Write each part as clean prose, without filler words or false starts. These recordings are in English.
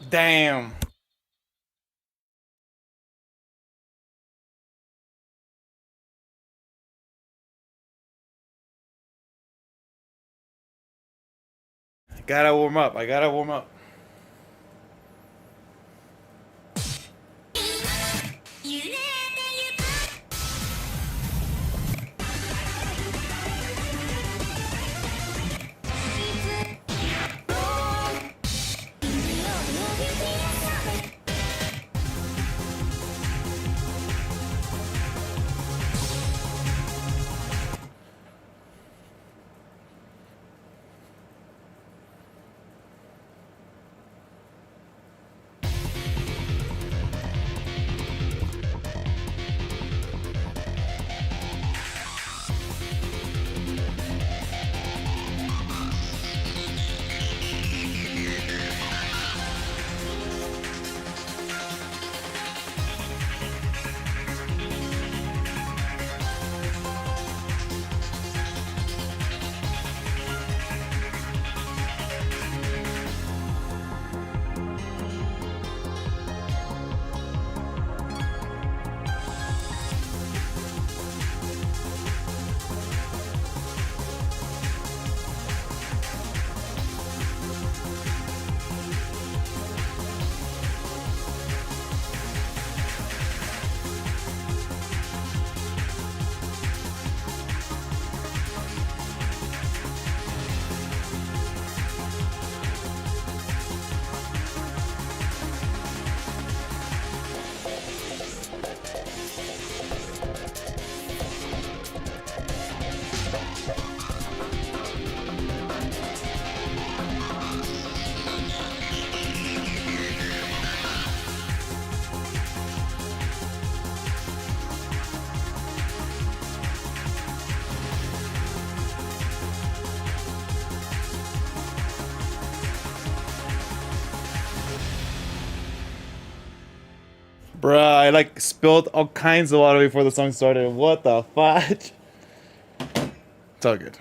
Damn. I gotta warm up. I gotta warm up. Bruh, I like spilled all kinds of water before the song started. What the fudge? It's all good.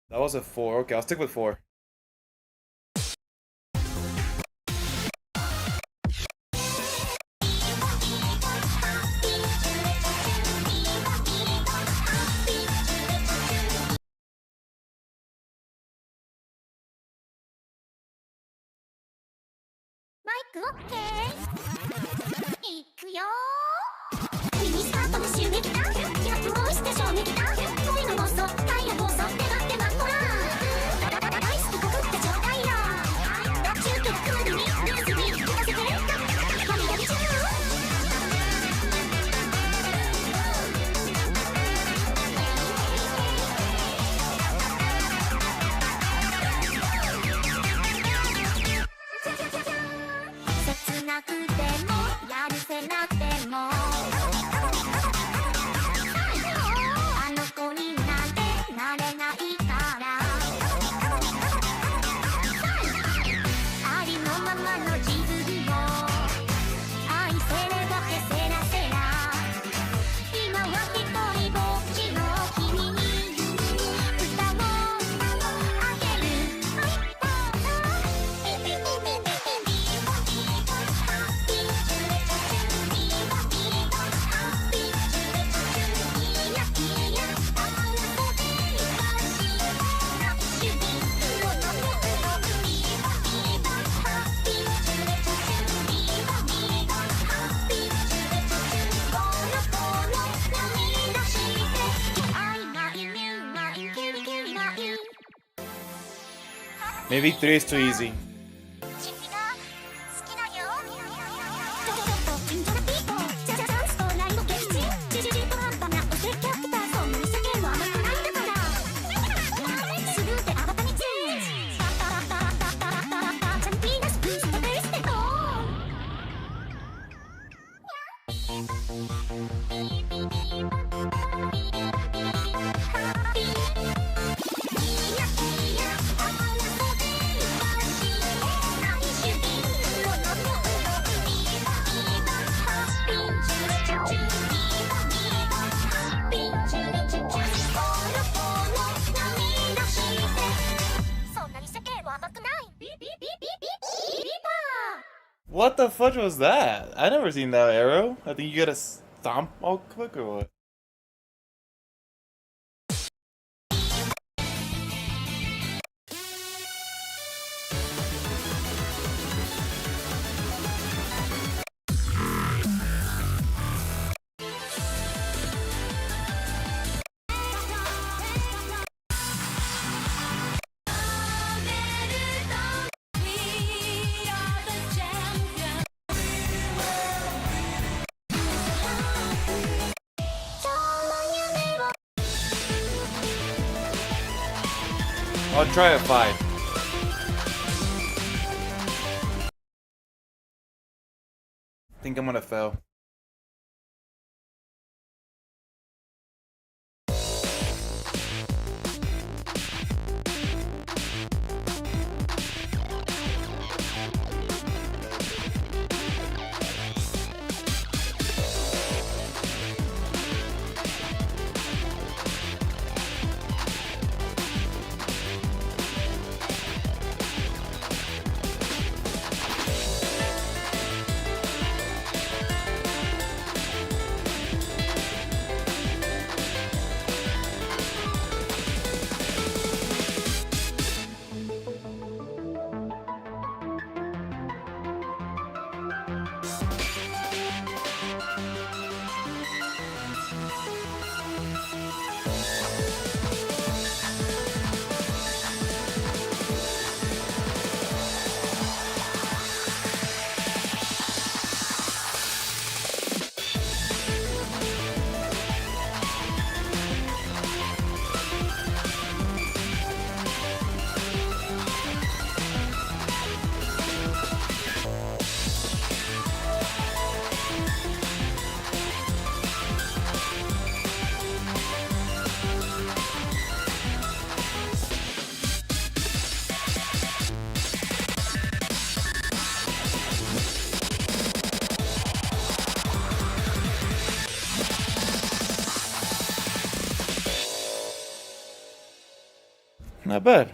That was a 4. Okay, I'll stick with 4. Maybe 3 is too easy. What the fudge was that? I never seen that arrow. I think you gotta stomp all quick or what? I'll try a 5. I think I'm gonna fail. Not bad.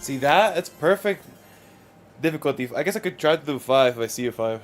See that? It's perfect difficulty. I guess I could try to do 5 if I see a 5.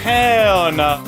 Hell no.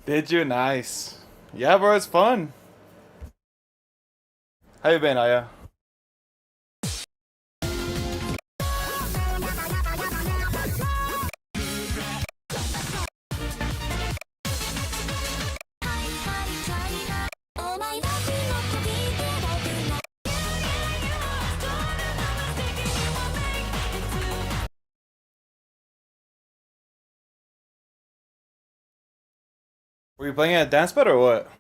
Did you? Nice. Yeah, bro, it's fun. How you been, Aya? Were you playing at dance pad or what?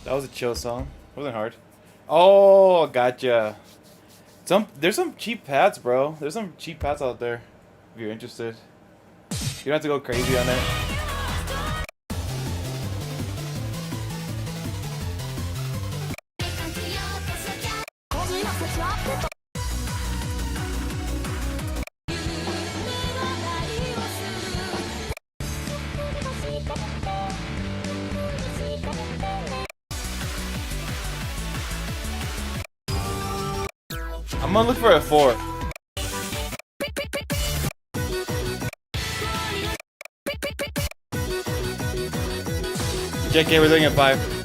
That was a chill song. It wasn't hard. Oh, gotcha. There's some cheap pads, bro. There's some cheap pads out there. If you're interested, you don't have to go crazy on it. I'm gonna look for a 4. JK, we're looking at 5.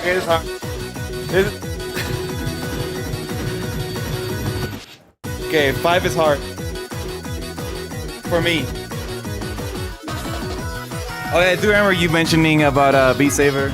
Okay, this is hard. Okay, 5 is hard. For me. Oh yeah, I do remember you mentioning about Beat Saver.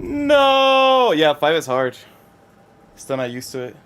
No! Yeah, 5 is hard. Still not used to it.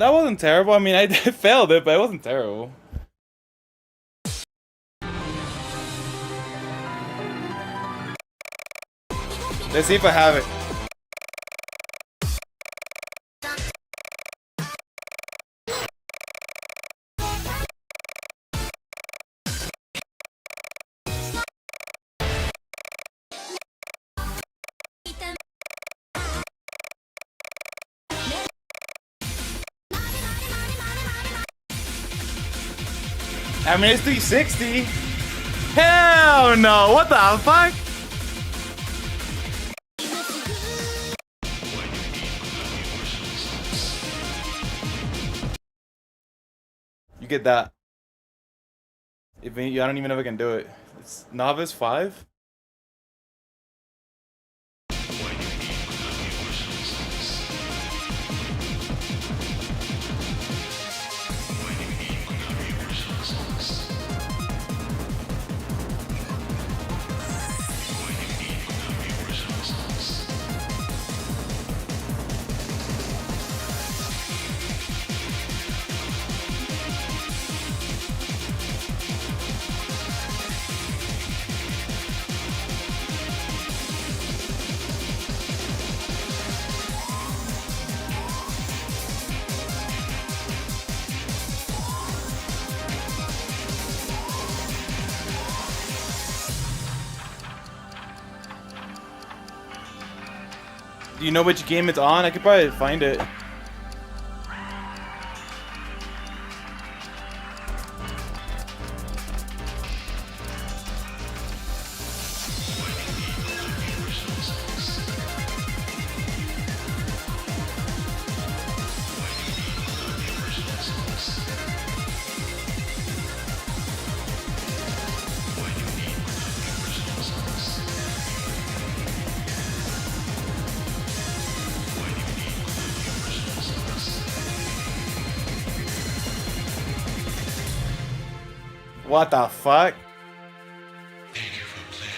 that wasn't terrible. I mean, I failed it, but it wasn't terrible. Let's see if I have it. I mean, it's 360. Hell no! What the fuck? You get that. If I don't even know if I can do it. It's novice 5. Do you know which game it's on? I could probably find it. What the fuck? Thank you for playing.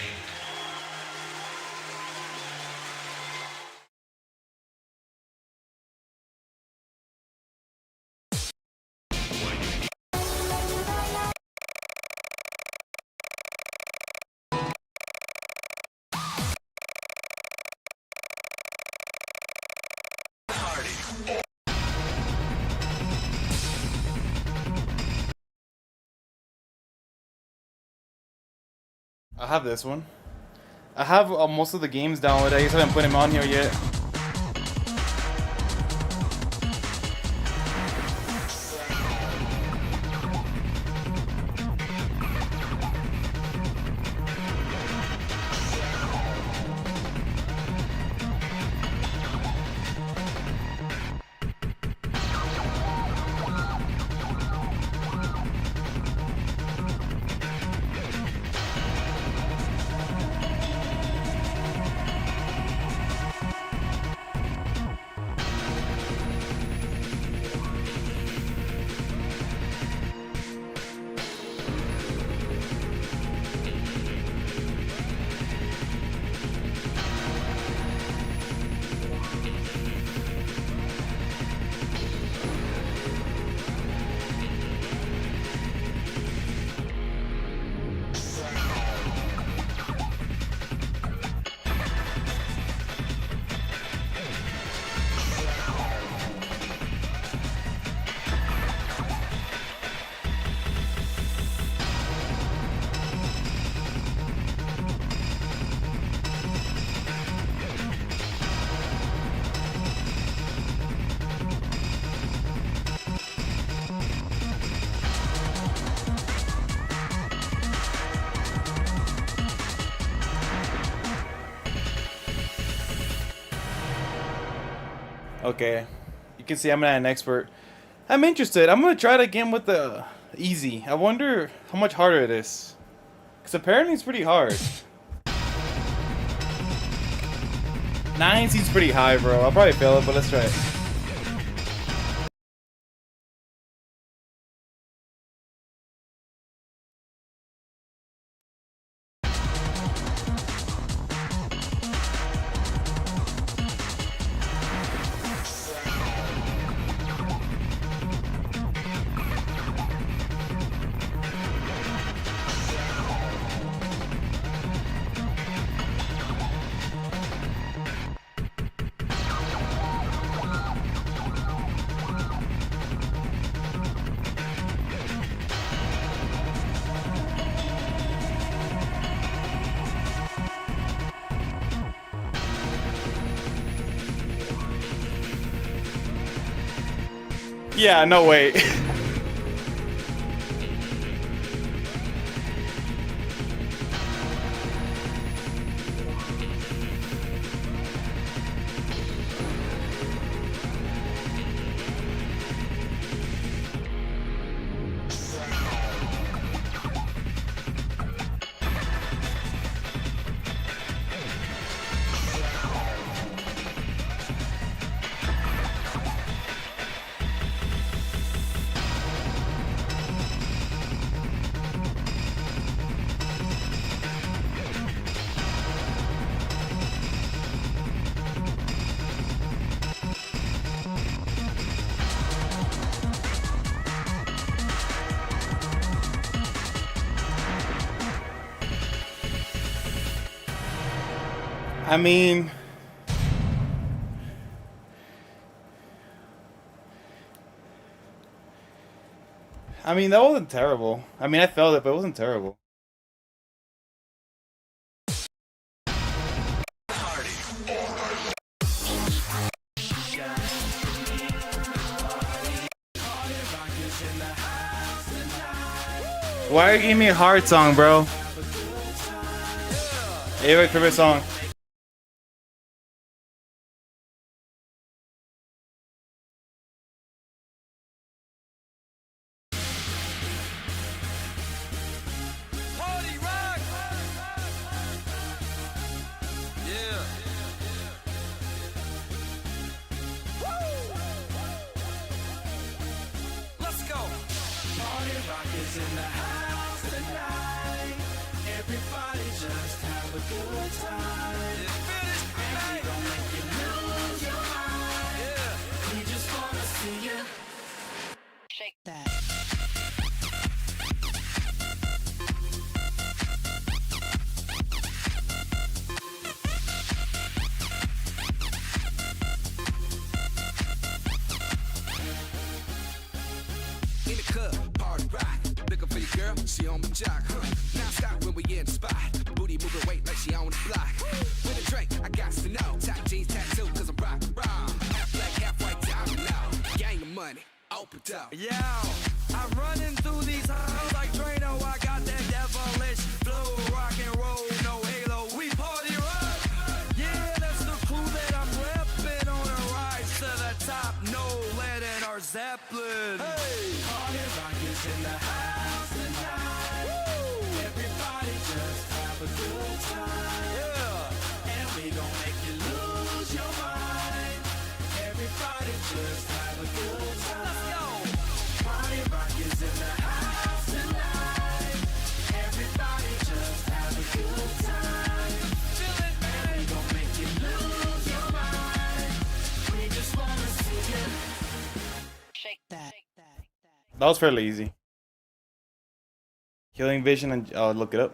I have this one. I have most of the games downloaded. I just haven't put them on here yet. Okay, you can see I'm not an expert. I'm interested. I'm gonna try it again with the easy. I wonder how much harder it is. Because apparently it's pretty hard. 9 seems pretty high, bro. I'll probably fail it, but let's try it. Yeah, no way. I mean, that wasn't terrible. I mean, I felt it, but it wasn't terrible. Why are you giving me a hard song, bro? Hey, favorite song. Party rock. Yeah. Woo. Let's go. Party rock is in the house tonight. Everybody just have a good time. And we gon' make you lose your mind. Yeah. We just wanna see you shake that. In the club, party rock. Looking for your girl, she on my jock. Now stop when we in the spot. Booty moving weight like she on the block. With a drink, I got to know. Top jeans tattoo, cause I'm rock, raw. Half black, half white, diamond now. Gang of money, open up. Yo, I'm running through these halls like Drano. I got that devilish flow, rock and roll, no halo. We party rock. Yeah, that's the clue that I'm repping on a rise to the top. No lead in our Zeppelin. Hey, party rock is in the house tonight. Woo. Everybody just have a good time. Yeah, and we gon' make you lose your mind. Everybody just have a good time. Let's go. Party rock is in the house tonight. Everybody just have a good time. Feel it, man. And we gon' make you lose your mind. We just wanna see you shake that. That was fairly easy. Killing Vision and look it up.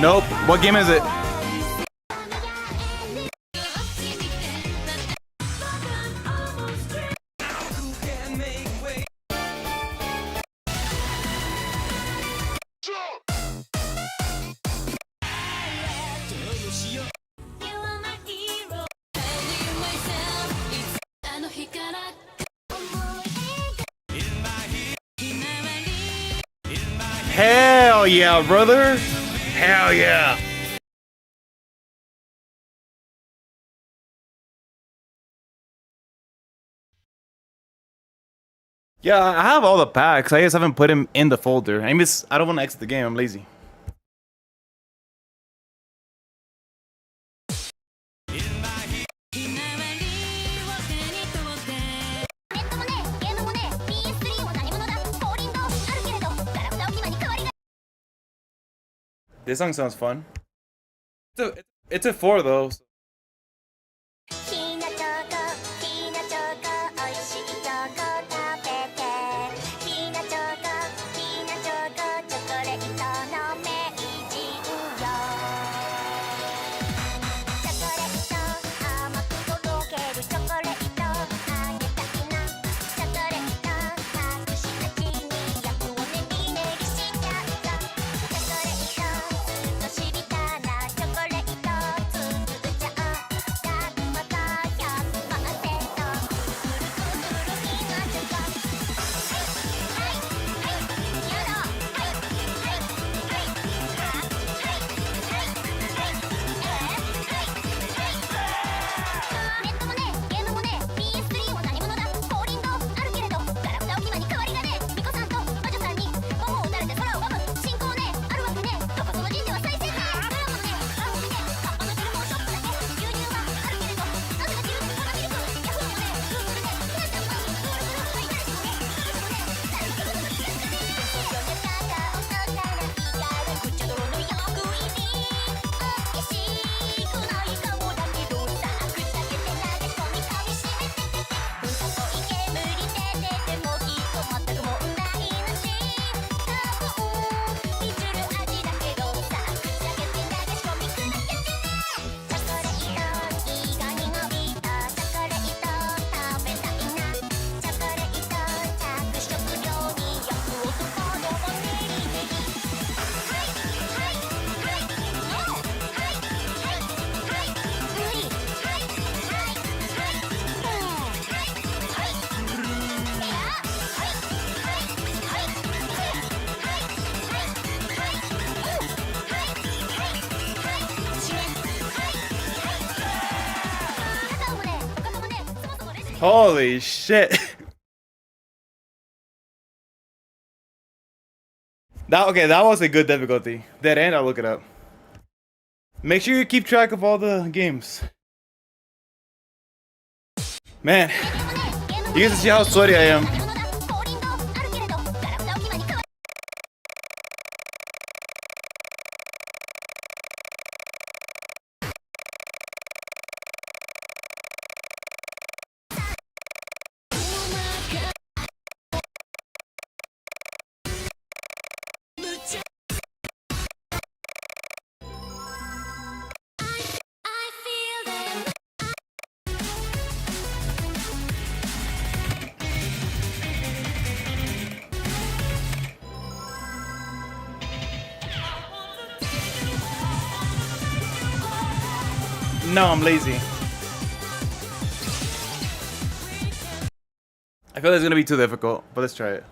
Nope. What game is it? Hell yeah, brother. Hell yeah. Yeah, I have all the packs. I just haven't put him in the folder. I don't want to exit the game. I'm lazy. This song sounds fun. It's a 4 though. ひなチョコおいしいチョコ食べてひなチョコチョコレートの名人よチョコレート甘くとろけるチョコレートあげたいなチョコレート隠したちに役をねぎねぎしちゃったチョコレートずっと知りたなチョコレート作っちゃおうまた100%くるくるくるひなチョコはいやろうネットもねゲームもね PS3 も何者だ降臨堂あるけれどガラクタ置き場に代わりがね巫女さんと魔女さんに桃を打たれて空をバム進行ねあるわけねどこその神社は最先端ドラマのねカッパのフィルムをちょっとだけ牛乳はあるけれどなぜか牛乳粉ミルクヤフーもねグーグルねひなちゃんはグールグルはい誰しもね夜中が音から光る口泥の横入りおいしくないかもだけどさ口開けて流し込み噛みしめててふんかとい煙出ててもきっと全く問題なし多分ビジュル味だけどさ口開けて流し込み砕けてねチョコレート胃が苦びたチョコレート食べたいなチョコレート着色料によく男どもねりねりはいはいはいノーはいはいはい無理はいはいはいはいいやはいはいはいはいはいしめカカオもねおかかもねそもそもレジに Holy shit. That was a good difficulty. Dead end, I'll look it up. Make sure you keep track of all the games. Man, you get to see how sweaty I am. No, I'm lazy. I feel like it's gonna be too difficult, but let's try it.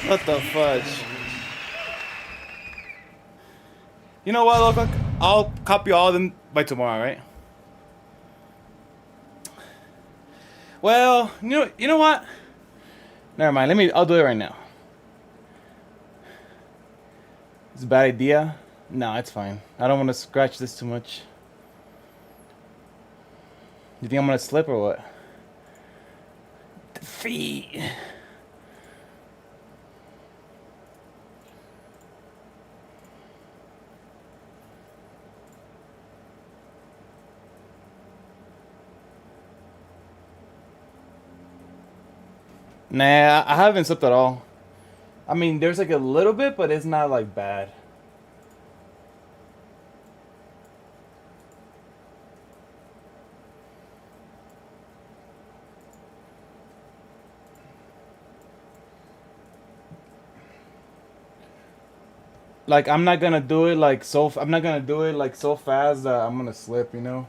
What the fudge? You know what, look, I'll copy all of them by tomorrow, right? Well, you know what? Never mind. I'll do it right now. It's a bad idea. No, it's fine. I don't want to scratch this too much. You think I'm gonna slip or what? Defeat. Nah, I haven't slipped at all. I mean, there's like a little bit, but it's not like bad. Like I'm not gonna do it like so fast that I'm gonna slip, you know?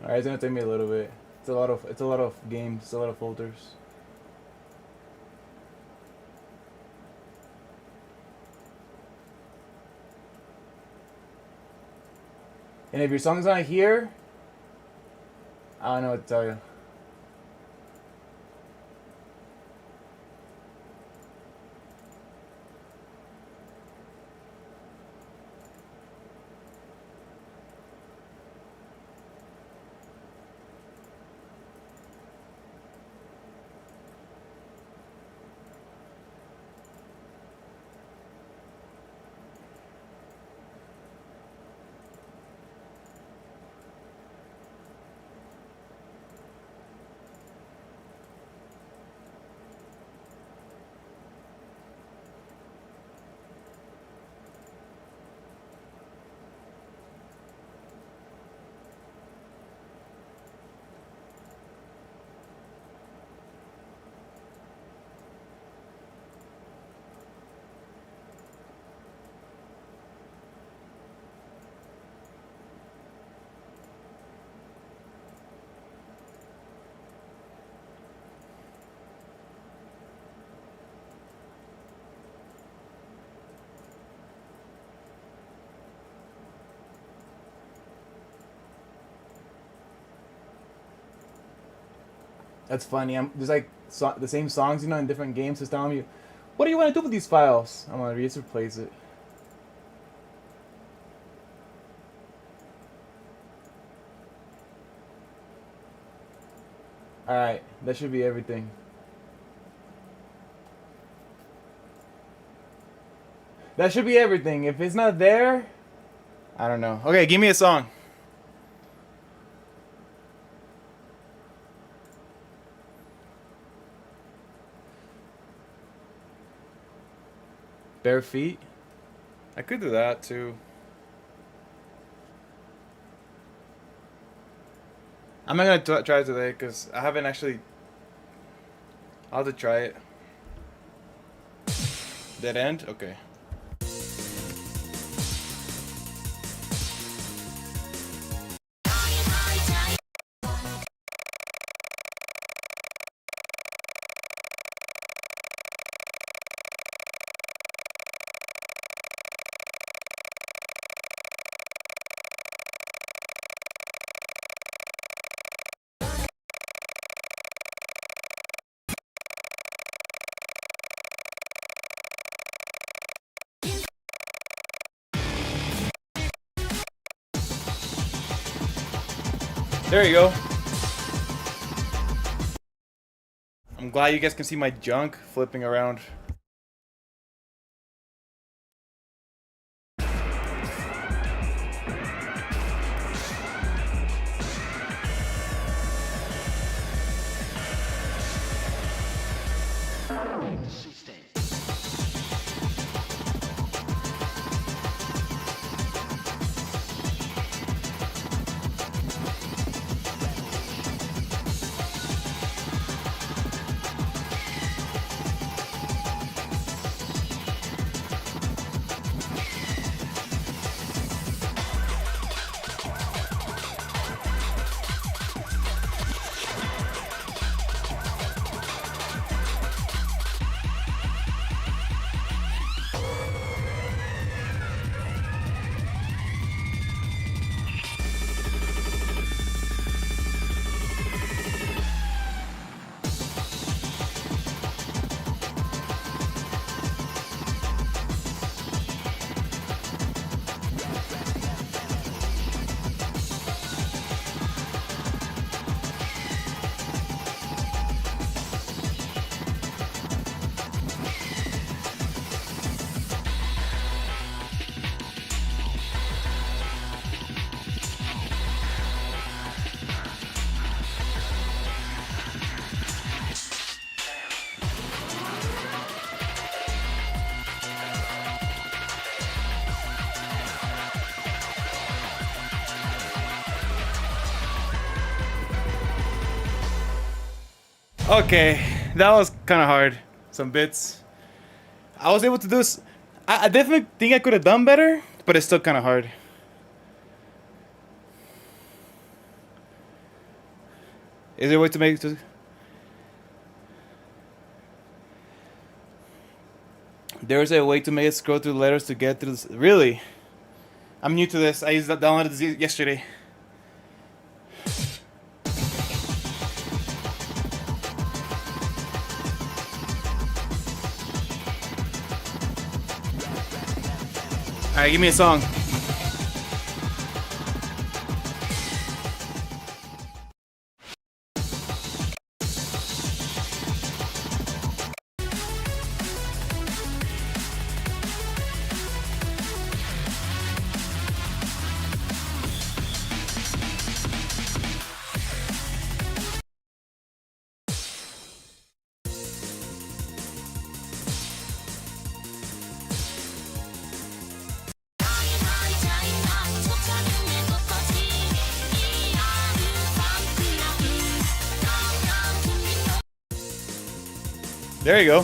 Alright, it's gonna take me a little bit. It's a lot of games, it's a lot of folders. And if your song's not here, I don't know what to tell you. That's funny. There's like the same songs, you know, in different games. It's telling me, what do you want to do with these files? I'm gonna just replace it. Alright, that should be everything. That should be everything. If it's not there, I don't know. Okay, give me a song. Bare feet? I could do that too. I'm not gonna try it today because I haven't actually. I'll have to try it. Dead end? Okay. There you go. I'm glad you guys can see my junk flipping around. Okay, that was kind of hard. Some bits. I was able to do this. I definitely think I could have done better, but it's still kind of hard. Is there a way to make it? There's a way to make it scroll through the letters to get through this. Really? I'm new to this. I downloaded this yesterday. Alright, give me a song. There you go.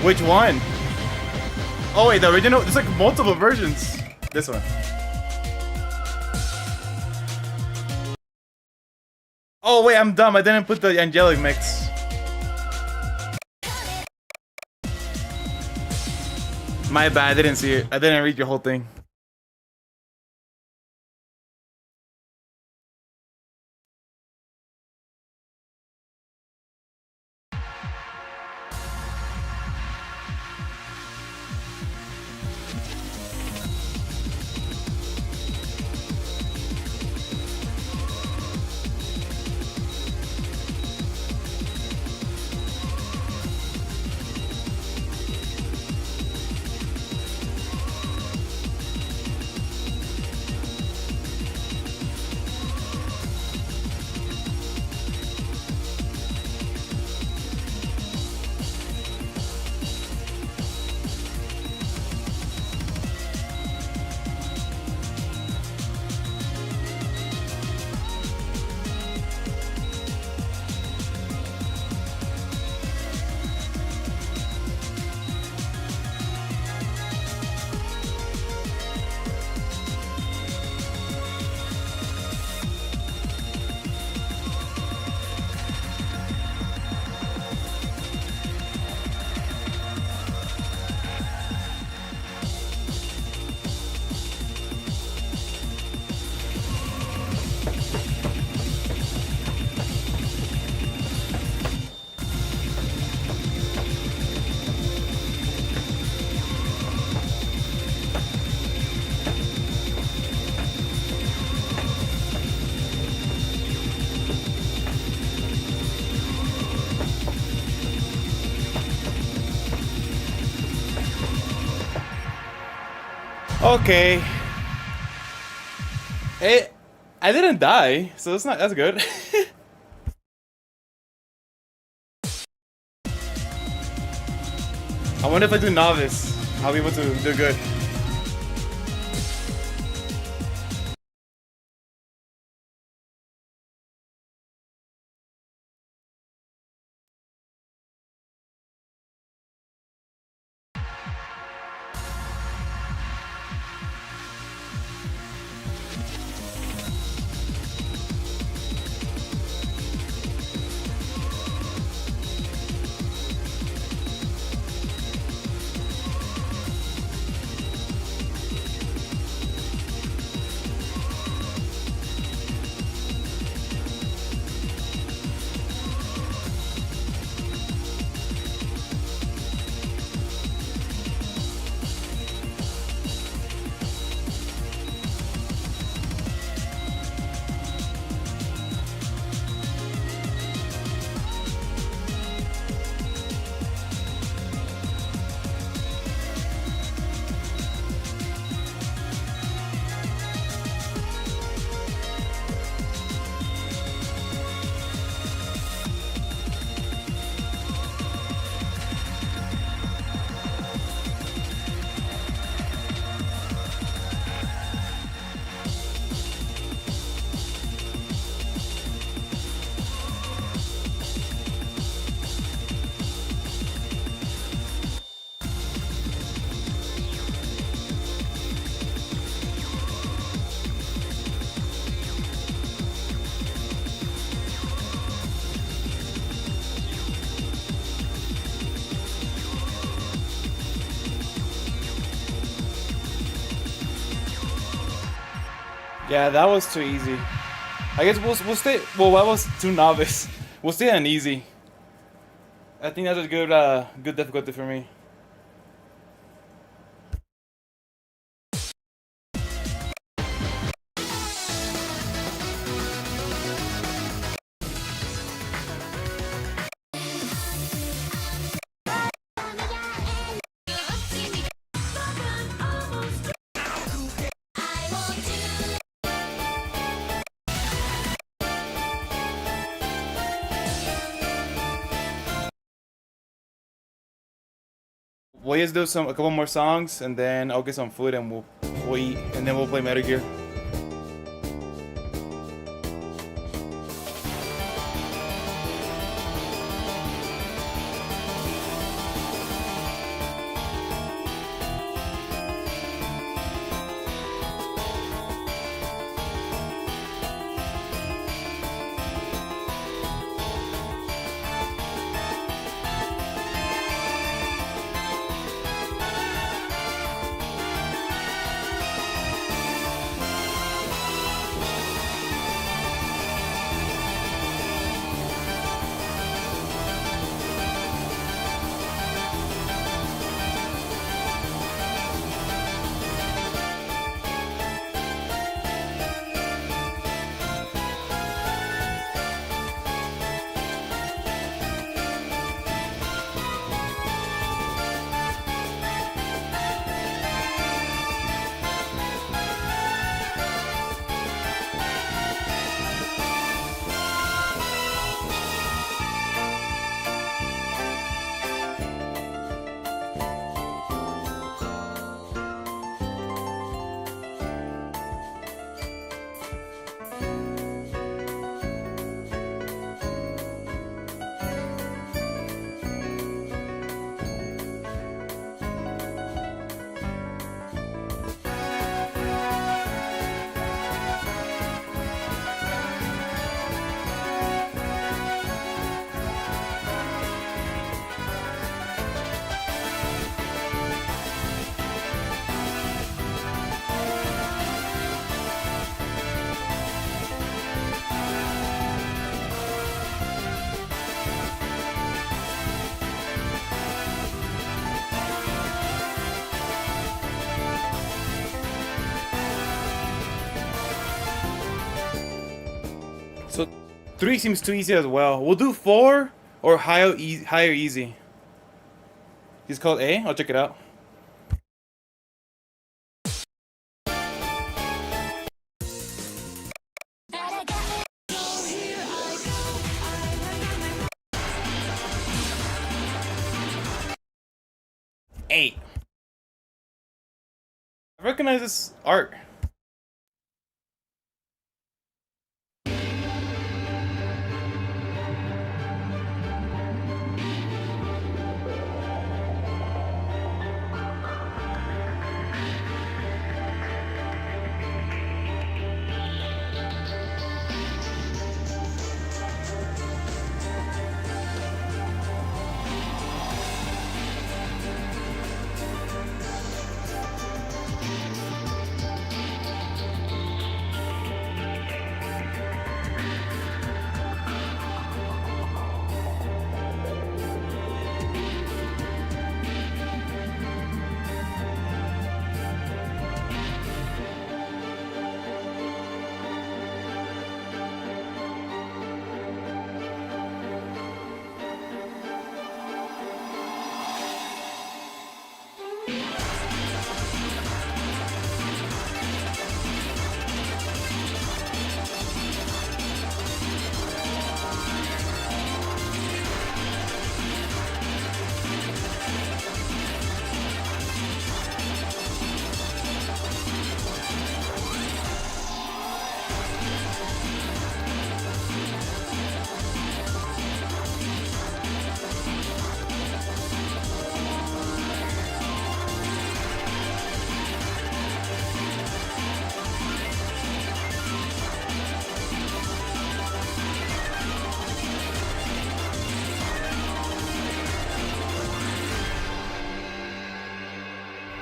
Which one? Oh wait, the original. There's like multiple versions. This one. Oh wait, I'm dumb. I didn't put the angelic mix. My bad. I didn't see it. I didn't read your whole thing. Okay. I didn't die, so that's good. I wonder if I do novice, I'll be able to do good. Yeah, that was too easy. I guess we'll stay. Well, that was too novice. We'll stay on easy. I think that's a good difficulty for me. We'll just do a couple more songs, and then I'll get some food, and we'll eat, and then we'll play Metal Gear. So 3 seems too easy as well. We'll do 4 or higher easy. It's called A. I'll check it out. 8. I recognize this art.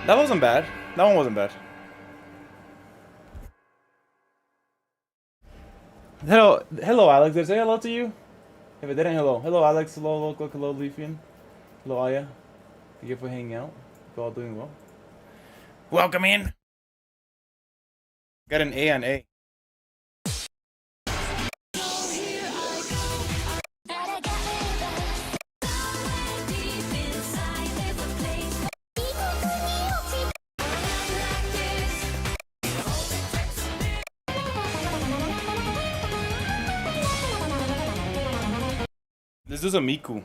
That wasn't bad. That one wasn't bad. Hello, Alex. Did I say hello to you? If it didn't, hello. Hello, Alex. Hello, Loco. Hello, Leafian. Hello, Aya. Thank you for hanging out. You're all doing well. Welcome in. Got an A on A. This is a Miku.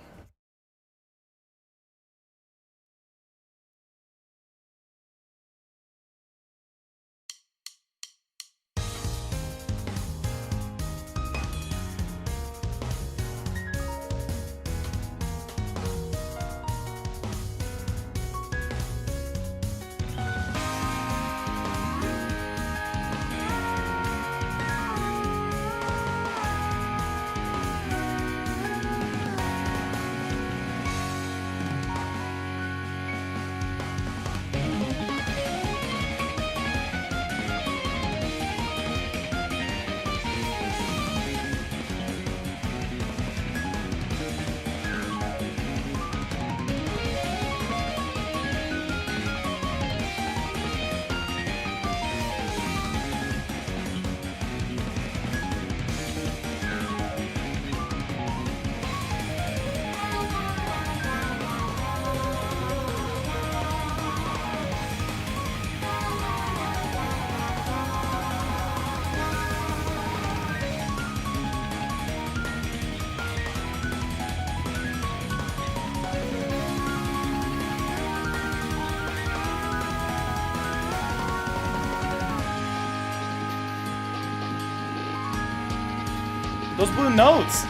Those blue notes.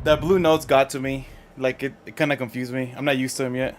That blue notes got to me. Like it kind of confused me. I'm not used to him yet.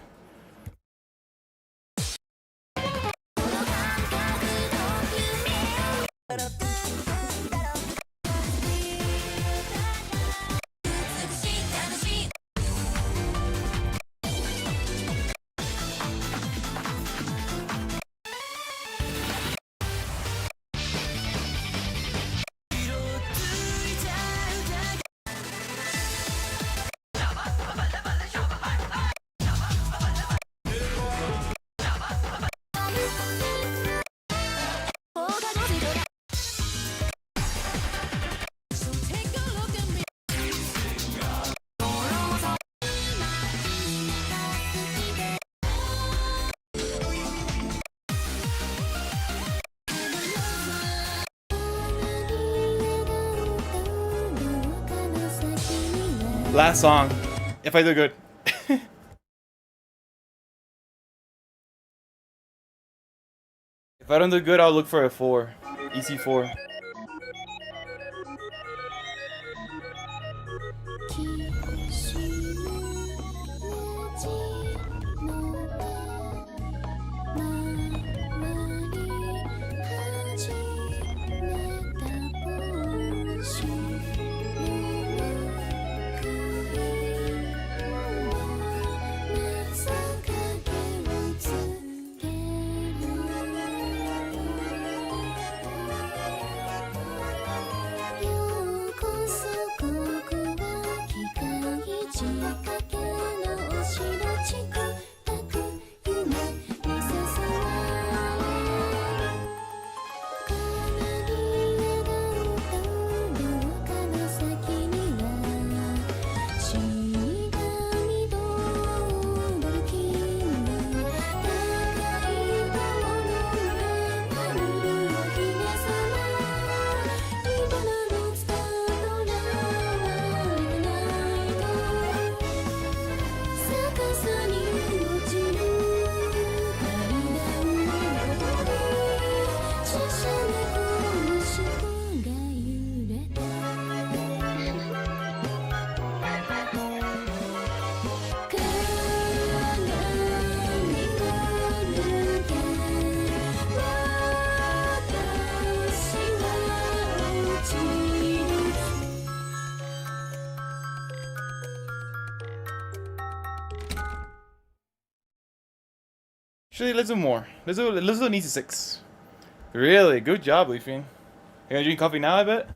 Last song. If I do good. If I don't do good, I'll look for a 4. EC4. Actually, let's do more. Let's do an easy 6. Really, good job, Leafing. You gonna drink coffee now, I bet?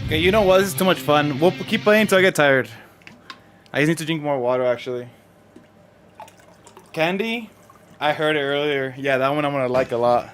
Okay, you know what? This is too much fun. We'll keep playing until I get tired. I just need to drink more water, actually. Candy? I heard it earlier. Yeah, that one I'm gonna like a lot.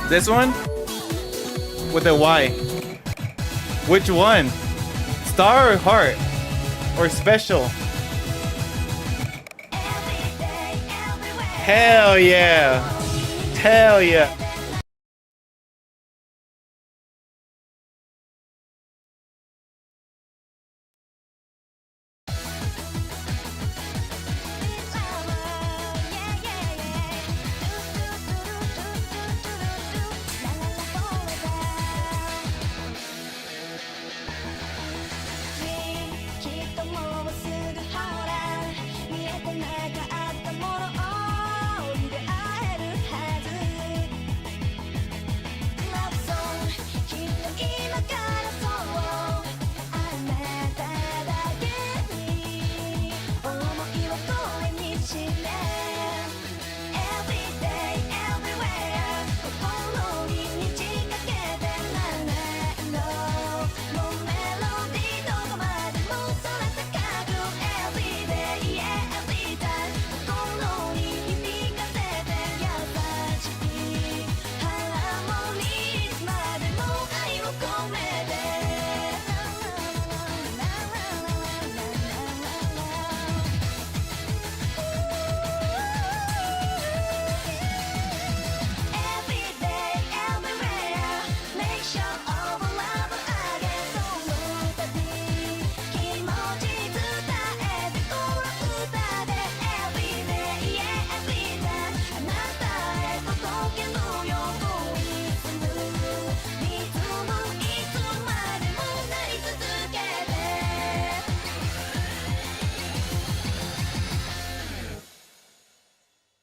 This one? With a Y. Which one? Star or heart? Or special? Hell yeah! Hell yeah!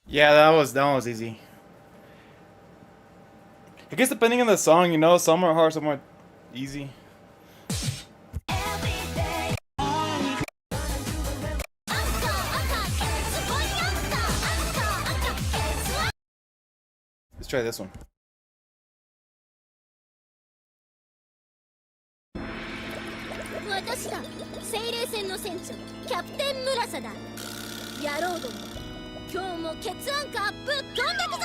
Yeah, that one was easy. I guess depending on the song, you know, some are hard, some are easy. Let's try this one. 私だ精霊船の船長キャプテン村瀬だ野郎ども今日も血案カぶっ飛んでくぞ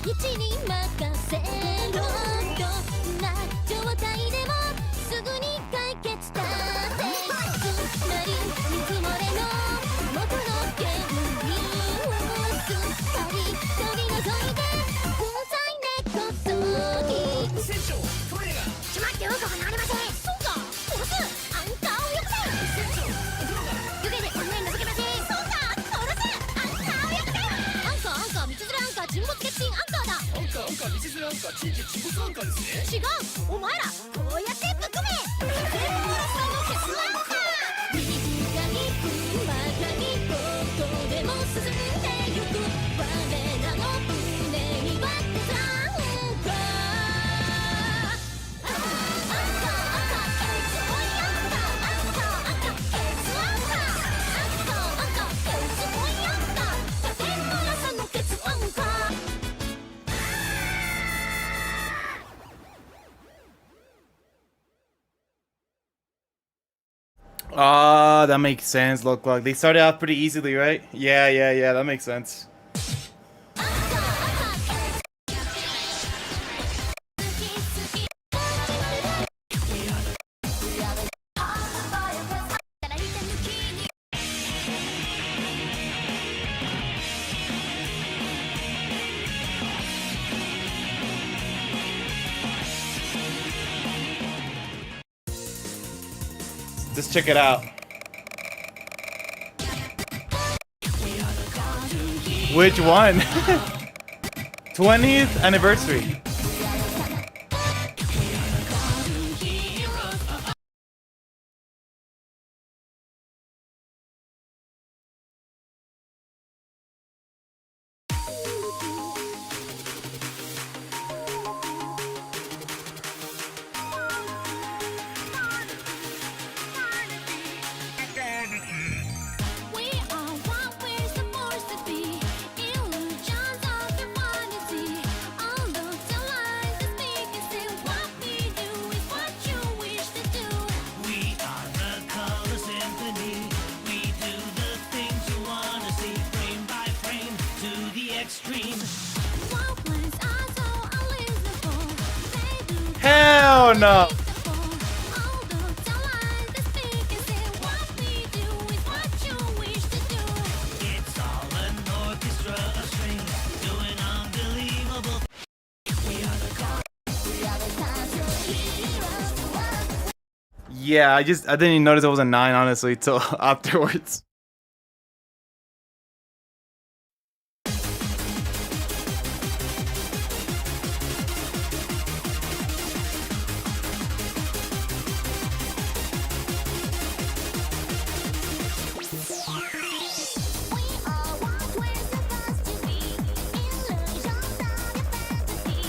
一に任せろどんな状態でもすぐに解決だってつまり水漏れの元の原因をすっかり取り除いて粉砕根こそぎ船長トイレがしまってうんこが流れませんそうか殺すアンカーをよこせ船長お風呂が湯気でこんなに覗けませんそうか殺すアンカーをよこせアンカー道連れアンカー沈没決心アンカーだアンカー道連れアンカー地域沈没アンカーですね違うお前らこうやってぶっ込め全部ラストの決アンカー短い分またにどこでも進んでゆく我らの船には鉄アンカーアンカーアンカー鉄アンカーアンカーアンカー鉄アンカーアンカーアンカー鉄アンカー全部ラストの決アンカーAh, that makes sense. Look, they started off pretty easily, right? Yeah, that makes sense. Let's check it out. Which one? 20th anniversary. We are what we're supposed to be. Illusions of your fantasy. All of the lines that speak and say what we do is what you wish to do. We are the color symphony. We do the things you wanna see, frame by frame to the extreme. What was are so unlistenable. They do Hell no. all of the lines that speak and say what we do is what you wish to do. It's all an orchestra of strings doing unbelievable. Yeah, I didn't even notice it was a 9 honestly till afterwards. We are what we're supposed to be. Illusions of your fantasy.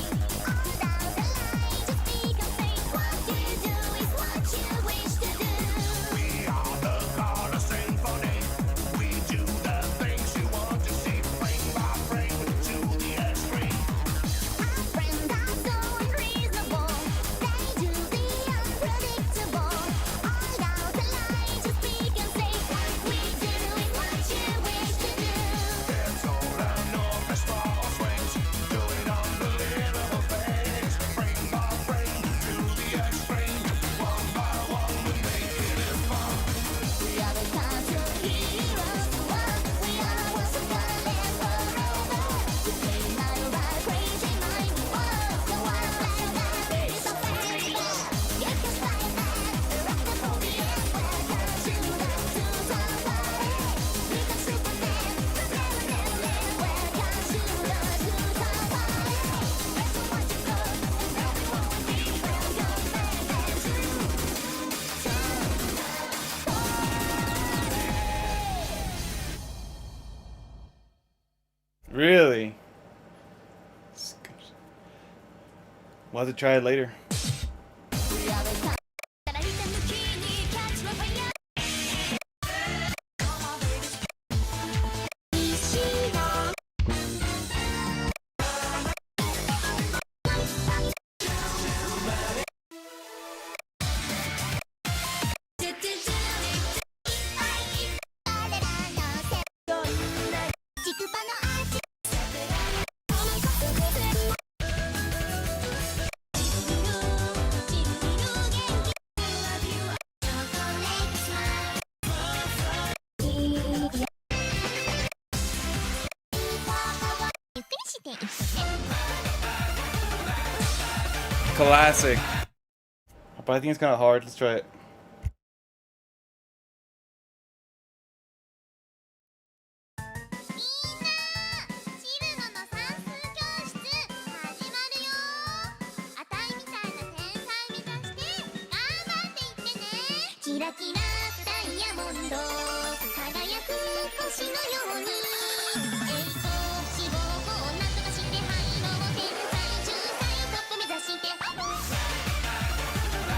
All down the line, just speak and say what you do is what you wish to do. We are the color symphony. We do the things you want to see, frame by frame to the extreme. Our friends are so unreasonable. They do the unpredictable. All down the line, just speak and say what we do is what you wish to do. It's all an orchestra of strings doing unbelievable things, frame by frame to the extreme. One by one we make it fun. We are the cartoon heroes. We are what's gonna last forever. We play my right, crazy mind. The wild flag is so fairy. You can fly back, rock the boogie and welcome to the safari. We got Superman, the president, welcome to the safari. Let's watch it go, and everyone will be welcome back to Really? We'll have to try it later. Classic. But I think it's kind of hard. Let's try it.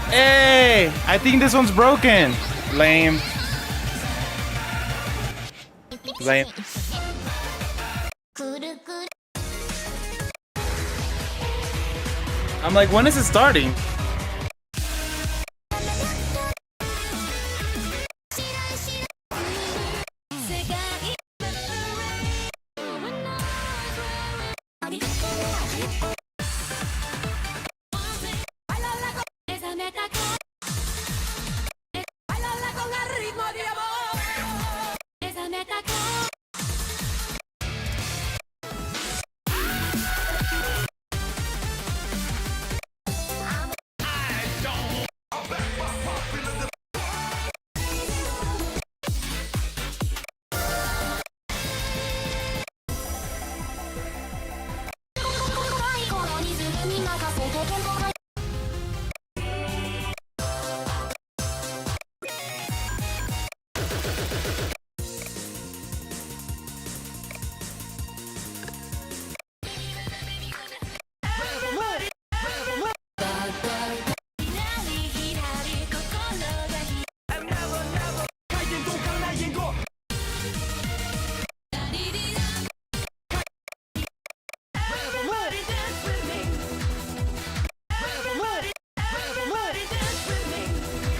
Hey, I think this one's broken. Lame. Lame. I'm like, when is it starting?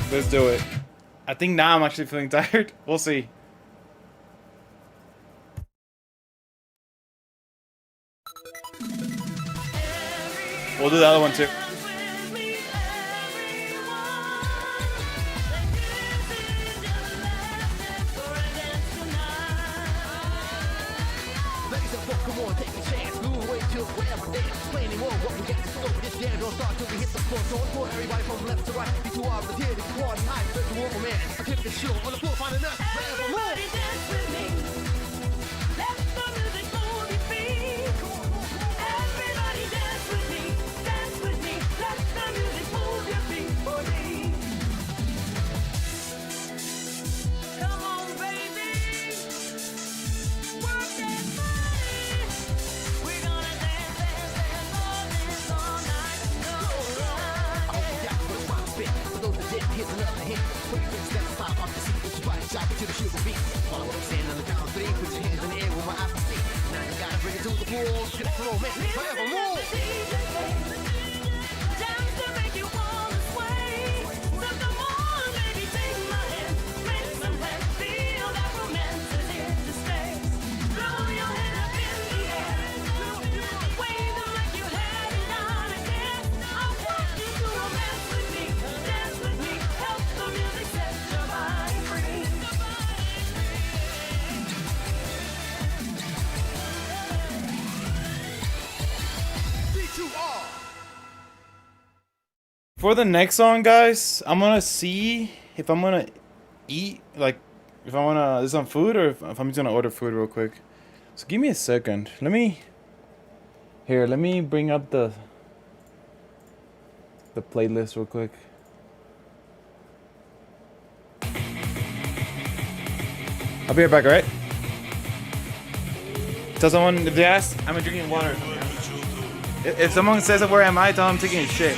Let's do it. I think now I'm actually feeling tired. We'll see. We'll do the other one too. Ladies and folks, come on, take a chance. Move away to wherever dance. Play anymore, what we get to slow. This jam don't start till we hit the floor. So it's for everybody from left to right. These 2 hours here, this one high. Search for one man. I keep the show on the floor, find enough. Everybody dance with me. Let the music move your feet. Everybody dance with me. Dance with me. Let the music move your feet for me. Come on, baby. Work that body. We're gonna dance, dance, dance all night. No lie. I hope you got what I'm spit. For those that didn't, here's another hint. Put your fingers step aside off the seat. Put your body shock to the sugar beat. Follow what I'm saying on the count of 3. Put your hands in the air with my eyes to see. Now you gotta bring it to the floor. Get it floor, man. Forevermore. Dance to make you wanna sway. So come on, baby, take my hand. Make some hands. Feel that romance is here to stay. Throw your head up in the air. Wave them like you had it on again. I want you to romance with me. Dance with me. Help the music set your body free. B2R. For the next song, guys, I'm gonna see if I'm gonna eat, like, if I wanna do some food or if I'm just gonna order food real quick. So give me a second. Let me bring up the playlist real quick. I'll be right back, alright? Tell someone, if they ask, I'm drinking water. If someone says where am I, tell them I'm taking a shit.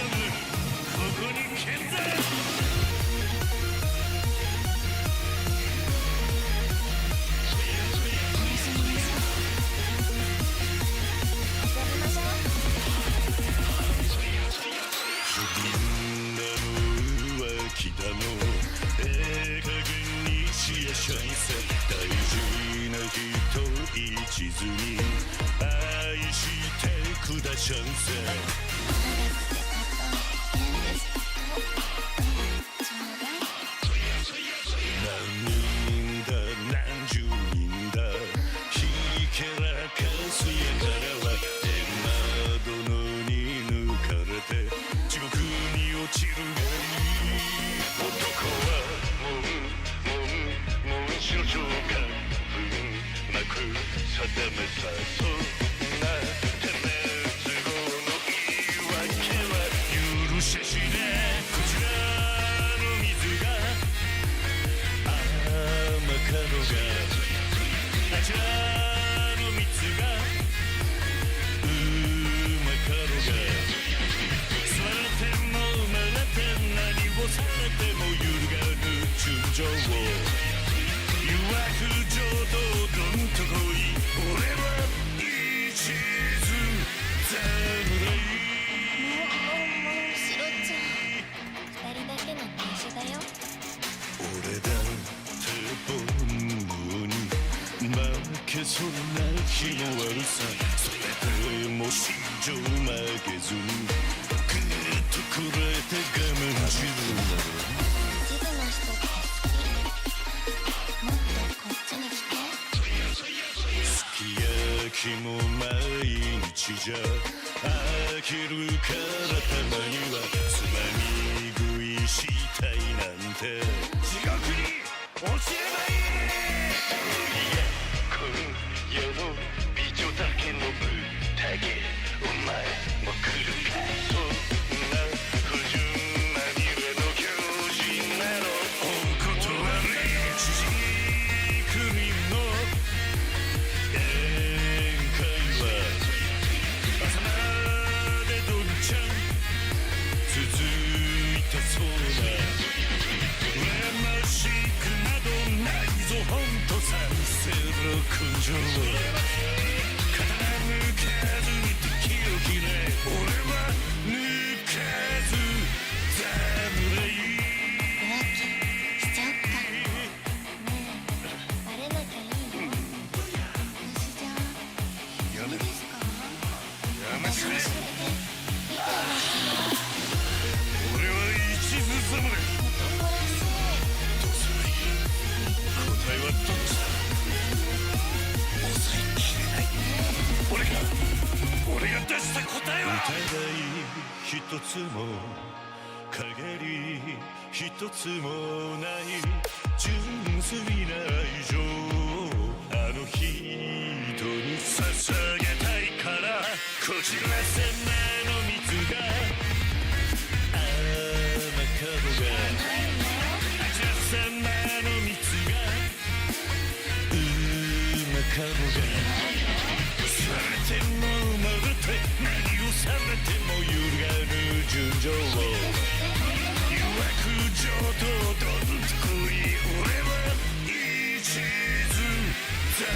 めてくれ。俺は一途侍。どうすればいい？答えはどっちだ？抑えきれない。俺が出した答えは疑い一つも陰り一つもない純粋な愛情をあの人に捧げたいからこじらせ目の蜜が甘かぼがじゃさまの蜜がうまかぼがされても守って何をされても揺るがぬ純情を誘惑上とどんとこい俺は一途侍。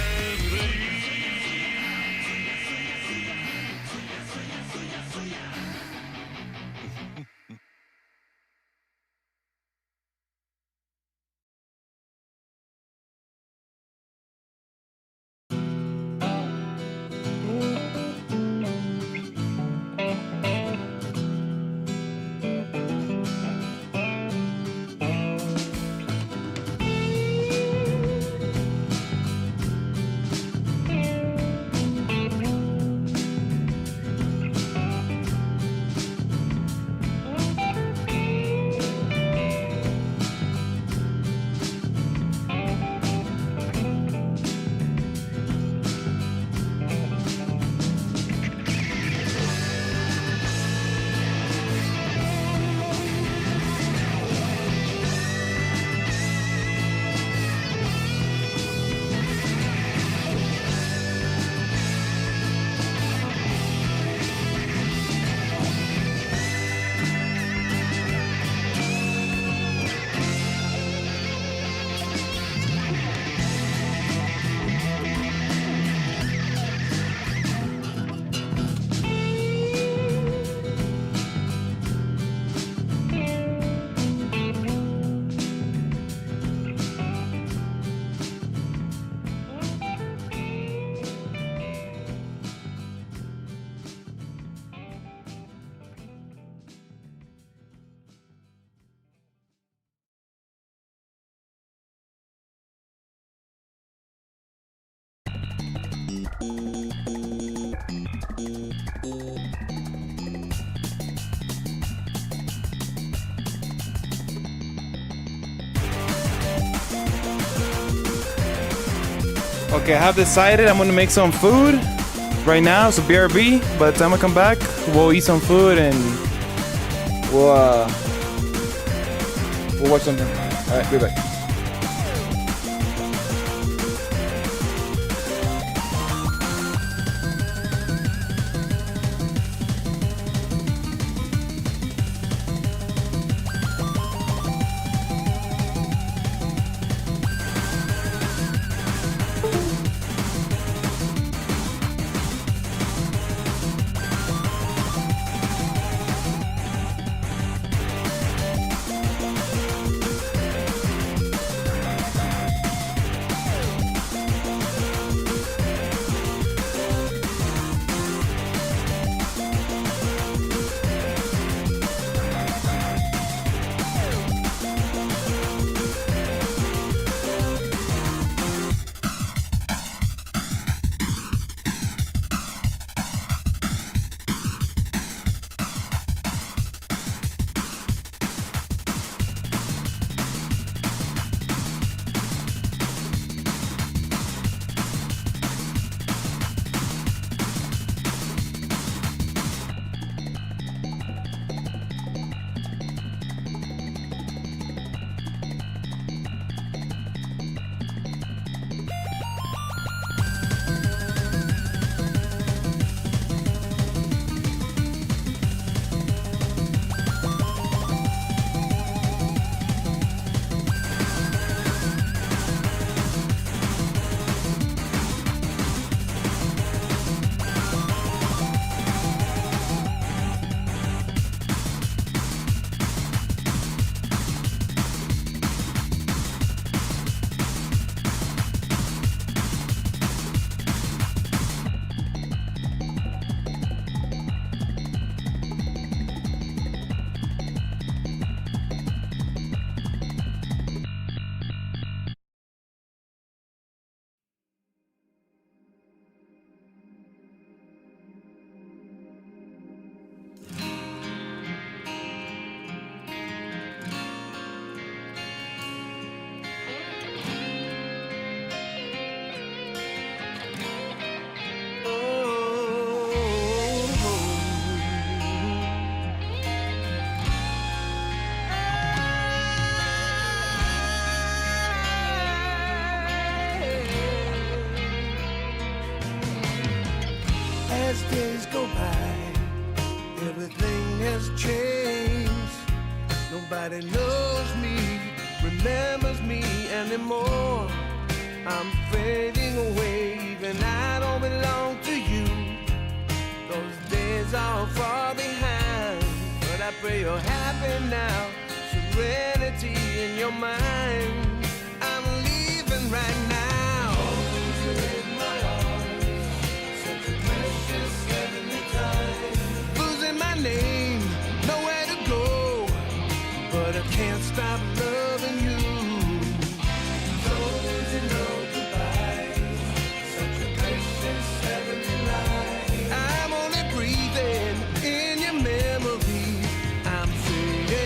Okay, I have decided I'm gonna make some food right now. So BRB. By the time I come back, we'll eat some food and we'll watch something. All right, be back. days go by, everything has changed. Nobody knows me, remembers me anymore. I'm fading away, even I don't belong to you. Those days are far behind, but I pray you're happy now. Serenity in your mind. I'm leaving right now. Hold you in my arms, such a precious heavenly time. Losing my name, nowhere to go, but I can't stop loving you. Told you no goodbye, such a precious heavenly light. I'm only breathing in your memory. I'm fading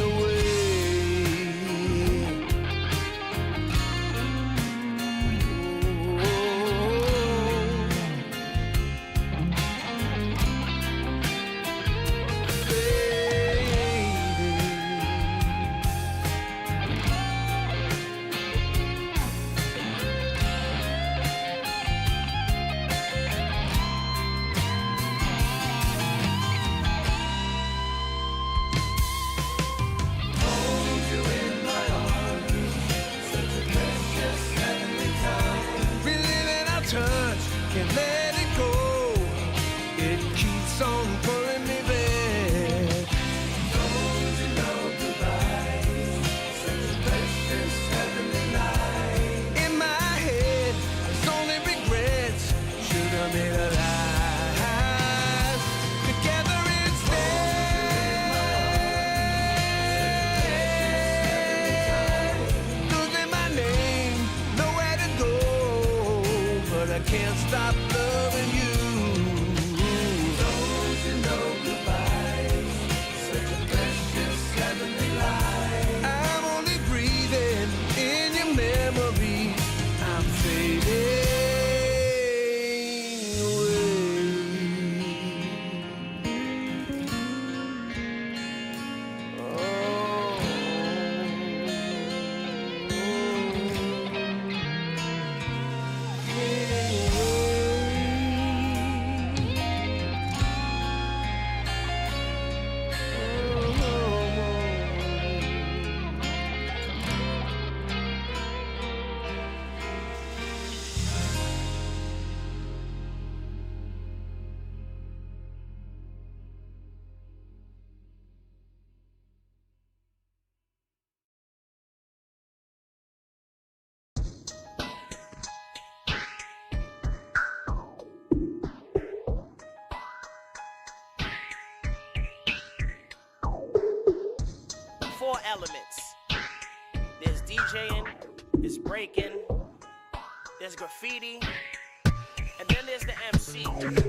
away. Reliving our touch, can't let it go. It keeps on pulling me back. Don't you know goodbye, such a precious heavenly light. In my head, there's only regrets. Should have made a life together instead. Losing my name, nowhere to go, but I can't stop loving you. Don't you know goodbye, such a precious heavenly light. I'm only breathing in your memory. I'm fading Four elements. There's DJing, there's breaking, there's graffiti, and then there's the MC.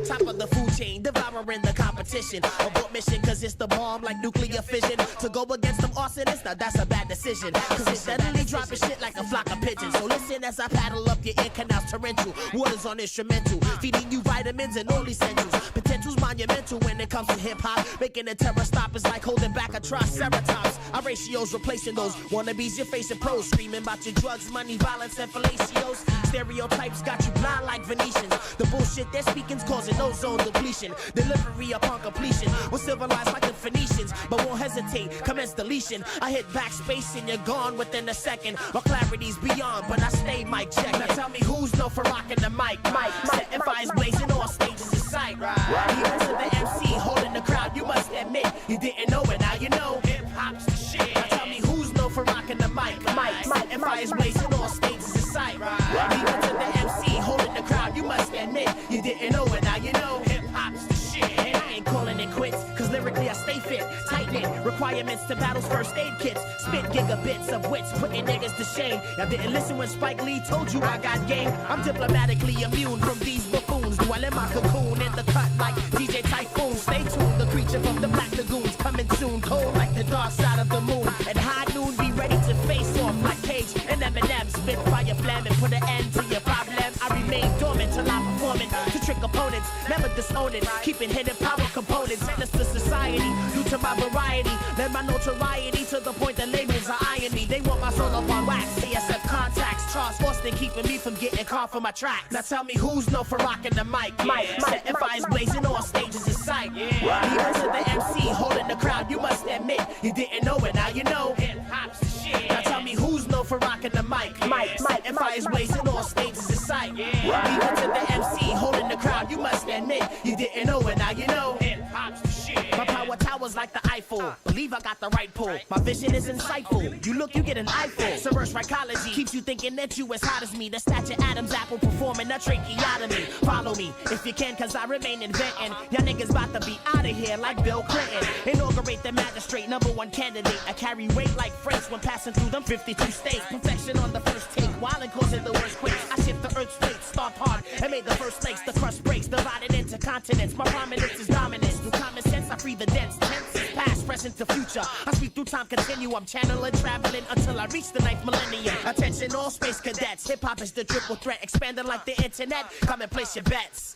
Top of the food chain, devouring the competition. Abort mission, cause it's the bomb like nuclear fission. To go against them arsonists, now that's a bad decision. Cause it's steadily dropping shit like a flock of pigeons. So listen as I paddle up your ear canals torrential. Waters on instrumental, feeding you vitamins and all essentials. Potential's monumental when it comes to hip hop. Making a terror stop is like holding back a triceratops. Our ratios replacing those wannabes you're facing pros. Screaming about your drugs, money, violence, and fellatios. Stereotypes got you blind like Venetians. The bullshit they're speaking's causing ozone depletion. Delivery upon completion. We're civilized like the Phoenicians, but won't hesitate, commence deletion. I hit backspace and you're gone within a second. My clarity's beyond, but I stay mic checking. Now tell me who's known for rocking the mic. Setting fires blazing, all stages in sight. Even to the MC holding the crowd, you must admit you didn't know it, now you know. Hip hop's the shit. Now tell me who's known for rocking the mic. Setting fires blazing, all stages in sight. Even to the MC holding the crowd, you must admit you didn't know it, now you know. Hip hop's the shit. And I ain't calling it quits, cause lyrically I stay fit. Tight knit, requirements to battles, first aid kits. Spit gigabits of wits, putting niggas to shame. Y'all didn't listen when Spike Lee told you I got game. I'm diplomatically immune from these buffoons. Dwell in my cocoon in the cut like DJ Typhoon. Stay tuned, the creature from the Black Lagoons coming soon. Cold like the dark side of the moon. At high noon, be ready to face off like Cage and Eminem. Spit fire flam and put an end to your problem. I remain dormant till I'm performing to trick opponents. Never disown it, keeping hidden power components. Menace to society due to my variety. Lend my notoriety to the point that labels are eyeing me. They want my soul up on wax, CSF contacts. Charles Austin keeping me from getting caught for my tracks. Now tell me who's known for rocking the mic. Setting fires blazing on stages in sight. Even to the MC holding the crowd, you must admit you didn't know it. Now you know. Hip hop's the shit. Now tell me who's known for rocking the mic. Setting fires blazing on stages in sight. Even to the MC holding the crowd, you must admit you didn't know it. Now you know. Hip hop's the shit. My power tower's like the Eiffel. Believe I got the right pull. My vision is insightful. You look, you get an eyeful. Subverse psychology keeps you thinking that you as hot as me. The stature Adam's apple performing a tracheotomy. Follow me if you can, cause I remain inventing. Y'all niggas about to be out of here like Bill Clinton. Inaugurate the magistrate, #1 candidate. I carry weight like freights when passing through them 52 states. Perfection on the first take, while it causing the worst quakes. I shift the earth's plate, stomped hard, and made the first lakes. The crust breaks, divided into continents. My prominence is dominance. Through common sense, I free the dense. Tense is past, present to future. I speak through time, continue. I'm channeling, traveling until I reach the 9th millennium. Attention, all space cadets. Hip hop is the triple threat, expanding like the internet. Come and place your bets.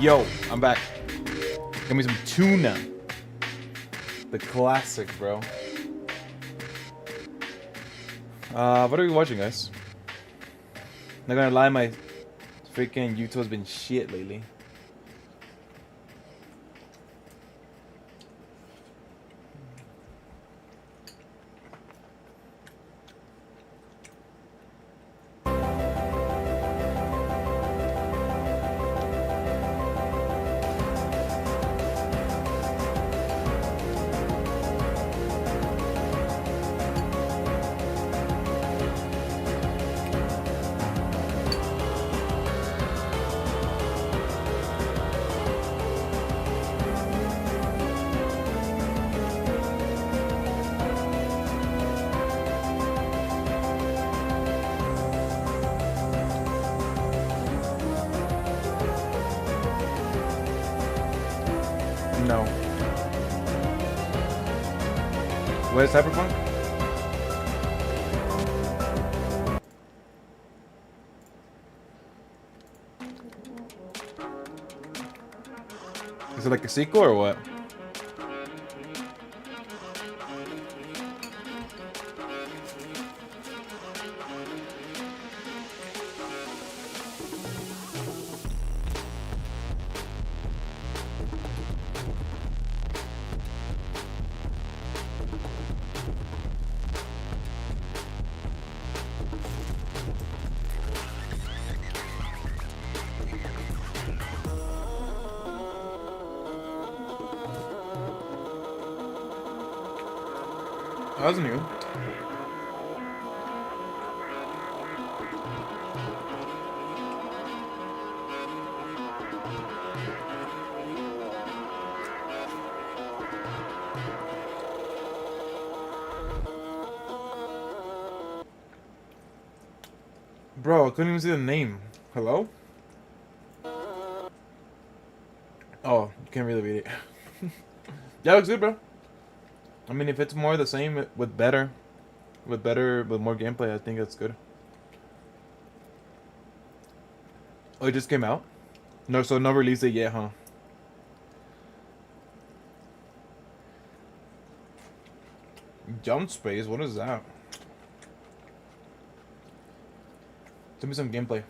Yo, I'm back. Give me some tuna. The classic, bro. What are we watching, guys? Not gonna lie, my freaking YouTube has been shit lately. No. What is Cyberpunk? Is it like a sequel or what? That was new. Bro, I couldn't even see the name. Hello? Oh, you can't really read it. Yeah, looks good, bro. I mean, if it's more the same with more gameplay, I think that's good. Oh, it just came out? No, so no release date yet, huh? Jump space, what is that? Send me some gameplay.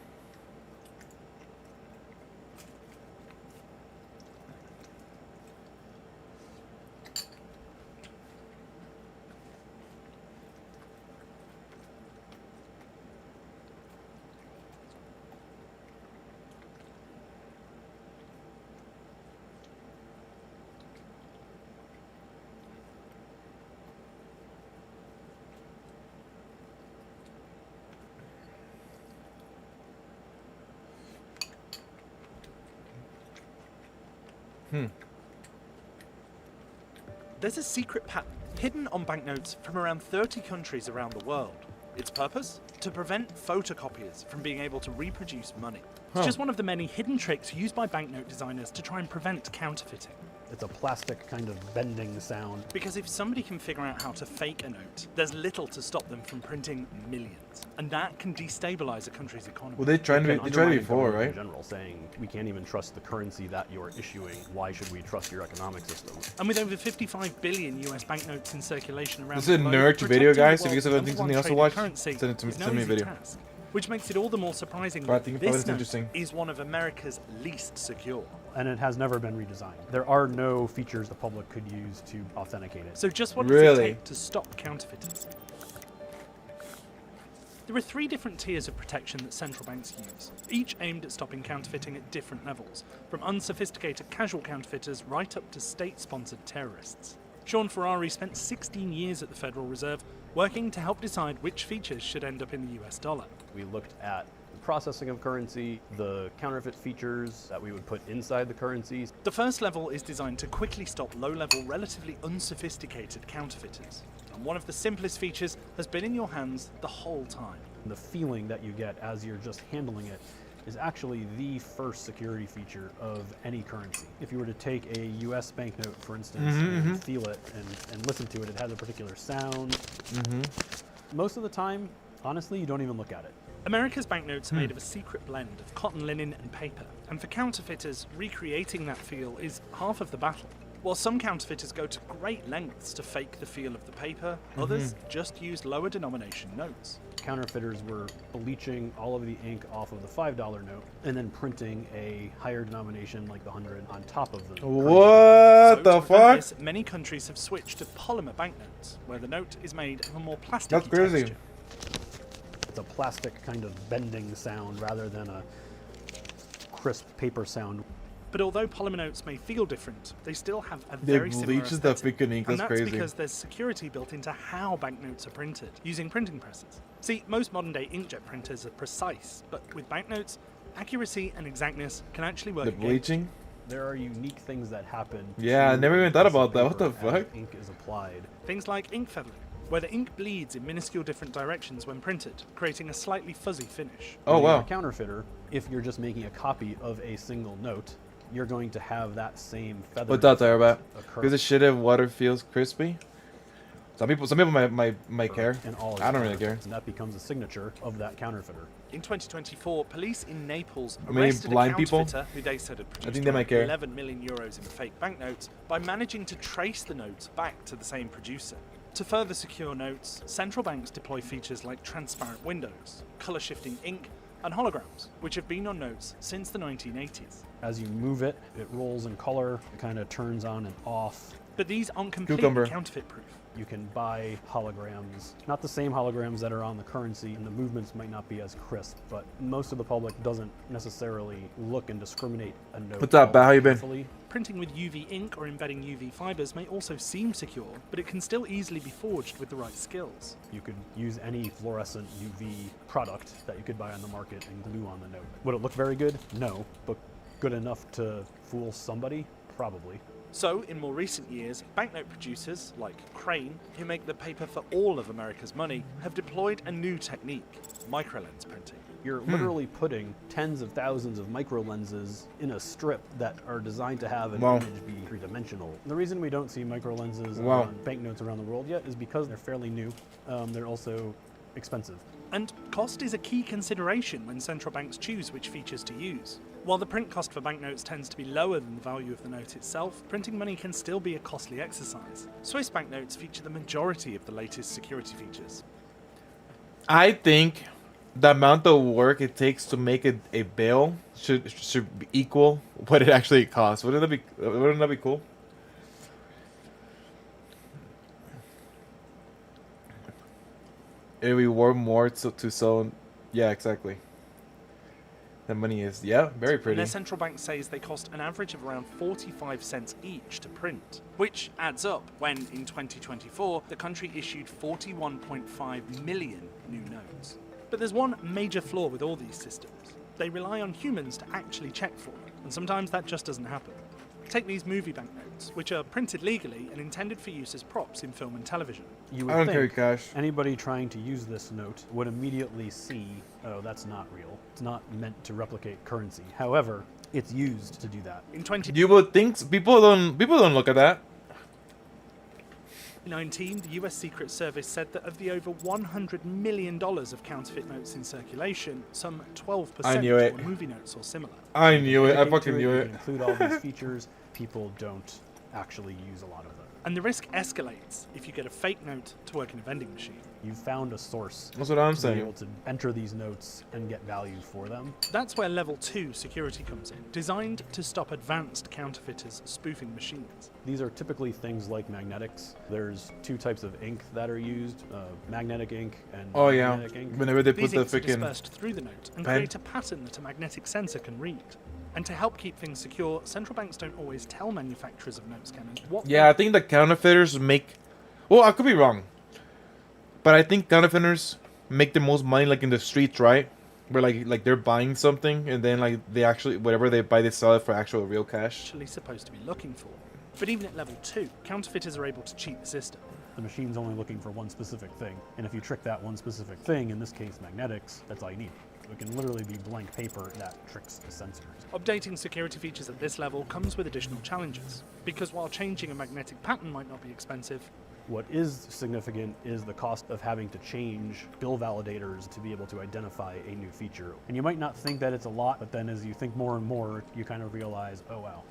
There's a secret patent hidden on banknotes from around 30 countries around the world. Its purpose? To prevent photocopiers from being able to reproduce money. It's just one of the many hidden tricks used by banknote designers to try and prevent counterfeiting. It's a plastic kind of bending sound. Because if somebody can figure out how to fake a note, there's little to stop them from printing millions. And that can destabilize a country's economy. Well, they tried it before, right? In general, saying we can't even trust the currency that you're issuing. Why should we trust your economic system? And with over 55 billion US banknotes in circulation around This is a the globe, nerd video, protecting guys. the If you guys have world's anything number else to one watch, trading currency send it to me. is no Send me a easy video. task, which makes it all the more surprising But I that think this it's note interesting. is one of America's least secure. And it has never been redesigned. There are no features the public could use to authenticate it. So just what does it take to stop counterfeiters? There are 3 different tiers of protection that central banks use, each aimed at stopping counterfeiting at different levels, from unsophisticated casual counterfeiters right up to state-sponsored terrorists. Sean Ferrari spent 16 years at the Federal Reserve working to help decide which features should end up in the US dollar. We looked at the processing of currency, the counterfeit features that we would put inside the currencies. The first level is designed to quickly stop low-level, relatively unsophisticated counterfeiters. And one of the simplest features has been in your hands the whole time. The feeling that you get as you're just handling it is actually the first security feature of any currency. If you were to take a US banknote, for instance, and feel it and listen to it, it has a particular sound. Most of the time, honestly, you don't even look at it. America's banknotes are made of a secret blend of cotton, linen, and paper, and for counterfeiters, recreating that feel is half of the battle. While some counterfeiters go to great lengths to fake the feel of the paper, others just use lower denomination notes. Counterfeiters were bleaching all of the ink off of the $5 note and then printing a higher denomination like the 100 on top of the What So, the to prevent fuck? this, many countries have switched to polymer banknotes, where the note is made of a more plastic That's crazy. texture. It's a plastic kind of bending sound rather than a crisp paper sound. But although polymer notes may feel different, they still have a They very similar bleaches the aesthetic. freaking ink, And that's that's crazy. because there's security built into how banknotes are printed, using printing presses. See, most modern-day inkjet printers are precise, but with banknotes, accuracy and exactness can actually work The against bleaching? There are unique things that happen. Yeah, I to never even a thought piece of about that. What the paper as fuck? ink is applied. Things like ink feathering, where the ink bleeds in minuscule different directions when printed, creating a slightly fuzzy finish. Oh, When you're wow. a counterfeiter, if you're just making a copy of a single note, you're going to have that same feather. What's that there about? occur. Because the shit if water feels crispy. Some people might care. in all of I your don't really care. counterfeits, and that becomes a signature of that counterfeiter. In 2024, police in Naples Many arrested blind a people? counterfeiter who they said had produced think they might care. 11 million euros in fake banknotes by managing to trace the notes back to the same producer. To further secure notes, central banks deploy features like transparent windows, colour shifting ink, and holograms, which have been on notes since the 1980s. As you move it, it rolls in color, it kind of turns on and off. But these aren't completely Cucumber. counterfeit proof. You can buy holograms, not the same holograms that are on the currency, and the movements might not be as crisp, but most of the public doesn't necessarily look and discriminate a note. What's up, all Bao? How you been? carefully. Printing with UV ink or embedding UV fibres may also seem secure, but it can still easily be forged with the right skills. You could use any fluorescent UV product that you could buy on the market and glue on the note. Would it look very good? No, but good enough to fool somebody? Probably. So, in more recent years, banknote producers, like Crane, who make the paper for all of America's money, have deployed a new technique, microlens printing. You're literally putting tens of thousands of micro lenses in a strip that are designed to have an Wow. image be three-dimensional. The reason we don't see micro lenses Wow. on banknotes around the world yet is because they're fairly new. They're also expensive. And cost is a key consideration when central banks choose which features to use. While the print cost for banknotes tends to be lower than the value of the note itself, printing money can still be a costly exercise. Swiss banknotes feature the majority of the latest security features. I think the amount of work it takes to make a bill should be equal what it actually costs. Wouldn't that be cool? It would be worth more to sell. Yeah, exactly. The money is very And pretty. their central bank says they cost an average of around 45 cents each to print, which adds up when, in 2024, the country issued 41.5 million new notes. But there's one major flaw with all these systems. They rely on humans to actually check for them, and sometimes that just doesn't happen. Take these movie banknotes, which are printed legally and intended for use as props in film and television. You I would don't carry think cash. anybody trying to use this note would immediately see, oh, that's not real. It's not meant to replicate currency. However, it's used to do that. In 2019, You would think people don't look at that. the US Secret Service said that of the over $100 million of counterfeit notes in circulation, some 12% I knew it. were movie notes or similar. I knew it. I Into fucking knew you it. can include all these features. People don't actually use a lot of them. And the risk escalates if you get a fake note to work in a vending machine. You found a source That's what I'm to be saying. able to enter these notes and get value for them. That's where level 2 security comes in, designed to stop advanced counterfeiters spoofing machines. These are typically things like magnetics. There's two types of ink that are used, magnetic ink and Oh yeah. magnetic ink. Whenever they put These the inks are freaking dispersed through the note and pen. create a pattern that a magnetic sensor can read. And to help keep things secure, central banks don't always tell manufacturers of note scanners what Yeah, I think the counterfeiters make. Well, I could be wrong, but I think counterfeiters make the most money like in the streets, right? Where like they're buying something and then like they actually whatever they buy they sell it for actual real cash. actually supposed to be looking for. But even at level 2, counterfeiters are able to cheat the system. The machine's only looking for one specific thing. And if you trick that one specific thing, in this case magnetics, that's all you need. It can literally be blank paper that tricks the sensors. Updating security features at this level comes with additional challenges, because while changing a magnetic pattern might not be expensive, What is significant is the cost of having to change bill validators to be able to identify a new feature. And you might not think that it's a lot, but then as you think more and more, you kind of realize, oh wow,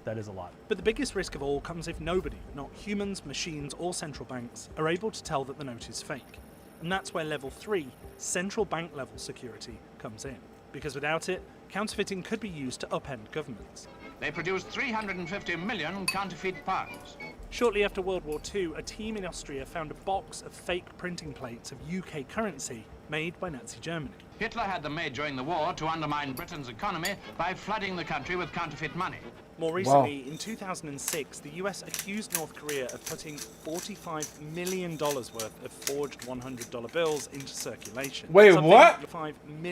that is a lot. But the biggest risk of all comes if nobody, not humans, machines, or central banks, are able to tell that the note is fake. And that's where level 3, central bank level security, comes in. Because without it, counterfeiting could be used to upend governments. They produced 350 million counterfeit pounds. Shortly after World War II, a team in Austria found a box of fake printing plates of UK currency made by Nazi Germany. Hitler had them made during the war to undermine Britain's economy by flooding the country with counterfeit money. More recently, in 2006, the US accused North Korea of putting $45 million worth of forged $100 bills into circulation. Wait, what?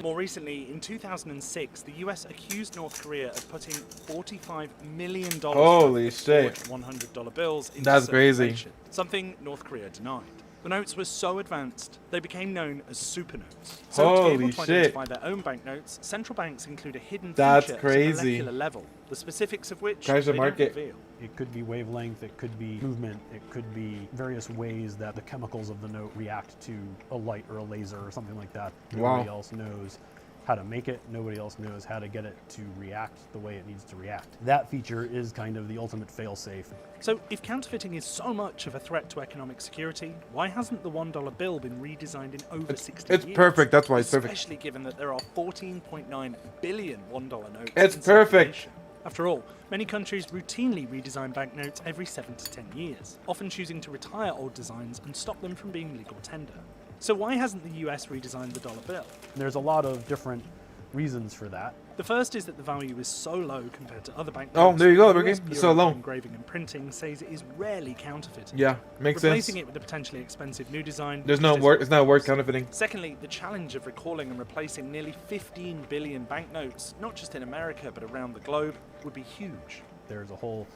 More recently, in 2006, the US accused North Korea of putting $45 million Holy worth shit. of forged $100 bills into That's crazy. circulation, something North Korea denied. The notes were so advanced, they became known as super notes. So Holy to be able to shit. identify their own banknotes, central banks include a hidden That's feature crazy. at a molecular level, the specifics of which Guys, the they don't market. reveal. It could be wavelength, it could be movement, it could be various ways that the chemicals of the note react to a light or a laser or something like that. Wow. Nobody else knows how to make it, nobody else knows how to get it to react the way it needs to react. That feature is kind of the ultimate fail-safe. So if counterfeiting is so much of a threat to economic security, why hasn't the $1 bill been redesigned in over 60 years? It's perfect, that's why it's perfect. Especially given that there are 14.9 billion $1 notes It's in perfect. circulation. After all, many countries routinely redesign banknotes every 7 to 10 years, often choosing to retire old designs and stop them from being legal tender. So why hasn't the US redesigned the dollar bill? There's a lot of different reasons for that. The first is that the value is so low compared to other banknotes. Oh, there you go, The Ricky. US It's Bureau so of low. Engraving and Printing says it is rarely counterfeited. Yeah, makes Replacing sense. it with a potentially expensive new design. There's no just work. isn't It's not worth worth counterfeiting. Secondly, the challenge of recalling and replacing nearly 15 billion banknotes, not just in America but around the globe, would be huge. There's a whole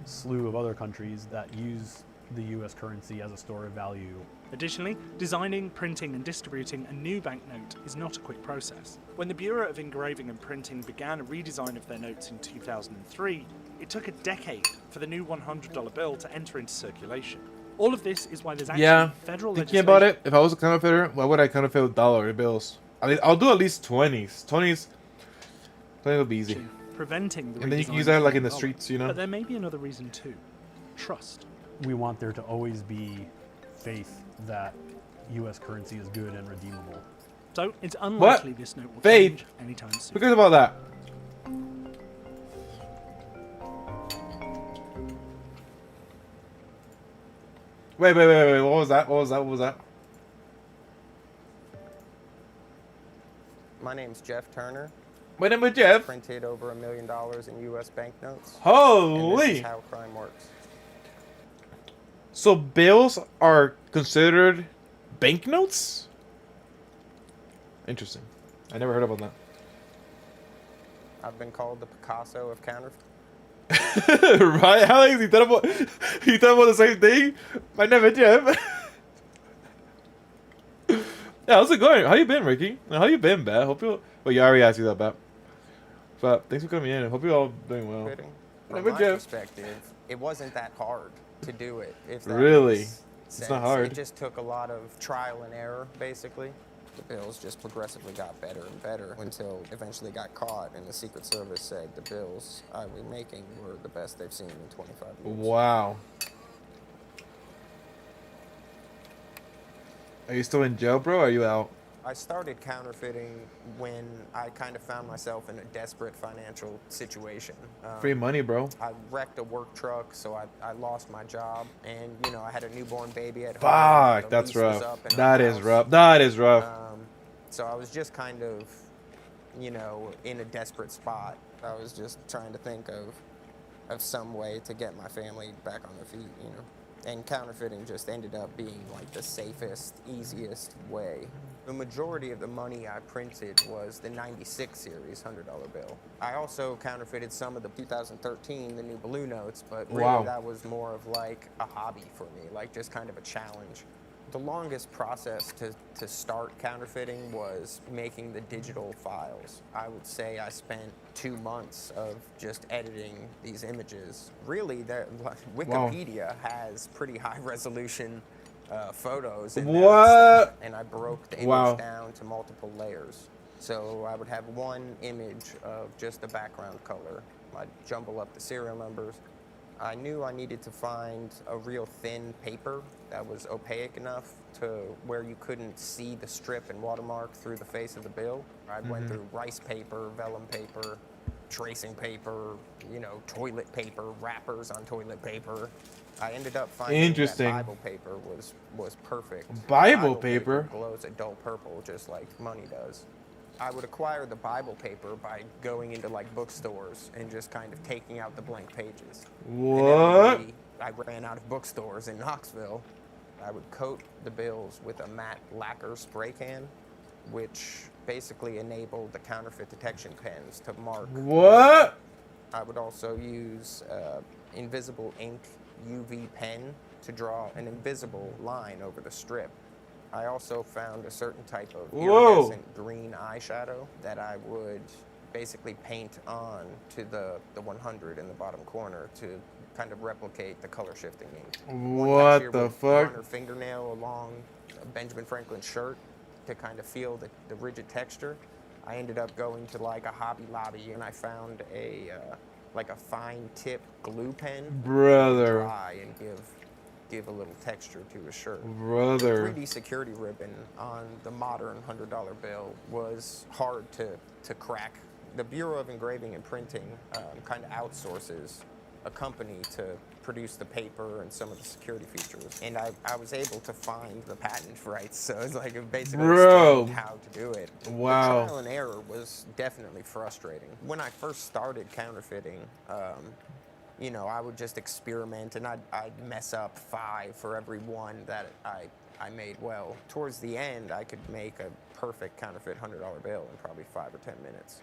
slew of other countries that use the US currency as a store of value. Additionally, designing, printing and distributing a new banknote is not a quick process. When the Bureau of Engraving and Printing began a redesign of their notes in 2003, it took a decade for the new $100 bill to enter into circulation. All of this is why there's actually Yeah. federal Thinking legislation. about it, if I was a counterfeiter, why would I counterfeit with dollar bills? I mean, I'll do at least 20s. 20s will be easy. Preventing the And then you can redesign use that of like the in the dollar. streets, you know? But there may be another reason too. Trust. We want there to always be faith that US currency is good and redeemable. So it's unlikely this note will Faith? change anytime soon. Forget about that. Wait. What was that? What was that? My name's Jeff Turner. My name is Jeff. Printed over $1 million in U.S. banknotes. And this Holy! is how crime works. So bills are considered banknotes? Interesting. I never heard about that. I've been called the Picasso of counterfeit. Right? How is he talking about? He talking about the same thing? My name is Jeff. Yeah, how's it going? How you been, Ricky? How you been, Bat? Hope you. Well, you already asked you that, Bat. But thanks for coming in. I hope you all doing well. Fitting. My From name my is Jeff. perspective, it wasn't that hard to do it. If that Really? makes It's not sense. hard. It just took a lot of trial and error, basically. The bills just progressively got better and better until eventually got caught, and the Secret Service said the bills I was making were the best they've seen in 25 years. Wow. Are you still in jail, bro? Or are you out? I started counterfeiting when I kind of found myself in a desperate financial situation. Free money, bro. I wrecked a work truck, so I lost my job, and you know I had a newborn baby at home. Fuck, The that's lease was rough. up in our That is house. rough. That is rough. So I was just kind of, you know, in a desperate spot. I was just trying to think of some way to get my family back on their feet, you know. And counterfeiting just ended up being like the safest, easiest way. The majority of the money I printed was the 96 series $100 bill. I also counterfeited some of the 2013, the new blue notes, but really Wow. that was more of like a hobby for me, like just kind of a challenge. The longest process to start counterfeiting was making the digital files. I would say I spent 2 months of just editing these images. Really, Wikipedia has pretty high resolution photos in there and stuff, and I broke the image down to multiple layers. So I would have one image of just the background color. I'd jumble up the serial numbers. I knew I needed to find a real thin paper that was opaque enough to where you couldn't see the strip and watermark through the face of the bill. I went through rice paper, vellum paper, tracing paper, you know, toilet paper, wrappers on toilet paper. I ended up finding that Bible paper was perfect. Bible paper glows a dull purple just like money does. I would acquire the Bible paper by going into like bookstores and just kind of taking out the blank pages. What? I ran out of bookstores in Knoxville. I would coat the bills with a matte lacquer spray can, which basically enabled the counterfeit detection pens to mark. What? I would also use invisible ink UV pen to draw an invisible line over the strip. I also found a certain type of iridescent green eyeshadow that I would basically paint on to the 100 in the bottom corner to kind of replicate the color shifting ink. What the fuck? Run her fingernail along a Benjamin Franklin shirt to kind of feel the rigid texture. I ended up going to like a Hobby Lobby and I found a like a fine tip glue pen. Brother. Dry and give a little texture to a shirt. Brother. The 3D security ribbon on the modern $100 bill was hard to crack. The Bureau of Engraving and Printing kind of outsources a company to produce the paper and some of the security features. And I was able to find the patent rights, so it's like it basically explained how to do it. Wow. The trial and error was definitely frustrating. When I first started counterfeiting, you know, I would just experiment and I'd mess up 5 for every one that I made well. Towards the end, I could make a perfect counterfeit $100 bill in probably 5 or 10 minutes.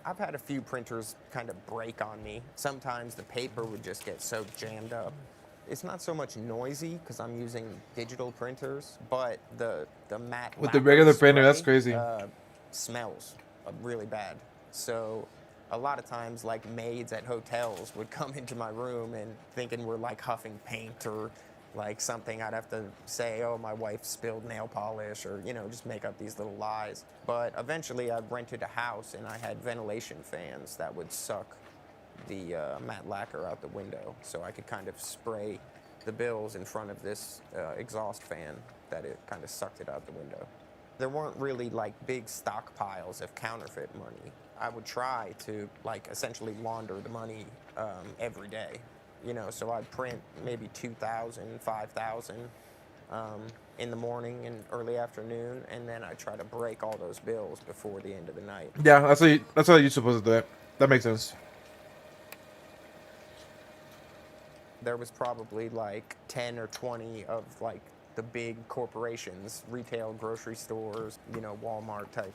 I've had a few printers kind of break on me. Sometimes the paper would just get so jammed up. It's not so much noisy because I'm using digital printers, but the matte with the regular printer, spray, that's crazy. Smells really bad. So a lot of times like maids at hotels would come into my room and thinking we're like huffing paint or like something. I'd have to say, oh, my wife spilled nail polish, or, you know, just make up these little lies. But eventually I rented a house and I had ventilation fans that would suck the matte lacquer out the window, so I could kind of spray the bills in front of this exhaust fan that it kind of sucked it out the window. There weren't really like big stockpiles of counterfeit money. I would try to like essentially launder the money every day. You know, so I'd print maybe 2,000, 5,000 in the morning and early afternoon, and then I'd try to break all those bills before the end of the night. Yeah, that's how you're supposed to do it. That makes sense. There was probably like 10 or 20 of like the big corporations, retail grocery stores, you know, Walmart type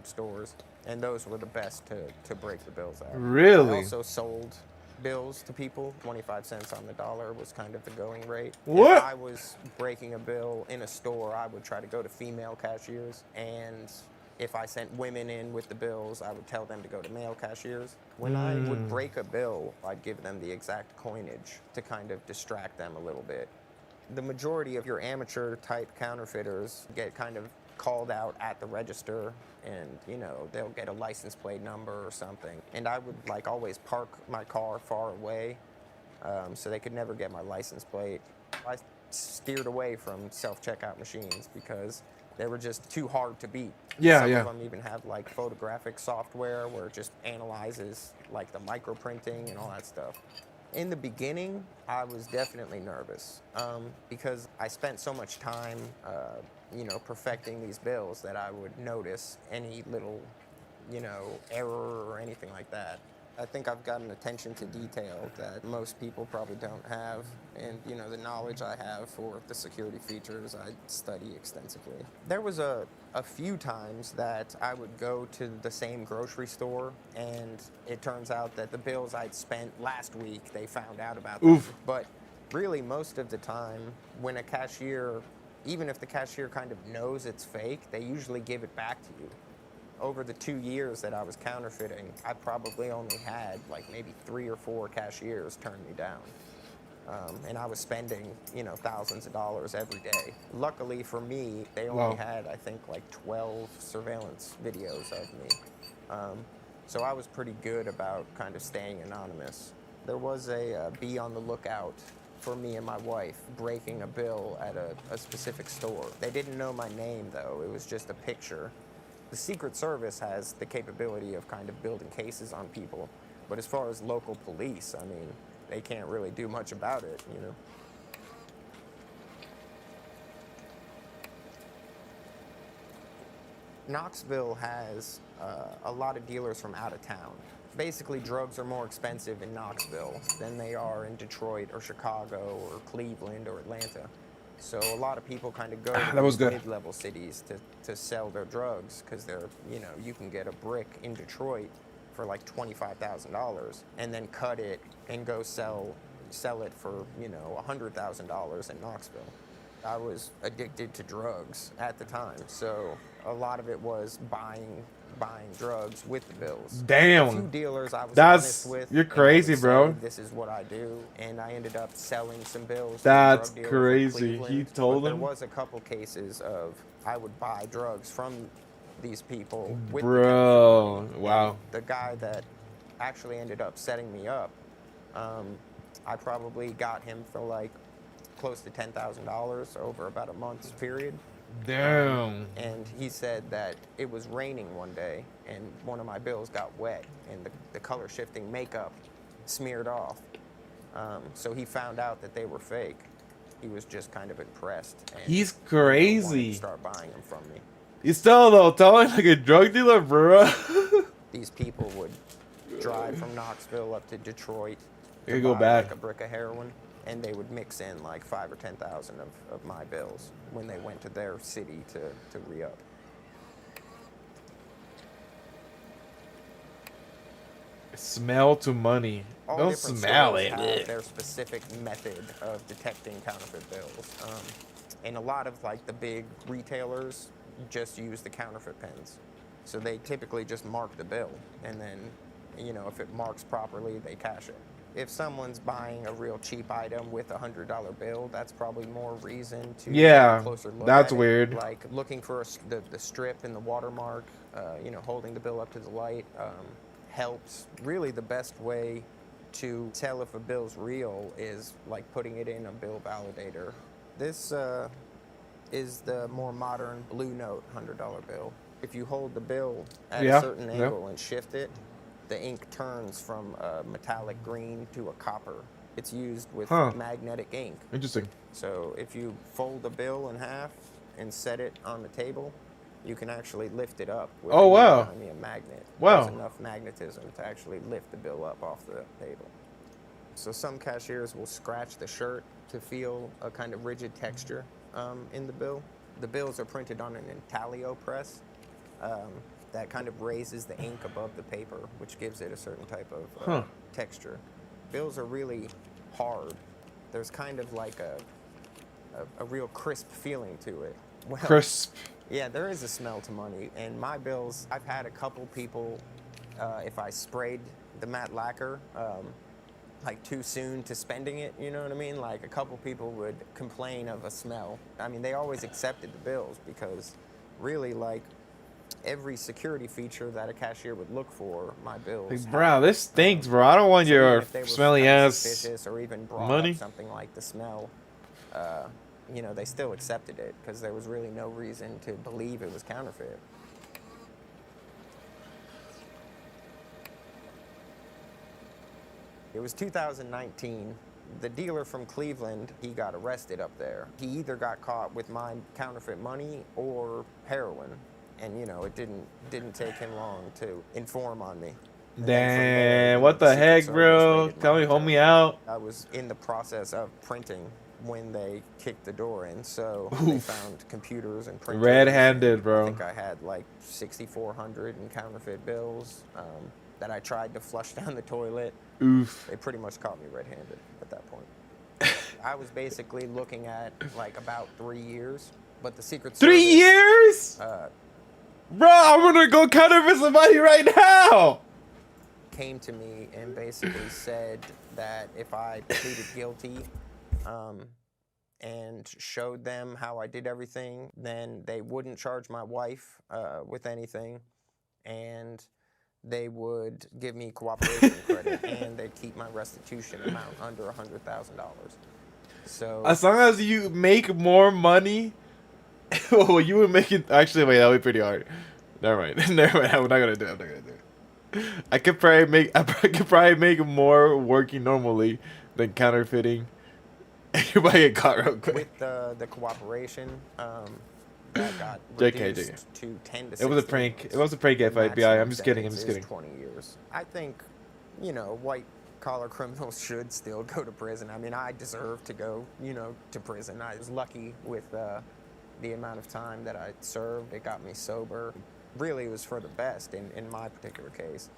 stores, and those were the best to break the bills out. Really? I also sold bills to people. 25 cents on the dollar was kind of the going rate. What? If I was breaking a bill in a store, I would try to go to female cashiers, and if I sent women in with the bills, I would tell them to go to male cashiers. When I would break a bill, I'd give them the exact coinage to kind of distract them a little bit. The majority of your amateur type counterfeiters get kind of called out at the register, and you know, they'll get a license plate number or something, and I would like always park my car far away so they could never get my license plate. I steered away from self-checkout machines because they were just too hard to beat. Some of them even have like photographic software where it just analyzes like the micro printing and all that stuff. In the beginning, I was definitely nervous because I spent so much time, you know, perfecting these bills that I would notice any little, you know, error or anything like that. I think I've got an attention to detail that most people probably don't have. And, you know, the knowledge I have for the security features, I study extensively. There was a few times that I would go to the same grocery store, and it turns out that the bills I'd spent last week, they found out about them. But really, most of the time, when a cashier, even if the cashier kind of knows it's fake, they usually give it back to you. Over the 2 years that I was counterfeiting, I probably only had like maybe 3 or 4 cashiers turn me down. And I was spending, you know, thousands of dollars every day. Luckily for me, they only had, I think, like 12 surveillance videos of me. So I was pretty good about kind of staying anonymous. There was a be on the lookout for me and my wife breaking a bill at a specific store. They didn't know my name, though. It was just a picture. The Secret Service has the capability of kind of building cases on people, but as far as local police, I mean, they can't really do much about it, you know. Knoxville has a lot of dealers from out of town. Basically, drugs are more expensive in Knoxville than they are in Detroit or Chicago or Cleveland or Atlanta. So a lot of people kind of go to these mid-level cities to sell their drugs because they're, you know, you can get a brick in Detroit for like $25,000 and then cut it and go sell it for, you know, $100,000 in Knoxville. I was addicted to drugs at the time, so a lot of it was buying drugs with the bills. Damn. A few dealers I was honest with. You're crazy, bro. This is what I do, and I ended up selling some bills. That's to a drug dealer crazy. from He Cleveland, told but him. There was a couple cases of I would buy drugs from these people with Bro, the wow. The guy that actually ended up setting me up, I probably got him for like close to $10,000 over about a month's period. Damn. And he said that it was raining one day and one of my bills got wet and the color shifting makeup smeared off. So he found out that they were fake. He was just kind of impressed. And He's wanted crazy. to start buying them from me. He's still though telling like a drug dealer, bro. These people would drive from Knoxville up to Detroit You to go buy back. like a brick of heroin, and they would mix in like 5,000 or 10,000 of my bills when they went to their city to re-up. Smell to money. All Don't different smell stores it. have their specific method of detecting counterfeit bills, and a lot of like the big retailers just use the counterfeit pens. So they typically just mark the bill, and then, you know, if it marks properly, they cash it. If someone's buying a real cheap item with a $100 bill, that's probably more reason to take a closer look that's at it. weird. Like looking for the strip and the watermark, you know, holding the bill up to the light helps. Really, the best way to tell if a bill's real is like putting it in a bill validator. This is the more modern Blue Note $100 bill. If you hold the bill at a certain angle and shift it, the ink turns from a metallic green to a copper. It's used with magnetic ink. Interesting. So if you fold the bill in half and set it on the table, you can actually lift it up with a magnet. Wow. There's enough magnetism to actually lift the bill up off the table. So some cashiers will scratch the shirt to feel a kind of rigid texture in the bill. The bills are printed on an intaglio press. That kind of raises the ink above the paper, which gives it a certain type of texture. Bills are really hard. There's kind of like a real crisp feeling to it. Well, Crisp. Yeah, there is a smell to money. And my bills, I've had a couple people, if I sprayed the matte lacquer like too soon to spending it, you know what I mean? Like a couple people would complain of a smell. I mean, they always accepted the bills because really like every security feature that a cashier would look for, my bills. Like, bro, this stinks, bro. I don't want So your even if they were smelly kind of ass suspicious or even brought money. up something like the smell, you know, they still accepted it because there was really no reason to believe it was counterfeit. It was 2019. The dealer from Cleveland, he got arrested up there. He either got caught with my counterfeit money or heroin. And, you know, it didn't take him long to inform on me. And then from there, Damn, you know, what the Secret heck, Service bro? raided Tell my me, hold me hotel. out. I was in the process of printing when they kicked the door in, so they Oof. found computers and printers. Red-handed, and bro. I think I had like 6,400 in counterfeit bills that I tried to flush down the toilet. Oof. They pretty much caught me red-handed at that point. I was basically looking at like about 3 years, but the Secret Service. 3 years? Bro, I'm gonna go counterfeit somebody right now. Came to me and basically said that if I pleaded guilty and showed them how I did everything, then they wouldn't charge my wife with anything, and they would give me cooperation credit, and they'd keep my restitution amount under $100,000. So As long as you make more money, well, you would make it. Actually, wait, that would be pretty hard. Never mind. Never mind. I'm not gonna do it. I'm not gonna do it. I could probably make more working normally than counterfeiting. You might get caught real quick. with the cooperation, that got JK. reduced to 10 to It was a 16 prank. months. It was a prank, The FBI. I'm just maximum kidding. I'm just sentence kidding. is 20 years. I think, you know, white collar criminals should still go to prison. I mean, I deserve to go, you know, to prison. I was lucky with the amount of time that I served. It got me sober. Really, it was for the best in my particular case.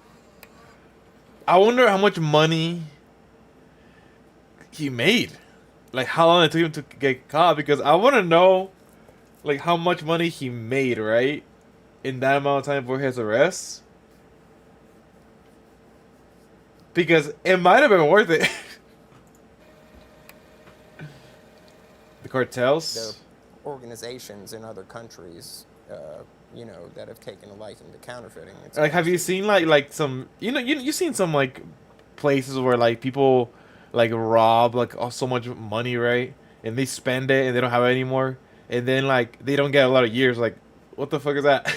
I wonder how much money he made. Like, how long it took him to get caught. Because I want to know, like, how much money he made, right? In that amount of time for his arrest. Because it might have been worth it. The cartels. There are organizations in other countries, you know, that have taken a liking to counterfeiting. It's Like, have you seen like some, you've seen some like places where like people like rob like so much money, right? And they spend it and they don't have it anymore, and then like they don't get a lot of years. Like, what the fuck is that?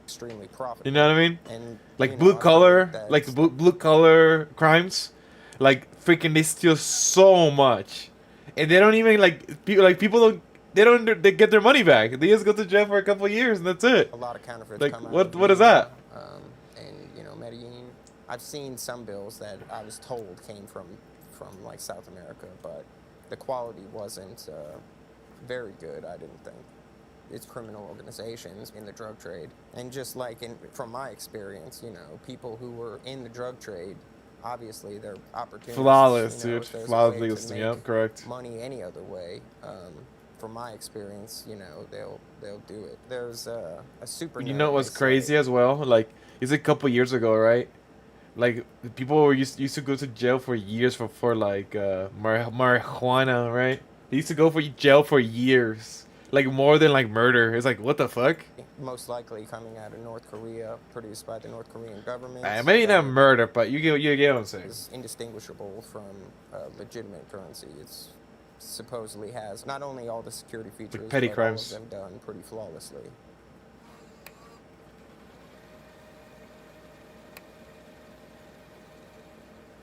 extremely profitable. You know what I mean? And Like you know, blue I've collar, heard that like blue collar crimes, like freaking they steal so much, and they don't even like people don't. They get their money back. They just go to jail for a couple of years and that's it. a lot of counterfeits Like, come out. what is that? And you know, Medellin. I've seen some bills that I was told came from like South America, but the quality wasn't very good. I didn't think. It's criminal organizations in the drug trade, and just like from my experience, you know, people who were in the drug trade, obviously they're opportunists. Flawless, you know, dude. if there's a Flawless way legal to system. make Yep, correct. money any other way. From my experience, you know, they'll do it. There's a super. You know what's crazy as well? Like, it's a couple years ago, right? Like, people were used to go to jail for years for like marijuana, right? They used to go for jail for years, like more than like murder. It's like, what the fuck? Most likely coming out of North Korea, produced by the North Korean government. Maybe not murder, but you get what I'm saying. Is indistinguishable from legitimate currency. It's supposedly has not only all the security features, petty but crimes. all of them done pretty flawlessly.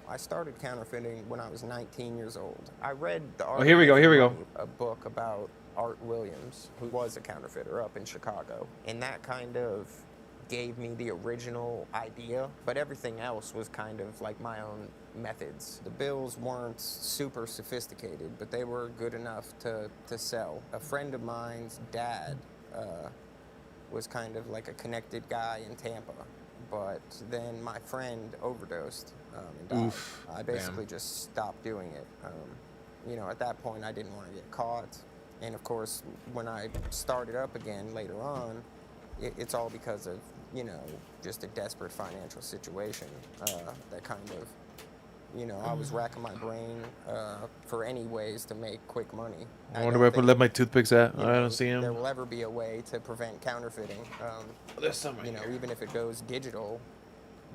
I started counterfeiting when I was 19 years old. I read the Oh, here we go, here we go. a book about Art Williams, who was a counterfeiter up in Chicago, and that kind of gave me the original idea, but everything else was kind of like my own methods. The bills weren't super sophisticated, but they were good enough to sell. A friend of mine's dad was kind of like a connected guy in Tampa, but then my friend overdosed and died. Oof, I basically just stopped doing it. You know, at that point I didn't want to get caught, and of course when I started up again later on, it's all because of, you know, just a desperate financial situation that kind of, you know, I was racking my brain for any ways to make quick money. I wonder where I left my toothpicks at. I don't see There them. will ever be a way to prevent counterfeiting. There's some right You know, here. even if it goes digital,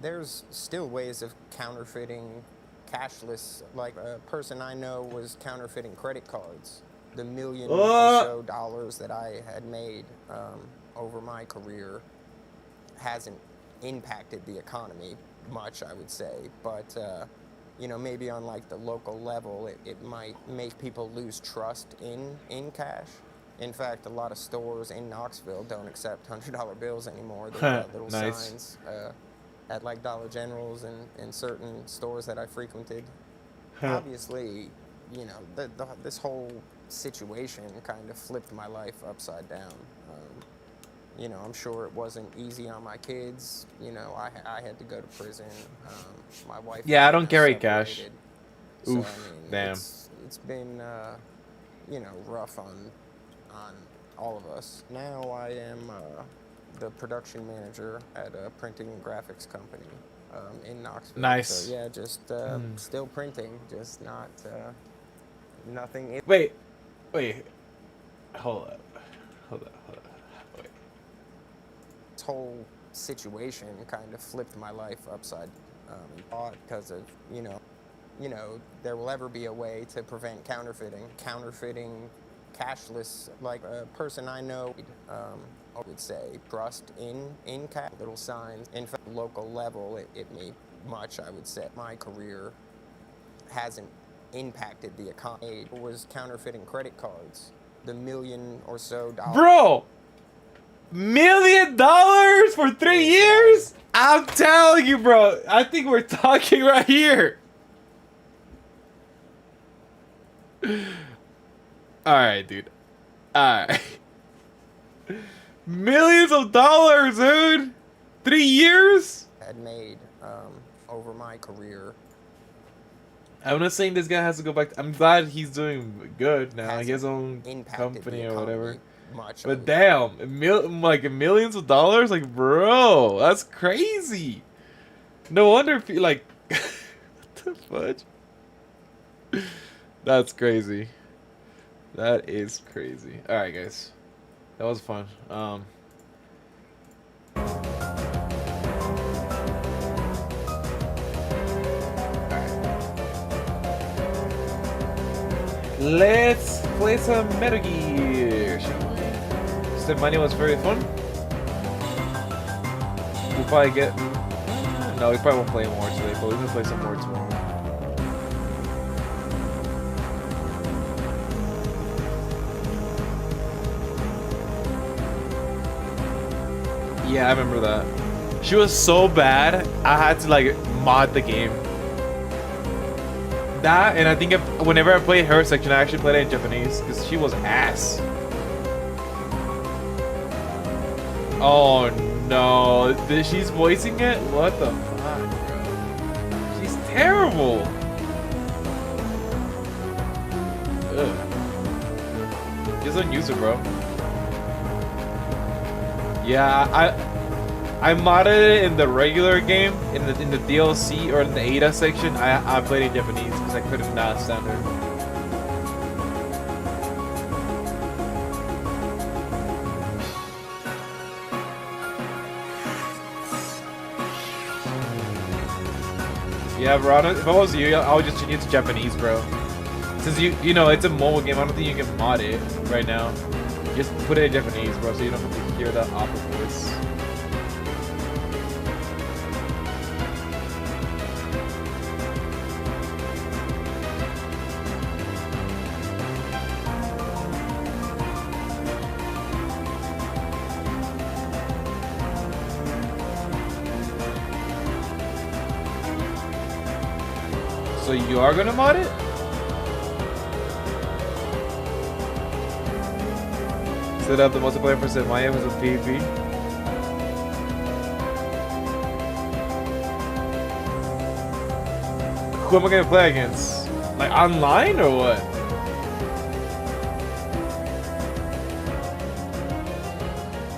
there's still ways of counterfeiting cashless. Like a person I know was counterfeiting credit cards. The million or so dollars that I had made over my career hasn't impacted the economy much, I would say, but you know, maybe on like the local level, it might make people lose trust in cash. In fact, a lot of stores in Knoxville don't accept $100 bills anymore. They've got little Nice. signs at like Dollar Generals and certain stores that I frequented. Obviously, you know, this whole situation kind of flipped my life upside down. You know, I'm sure it wasn't easy on my kids. You know, I had to go to prison. My wife. Yeah, I don't and carry cash. separated. Oof, I mean, damn. It's been, you know, rough on all of us. Now I am the production manager at a printing and graphics company in Knoxville. Nice. So yeah, just still printing, just not nothing. Wait. Hold up. Wait. This whole situation kind of flipped my life upside down because of, you know, there will ever be a way to prevent counterfeiting cashless. Like a person I know I would say trust in cash, little signs. In fact, local level, it may much, I would say. My career hasn't impacted the economy. It was counterfeiting credit cards. The $1 million or so dollars. Bro! $1 million for 3 years? I'm telling you, bro. I think we're talking right here. Alright, dude. Alright. Millions of dollars, dude. 3 years? Had made over my career. I'm not saying this guy has to go back. I'm glad he's doing good now. He has his own Impacted company the or whatever. economy much. But damn, like millions of dollars? Like, bro, that's crazy. No wonder if you, like, what the fudge? That's crazy. That is crazy. Alright, guys. That was fun. Let's play some Metal Gear, shall we? So money was very fun. We'll probably get... No, we probably won't play more today, but we're gonna play some more tomorrow. Yeah, I remember that. She was so bad, I had to like mod the game. That, and I think whenever I played her section, I actually played it in Japanese because she was ass. Oh no, she's voicing it? What the fuck, bro? She's terrible. Ugh. Just don't use it, bro. Yeah, I modded it in the regular game, in the DLC or in the Ada section. I played it in Japanese because I couldn't stand her. Yeah, Verona, if I was you, I would just change it to Japanese, bro. Since you know it's a mobile game, I don't think you can mod it right now. Just put it in Japanese, bro, so you don't have to hear that awful voice. So you are gonna mod it? Set up the multiplayer for Semaya was a PvP. Who am I gonna play against? Like online or what?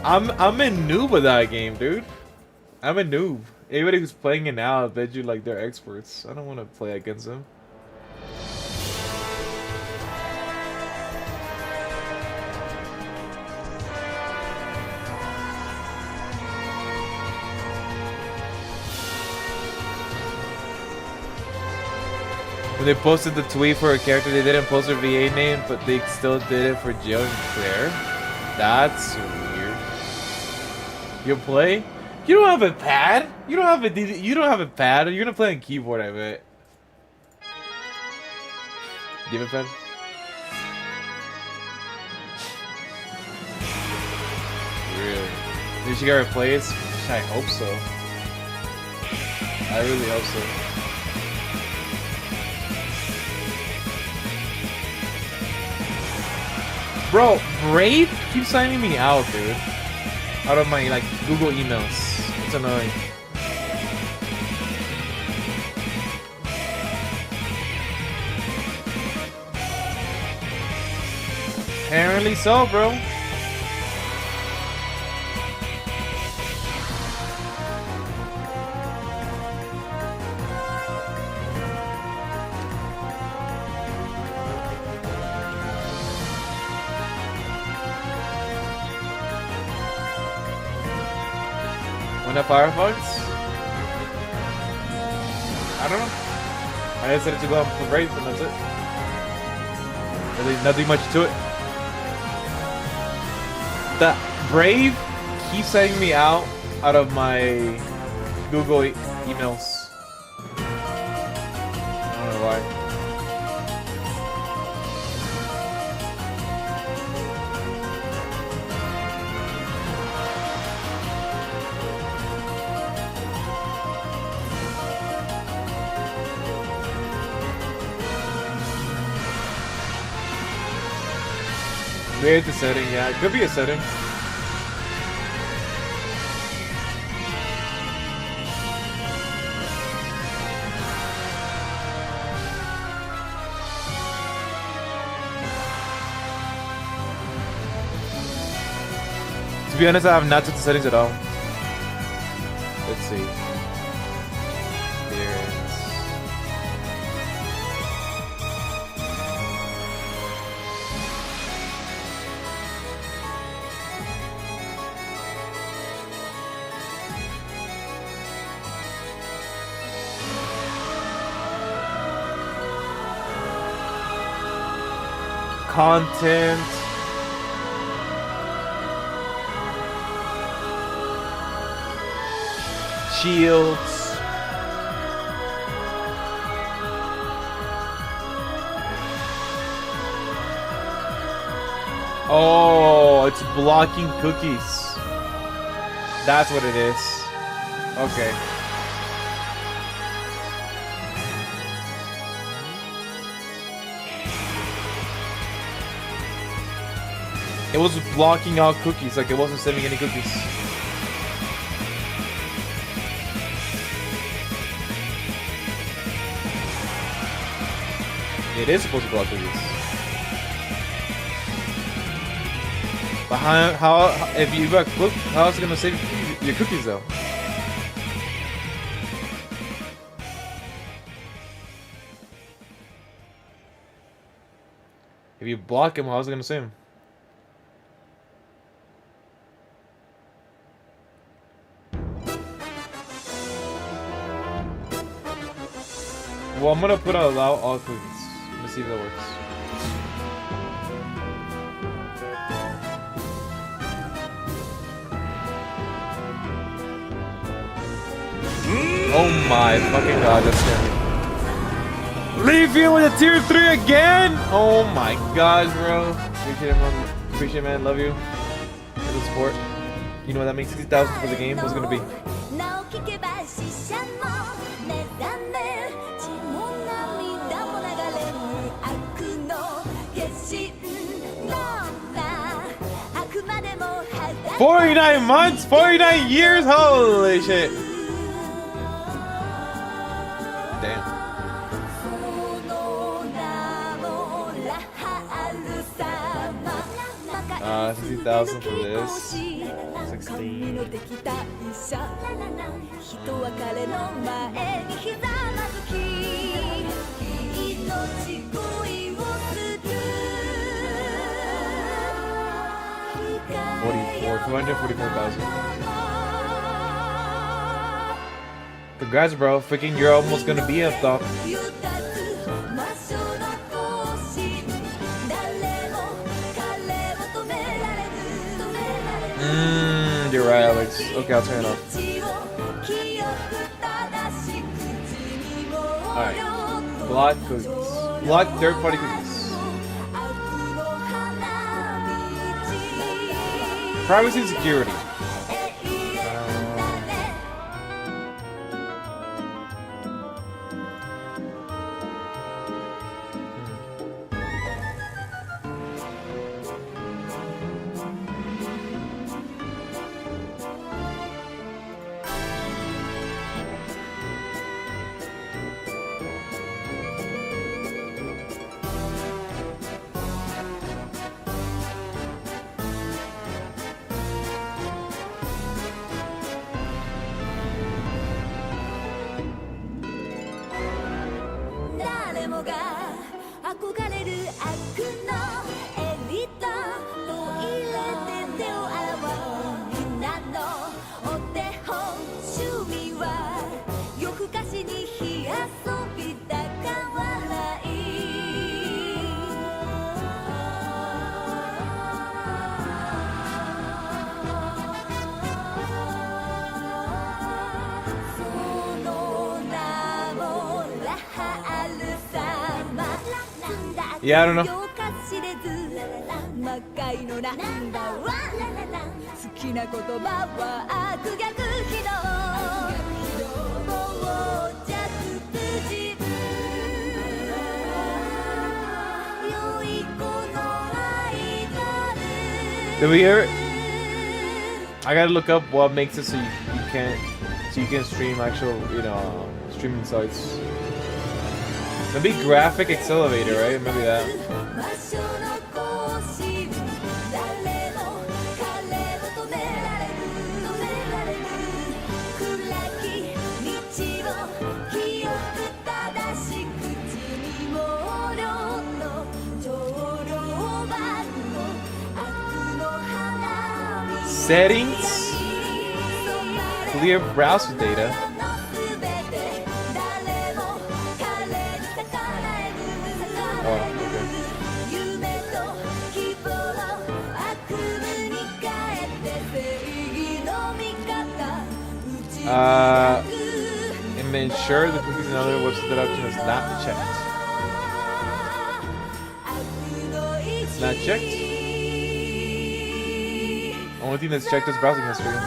I'm a noob of that game, dude. I'm a noob. Everybody who's playing it now, I bet you like they're experts. I don't want to play against them. When they posted the tweet for a character, they didn't post their VA name, but they still did it for Jill and Claire. That's weird. You play? You don't have a pad? You don't have a pad? You're gonna play on keyboard, I bet. Do you have a pad? Really? Did she get replaced? I hope so. I really hope so. Bro, Brave keeps signing me out, dude. Out of my like Google emails. It's annoying. Apparently so, bro. When the Firefox? I don't know. I decided to go up for Brave and that's it. Really nothing much to it. The Brave keeps sending me out of my Google emails. I don't know why. Weird the setting, yeah. It could be a setting. To be honest, I have not touched the settings at all. Let's see. Content. Shields. Oh, it's blocking cookies. That's what it is. Okay. It was blocking out cookies, like it wasn't sending any cookies. It is supposed to block cookies. But how if you got cooked, how is it gonna save your cookies though? If you block him, how's it gonna save him? Well, I'm gonna put out allow all cookies. Let's see if that works. Oh my fucking god, that's scary. Leave you with a tier 3 again? Oh my god, bro. Appreciate it, man. Appreciate it, man. Love you. For the support. You know what that means? 60,000 for the game? What's it gonna be? $49 months, 49 years, holy shit. Damn. 60,000 for this. 16. $244,000. Congrats, bro. Freaking, you're almost gonna be up top. You're right, Alex. Okay, I'll turn it off. Alright. Block cookies. Block third-party cookies. Privacy and security. が憧れる悪のエリートと入れて手を洗おうみんなのお手本趣味は夜更かしに火遊びだから笑いその名もラハール様 Yeah, I don't know. 魔界のナンバーワン好きな言葉は悪逆非道傍若無人良い子のアイドル Did we hear it? I gotta look up what makes it so you can stream actual, you know, streaming sites. Maybe graphic accelerator, right? Maybe that. 魔性の更新誰も彼を止められる暗き道を清く正しく口に毛量の長老版の悪の花火 Settings. Clear browser data. Oh, okay. And ensure the cookies and other website that option is not checked. It's not checked. Only thing that's checked is browsing history.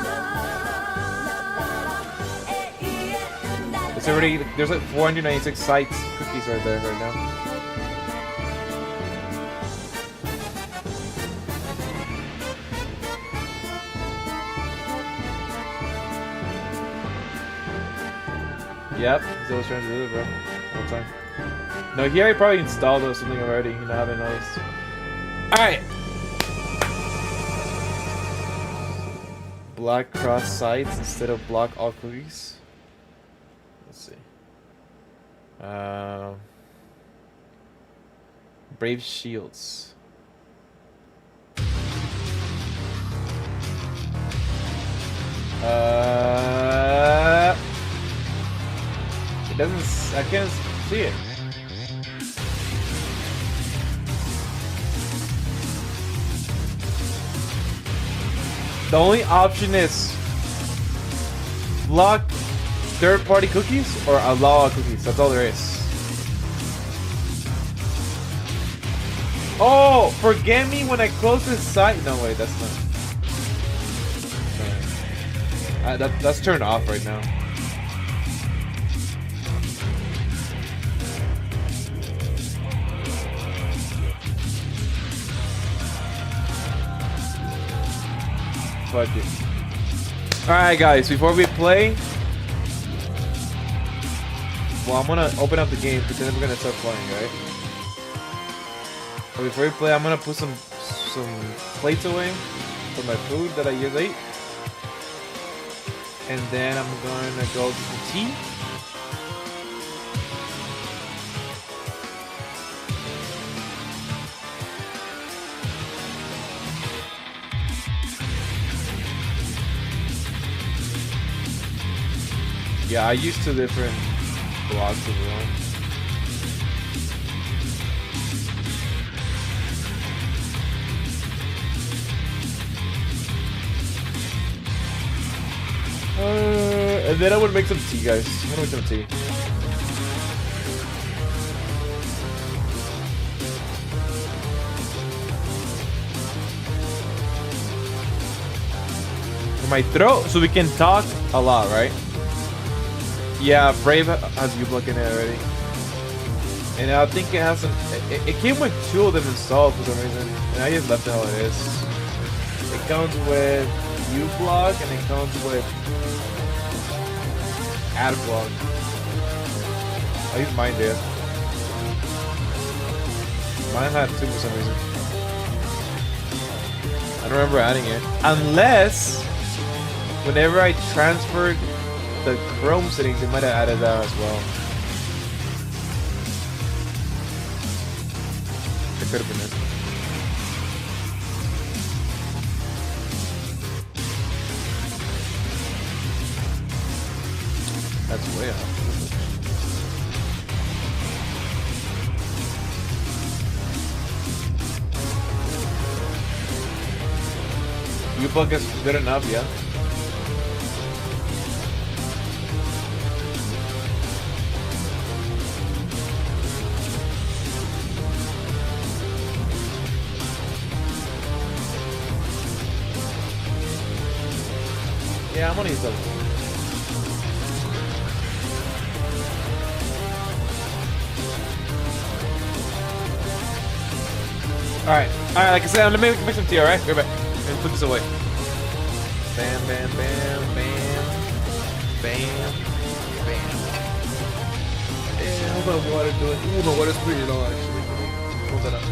It's already, there's like 496 sites cookies right there right now. Yep, he's always trying to do it, bro. All the time. No, he already probably installed or something already. You know, I haven't noticed. Alright! Block cross sites instead of block all cookies. Let's see. Brave shields. It doesn't. I can't see it. The only option is block third-party cookies or allow all cookies. That's all there is. Oh, forget me when I close this site. No, wait, that's not. That's turned off right now. Fuck it. Alright guys, before we play, well, I'm gonna open up the game because then we're gonna start playing, right? But before we play, I'm gonna put some plates away for my food that I just ate. And then I'm gonna go to some tea. Yeah, I used two different blocks of one. And then I would make some tea, guys. I'm gonna make some tea. For my throat, so we can talk a lot, right? Yeah, Brave has uBlock in it already. And I think it has some. It came with two of them installed for some reason. And I just left it how it is. It comes with uBlock and it comes with AdBlock. I use mine, dude. Mine had two for some reason. I don't remember adding it. Unless, whenever I transferred the Chrome settings, it might have added that as well. could have been it. That's way off. U-Bug is good enough, yeah. Yeah, I'm gonna use those. Alright, like I said, let me make some tea, alright? Right back. And put this away. Bam, bam, bam, bam. Bam, bam. Yeah, how about water do it? Ooh, my water's pretty low, actually. Hold that up.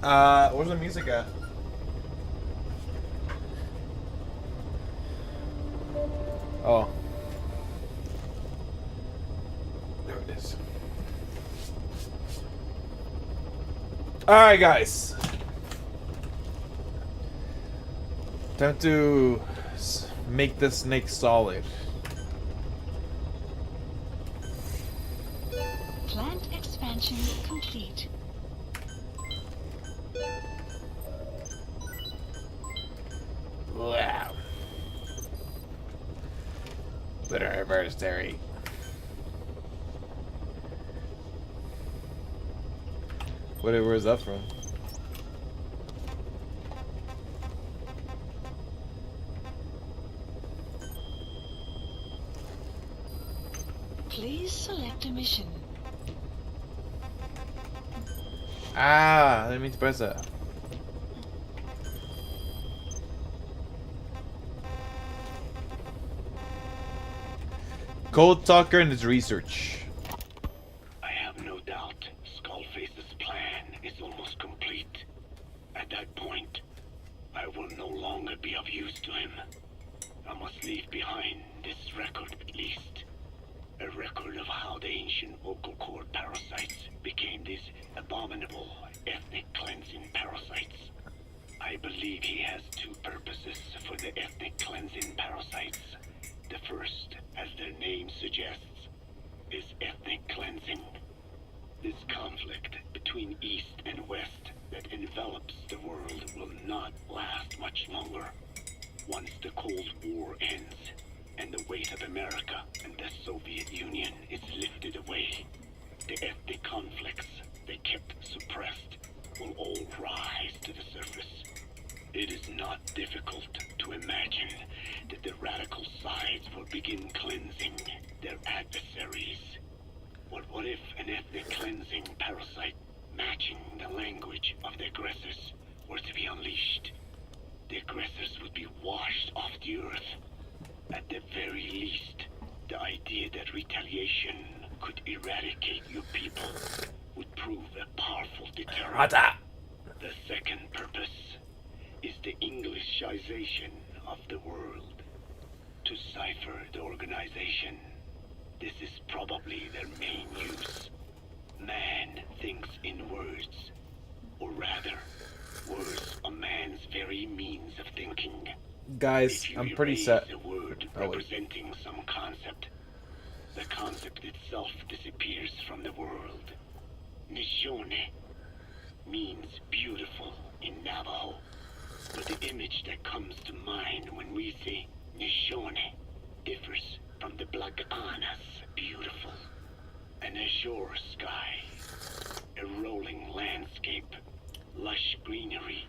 Where's the music at? Oh. There it is. Alright, guys. Time to make the snake solid. Plant expansion complete. Wow. Literary adversary. Where's that from? Please select a mission. Ah, I didn't mean to press that. Cold Talker and his research. I have no doubt Skullface's plan is almost complete. At that point, I will no longer be of use to him. I must leave behind this record at least. A record of how the ancient vocal cord parasites became these abominable ethnic cleansing parasites. I believe he has two purposes for the ethnic cleansing parasites. The first, as their name suggests, is ethnic cleansing. This conflict between East and West that envelops the world will not last much longer. Once the Cold War ends, and the weight of America and the Soviet Union is lifted away, the ethnic conflicts they kept suppressed will all rise to the surface. It is not difficult to imagine that the radical sides will begin cleansing their adversaries. But what if an ethnic cleansing parasite matching the language of the aggressors were to be unleashed? The aggressors would be washed off the earth. At the very least, the idea that retaliation could eradicate your people would prove a powerful deterrent. The second purpose is the Englishization of the world. To cipher the organization, this is probably their main use. Man thinks in words, or rather, words are man's very means of thinking. Guys, I'm pretty set. A word representing some concept, the concept itself disappears from the world. Nishone means beautiful in Navajo, but the image that comes to mind when we say Nishone differs from the Blagana's beautiful. An azure sky, a rolling landscape, lush greenery.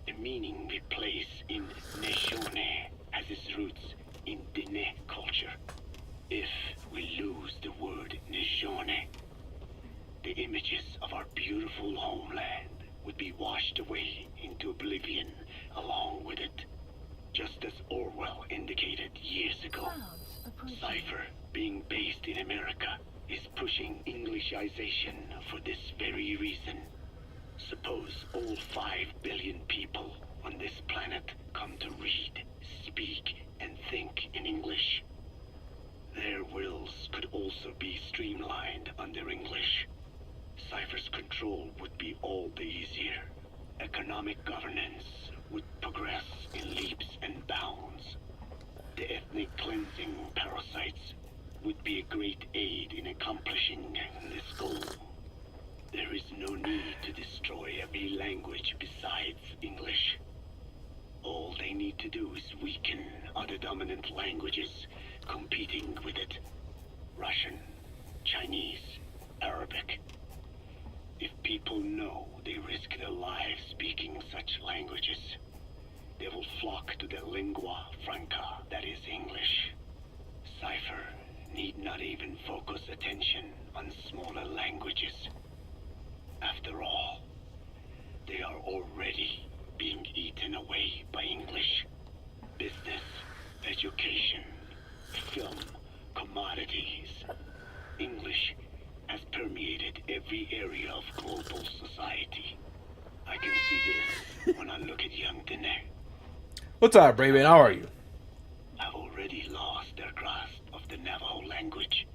The meaning we place in Nishone has its roots in Dene culture. If we lose the word Nishone, the images of our beautiful homeland would be washed away into oblivion along with it. Just as Orwell indicated years ago, Cipher, being based in America, is pushing Englishization for this very reason. Suppose all 5 billion people on this planet come to read, speak, and think in English. Their wills could also be streamlined under English. Cipher's control would be all the easier. Economic governance would progress in leaps and bounds. The ethnic cleansing parasites would be a great aid in accomplishing this goal. There is no need to destroy every language besides English. All they need to do is weaken other dominant languages competing with it. Russian, Chinese, Arabic. If people know they risk their lives speaking such languages, they will flock to the lingua franca that is English. Cipher need not even focus attention on smaller languages. After all, they are already being eaten away by English. Business, education, film, commodities. English has permeated every area of global society. I can see this when I look at young TEHRE. What's up, Braven? How are you? Have already lost their grasp of the Navajo language.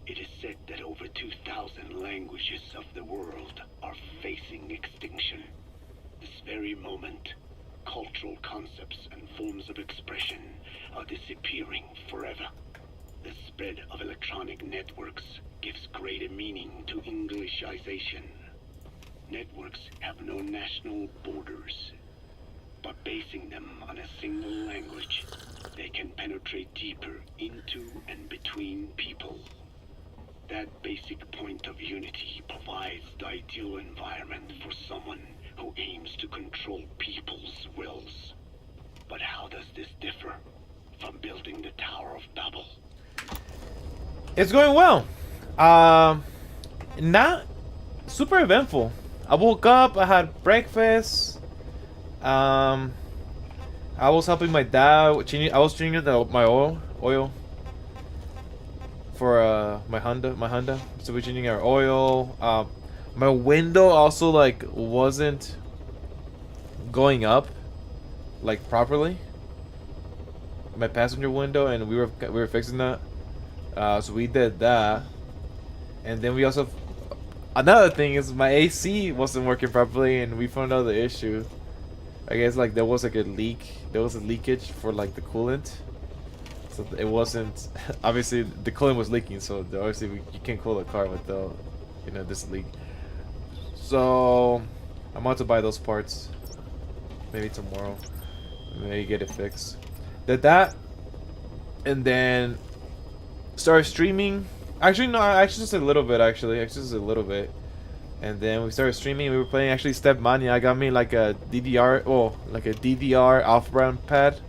It is said that over 2,000 languages of the world are facing extinction. This very moment, cultural concepts and forms of expression are disappearing forever. The spread of electronic networks gives greater meaning to Englishization. Networks have no national borders. By basing them on a single language, they can penetrate deeper into and between people. That basic point of unity provides the ideal environment for someone who aims to control people's wills. But how does this differ from building the Tower of Babel? It's going well. Not super eventful. I woke up, I had breakfast. I was helping my dad changing. I was changing my oil for my Honda. So we're changing our oil. My window also like wasn't going up like properly. My passenger window, and we were fixing that. So we did that, and then we also another thing is my AC wasn't working properly, and we found out the issue. I guess like there was like a leak. There was a leakage for like the coolant, so it wasn't obviously the coolant was leaking. So obviously you can't cool a car without this leak. So I'm about to buy those parts. Maybe tomorrow. Maybe get it fixed. Did that, and then started streaming. Actually, no, actually just a little bit. Actually just a little bit. And then we started streaming. We were playing actually Step Mania. I got me like a DDR, like a DDR off-brand pad,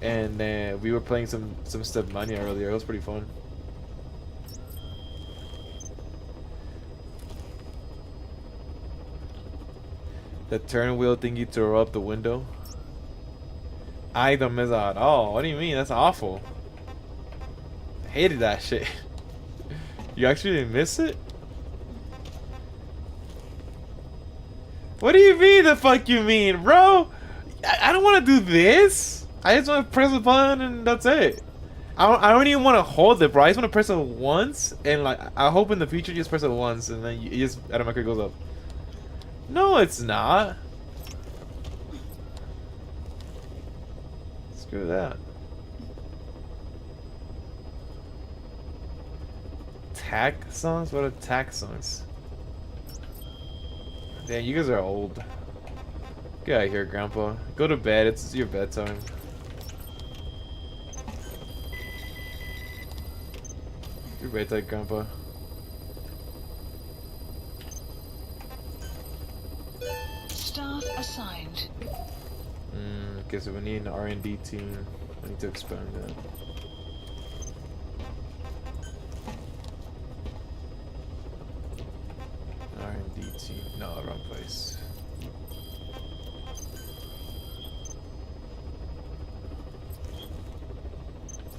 and we were playing some Step Mania earlier. It was pretty fun. The turn wheel thingy to roll up the window. I don't miss out at all. What do you mean? That's awful. I hated that shit. You actually didn't miss it? What do you mean the fuck you mean, bro? I don't want to do this. I just want to press the button and that's it. I don't even want to hold it, bro. I just want to press it once, and like I hope in the future you just press it once and then you just automatically goes up. No, it's not. Screw that. Tack songs? What are tack songs? Damn, you guys are old. Get out of here, Grandpa. Go to bed. It's your bedtime. Your bedtime, Grandpa. Staff assigned. Okay, so we need an R&D team. I need to expand that. R&D team. No, wrong place.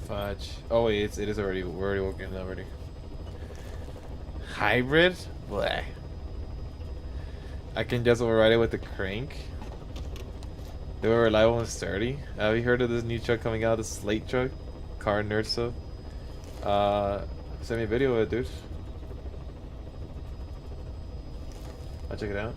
Fudge. Oh wait, it is already. We're already working on it already. Hybrid? Bleh. I can just override it with the crank. They were reliable and sturdy. Have you heard of this new truck coming out? The Slate truck? Car nerd stuff. Send me a video of it, dude. I'll check it out.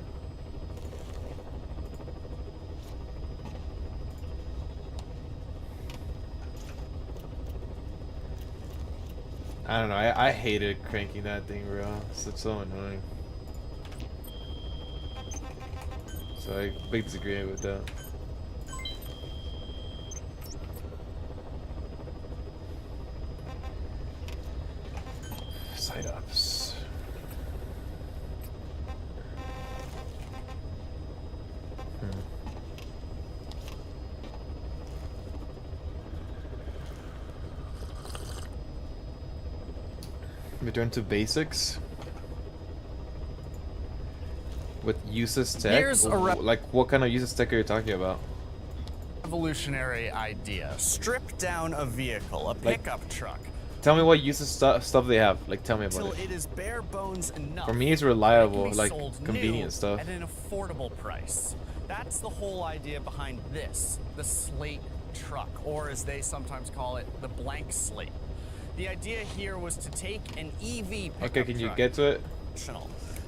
I don't know. I hated cranking that thing, bro. It's so annoying. So I big disagreement with that. Side ups. Return to basics with useless tech. Here's a like, what kind of useless tech are you talking about? Revolutionary idea. Strip down a vehicle, a pickup truck. Tell me what useless stuff they have. Like, tell me about Till it. it is bare bones enough. For me, it's that it can reliable, be like sold convenient new stuff. at an affordable price. That's the whole idea behind this, the slate truck, or as they sometimes call it, the blank slate. The idea here was to take an EV pickup Okay, can you truck. get to it?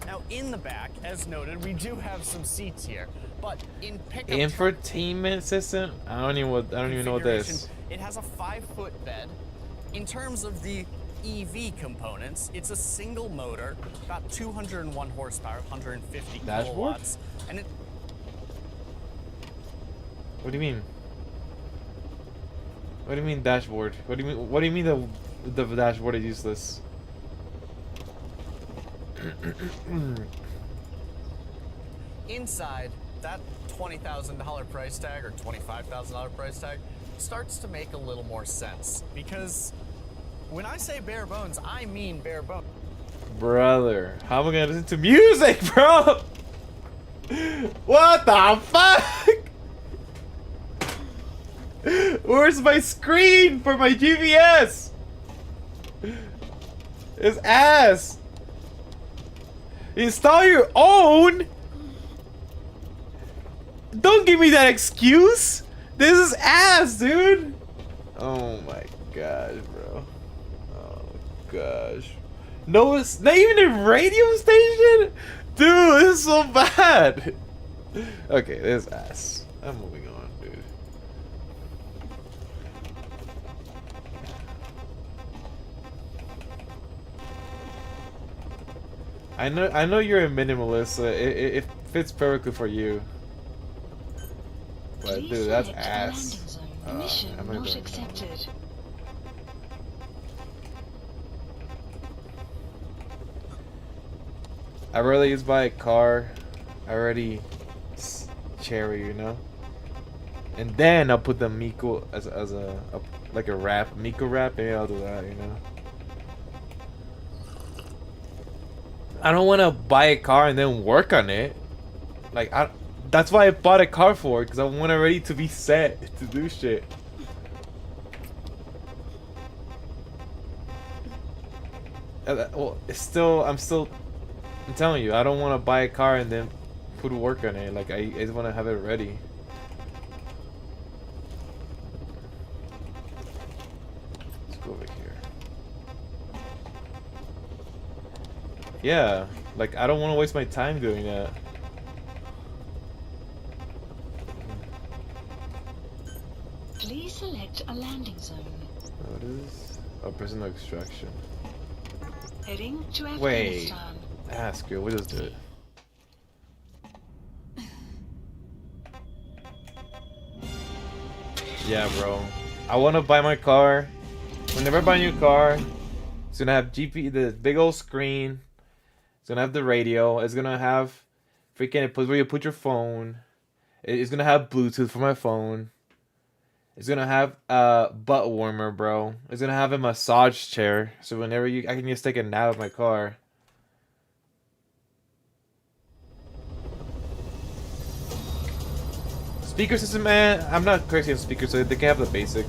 Now, in the back, as noted, we do have some seats here, but in pickup Infotainment system? I don't even know what that is. it has a 5-foot bed. In terms of the EV components, it's a single motor, about 201 horsepower, 150 Dashboard? kilowatts, and it. What do you mean? What do you mean dashboard? What do you mean the dashboard is useless? Inside, that $20,000 price tag or $25,000 price tag starts to make a little more sense, because when I say bare bones, I mean bare bones. Brother, how am I gonna listen to music, bro? What the fuck? Where's my screen for my GPS? It's ass. Install your own. Don't give me that excuse. This is ass, dude. Oh my gosh, bro. Oh gosh. No, it's not even a radio station? Dude, this is so bad. Okay, this is ass. I'm moving on, dude. I know you're a minimalist, so it fits perfectly for you. But dude, that's ass. Mission I'm gonna not do it. accepted. I'd rather use by a car. Already cherry, you know. And then I'll put the Miko as a like a wrap, Miko wrap. Maybe I'll do that, you know. I don't want to buy a car and then work on it. Like that's why I bought a car for, because I want it ready to be set to do shit. Well, I'm telling you, I don't want to buy a car and then put work on it. Like I just want to have it ready. Let's go over here. Yeah, like I don't want to waste my time doing that. Please select a landing zone. What is? Oh, personal extraction. Heading to Wait. Afghanistan. Ask her, what is it? Yeah, bro. I want to buy my car. Whenever I buy a new car, it's gonna have the big old screen. It's gonna have the radio. It's gonna have freaking it where you put your phone. It's gonna have Bluetooth for my phone. It's gonna have a butt warmer, bro. It's gonna have a massage chair, so whenever I can just take a nap in my car. Speaker system, man. I'm not crazy on speakers, so they can have the basic.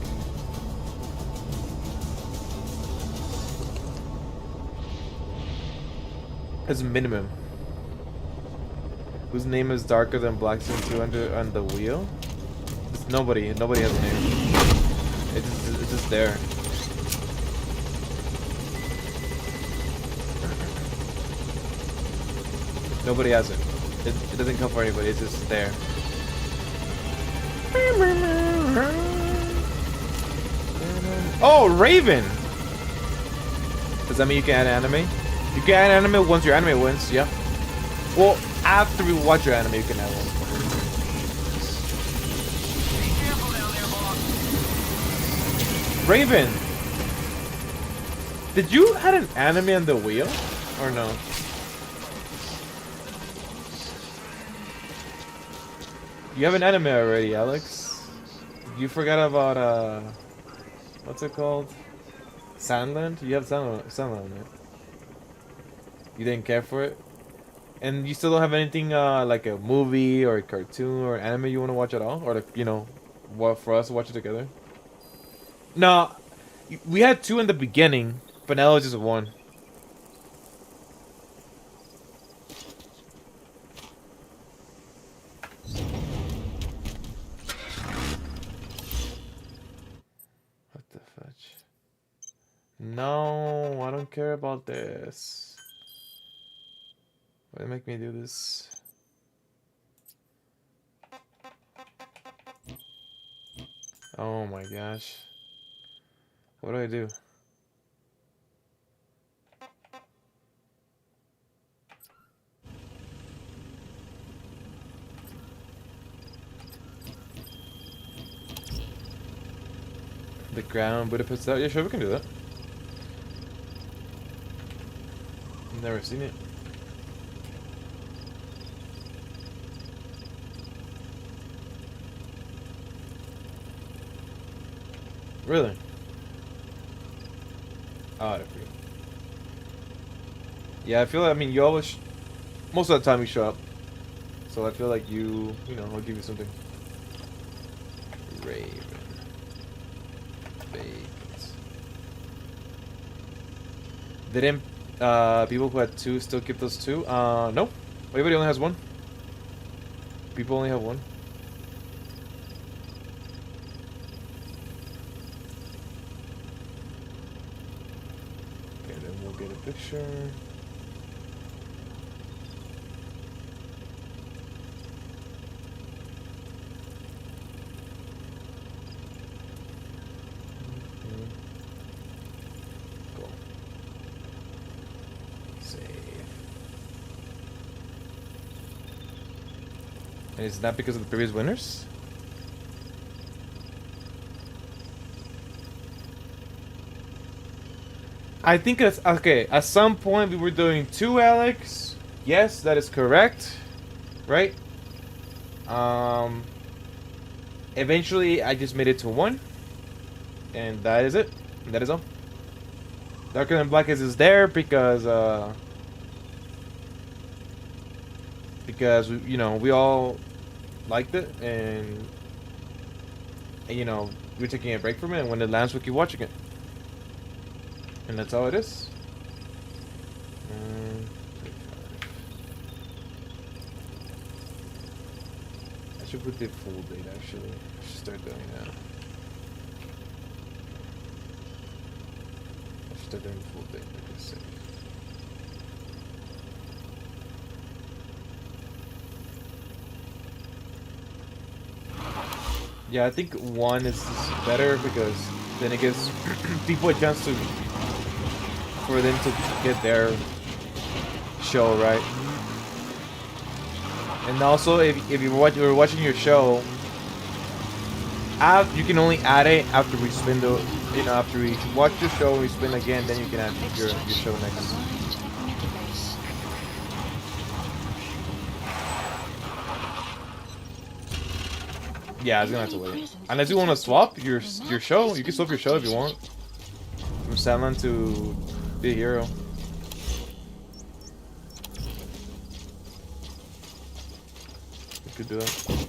It's minimum. Whose name is darker than Blackstone 200 on the wheel? It's nobody. Nobody has a name. It's just there. Nobody has it. It doesn't come for anybody. It's just there. Oh, Raven! Does that mean you can add anime? You can add anime once your anime wins, yeah. Well, after we watch your anime, you can add one. Raven! Did you add an anime on the wheel? Or no? You have an anime already, Alex. You forgot about, what's it called? Sandland? You have Sandland, right? You didn't care for it? And you still don't have anything, like a movie or a cartoon or anime you want to watch at all? Or, like, you know, for us to watch it together? No, We had 2 in the beginning, but now it's just 1. What the fudge? No, I don't care about this. Why make me do this? Oh my gosh. What do I do? The ground Budapest out? Yeah, sure, we can do that. Never seen it. Really? Oh, I forget. Yeah, I feel like, I mean, you always, most of the time you show up. So I feel like you know, I'll give you something. Raven. Bacons. Didn't, people who had 2 still keep those 2? No. Everybody only has 1. People only have 1. Okay, then we'll get a picture. Cool. Save. And is that because of the previous winners? I think it's okay. At some point we were doing 2 Alex. Yes, that is correct. Right? Eventually I just made it to 1. And that is it. That is all. Darker Than Black is there because we, you know, we all liked it, and you know, we're taking a break from it, and when it lands we keep watching it. And that's all it is. I should put the full date actually. I should start doing that. I should start doing the full date, like I said. Yeah, I think 1 is better because then it gives people a chance for them to get their show right. And also, if you were watching your show, you can only add it after we spin the, you know, after we watch your show, we spin again, then you can add your show next. Yeah, I was gonna have to wait. Unless you want to swap your show, you can swap your show if you want. From Sandland to Be a Hero. You could do that.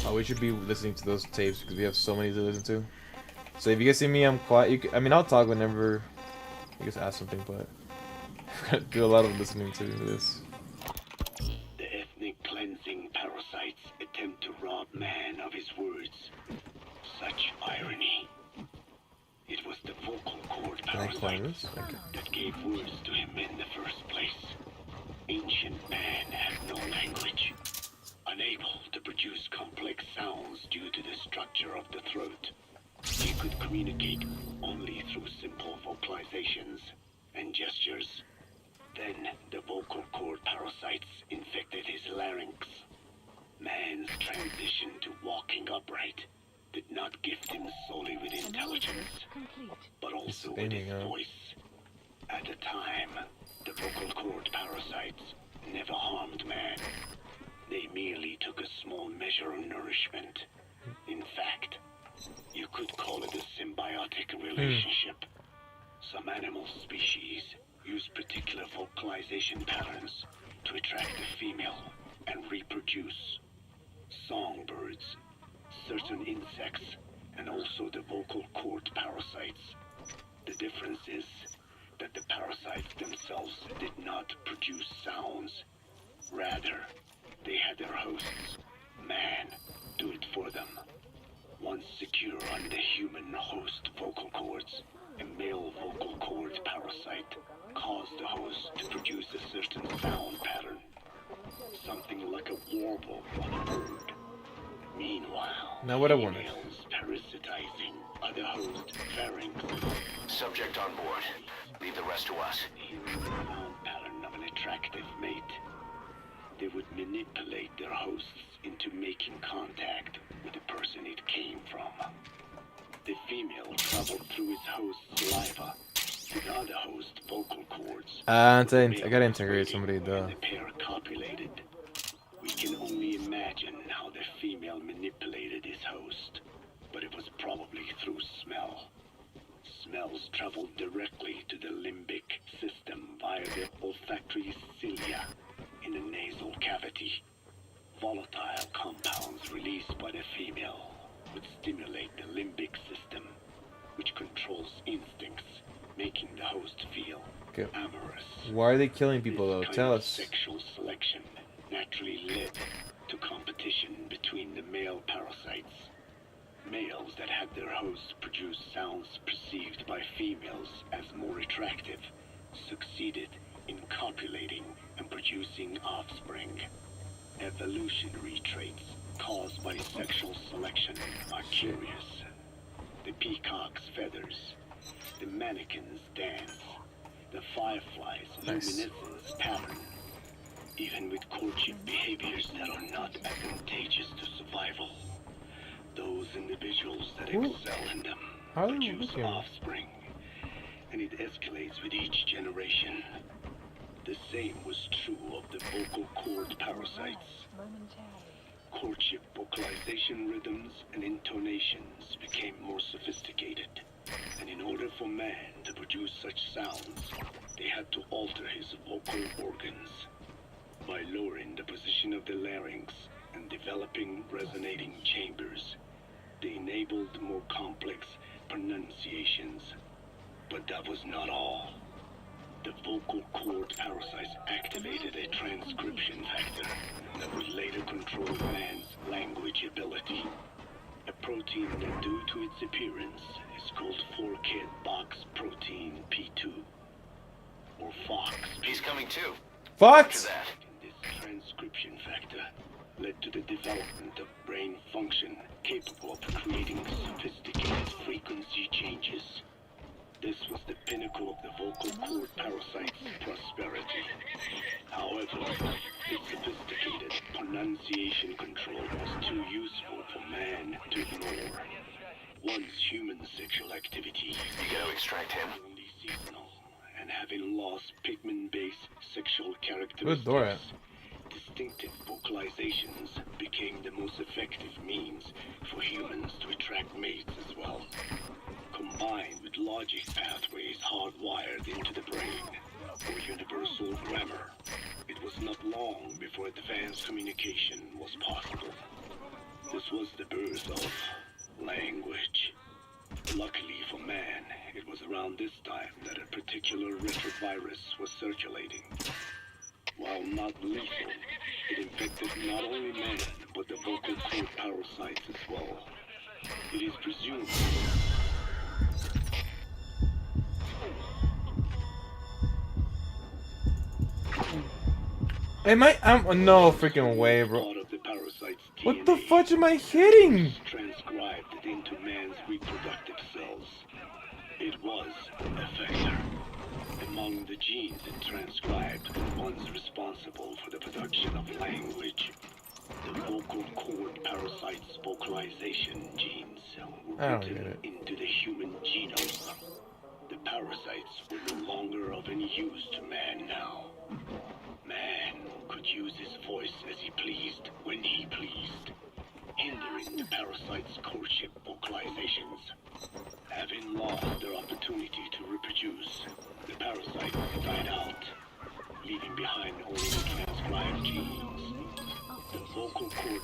Oh, we should be listening to those tapes because we have so many to listen to. So if you guys see me, I'm quiet. I mean, I'll talk whenever you guys ask something, but I've got to do a lot of listening to this. The ethnic cleansing parasites attempt to rob man of his words. Such irony. It was the vocal cord parasites that gave words to him in the first place. Ancient man had no language. Unable to produce complex sounds due to the structure of the throat, he could communicate only through simple vocalizations and gestures. Then the vocal cord parasites infected his larynx. Man's transition to walking upright did not gift him solely with intelligence, but also with his voice. At the time, the vocal cord parasites never harmed man. They merely took a small measure of nourishment. In fact, You could call it a symbiotic relationship. Some animal species use particular vocalization patterns to attract the female and reproduce. Songbirds, certain insects, and also the vocal cord parasites. The difference is that the parasites themselves did not produce sounds. Rather, they had their hosts, man, do it for them. Once secure on the human host vocal cords, a male vocal cord parasite caused the host to produce a certain sound pattern. Something like a warble of a bird. Meanwhile, Not what I wanted. females parasitizing other host pharynx. Subject on board. Leave the rest to us. Hearing the sound pattern of an attractive mate, they would manipulate their hosts into making contact with the person it came from. The female traveled through his host's saliva to the other host vocal cords. I gotta integrate somebody though. The pair copulated. We can only imagine how the female manipulated his host, but it was probably through smell. Smells traveled directly to the limbic system via the olfactory cilia in the nasal cavity. Volatile compounds released by the female would stimulate the limbic system, which controls instincts, making the host feel amorous. Why are they killing people though? This Tell kind of us. sexual selection naturally led to competition between the male parasites. Males that had their hosts produce sounds perceived by females as more attractive succeeded in copulating and producing offspring. Evolutionary traits caused by sexual selection are curious. The peacock's feathers, the mannequin's dance, the firefly's luminescence pattern, even with courtship behaviors that are not advantageous to survival. Those individuals that excel in them produce offspring, and it escalates with each generation. The same was true of the vocal cord parasites. Courtship vocalization rhythms and intonations became more sophisticated, and in order for man to produce such sounds, they had to alter his vocal organs. By lowering the position of the larynx and developing resonating chambers, they enabled more complex pronunciations. But that was not all. The vocal cord parasites activated a transcription factor that would later control man's language ability. A protein that, due to its appearance, is called forkhead box protein P2, or FOX. He's coming too. Fox! This transcription factor led to the development of brain function capable of creating sophisticated frequency changes. This was the pinnacle of the vocal cord parasite's prosperity. However, this sophisticated pronunciation control was too useful for man to ignore. Once human sexual activity You gotta extract him. only seasonal, and having lost pigment-based sexual Where's Dora? characteristics, distinctive vocalizations became the most effective means for humans to attract mates as well. Combined with logic pathways hardwired into the brain, or universal grammar, it was not long before advanced communication was possible. This was the birth of language. Luckily for man, it was around this time that a particular retrovirus was circulating. While not lethal, it infected not only man, but the vocal cord parasites as well. It is presumed I'm no freaking way, bro. part of the parasite's What the DNA fudge am I hitting? transcribed it into man's reproductive cells. It was a factor. Among the genes it transcribed were ones responsible for the production of language. The vocal cord parasite's vocalization genes were I don't written get it. into the human genome. The parasites were no longer of any use to man now. Man could use his voice as he pleased when he pleased. hindering the parasite's courtship vocalizations. Having lost their opportunity to reproduce, the parasites died out, leaving behind only the transcribed genes. The vocal cord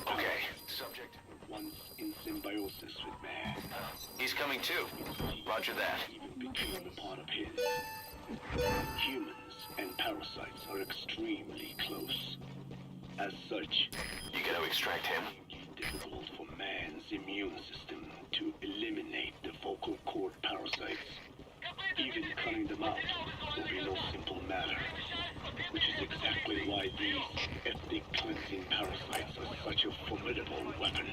Subject. once in symbiosis with man. He's coming too. Roger that. Even became a part of his. Humans and parasites are extremely close. As such, You gotta extract him. difficult for man's immune system to eliminate the vocal cord parasites. Even cutting them out will be no simple matter, which is exactly why these ethnic cleansing parasites are such a formidable weapon.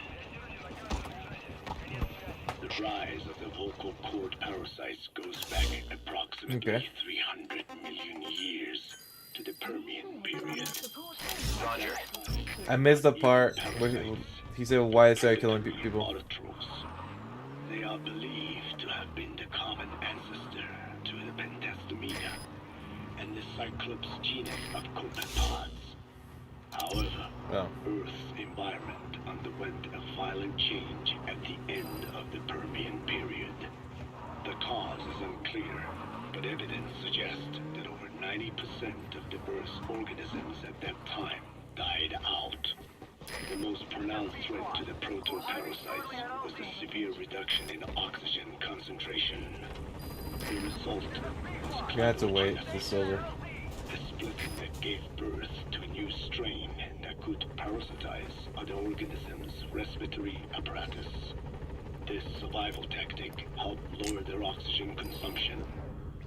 The rise of the vocal cord parasites goes back approximately 300 million years to the Permian period. Roger. I missed the part where he said why it started killing people. Autotrophs. They are believed to have been the common ancestor to the Pentastomida and the Cyclops genus of copepods. However, Earth's environment underwent a violent change at the end of the Permian period. The cause is unclear, but evidence suggests that over 90% of the Earth's organisms at that time died out. The most pronounced threat to the protoparasites was the severe reduction in oxygen concentration. The result was You had to wait. It's over. a split that gave birth to a new strain that could parasitize other organisms' respiratory apparatus. This survival tactic helped lower their oxygen consumption,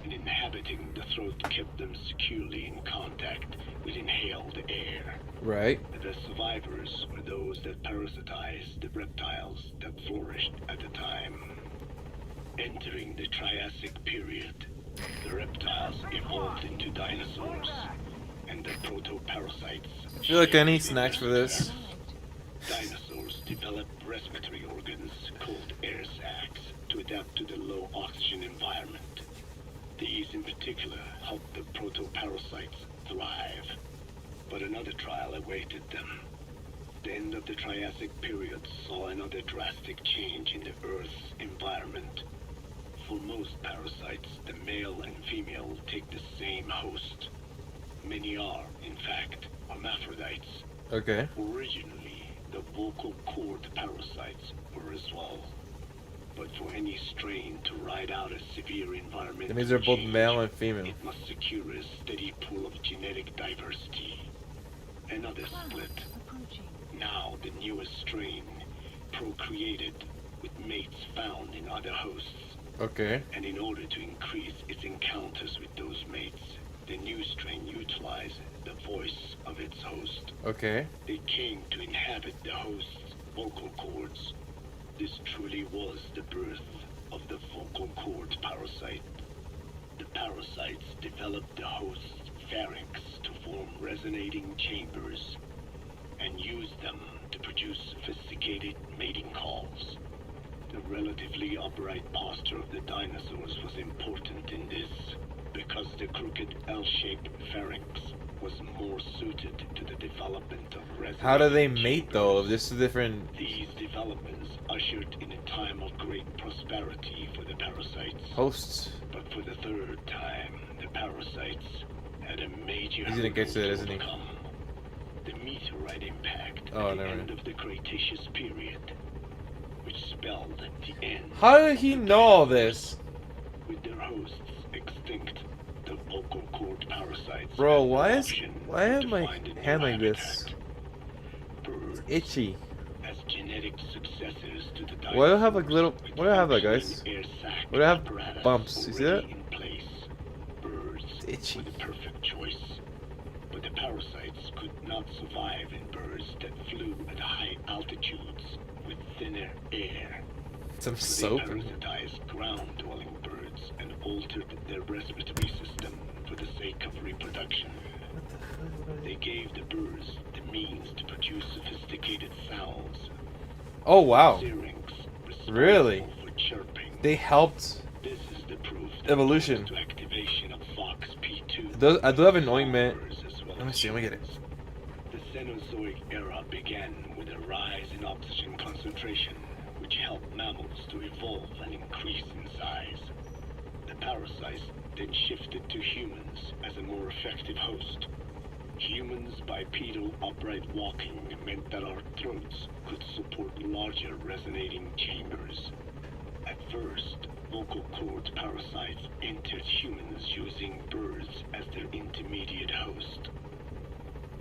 and inhabiting the throat kept them securely in contact with inhaled air. Right. The survivors were those that parasitized the reptiles that flourished at the time. Entering the Triassic period, the reptiles evolved into dinosaurs, and the protoparasites. I feel like I need snacks for this. Dinosaurs developed respiratory organs called air sacs to adapt to the low oxygen environment. These in particular helped the protoparasites thrive. But another trial awaited them. The end of the Triassic period saw another drastic change in the Earth's environment. For most parasites, the male and female take the same host. Many are, in fact, hermaphrodites. Okay. Originally, the vocal cord parasites were as well. But for any strain to ride out a severe environmental That means they're both change, male and female. it must secure a steady pool of genetic diversity. Another split. Now the newest strain procreated with mates found in other hosts. Okay. And in order to increase its encounters with those mates, the new strain utilized the voice of its host. Okay. They came to inhabit the host's vocal cords. This truly was the birth of the vocal cord parasite. The parasites developed the host's pharynx to form resonating chambers and used them to produce sophisticated mating calls. The relatively upright posture of the dinosaurs was important in this, because the crooked L-shaped pharynx was more suited to the development of resonating How do they mate though? If this is different. These developments ushered in a time of great prosperity for the parasites. Hosts. But for the third time, the parasites had a major He's gonna get to it, isn't he? overcome. The meteorite impact Oh, at the never end mind. of the Cretaceous period, which spelled the end. How did he know all this? With their hosts extinct, the vocal cord parasites. Bro, had why the am option I to find a new hand like this? habitat. Birds, Itchy. as genetic successors to the Why do I have like dinosaurs little? with What do I have like guys? functioning air sac What do I have apparatus bumps? You see that? already in place. Birds It's itchy. were the perfect choice. But the parasites could not survive in birds that flew at high altitudes with thinner air. Some So soap. they parasitized ground-dwelling birds and altered their respiratory system for the sake of reproduction. They gave the birds the means to produce sophisticated sounds. Oh wow. Syrinx responsible Really? for chirping. They helped This is the proof that evolution. to activation of Fox P2. I do have an ointment. As well Let me see. Let me get it. The Cenozoic era began with a rise in oxygen concentration, which helped mammals to evolve and increase in size. The parasites then shifted to humans as a more effective host. Humans' bipedal upright walking meant that our throats could support larger resonating chambers. At first, vocal cord parasites entered humans using birds as their intermediate host.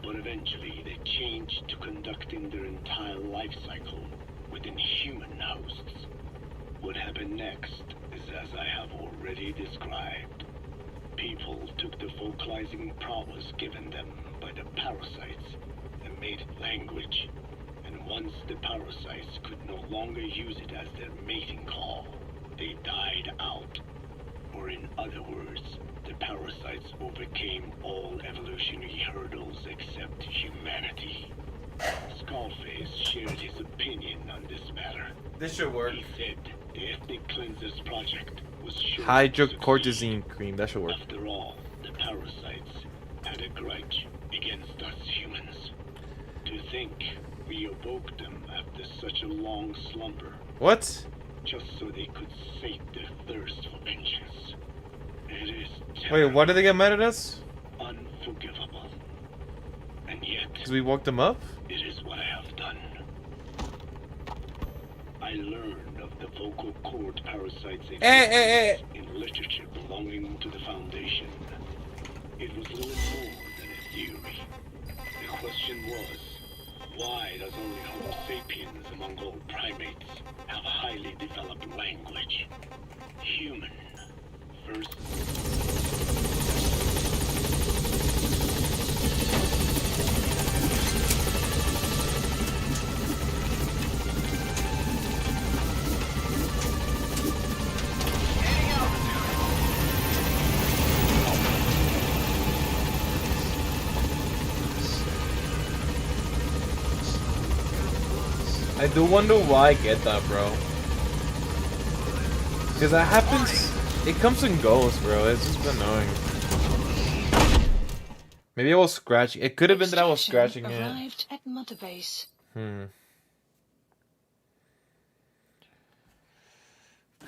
But eventually they changed to conducting their entire life cycle within human hosts. What happened next is as I have already described. People took the vocalizing prowess given them by the parasites and made it language. And once the parasites could no longer use it as their mating call, they died out. Or in other words, the parasites overcame all evolutionary hurdles except humanity. Skullface shared his opinion on this matter. This should work. He said the Ethnic Cleansers Project was sure to Hydrocortisone cream. That should work. After all, the parasites had a grudge against us humans. To think we awoke them after such a long slumber. What? Just so they could sate their thirst for vengeance. It is Wait, why did they get mad at us? unforgivable. And yet, Because we woke them up? it is what I have done. I learned of the vocal cord parasites in literature belonging to the Foundation. It was little more than a theory. The question was, why does only Homo sapiens among all primates have a highly developed language? Human versus... I do wonder why I get that, bro. Because that happens. It comes and goes, bro. It's just annoying. Maybe I was scratching. It could have been that I was scratching it. Arrived at Mother Base.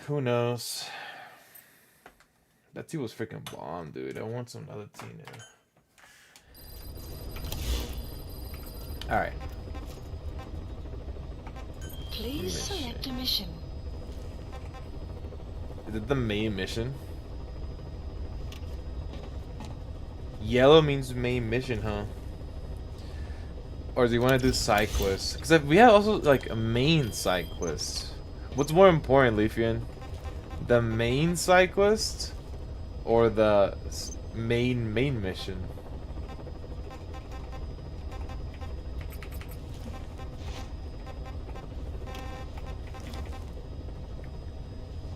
Who knows? That tea was freaking bomb, dude. I want some other tea now. Alright. Please select a mission. Is it the main mission? Yellow means main mission, huh? Or do you want to do side quests? Because we have also like a main side quest. What's more important, Leafian? The main side quest or the main mission?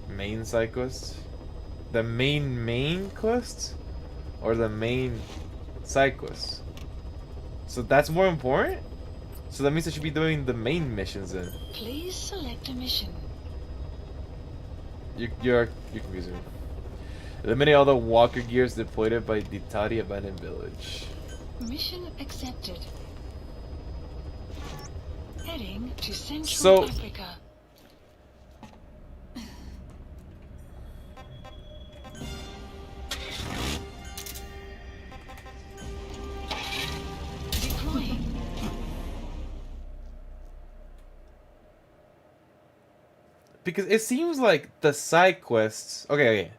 Main side quest? The main quest? Or the main side quest? So that's more important? So that means I should be doing the main missions then. Please select a mission. You're confusing me. Eliminate all the walker gears deployed by the TEHRE abandoned village. Mission accepted. Heading to Central So- Africa. Deploying. Because it seems like the side quests. Okay.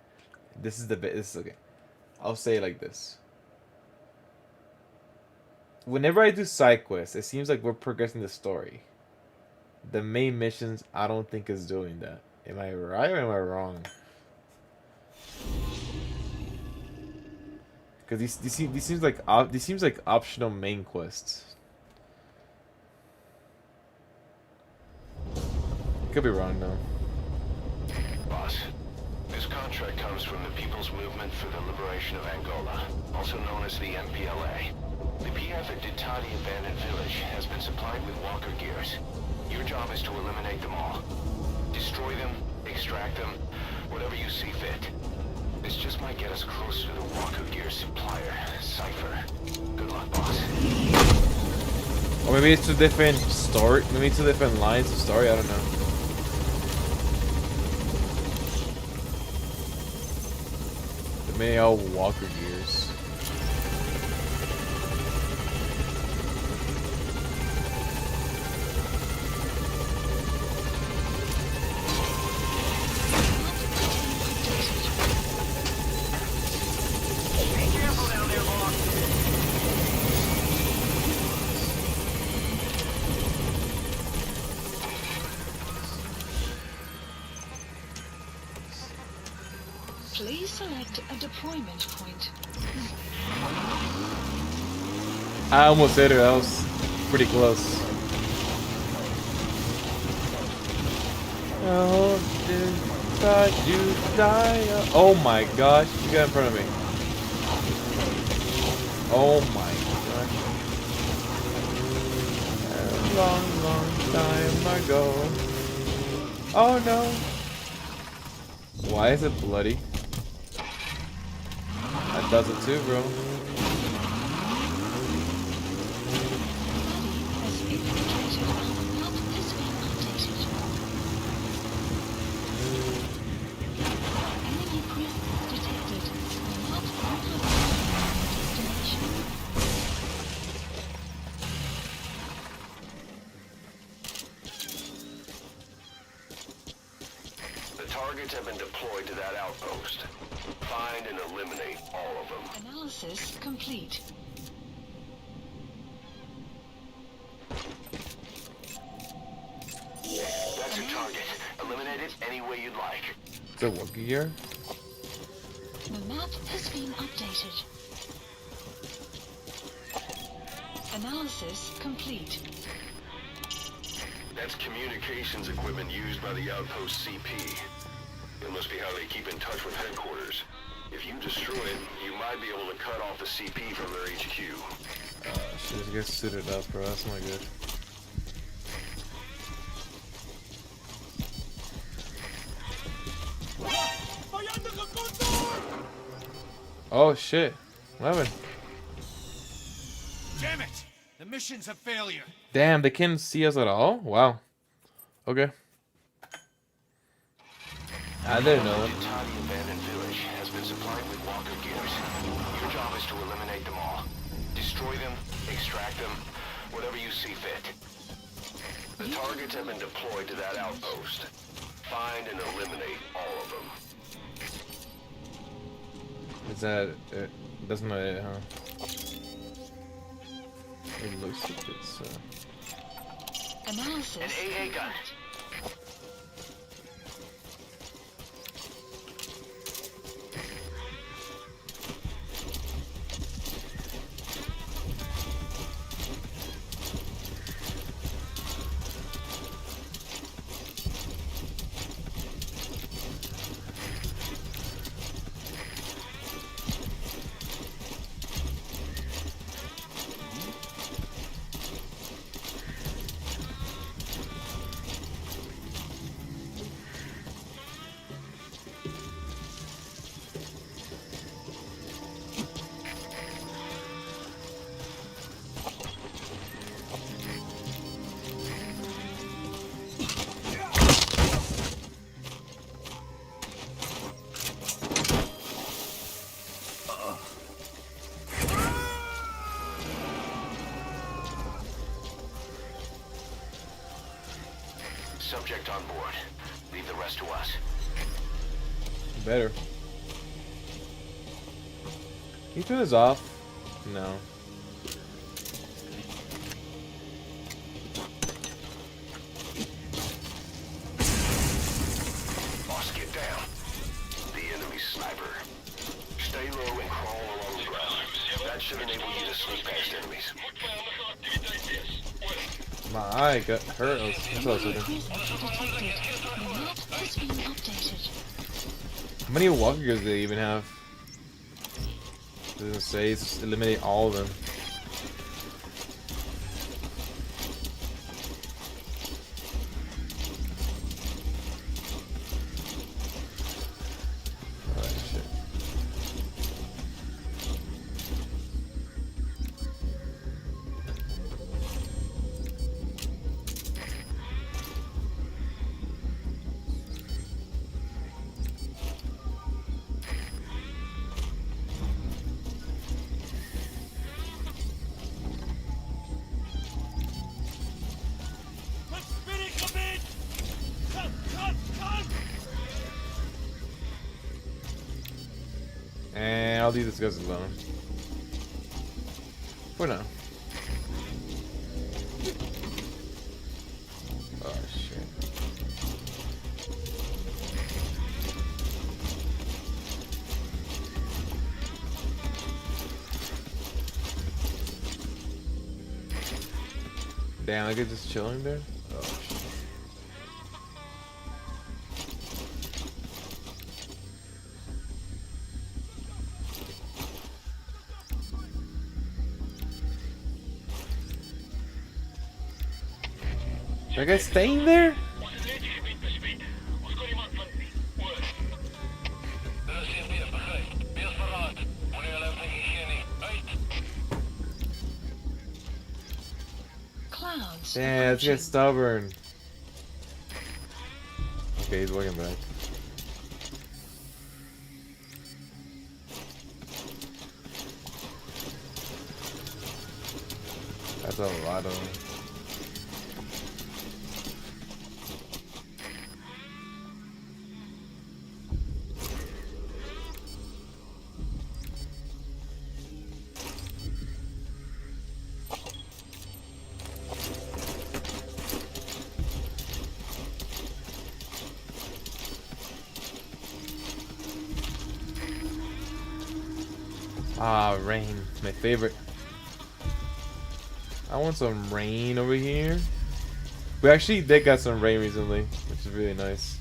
This is the bit. This is okay. I'll say it like this. Whenever I do side quests, it seems like we're progressing the story. The main missions, I don't think is doing that. Am I right or am I wrong? Because these seems like optional main quests. Could be wrong though. Boss, this contract comes from the People's Movement for the Liberation of Angola, also known as the MPLA. The PF at Ditati Abandoned Village has been supplied with walker gears. Your job is to eliminate them all. Destroy them, extract them, whatever you see fit. This just might get us closer to the walker gear supplier, Cypher. Good luck, boss. Or maybe it's a different story. Maybe it's a different lines of story. I don't know. They may all Walker gears. Please select a deployment point. I almost hit her. That was pretty close. Oh, did you die? Oh my gosh, you got in front of me. Oh my gosh. A long, long time ago. Oh no. Why is it bloody? That does it too, bro. Targets have been deployed to that outpost. Find and eliminate all of them. Analysis complete. That's your target. Eliminate it any way you'd like. Is it Walker gear? The map has been updated. Analysis complete. That's communications equipment used by the outpost CP. It must be how they keep in touch with headquarters. If you destroy it, you might be able to cut off the CP from their HQ. She just gets suited up, bro. That's not good. Oh shit. What happened? Damn it! The mission's a failure. Damn, they can't see us at all? Wow. Okay. I didn't know that. The tiny abandoned village has been supplied with Walker gears. Your job is to eliminate them all. Destroy them, extract them, whatever you see fit. The targets have been deployed to that outpost. Find and eliminate all of them. Is that it? That's not it, huh? It looks like it's Analysis. An AA gun. Subject on board. Leave the rest to us. better. Can you turn this off? No. Boss, get down. The enemy sniper. Stay low and crawl along the ground. That should enable you to sneak past enemies. My eye got hurt. That's what I was thinking. How many walkers do they even have? It doesn't say. It's just eliminate all of them. I'll leave this guys alone. For now. Oh shit. Damn, I could just chilling there? Oh shit. That guy's staying there? Clouds. Damn, let's get stubborn. Okay, he's walking back. That's a lot of them. Ah, rain. My favorite. I want some rain over here. We actually did get some rain recently, which is really nice.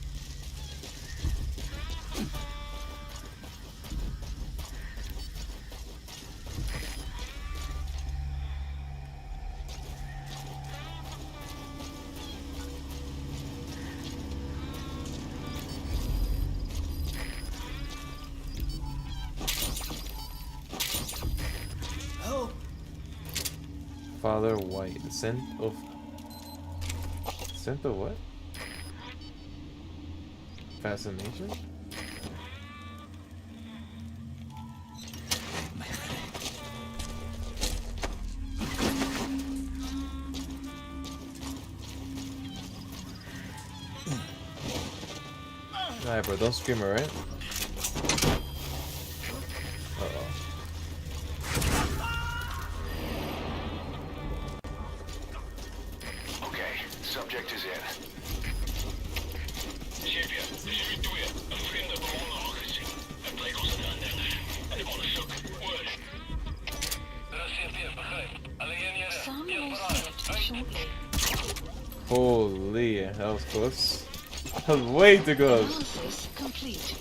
Father White. Scent of what? Fascination? Alright, bro, don't scream, alright? Uh-oh. Subject is in. Holy, that was close. That was way too close. Analysis complete.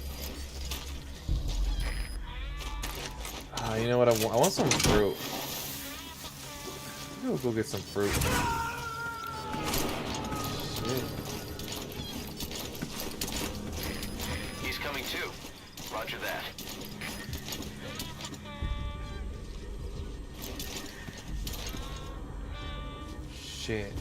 Ah, you know what I want? I want some fruit. Maybe we'll go get some fruit. He's coming too. Roger that. Shit.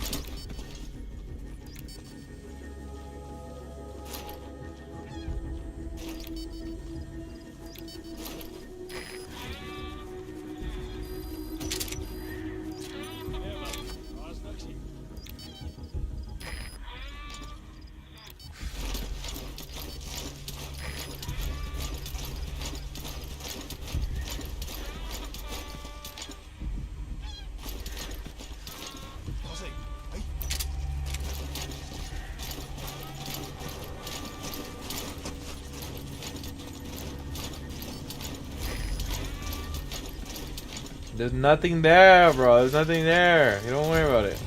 There's nothing there, bro. There's nothing there. You don't worry about it.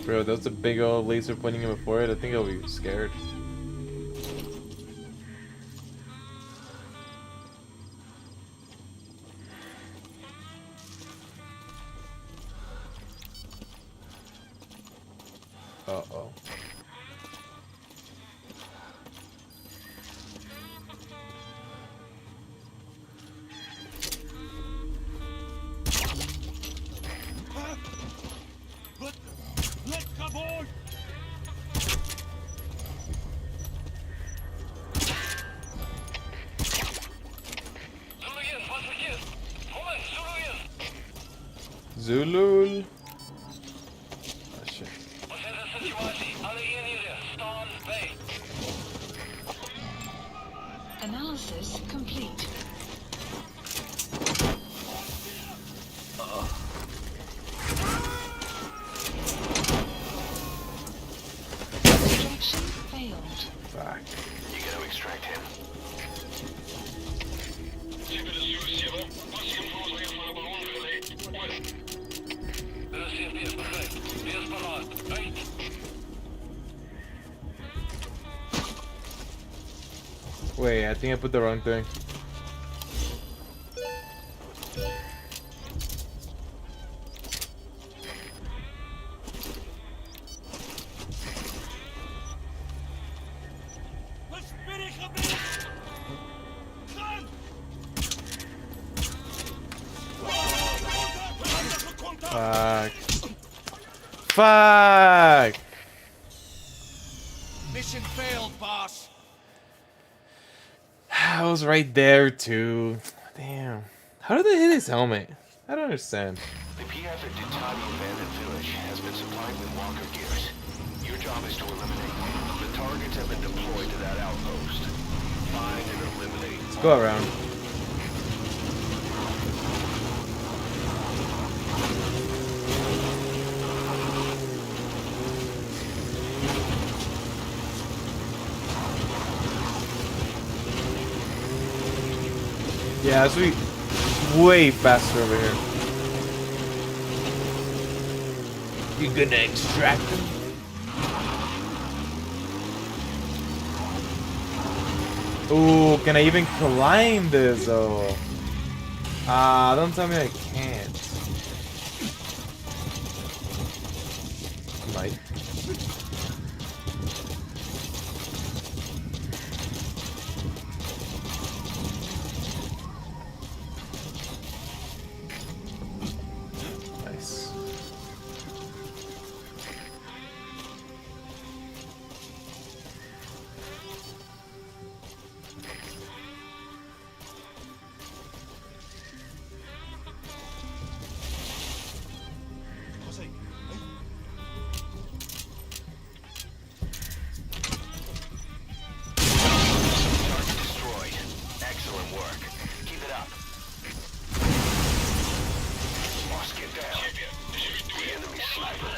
Bro, that's a big old laser pointing in before it. I think I'll be scared. Uh-oh. Zulul. Oh, shit. Analysis complete. Extraction failed. Fuck. You gotta extract him. Wait, I think I put the wrong thing. Fuck. Fuck. Mission failed, boss. I was right there too. Damn. How did they hit his helmet? I don't understand. The PF at Ditani Abandoned Village has been supplied with walker gears. Your job is to eliminate them. The targets have been deployed to that outpost. Find and eliminate. Let's go around. Yeah, it's way faster over here. You gonna extract them? Ooh, can I even climb this though? Ah, don't tell me I can't. I might. Nice. Destroyed. Excellent work. Keep it up. Boss, get down. The enemy sniper.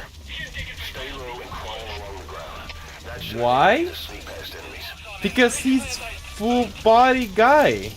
Stay low and crawl along the ground. That should Why? enable you to sneak past enemies. Because he's full body guy.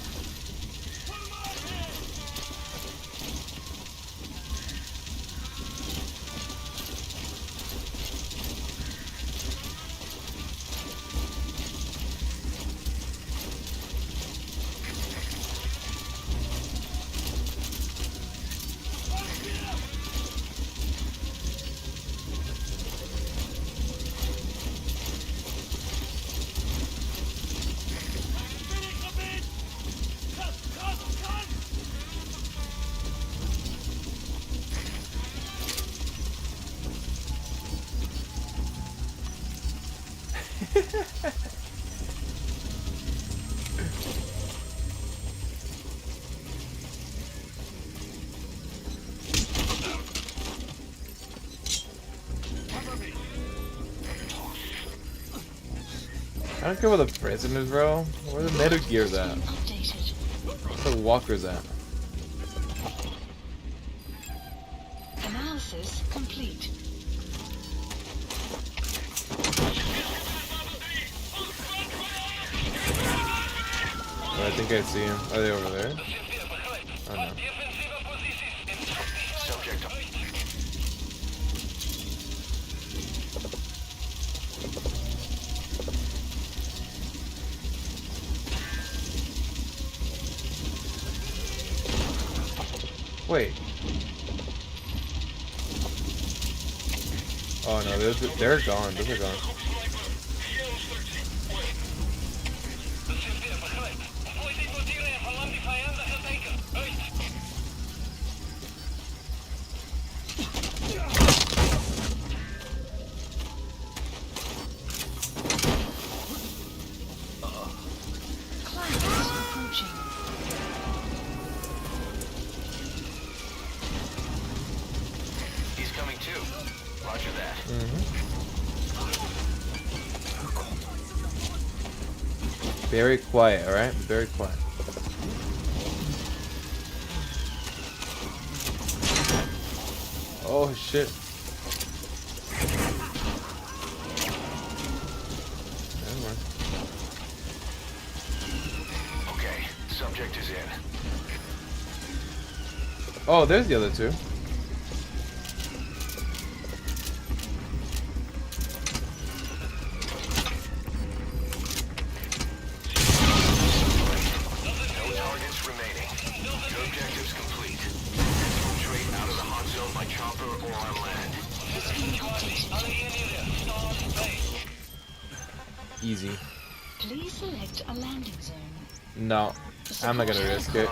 I don't care about the prisoners, bro. Where the Metal Gear's at? Where the walkers at? Analysis complete. Oh, I think I see him. Are they over there? Oh no. Subject. Wait. Oh no, they're gone. Those are gone. too. Roger that. Very quiet, alright? Very quiet. Oh shit. Never mind. Okay, subject is in. Oh, there's the other two. No targets remaining. Your objective's complete. Infiltrate out of the hot zone by chopper or on land. Easy. Please select a landing zone. No, I'm not gonna risk it.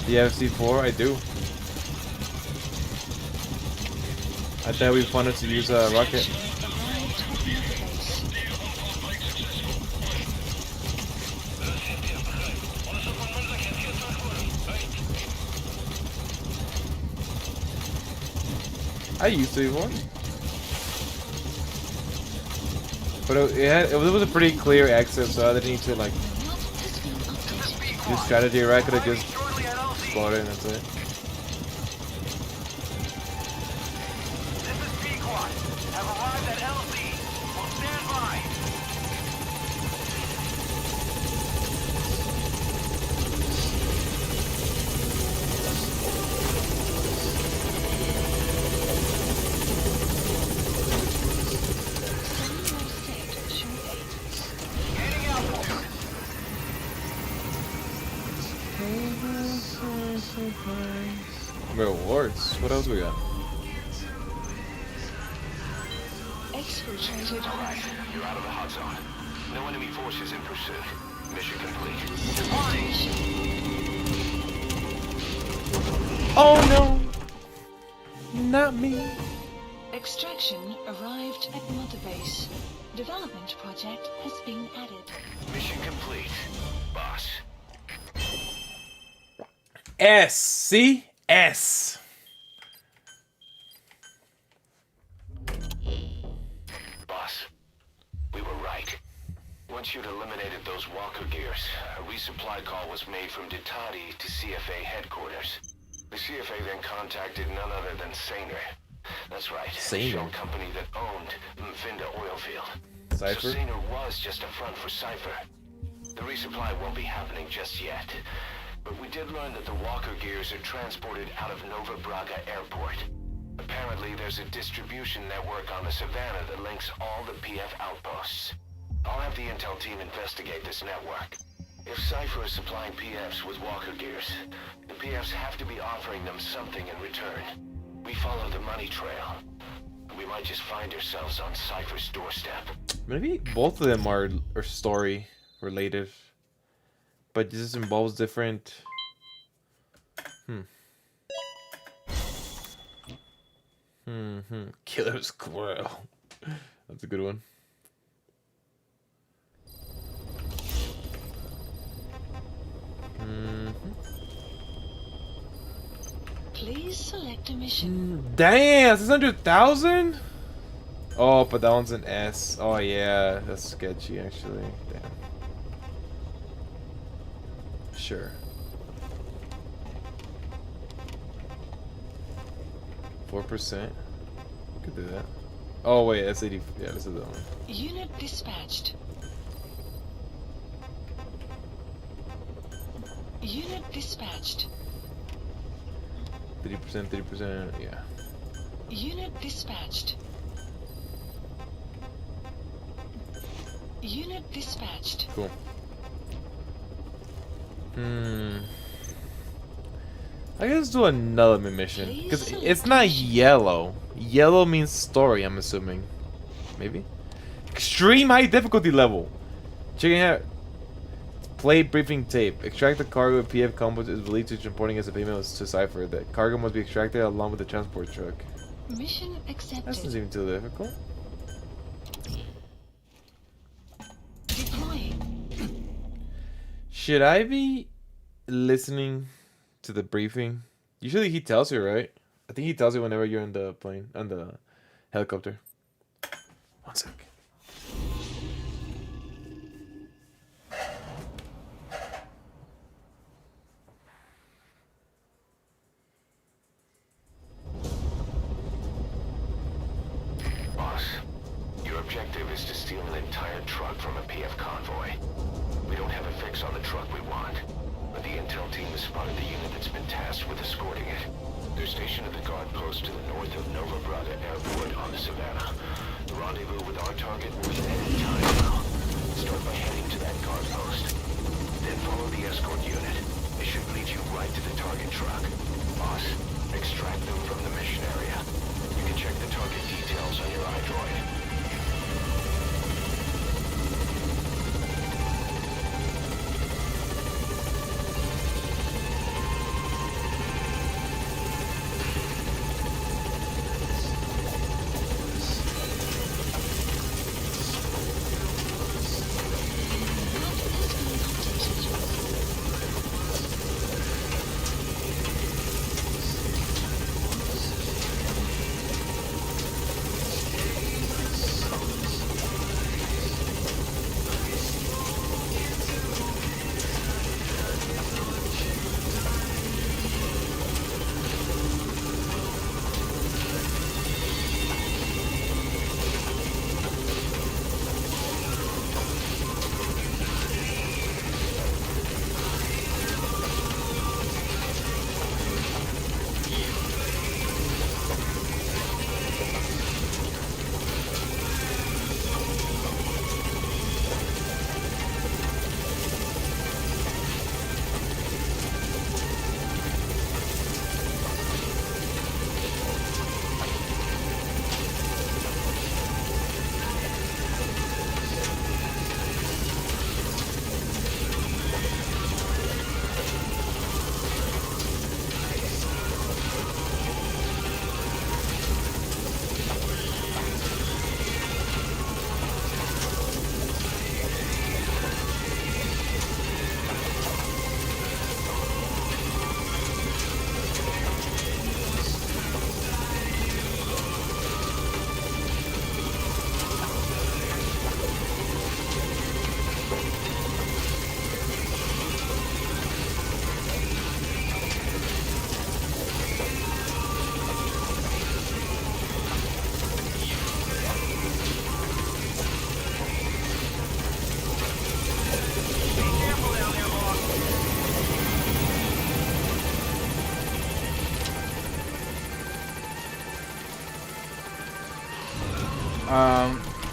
Do you have C4? I do. I thought we wanted to use a rocket. I used to before. But it was a pretty clear exit, so I didn't need to like use strategy, or I could have just exploded and that's it. Rewards. What else we got? Exfiltrated. You're out of the hot zone. No enemy forces in pursuit. Mission complete. Oh no! Not me. Extraction arrived at Mother Base. Development project has been added. Mission complete, boss. S. See? S. Boss, we were right. Once you'd eliminated those walker gears, a resupply call was made from Ditati to CFA headquarters. The CFA then contacted none other than Saner. That's right, the shell company that owned Mfinda Oilfield. Cypher? So Saner was just a front for Cypher. The resupply won't be happening just yet. But we did learn that the walker gears are transported out of Nova Braga Airport. Apparently, there's a distribution network on the Savannah that links all the PF outposts. I'll have the intel team investigate this network. If Cypher is supplying PFs with walker gears, the PFs have to be offering them something in return. We follow the money trail. We might just find ourselves on Cypher's doorstep. Maybe both of them are story related. But this involves different... Killer squirrel. That's a good one. Please select a mission. Damn, 600,000? Oh, but that one's an S. Oh yeah, that's sketchy actually. Damn. Sure. %. Could do that. Oh wait, that's 80. Yeah, this is the one. Unit dispatched. Unit dispatched. 30%, 30%. Yeah. Unit dispatched. Unit dispatched. Cool. I guess do another mission because it's not yellow. Yellow means story. I'm assuming. Maybe. Extreme high difficulty level. Checking out. Play briefing tape. Extract the cargo of PF compost is believed to be transporting as a payment to Cypher. The cargo must be extracted along with the transport truck. Mission accepted. That doesn't seem too difficult. Deploying. Should I be listening to the briefing Usually he tells you, right? I think he tells you whenever you're in the plane, on the helicopter. One sec. Boss, your objective is to steal an entire truck from a PF convoy. We don't have a fix on the truck we want, but the intel team has spotted the unit that's been tasked with escorting it. They're stationed at the guard post to the north of Nova Brava Airport on the Savannah. The rendezvous with our target will be at any time now. Start by heading to that guard post. Then follow the escort unit. It should lead you right to the target truck. Boss, extract them from the mission area. You can check the target details on your iDroid.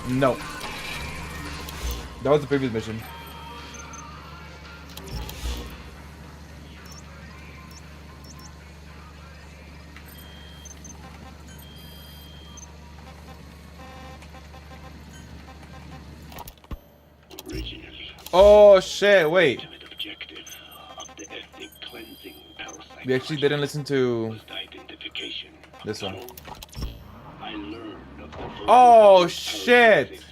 No. That was the previous mission. Oh shit, wait. We actually didn't listen to this one. Oh shit!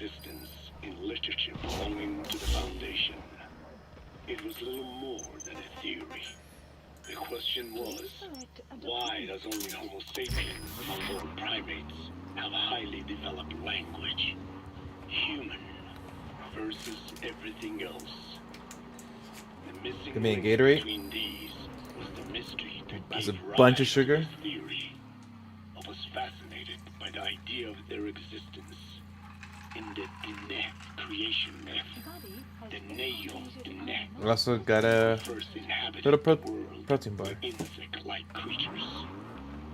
In literature belonging to the Foundation. It was little more than a theory. The question was, why does only Homo sapiens, Mongol primates, have a highly developed language? Human versus everything else. The missing Give me a link Gatorade. between these was the mystery that Has a gave bunch of rise sugar. to this theory. I was fascinated by the idea of their existence in the Dine creation myth. The Neo Dine. We also got a First inhabited little the world protein bar. were insect-like creatures.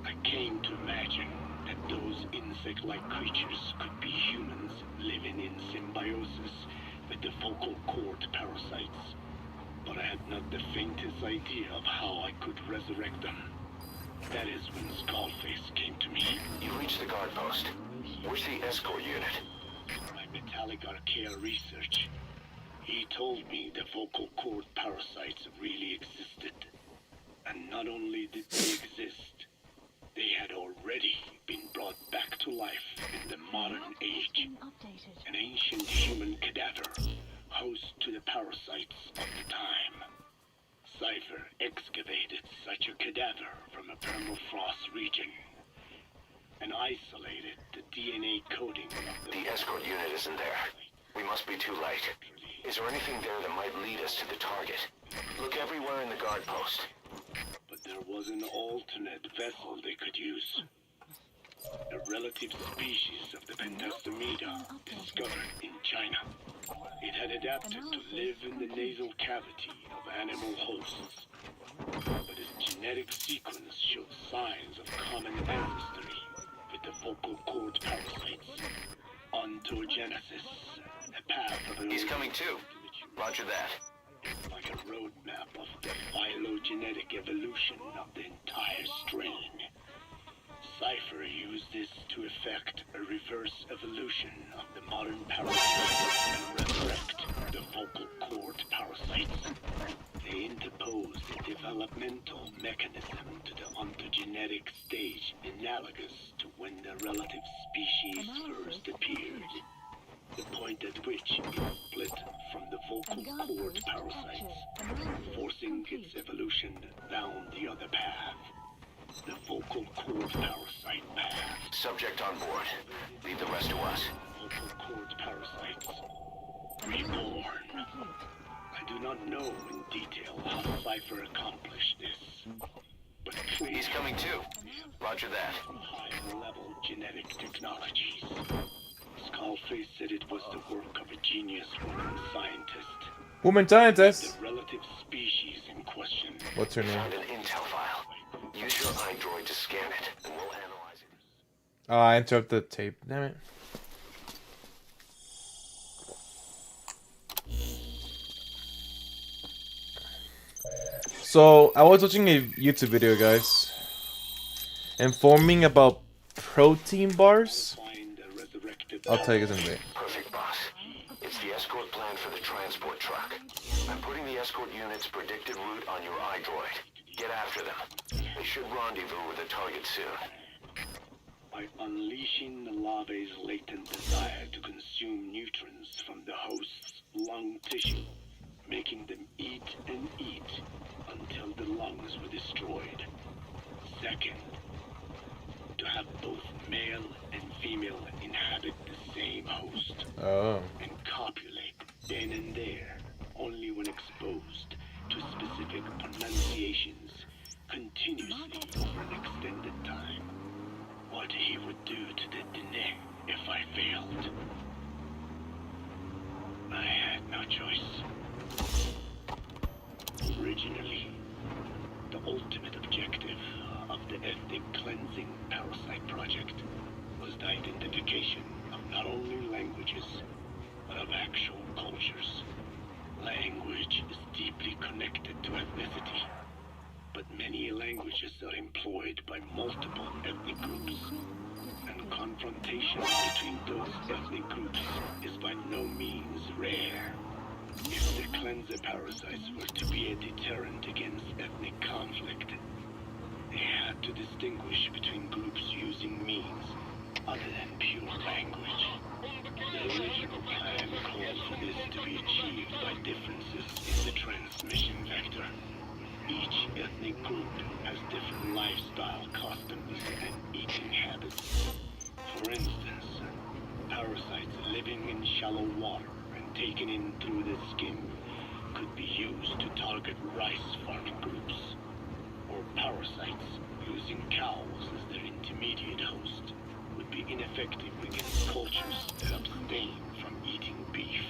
I came to imagine that those insect-like creatures could be humans living in symbiosis with the vocal cord parasites. But I had not the faintest idea of how I could resurrect them. That is when Skullface came to me. You reached the guard post. Where's the escort unit? My metallic archaea research. He told me the vocal cord parasites really existed. And not only did they exist, they had already been brought back to life in the modern age. An ancient human cadaver, host to the parasites of the time. Cypher excavated such a cadaver cadaver from a permafrost region and isolated the DNA coding of The escort unit isn't there. We must be too late. Is there anything there that might lead us to the target? Look everywhere in the guard post. But there was an alternate vessel they could use. A relative species of the Pentastomida discovered in China. It had adapted to live in the nasal cavity of animal hosts. But its genetic sequence showed signs of common ancestry with the vocal cord parasites. Ontogenesis, a path of He's coming too. Roger that. It's like a roadmap of the phylogenetic evolution of the entire strain. Cypher used this to effect a reverse evolution of the modern parasites and resurrect the vocal cord parasites. They interposed a developmental mechanism to the ontogenetic stage analogous to when the relative species first appeared. The point at which it split from the vocal cord parasites, forcing its evolution down the other path. The vocal cord parasite path. Subject on board. Leave the rest to us. Vocal cord parasites. Reborn. I do not know in detail how Cypher accomplished this. But clearly, He's coming too. Roger that. high-level genetic technologies. Skullface said it was the work of a genius woman scientist. Woman scientist. The relative species in question. What's her name? Found an intel file. Use your iDroid to scan it, and we'll analyze it. Oh, I interrupted the tape. Damn it. So, I was watching a YouTube video, guys, informing about protein bars. I'll tell you guys in a bit. Perfect, boss. It's the escort plan for the transport truck. I'm putting the escort unit's predicted route on your iDroid. Get after them. They should rendezvous with the target soon. By unleashing the larvae's latent desire to consume nutrients from the host's lung tissue, making them eat and eat until the lungs were destroyed. Second, to have both male and female inhabit the same host. Oh. And copulate then and there, only when exposed to specific pronunciations continuously over an extended time. What he would do to the Dene if I failed. I had no choice. Originally, the ultimate objective of the ethnic cleansing parasite project was the identification of not only languages, but of actual cultures. Language is deeply connected to ethnicity, but many languages are employed by multiple ethnic groups, and confrontation between those ethnic groups is by no means rare. If the cleanser parasites were to be a deterrent against ethnic conflict, they had to distinguish between groups using means other than pure language. The original plan called for this to be achieved by differences in the transmission vector. Each ethnic group has different lifestyle customs and eating habits. For instance, parasites living in shallow water and taken in through the skin could be used to target rice farming groups, or parasites using cows as their intermediate host would be ineffective against cultures that abstain from eating beef.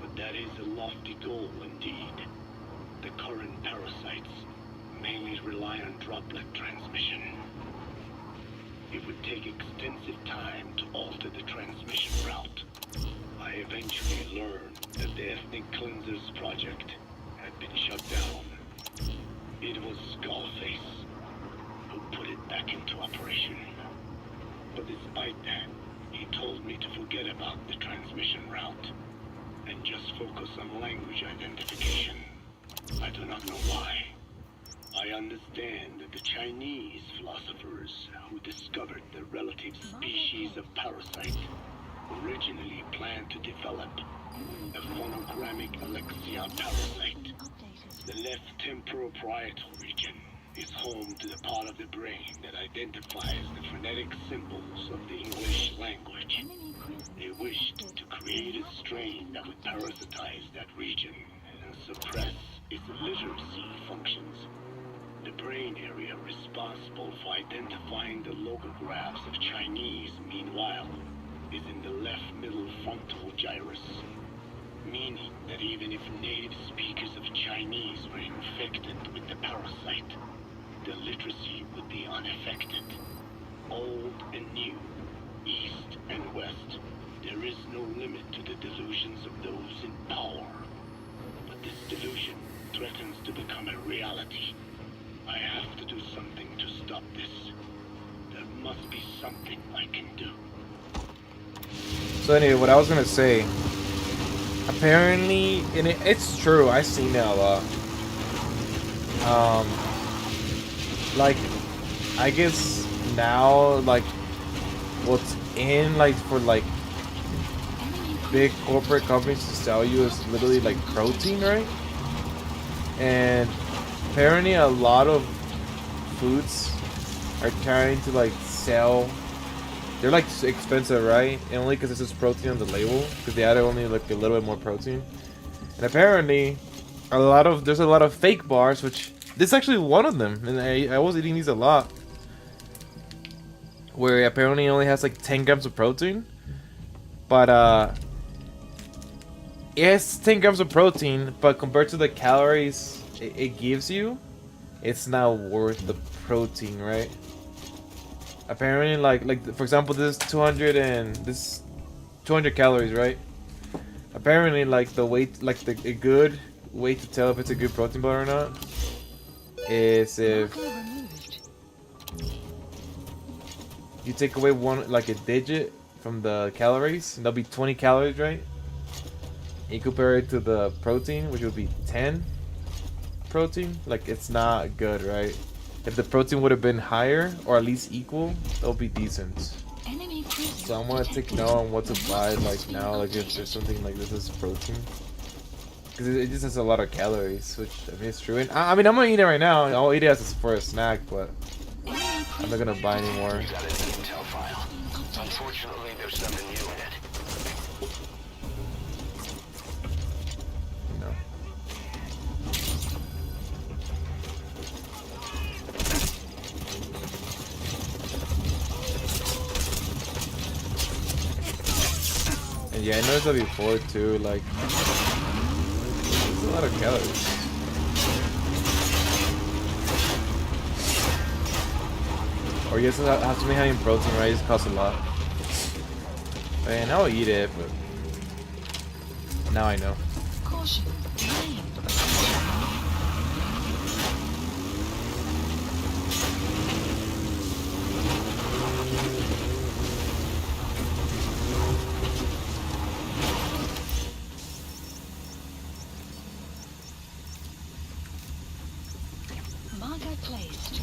But that is a lofty goal indeed. The current parasites mainly rely on droplet transmission. It would take extensive time to alter the transmission route. I eventually learned that the Ethnic Cleansers project had been shut down. It was Skullface who put it back into operation. But despite that, he told me to forget about the transmission route and just focus on language identification. I do not know why. I understand that the Chinese philosophers who discovered the relative species of parasite originally planned to develop a phonogrammic Alexia parasite. The left temporal parietal region is home to the part of the brain that identifies the phonetic symbols of the English language. They wished to create a strain that would parasitize that region and suppress its literacy functions. The brain area responsible for identifying the logographs of Chinese, meanwhile, is in the left middle frontal gyrus, meaning that even if native speakers of Chinese were infected with the parasite, the literacy would be unaffected. Old and new, east and west, there is no limit to the delusions of those in power. But this delusion threatens to become a reality. I have to do something to stop this. There must be something I can do. So anyway, what I was gonna say, apparently, and it's true, I've seen it a lot. Like, I guess now, like, what's in, like, for, like, big corporate companies to sell you is literally, like, protein, right? And apparently a lot of foods are trying to, like, sell. They're, like, expensive, right? And only because this is protein on the label, because they added only, like, a little bit more protein. And apparently there's a lot of fake bars, which this is actually one of them, and I was eating these a lot, where apparently it only has like 10 grams of protein, but it has 10 grams of protein, but compared to the calories it gives you, it's not worth the protein, right? Apparently, like for example, this is 200 calories, right? Apparently, like the weight, like a good way to tell if it's a good protein bar or not is if you take away one, like a digit from the calories, and there'll be 20 calories, right? And you compare it to the protein, which would be 10 protein, like it's not good, right? If the protein would have been higher or at least equal, it'll be decent. So I'm gonna take note on what to buy, like now, like if there's something like this is protein, because it just has a lot of calories, which I mean it's true. And I mean I'm gonna eat it right now. I'll eat it as for a snack, but I'm not gonna buy anymore. You got an intel file. Unfortunately, there's nothing new in it. No. And yeah, I noticed that before too, like there's a lot of calories. Or yes, it has to be having protein, right? It costs a lot. And I'll eat it, but now I know. Caution. Marker placed.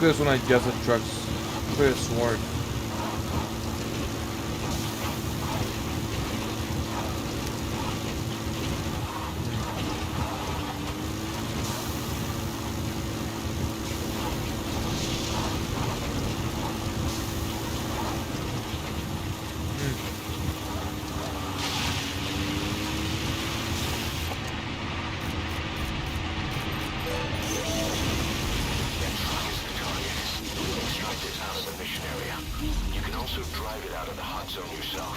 Look at this one, I just the trucks. Look at this sword. You can also drive it out of the hot zone yourself.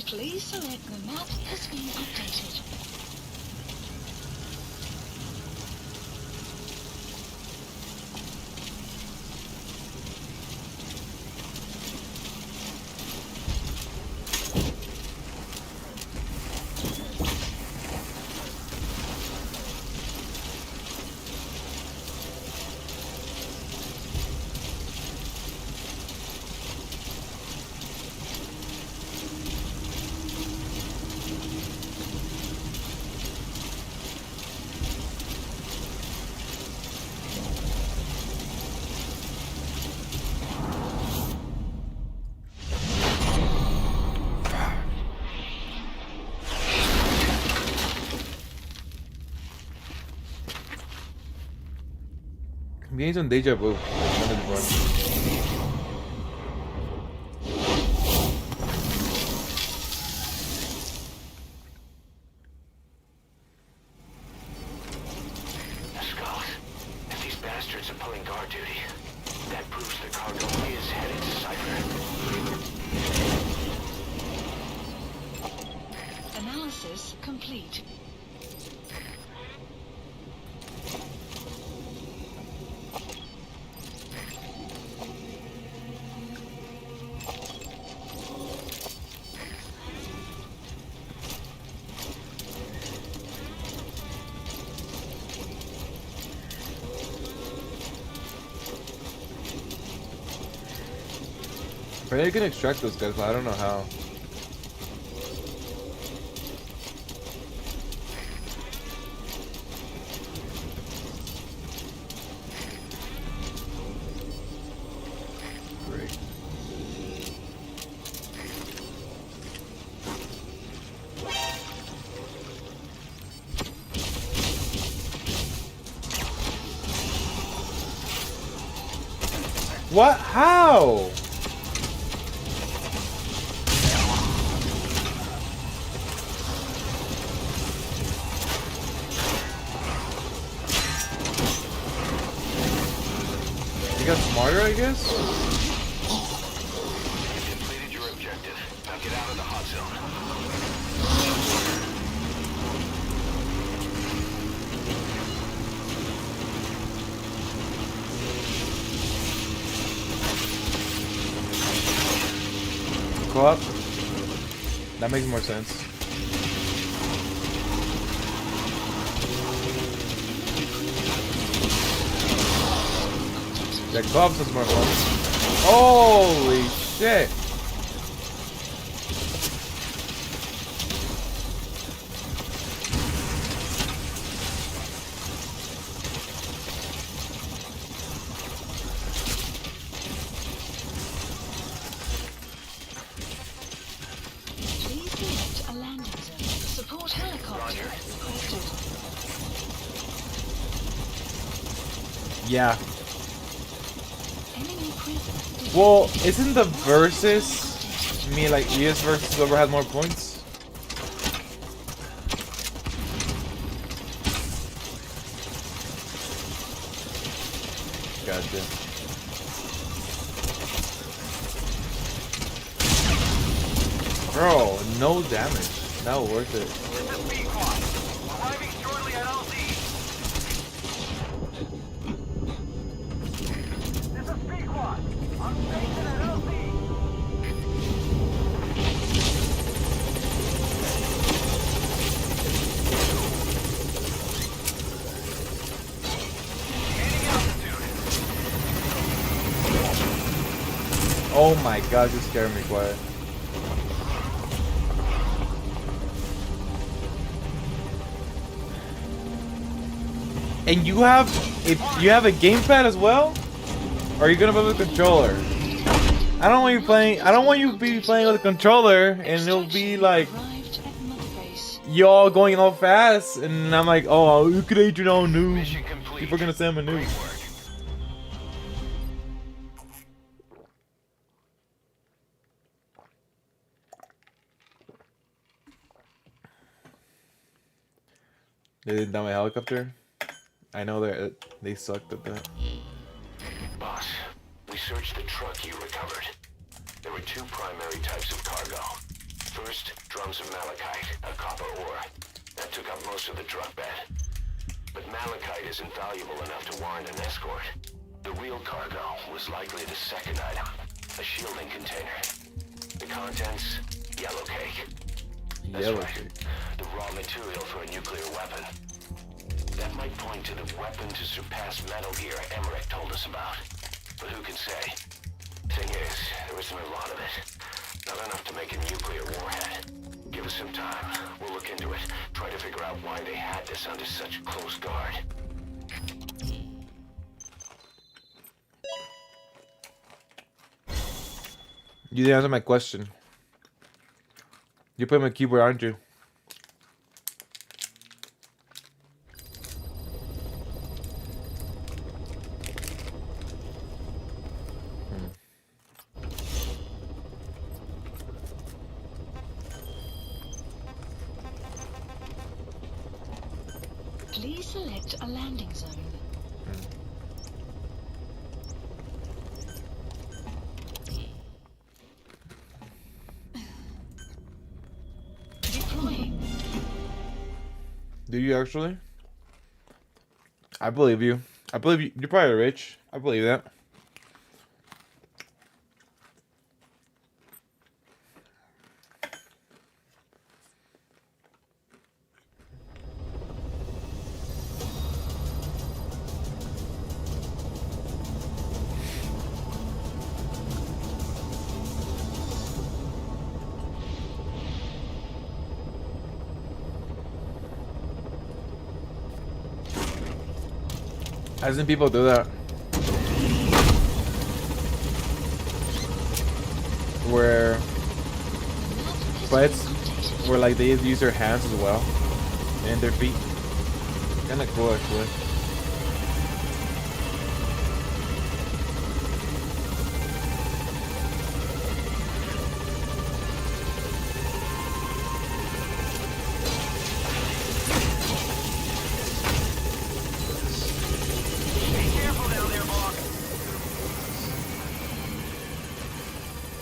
Please select the map has been updated. I'm getting some deja vu. Skulls. If these bastards are pulling guard duty, that proves the cargo is headed to Cypher. Analysis complete. Maybe you can extract those guys, but I don't know how. Great. What? How? Got smarter, I guess? You completed your objective. Now get out of the hot zone. Co-op? That makes more sense. That co-op is more fun. Holy shit! Please select a landing zone. Support helicopter requested. Yeah. Enemy presence. Well, isn't the versus me like ES versus whoever has more points? Gotcha. Bro, no damage. Not worth it. Oh my god, you scared me, quiet. And you have, if you have a gamepad as well, or are you gonna play with a controller? I don't want you playing. I don't want you to be playing with a controller, and it'll be like y'all going all fast, and I'm like, oh, look at Adrian on noob. People are gonna say I'm a noob. They didn't down my helicopter. I know they sucked at that. Boss, we searched the truck you recovered. There were two primary types of cargo. First, drums of malachite, a copper ore. That took up most of the truck bed. But malachite isn't valuable enough to warrant an escort. The real cargo was likely the second item, a shielding container. The contents, yellow cake. That's Yellow right. cake. The raw material for a nuclear weapon. That might point to the weapon to surpass Metal Gear Emmerich told us about. But who can say? Thing is, there isn't a lot of it. Not enough to make a nuclear warhead. Give us some time. We'll look into it. Try to figure out why they had this under such close guard. You didn't answer my question. You're playing my keyboard, aren't you? Please select a landing zone. Deploying. Do you actually? I believe you. I believe you. You're probably rich. I believe that. I've seen people do that. Where fights where like they use their hands as well and their feet. Kinda cool actually.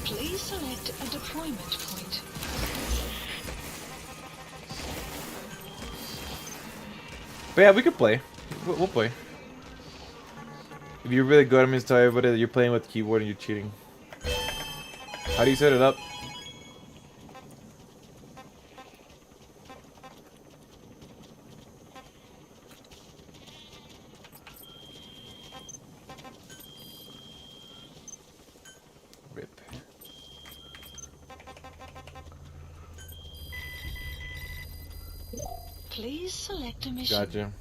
Please select a deployment point. But yeah, we could play. We'll play. If you're really good, I'm gonna tell everybody that you're playing with the keyboard and you're cheating. How do you set it up? Rip. Please select a mission. Gotcha.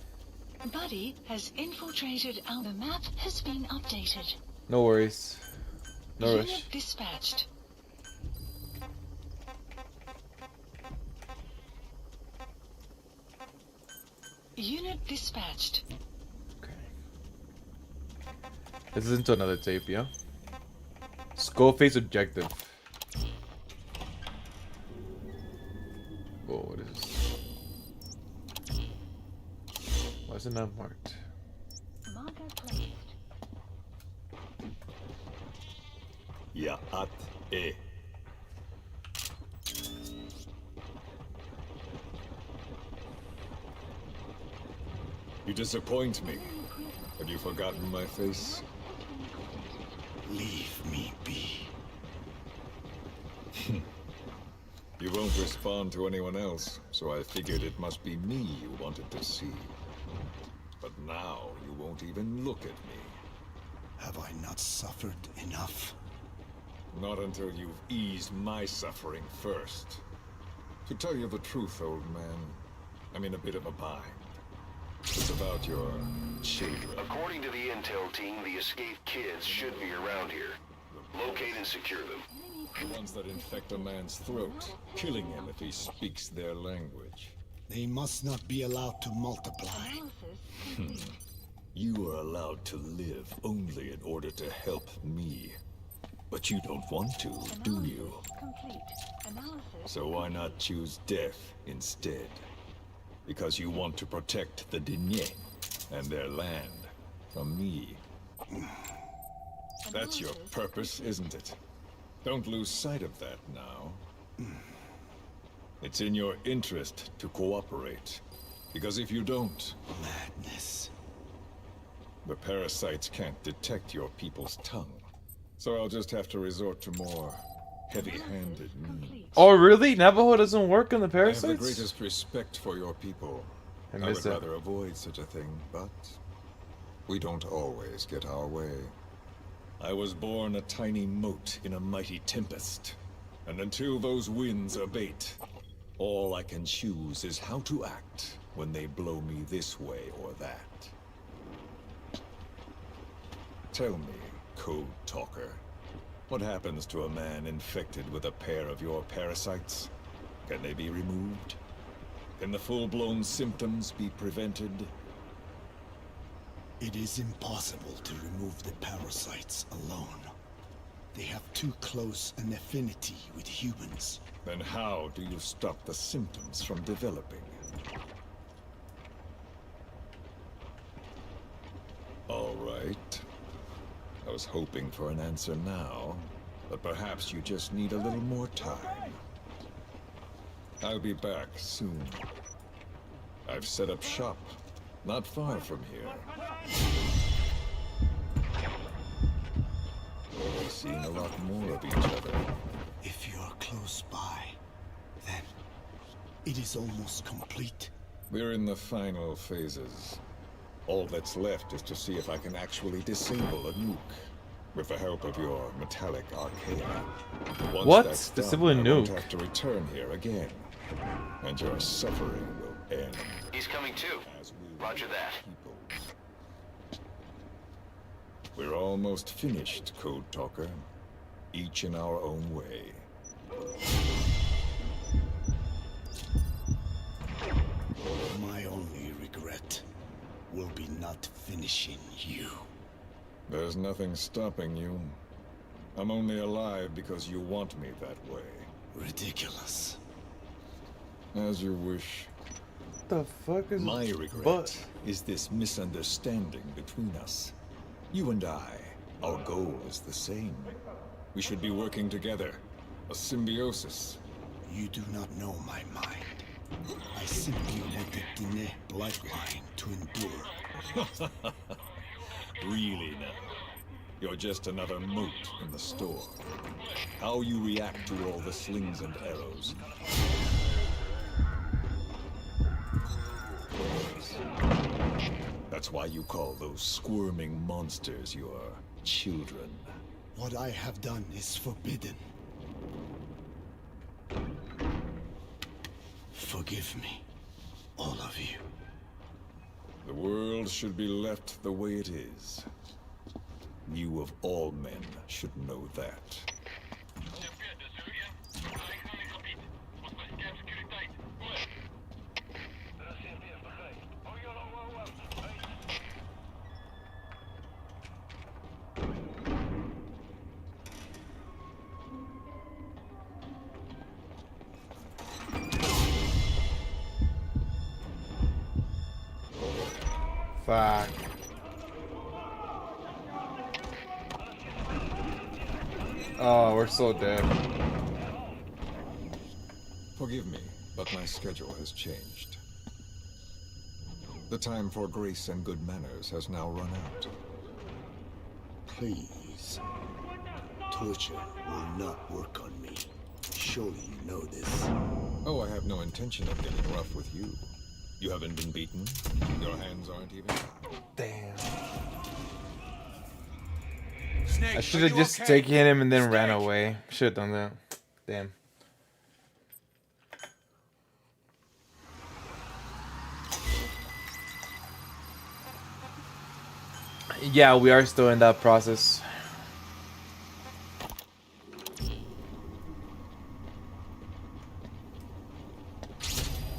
Buddy has infiltrated our map has been updated. No worries. No Unit rush. dispatched. Unit dispatched. This is into another tape, yeah? Skullface objective. Whoa, what is this? Why is it not marked? Marker placed. Ya'at E. You disappoint me. Have you forgotten my face? Leave me be. You won't respond to anyone else, so I figured it must be me you wanted to see. But now you won't even look at me. Have I not suffered enough? Not until you've eased my suffering first. To tell you the truth, old man, I'm in a bit of a bind. It's about your children. According to the intel team, the escaped kids should be around here. Locate and secure them. The ones that infect a man's throat, killing him if he speaks their language. They must not be allowed to multiply. You are allowed to live only in order to help me. But you don't want to, do you? Complete. Analysis. So why not choose death instead? Because you want to protect the Diné and their land from me. That's your purpose, isn't it? Don't lose sight of that now. It's in your interest to cooperate. Because if you don't... Madness. The parasites can't detect your people's tongue. So I'll just have to resort to more heavy-handed means. Oh, really? Navajo doesn't work on the I have parasites? the greatest respect for your people. I I miss would that. rather avoid such a thing, but we don't always get our way. I was born a tiny mote in a mighty tempest, and until those winds abate, all I can choose is how to act when they blow me this way or that. Tell me, Code Talker, what happens to a man infected with a pair of your parasites? Can they be removed? Can the full-blown symptoms be prevented? It is impossible to remove the parasites alone. They have too close an affinity with humans. Then how do you stop the symptoms from developing? All right. I was hoping for an answer now, but perhaps you just need a little more time. I'll be back soon. I've set up shop, not far from here. We're seeing a lot more of each other. If you are close by, then it is almost complete. We're in the final phases. All that's left is to see if I can actually disable a nuke, with the help of your metallic arcana. Once What? that's Disable a done, I won't nuke? have to return here again, and your suffering will end. He's coming too. Roger that. We're almost finished, Code Talker. Each in our own way. My only regret will be not finishing you. There's nothing stopping you. I'm only alive because you want me that way. Ridiculous. As you wish. The fuck is My regret is this misunderstanding between us. You and I, our goal is the same. We should be working together. A symbiosis. You do not know my mind. I simply want the TEHRE bloodline to endure. Really now? You're just another mote in the store. How you react to all the slings and arrows. That's why you call those squirming monsters your children. What I have done is forbidden. Forgive me, all of you. The world should be left the way it is. You of all men should know that. Fuck. Oh, we're so dead. Forgive me, but my schedule has changed. The time for grace and good manners has now run out. Please. Torture will not work on me. Surely you know this. Oh, I have no intention of getting rough with you. You haven't been beaten. Your hands aren't even... Damn. I should have just taken him and then ran away. Should have done that. Damn. Yeah, we are still in that process.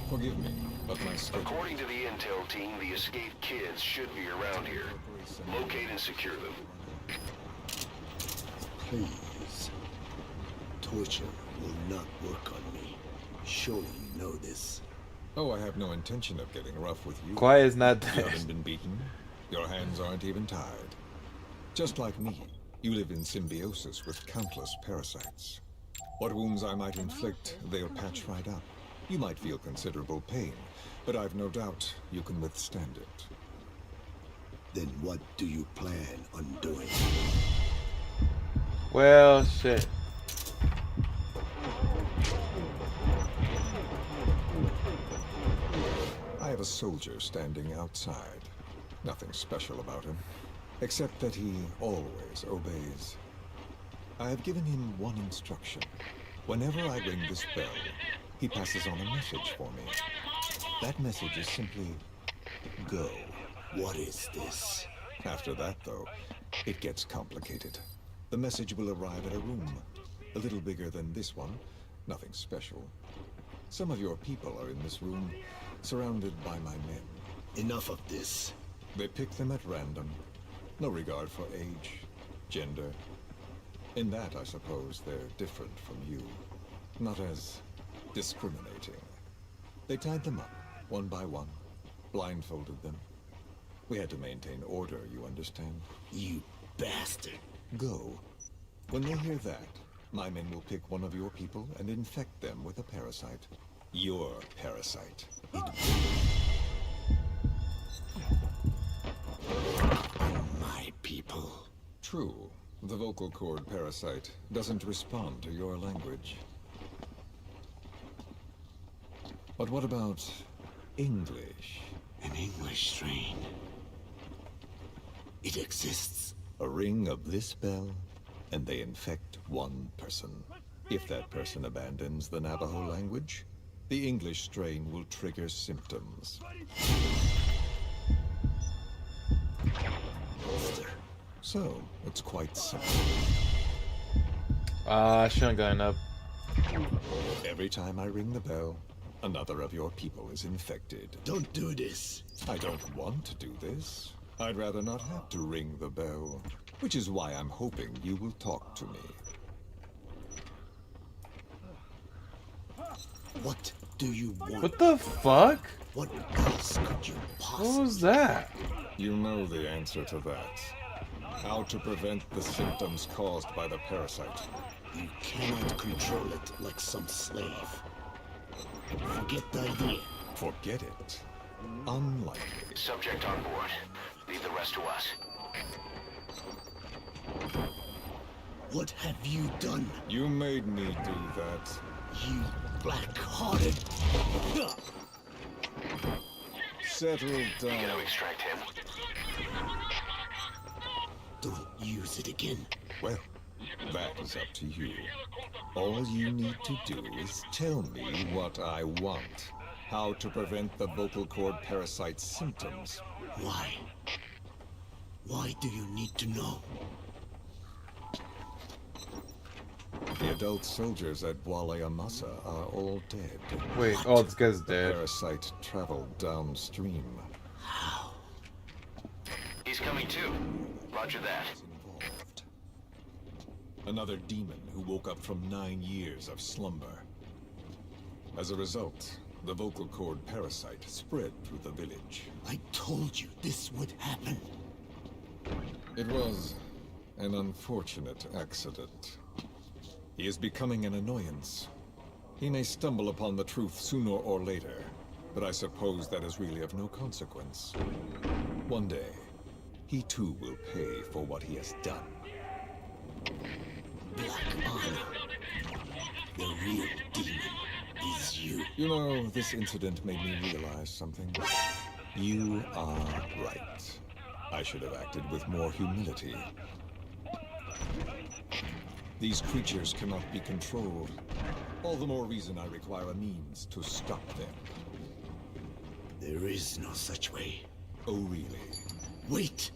Forgive me, but my schedule... According to the intel team, the escaped kids should be around here. Locate and secure them. Please. Torture will not work on me. Surely you know this. Oh, I have no intention of getting rough with you. Quiet is not You dead. haven't been beaten. Your hands aren't even tied. Just like me, you live in symbiosis with countless parasites. What wounds I might inflict, they'll patch right up. You might feel considerable pain, but I've no doubt you can withstand it. Then what do you plan on doing? Well, shit. I have a soldier standing outside. Nothing special about him, except that he always obeys. I have given him one instruction. Whenever I ring this bell, he passes on a message for me. That message is simply, go. What is this? After that, though, it gets complicated. The message will arrive at a room, a little bigger than this one, nothing special. Some of your people are in this room, surrounded by my men. Enough of this. They pick them at random. No regard for age, gender. In that, I suppose, they're different from you. Not as discriminating. They tied them up, one by one, blindfolded them. We had to maintain order, you understand? You bastard. Go. When they hear that, my men will pick one of your people and infect them with a parasite. Your parasite. My people. True. The vocal cord parasite doesn't respond to your language. But what about English? An English strain. It exists. A ring of this bell, and they infect one person. If that person abandons the Navajo language, the English strain will trigger symptoms. So, it's quite simple. I shouldn't have gotten up. Every time I ring the bell, another of your people is infected. Don't do this. I don't want to do this. I'd rather not have to ring the bell, which is why I'm hoping you will talk to me. What do you want? What the fuck? What else could you possibly... What was that? You know the answer to that. How to prevent the symptoms caused by the parasite. You cannot control it like some slave. Forget the idea. Forget it? Unlikely. Subject on board. Leave the rest to us. What have you done? You made me do that. You black-hearted... Settle down. We gotta extract him. Don't use it again. Well, that is up to you. All you need to do is tell me what I want. How to prevent the vocal cord parasite symptoms. Why? Why do you need to know? The adult soldiers at Amasa are all dead. Wait, oh, this guy's The dead. parasite traveled downstream. How? He's coming too. Roger that. Involved. Another demon who woke up from 9 years of slumber. As a result, the vocal cord parasite spread through the village. I told you this would happen. It was an unfortunate accident. He is becoming an annoyance. He may stumble upon the truth sooner or later, but I suppose that is really of no consequence. One day, he too will pay for what he has done. Black Honor. The real demon is you. You know, this incident made me realize something. You are right. I should have acted with more humility. These creatures cannot be controlled. All the more reason I require a means to stop them. There is no such way. Oh, really? Wait!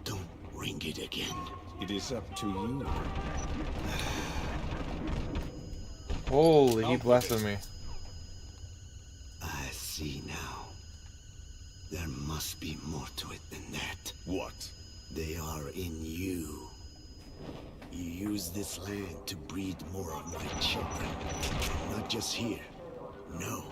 Don't ring it again. It is up to you. Holy, he blasted me. I see now. There must be more to it than that. What? They are in you. You use this land to breed more of my children. Not just here. No.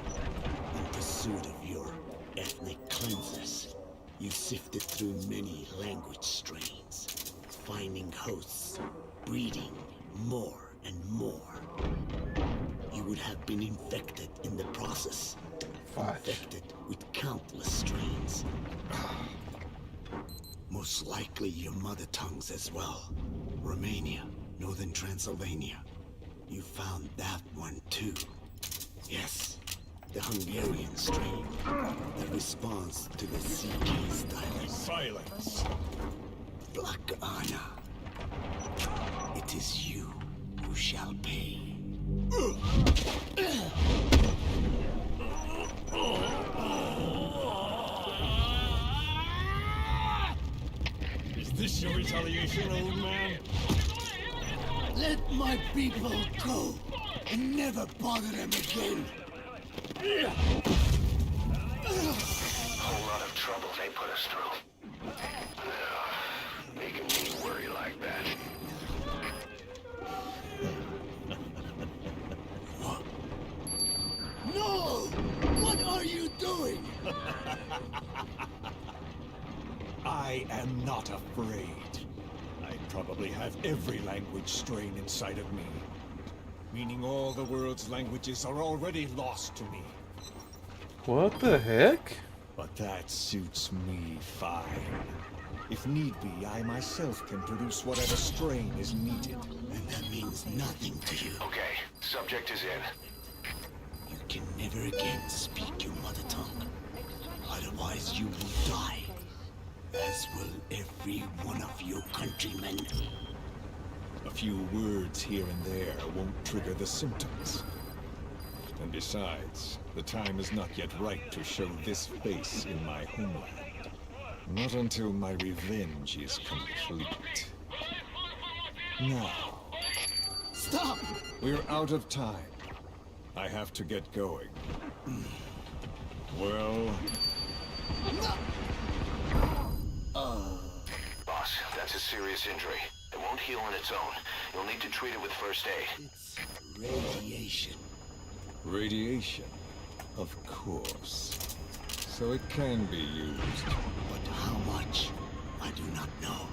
In pursuit of your ethnic cleansers. You sifted through many language strains. Finding hosts. Breeding more and more. would have been infected in the process. Infected with countless strains. Most likely your mother tongues as well. Romania, Northern Transylvania. You found that one too. Yes, the Hungarian strain that responds to the CK's dialect. Silence! Black Anna. It is you who shall pay. Is this your retaliation, old man? Let my people go and never bother them again. Whole lot of trouble they put us through. Making me worry like that. No! What are you doing? I am not afraid. I probably have every language strain inside of me. Meaning all the world's languages are already lost to me. What the heck? But that suits me fine. If need be, I myself can produce whatever strain is needed. And that means nothing to you. Okay, subject is in. You can never again speak your mother tongue. Otherwise you will die. As will every one of your countrymen. A few words here and there won't trigger the symptoms. And besides, the time is not yet right to show this face in my homeland. Not until my revenge is complete. Now... Stop! We're out of time. I have to get going. Well... Boss, that's a serious injury. It won't heal on its own. You'll need to treat it with first aid. It's radiation. Radiation? Of course. So it can be used. But how much? I do not know.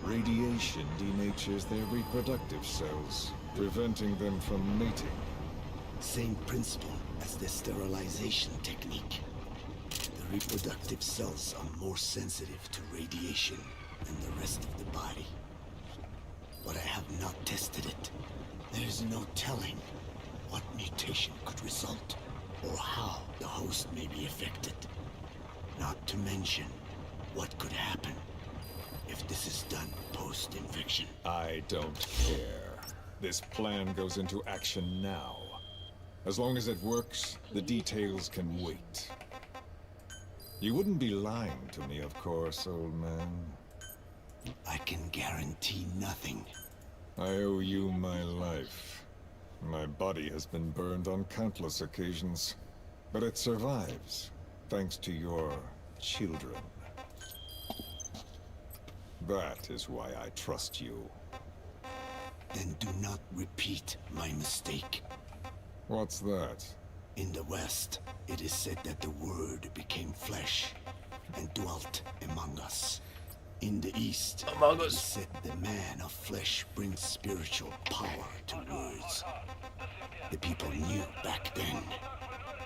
Radiation denatures their reproductive cells, preventing them from mating. Same principle as the sterilization technique. The reproductive cells are more sensitive to radiation than the rest of the body. But I have not tested it. There is no telling what mutation could result, or how the host may be affected. Not to mention what could happen if this is done post-infection. I don't care. This plan goes into action now. As long as it works, the details can wait. You wouldn't be lying to me, of course, old man. I can guarantee nothing. I owe you my life. My body has been burned on countless occasions, but it survives, thanks to your children. That is why I trust you. Then do not repeat my mistake. What's that? In the West, it is said that the Word became flesh and dwelt among us. In the East, Among it Us. is said the man of flesh brings spiritual power to words. The people knew back then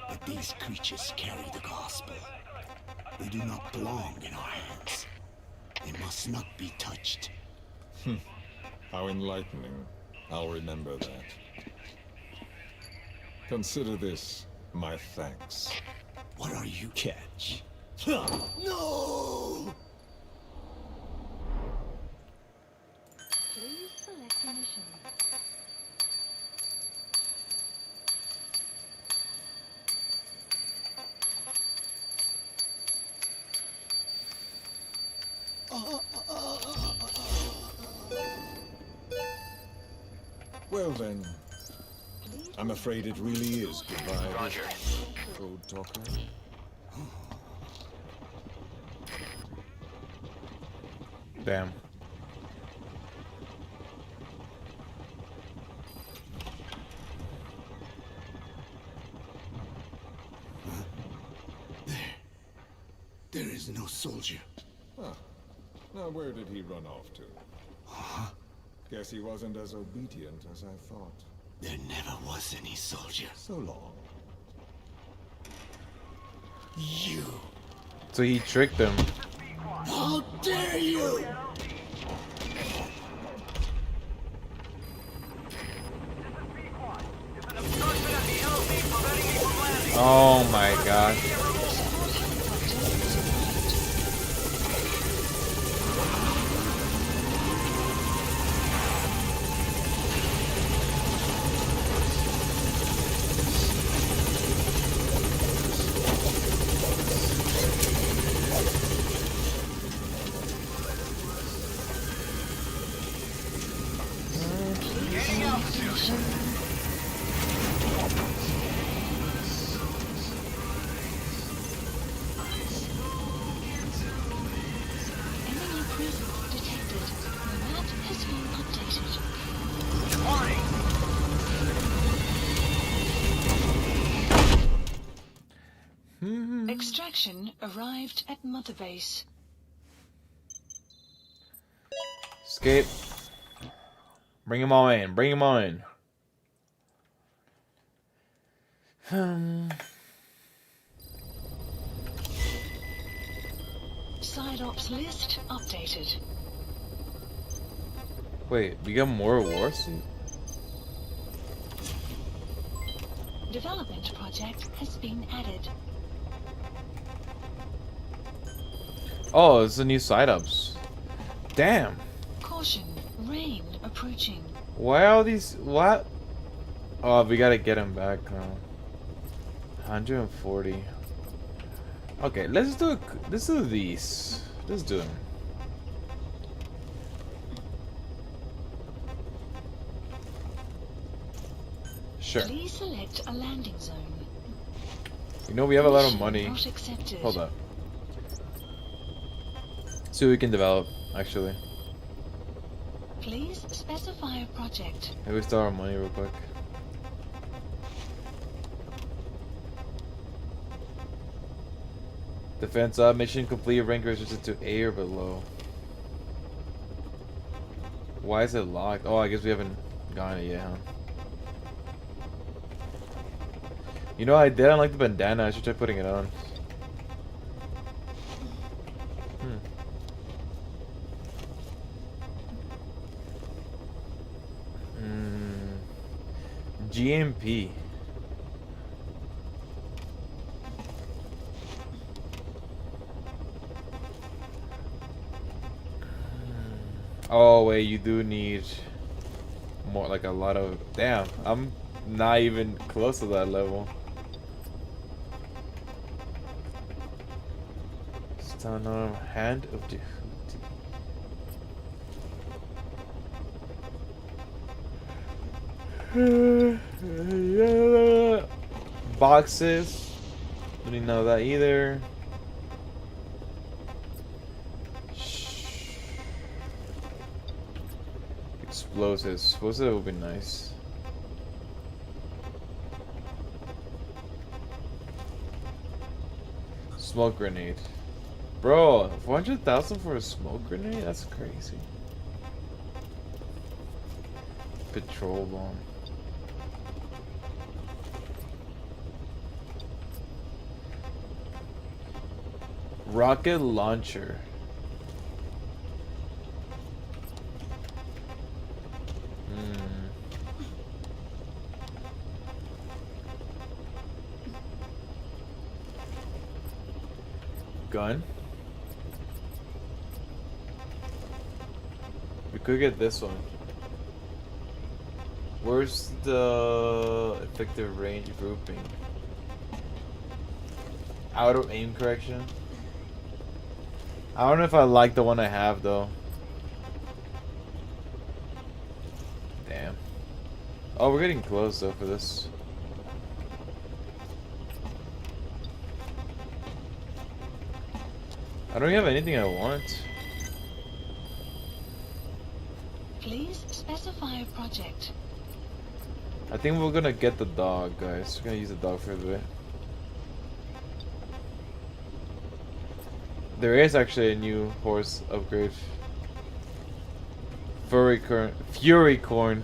that these creatures carry the gospel. They do not belong in our hands. They must not be touched. How enlightening. I'll remember that. Consider this my thanks. What are you? Catch. No! Please select a mission. Well then, I'm afraid it really is goodbye. Roger. Code talker. Damn. There is no soldier. Huh. Now where did he run off to? Guess he wasn't as obedient as I thought. There never was any soldier. So long. You. So he tricked them. How dare you! Oh my god. Enemy presence detected. The map has been updated. Extraction arrived at Mother Base. Escape. Bring him all in. Bring him all in. Side ops list updated. Wait, we got more wars? Development project has been added. Oh, it's the new side ups. Damn. Caution, rain approaching. Why are all these? What? Oh, we gotta get him back now. 140. Okay, let's do these. Let's do them. Sure. Please select a landing zone. You know we have a lot of money. Not accepted. Hold up. See what we can develop, actually. Please specify a project. Maybe we start our money real quick. Defense up, mission complete, rank restricted to A or below. Why is it locked? Oh, I guess we haven't gotten it yet, huh? You know, I didn't like the bandana. I should try putting it on. GMP. Oh wait, you do need more, like a lot of. Damn, I'm not even close to that level. Stand on hand of the. Boxes. Don't need none of that either. Explosives. Explosives would be nice. Smoke grenade. Bro, 400,000 for a smoke grenade? That's crazy. Patrol bomb. Rocket launcher. Gun. We could get this one. Where's the effective range grouping? Auto aim correction. I don't know if I like the one I have though. Damn. Oh, we're getting close though for this. I don't have anything I want. Please specify a project. I think we're gonna get the dog, guys. We're gonna use the dog for a bit. There is actually a new horse upgrade. Fury corn.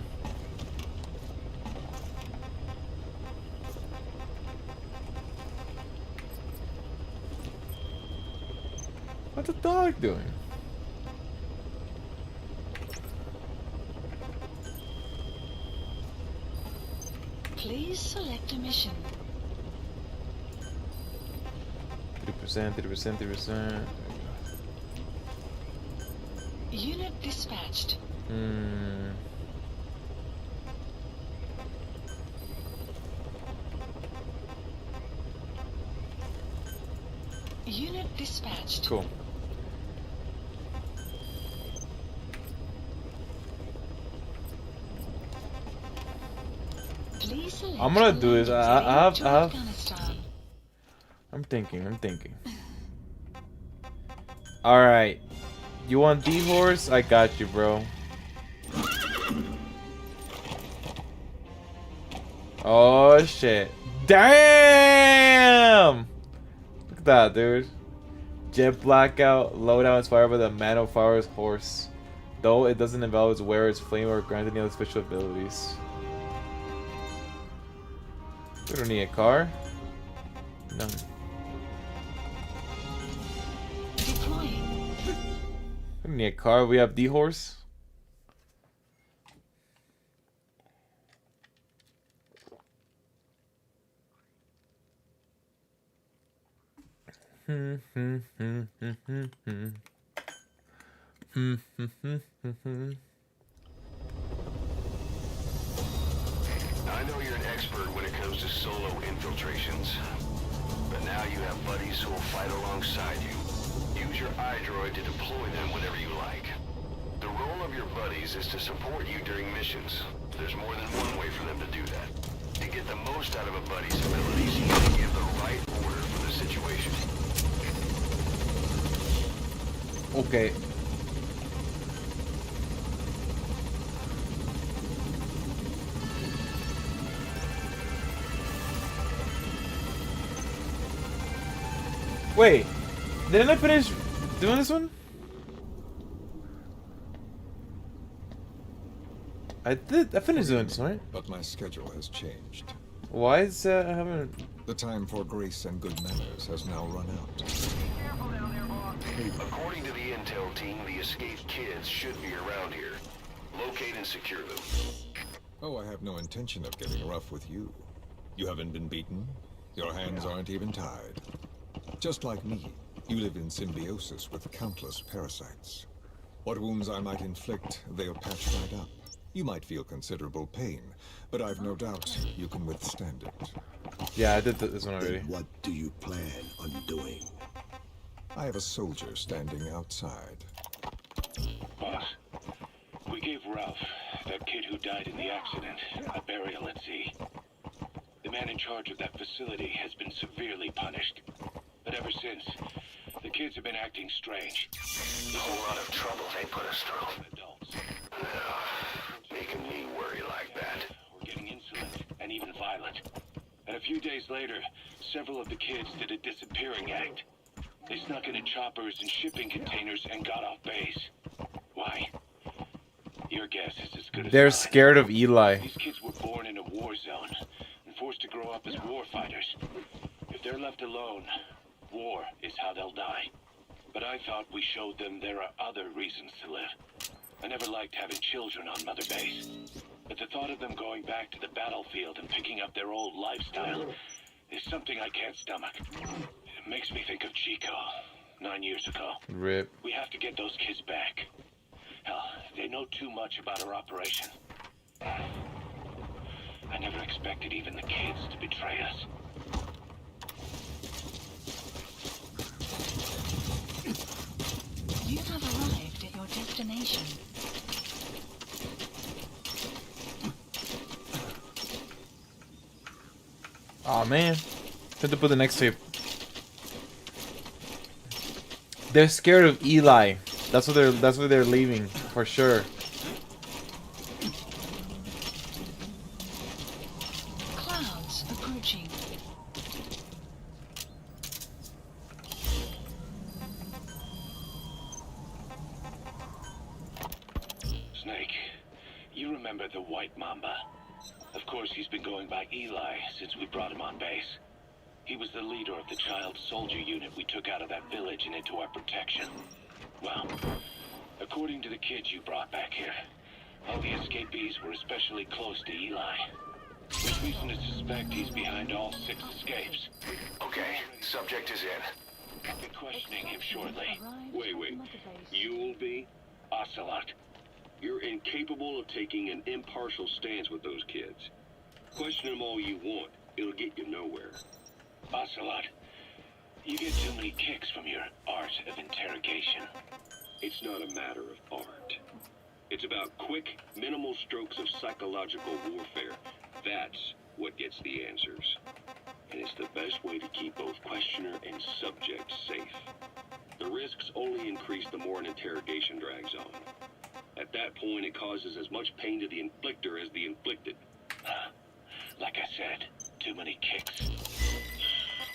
What's the dog doing? Please select a mission. 30%, 30%, 30%. Unit dispatched. Unit dispatched. Cool. Please select I'm gonna do this. I have. Afghanistan. I'm thinking. All right. You want D-horse? I got you, bro. Oh shit! Damn! Look at that, dude. Jet blackout. Loadout inspired by the man of fire's horse. Though it doesn't involve its wearer's flame or grant any other special abilities. We don't need a car. No. Deploying. We don't need a car. We have D-horse. I know you're an expert when it comes to solo infiltrations, but now you have buddies who will fight alongside you. Use your iDroid to deploy them whenever you like. The role of your buddies is to support you during missions. There's more than one way for them to do that. To get the most out of a buddy's abilities, you need to give the right order for the situation. Okay. Wait, didn't I finish doing this one? I did. I finished doing this, right? But my schedule has changed. Why is I haven't? The time for grace and good manners has now run out. According to the intel team, the escaped kids should be around here. Locate and secure them. Oh, I have no intention of getting rough with you. You haven't been beaten. Your hands aren't even tied. Just like me, you live in symbiosis with countless parasites. What wounds I might inflict, they'll patch right up. You might feel considerable pain, but I've no doubt you can withstand it. Yeah, I did this one already. Then what do you plan on doing? I have a soldier standing outside. Boss, we gave Ralph, that kid who died in the accident, a burial at sea. The man in charge of that facility has been severely punished. But ever since, the kids have been acting strange. A whole lot of trouble they put us through. Adults. Making me worry like that. We're getting insolent and even violent. And a few days later, several of the kids did a disappearing act. They snuck into choppers and shipping containers and got off base. Why? Your guess is as good as They're mine. scared of Eli. These kids were born in a war zone and forced to grow up as war fighters. If they're left alone, war is how they'll die. But I thought we showed them there are other reasons to live. I never liked having children on Mother Base. But the thought of them going back to the battlefield and picking up their old lifestyle is something I can't stomach. It makes me think of Chico, 9 years ago. Rip. We have to get those kids back. Hell, they know too much about our operation. I never expected even the kids to betray us. You have arrived at your destination. Oh man, have to put the next tape. They're scared of Eli. That's what they're leaving for sure. Clouds approaching. Snake, you remember the White Mamba? Of course, he's been going by Eli since we brought him on base. He was the leader of the child soldier unit we took out of that village and into our protection. Well, according to the kids you brought back here, all the escapees were especially close to Eli. There's reason to suspect he's behind all 6 escapes. Okay, subject is in. I'll be questioning him shortly. Wait. You'll be? Ocelot, you're incapable of taking an impartial stance with those kids. Question them all you want. It'll get you nowhere. Ocelot, you get too many kicks from your art of interrogation. It's not a matter of art. It's about quick, minimal strokes of psychological warfare. That's what gets the answers. And it's the best way to keep both questioner and subject safe. The risks only increase the more an interrogation drags on. At that point, it causes as much pain to the inflictor as the inflicted. Like I said, too many kicks.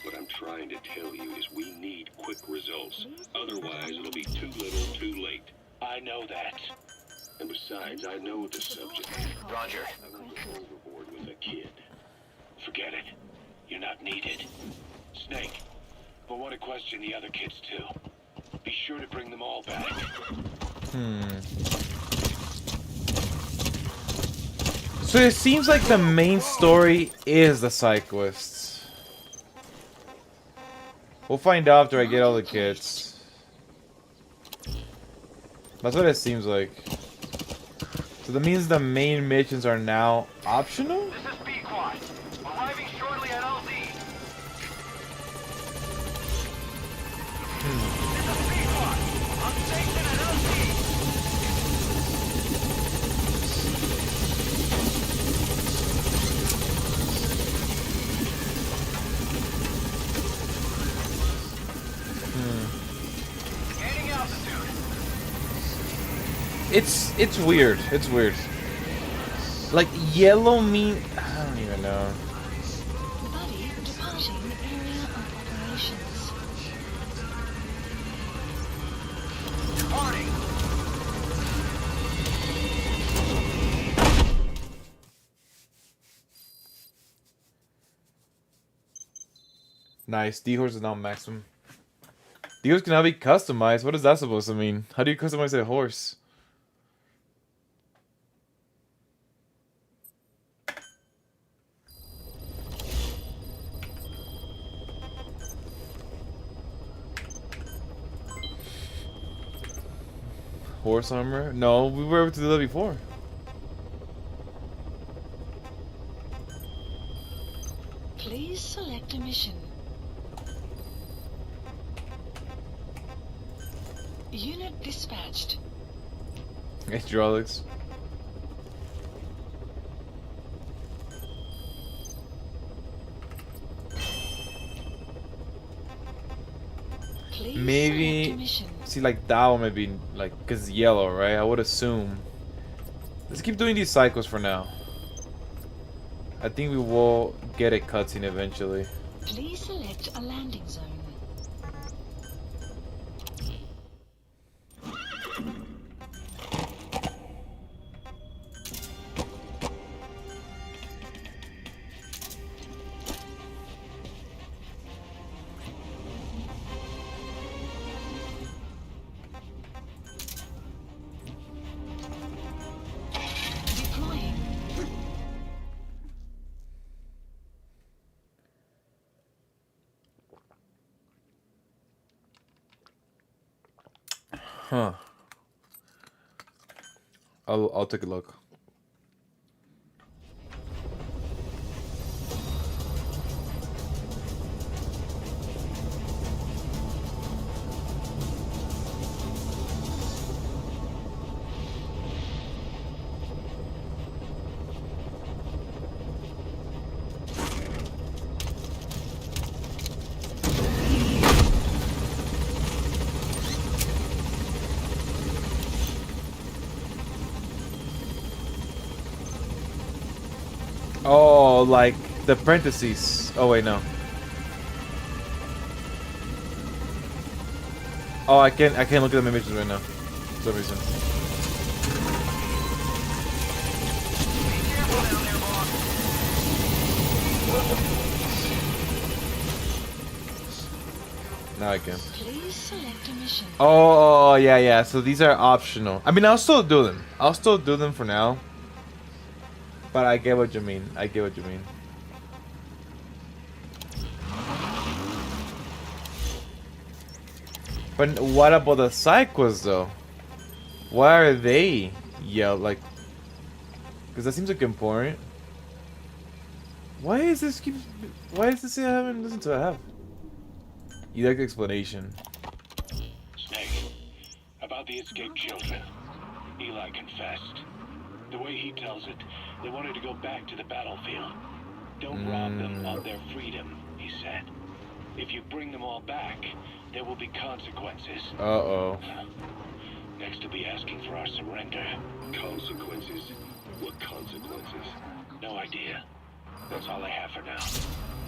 What I'm trying to tell you is we need quick results. Otherwise, it'll be too little, too late. I know that. And besides, I know the subject. Roger. I won't go overboard with a kid. Forget it. You're not needed. Snake, we'll want to question the other kids too. Be sure to bring them all back. So it seems like the main story is the side quests. We'll find out after I get all the kids. That's what it seems like. So that means the main missions are now optional? This is B-Quad. Arriving shortly at LZ. This is B-Quad. I'm stationed at LZ. Gaining altitude. It's weird. It's weird. Like yellow mean I don't even know. Buddy departing area of operations. Departing. Nice. D-Horse is now maximum. D-Horse can now be customized. What is that supposed to mean? How do you customize a horse? Horse armor? No, we were able to do that before. Please select a mission. Unit dispatched. Hydraulics. Please select a Maybe mission. see like that one might be like cause it's yellow, right? I would assume. Let's keep doing these cycles for now. I think we will get a cutscene eventually. Please select a landing zone. Deploying. Huh. I'll take a look. Oh, like the parentheses. Oh wait, no. Oh, I can't look at the images right now. For some reason. Now I can. Please select a mission. Oh, yeah. So these are optional. I mean, I'll still do them. I'll still do them for now. But I get what you mean. I get what you mean. But what about the Psychos though? Why are they like? Because that seems like important. Why is this Why is this I haven't listened to? I have. You like the explanation? Snake, about the escaped children. Eli confessed. The way he tells it, they wanted to go back to the battlefield. Don't rob them of their freedom, he said. If you bring them all back, there will be consequences. Uh-oh. Next to be asking for our surrender. Consequences? What consequences? No idea. That's all I have for now.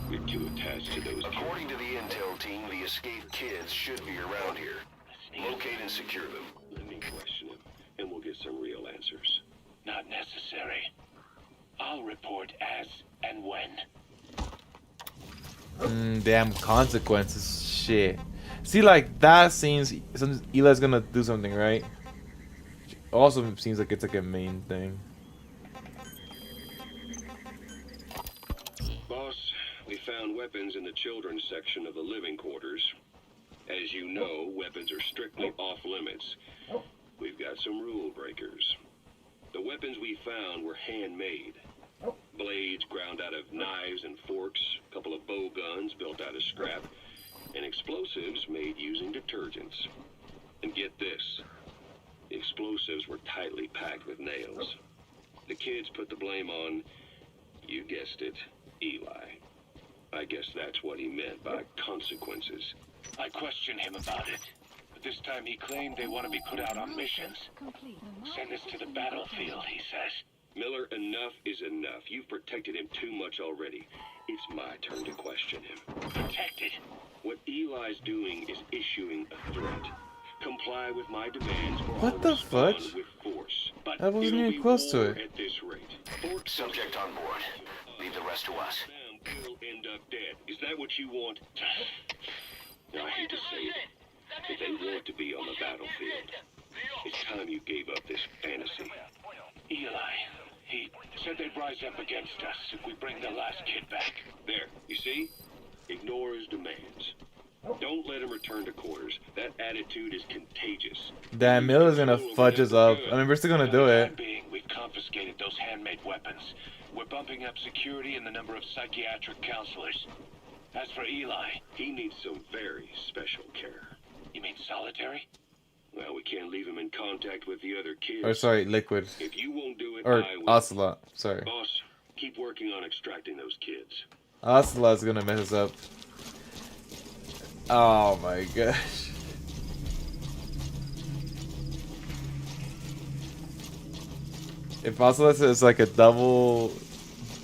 You're too attached to those According to the intel team, the escaped kids should be around here. Locate and secure them. Let me question him, and we'll get some real answers. Not necessary. I'll report as and when. Damn consequences. Shit. See, like, that seems... Eli's gonna do something, right? Also seems like it's like a main thing. Boss, we found weapons in the children's section of the living quarters. As you know, weapons are strictly off limits. We've got some rule breakers. The weapons we found were handmade. Blades ground out of knives and forks, a couple of bow guns built out of scrap, and explosives made using detergents. And get this, the explosives were tightly packed with nails. The kids put the blame on, you guessed it, Eli. I guess that's what he meant by consequences. I questioned him about it, but this time he claimed they want to be put out on missions. Send us to the battlefield, he says. Miller, enough is enough. You've protected him too much already. It's my turn to question him. Protected? What Eli's doing is issuing a threat. Comply with my demands or What I'll the respond fudge? with force. But I wasn't it'll even be close to war it. At this rate. Subject on board. Leave the rest to us. Will end up dead. Is that what you want? I hate to say it, but they want to be on the battlefield. It's time you gave up this fantasy. Eli, he said they'd rise up against us if we bring the last kid back. There, you see? Ignore his demands. Don't let him return to quarters. That attitude is contagious. Damn, Miller's gonna fudge us up. I mean, we're still gonna do it. We've confiscated those handmade weapons. We're bumping up security and the number of psychiatric counselors. As for Eli, he needs some very special care. You mean solitary? Well, we can't leave him in contact with the other kids. Or sorry, Liquid. If you won't do it, Or I will. Ocelot. Sorry. Boss, keep working on extracting those kids. Ocelot's gonna mess us up. Oh my gosh. If Ocelot is like a double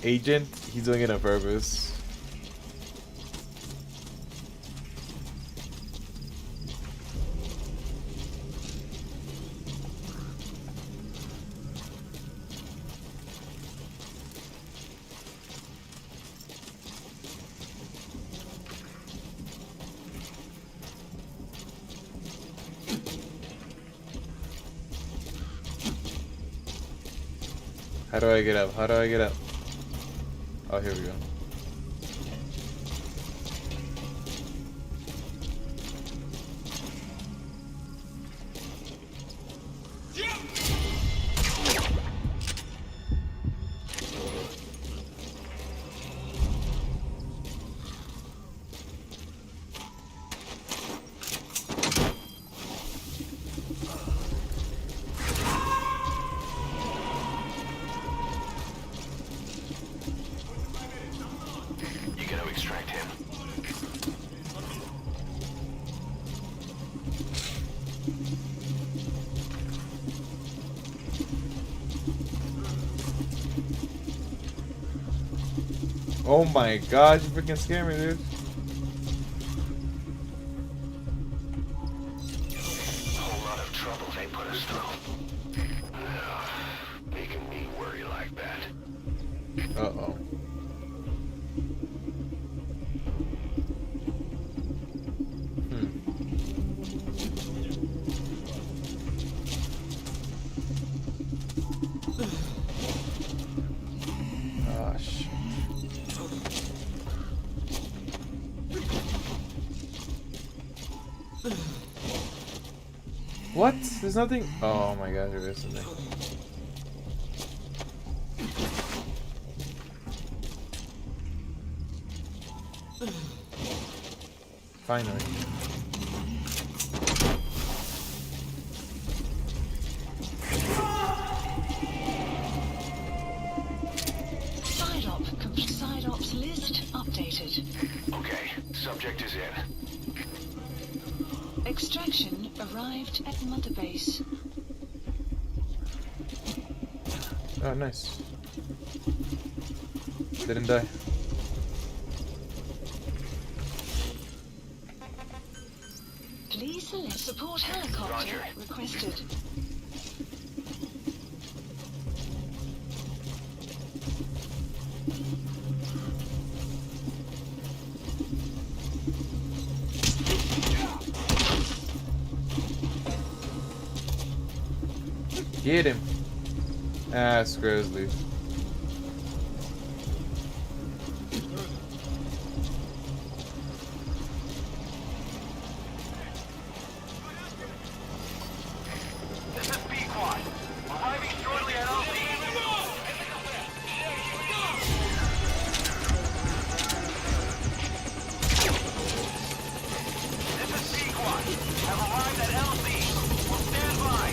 agent, he's doing it on purpose. How do I get up? How do I get up? Oh, here we go. Oh my gosh, you freaking scare me, dude. A whole lot of trouble they put us through. Making me worry like that. Uh-oh. What? There's nothing. Oh my god, there is something. Finally. Side ops list updated. Okay, subject is in. Extraction arrived at Mother Base. Oh, nice. Didn't die. Please select support helicopter requested. Get him. Ah, screws leave. This is B-Quad. Arriving shortly at LZ. This is B-Quad. Have arrived at LZ. Will stand by.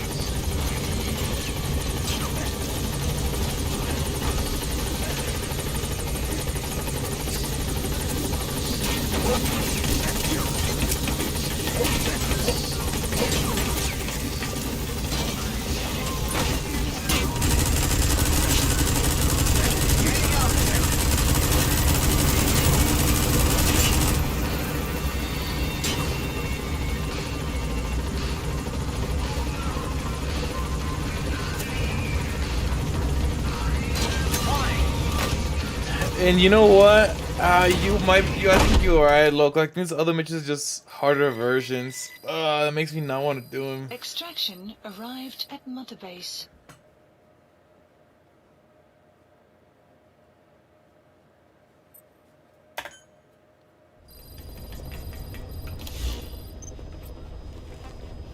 And you know what? I think you're right, look. Like these other missions are just harder versions. That makes me not want to do them. Extraction arrived at Mother Base.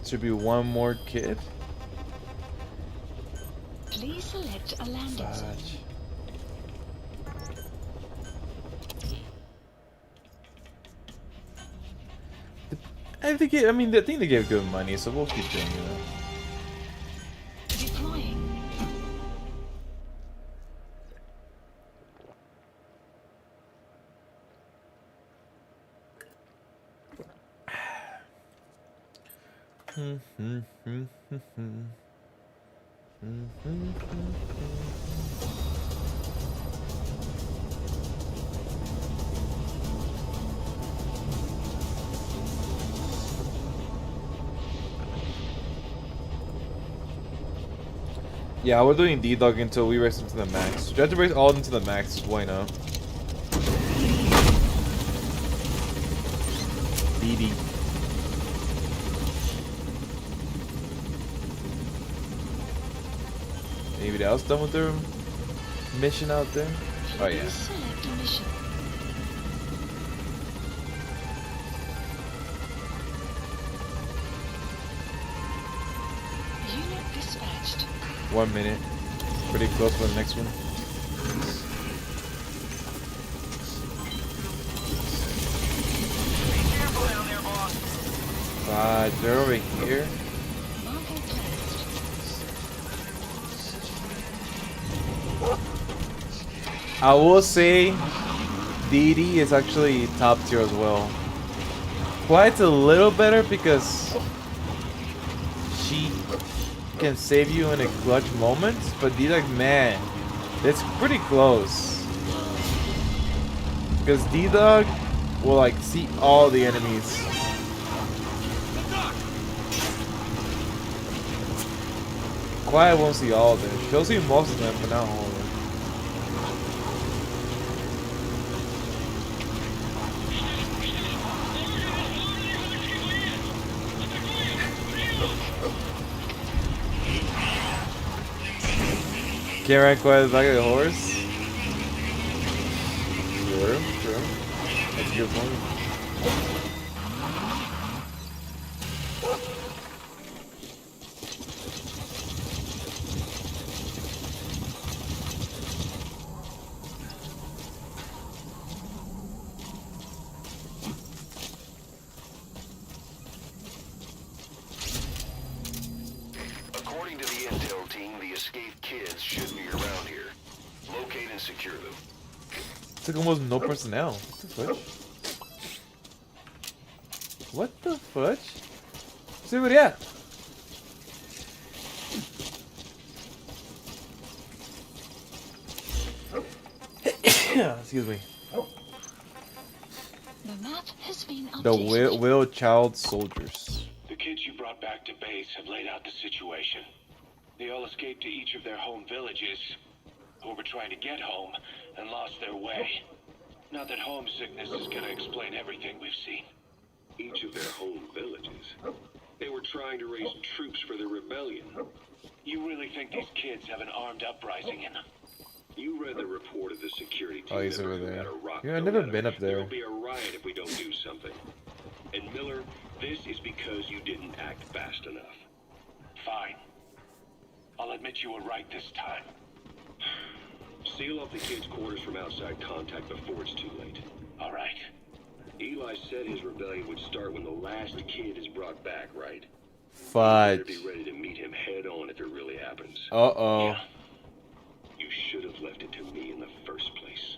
Should be one more kid. Please select a landing zone. I think I think they gave good money, so we'll keep doing that. Deploying. Yeah, we're doing D-Dog until we race them to the max. Try to race all of them to the max, why not? DD. Anybody else done with their mission out there? Oh yeah. Select a mission. Unit dispatched. 1 minute. Pretty close for the next one. They're over here. I will say DD is actually top tier as well. Quiet's a little better because she can save you in a clutch moment, but D-Dog, man, it's pretty close. Because D-Dog will like see all the enemies. Quiet won't see all of them. She'll see most of them, but not all of them. Can't ride Quiet back of the horse? Sure. That's a good point. unescaped kids should be around here. Locate and secure them. It's like almost no personnel. What the fudge? See what at? Excuse me. The map has been updated. The will child soldiers. The kids you brought back to base have laid out the situation. They all escaped to each of their home villages, or were trying to get home and lost their way. Not that homesickness is gonna explain everything we've seen. Each of their home villages. They were trying to raise troops for the rebellion. You really think these kids have an armed uprising in them? You read the report of the security team. Oh, he's member over who there. had a rock Yeah, I've thrown never at him. been up there. There'll be a riot if we don't do something. And Miller, this is because you didn't act fast enough. Fine. I'll admit you were right this time. Seal off the kids' quarters from outside contact before it's too late. All right. Eli said his rebellion would start when the last kid is brought back, right? Fudge. You better be ready to meet him head on if it really happens. Uh-oh. Yeah. You should have left it to me in the first place.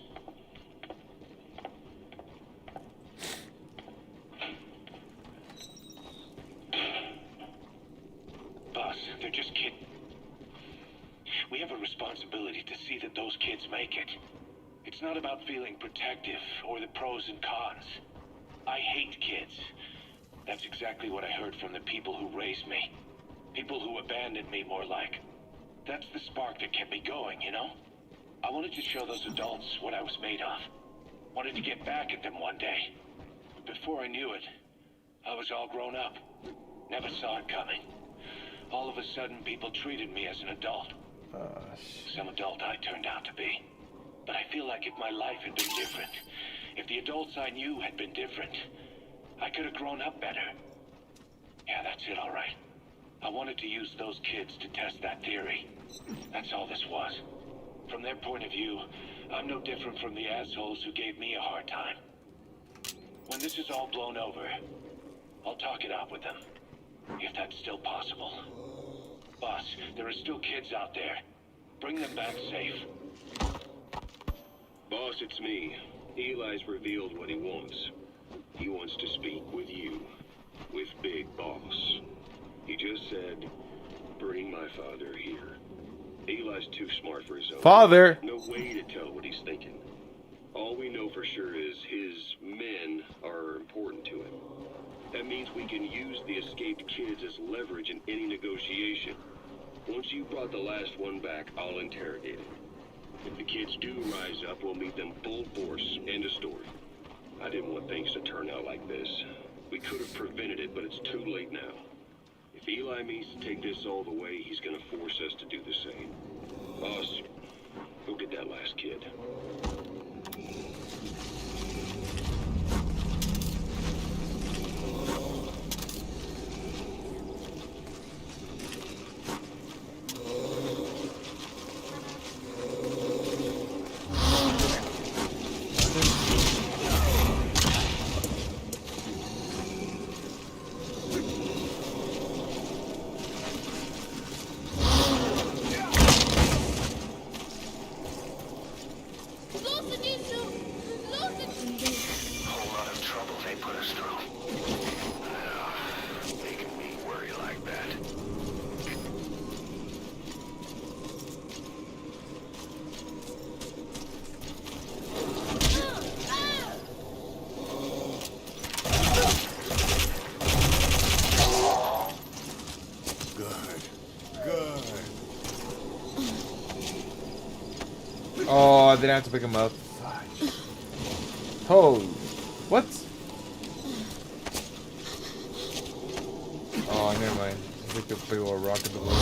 Boss, they're just kids. We have a responsibility to see that those kids make it. It's not about feeling protective or the pros and cons. I hate kids. That's exactly what I heard from the people who raised me. People who abandoned me, more like. That's the spark that kept me going, you know? I wanted to show those adults what I was made of. Wanted to get back at them one day. But before I knew it, I was all grown up. Never saw it coming. All of a sudden, people treated me as an adult. Some adult I turned out to be. But I feel like if my life had been different, if the adults I knew had been different, I could have grown up better. Yeah, that's it, all right. I wanted to use those kids to test that theory. That's all this was. From their point of view, I'm no different from the assholes who gave me a hard time. When this is all blown over, I'll talk it out with them. If that's still possible. Boss, there are still kids out there. Bring them back safe. Boss, it's me. Eli's revealed what he wants. He wants to speak with you. With Big Boss. He just said, bring my father here. Eli's too smart for his own. Father! No way to tell what he's thinking. All we know for sure is his men are important to him. That means we can use the escaped kids as leverage in any negotiation. Once you brought the last one back, I'll interrogate him. If the kids do rise up, we'll meet them full force. End of story. I didn't want things to turn out like this. We could have prevented it, but it's too late now. If Eli means to take this all the way, he's gonna force us to do the same. Boss, go get that last kid. Whole lot of trouble they put us through. Making me worry like that. Good. Oh, I didn't have to pick him up. Oh, what? Oh, never mind. I think the big old rock in the way.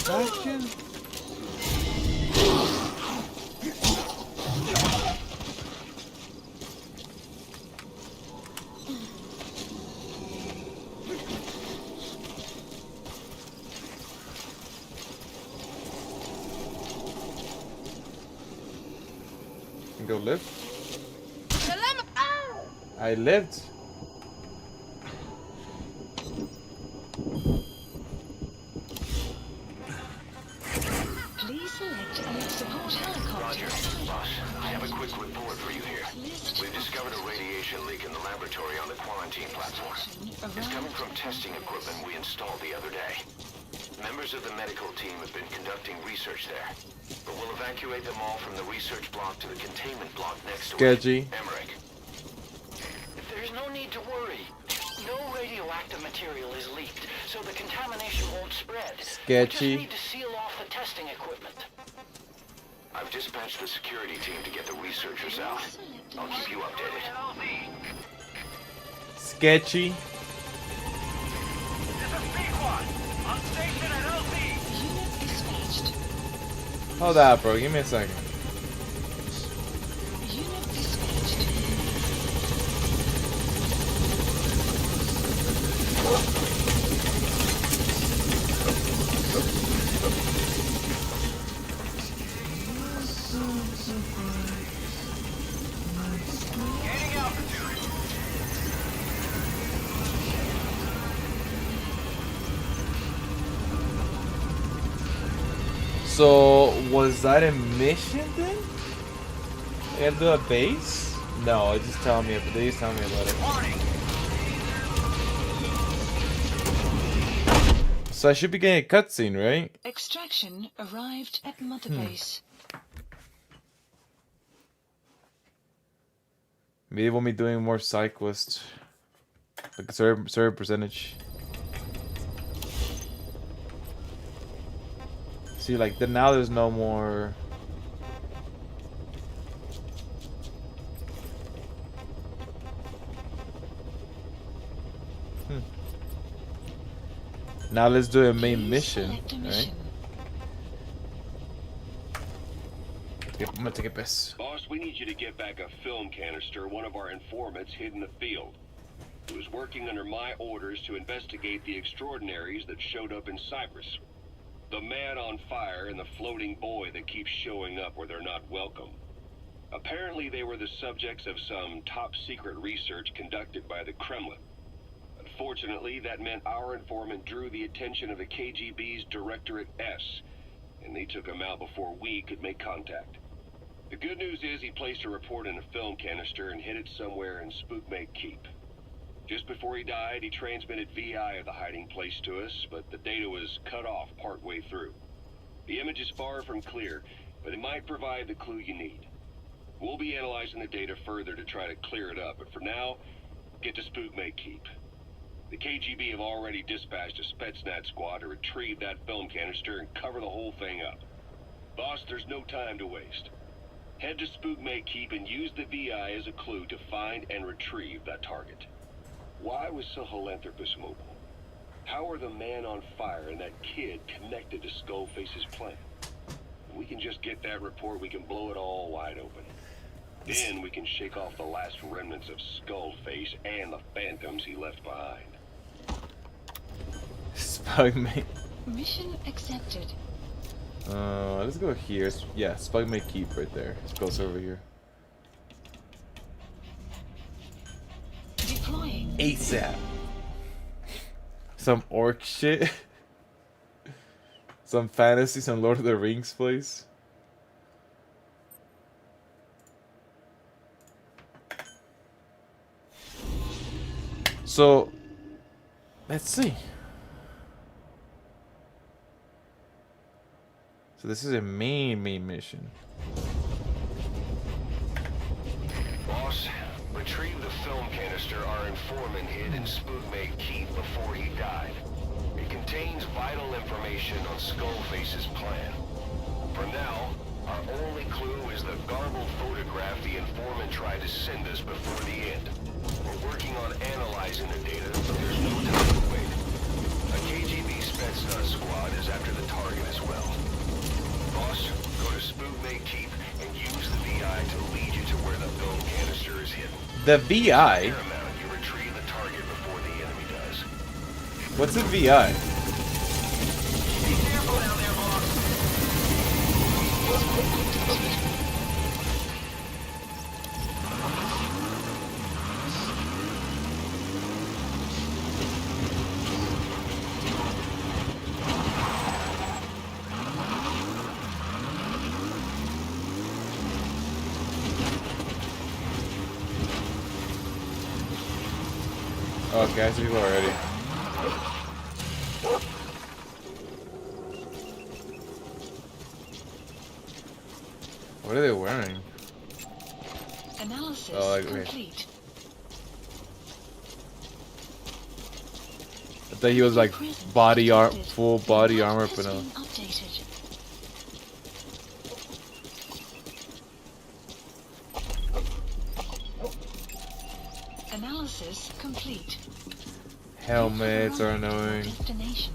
Gotcha. Can go lift. I lived. here. Boss, I have a quick report for you here. We've discovered a radiation leak in the laboratory on the quarantine platform. It's coming from testing equipment we installed the other day. Members of the medical team have been conducting research there, but we'll evacuate them all from the research block to the containment block next to Sketchy. it. Emmerich. There's no need to worry. No radioactive material is leaked, so the contamination won't spread. Sketchy. We just need to seal off the testing equipment. I've dispatched the security team to get the researchers out. I'll keep you updated. Sketchy. On station at LZ. Unit dispatched. Hold up, bro. Give me a second. Unit dispatched. Gaining altitude. So, was that a mission then? They had to do a base? No, it's just telling me. They just telling me about it. So I should be getting a cutscene, right? Extraction arrived at Mother Base. Maybe we'll be doing more side quests. Like server percentage. See, like now there's no more. Now let's do a main mission, right? I'm gonna take a piss. Boss, we need you to get back a film canister one of our informants hid in the field. He was working under my orders to investigate the extraordinaries that showed up in Cyprus. The man on fire and the floating boy that keeps showing up where they're not welcome. Apparently they were the subjects of some top-secret research conducted by the Kremlin. Unfortunately, that meant our informant drew the attention of the KGB's Directorate S, and they took him out before we could make contact. The good news is he placed a report in a film canister and hid it somewhere in Spookmate Keep. Just before he died, he transmitted VI of the hiding place to us, but the data was cut off partway through. The image is far from clear, but it might provide the clue you need. We'll be analyzing the data further to try to clear it up, but for now, get to Spookmate Keep. The KGB have already dispatched a Spetsnaz squad to retrieve that film canister and cover the whole thing up. Boss, there's no time to waste. Head to Spookmate Keep and use the VI as a clue to find and retrieve that target. Why was Sahelanthropus mobile? How are the man on fire and that kid connected to Skullface's plan? If we can just get that report, we can blow it all wide open. Then we can shake off the last remnants of Skullface and the phantoms he left behind. Spugmate. Mission accepted. Let's go here. Yeah, Spugmate Keep right there. Let's go over here. Deploying. ASAP. Some orc shit. Some fantasy, some Lord of the Rings place. So, let's see. So this is a main mission. Boss, retrieve the film canister our informant hid in Spookmate Keep before he died. It contains vital information on Skullface's plan. For now, our only clue is the garbled photograph the informant tried to send us before the end. We're working on analyzing the data, but there's no time to wait. A KGB Spetsnaz squad is after the target as well. Boss, go to Spookmate Keep and use the VI to lead you to where the film canister is hidden. The VI? You retrieve the target before the enemy does. What's a VI? Be careful down there, boss. Oh, guys, people already. What are they wearing? Analysis okay. complete. I thought he was like full body armor, but no. Updated. Analysis complete. Helmets are annoying. Destination.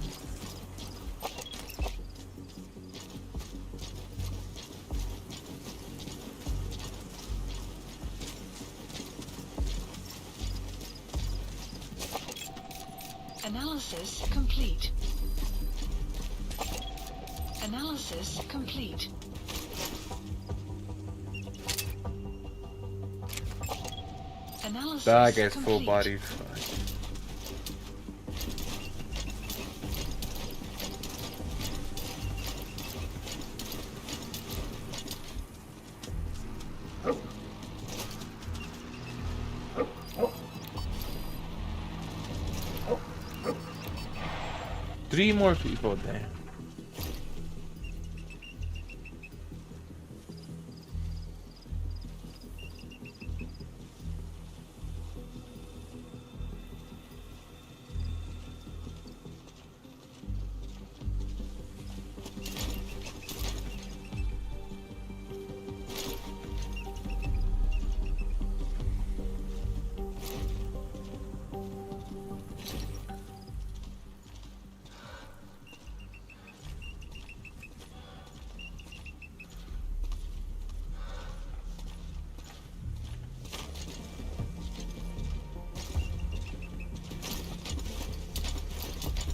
Analysis complete. Analysis complete. Analysis That guy's full complete. body. Three more people there.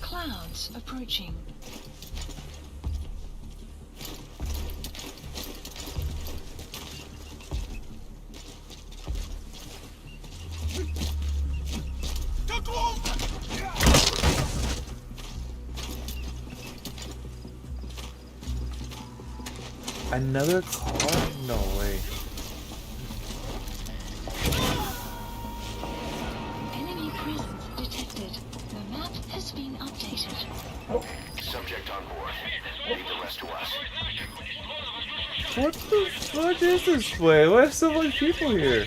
Clouds approaching. Another car? No way. Enemy presence detected. The map has been updated. Subject on board. Leave the rest to us. What the fuck is this place? Why are so many people here?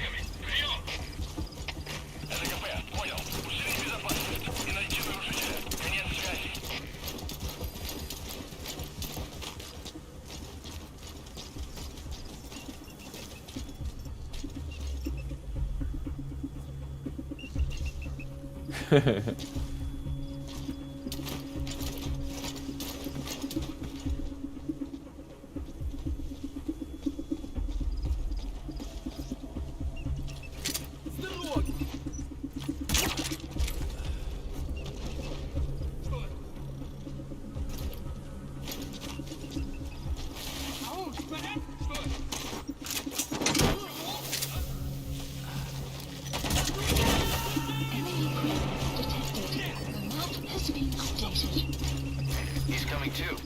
He's coming too.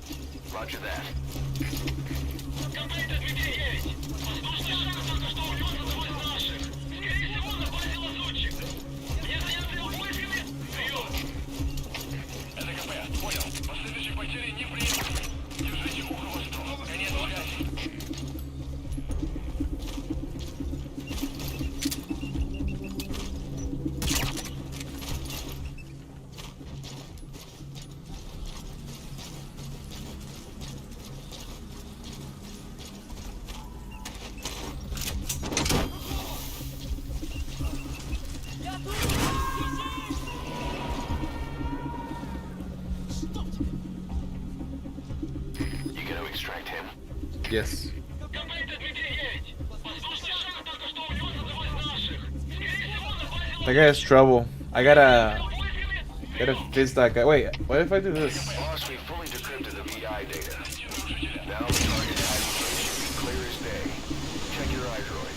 Roger that. You gonna extract him? Yes. That guy has trouble. I gotta fizz that guy. Wait, what if I do this? Boss, we fully decrypted the VI data. Now the target hiding place should be clear as day. Check your iDroid.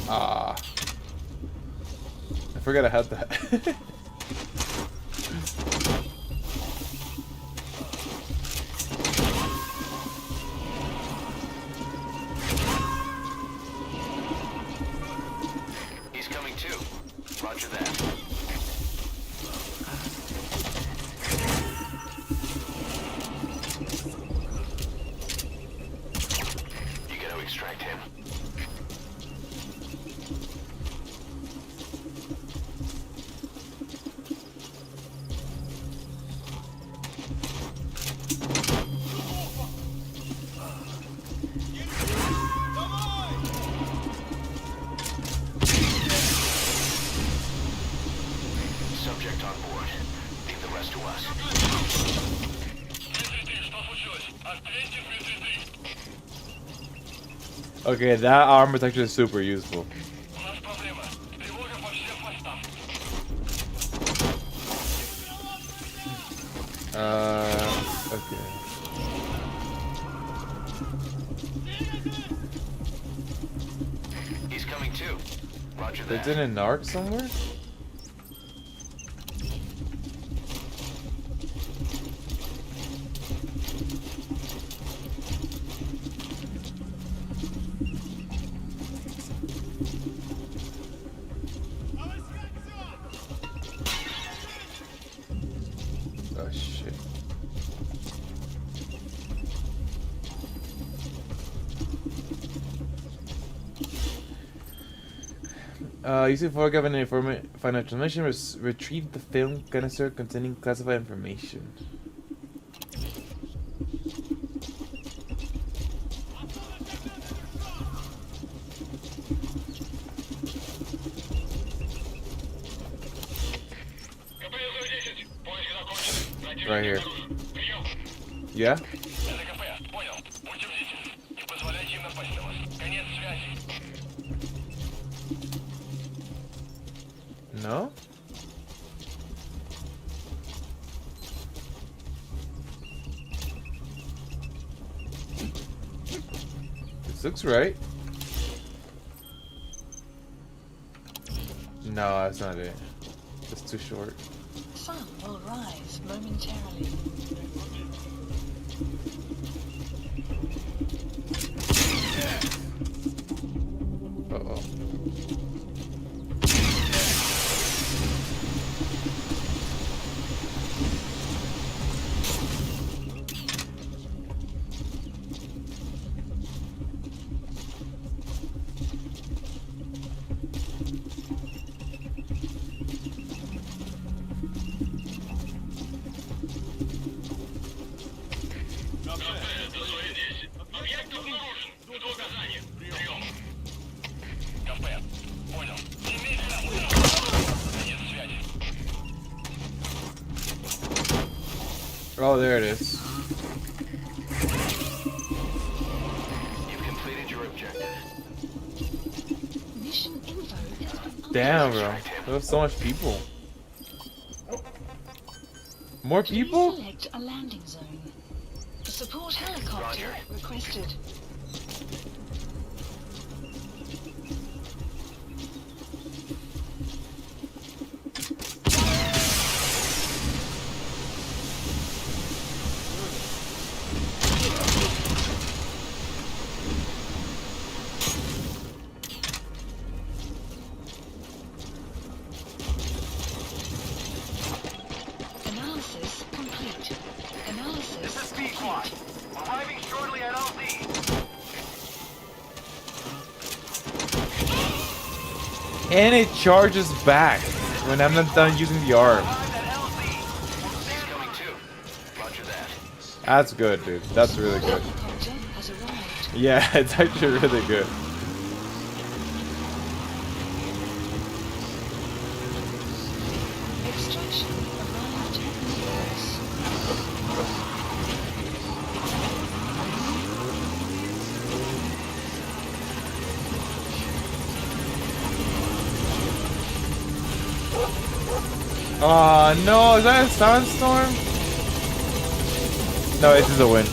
Ah. I forgot I had that. Okay, that armor protection is super useful. Okay. He's coming too. Roger There's that. an arc somewhere? Oh shit. Using FORETOLD and final transmission, retrieve the film canister containing classified information. Right here. Yeah? No? This looks right. No, that's not it. It's too short. Sun will rise momentarily. Uh-oh. Oh, there it is. You've completed your objective. Mission info is Damn, bro. There's so much people. More people? Select a landing zone. Support helicopter requested. Analysis complete. Analysis This is P-Quad. Arriving shortly at LZ. And it charges back when I'm not done using the arm. He's coming too. Roger that. That's good, dude. That's really good. Helicopter has arrived. Yeah, it's actually really good. Extraction arrived at Mother's. No, is that a sandstorm? No, this is a win.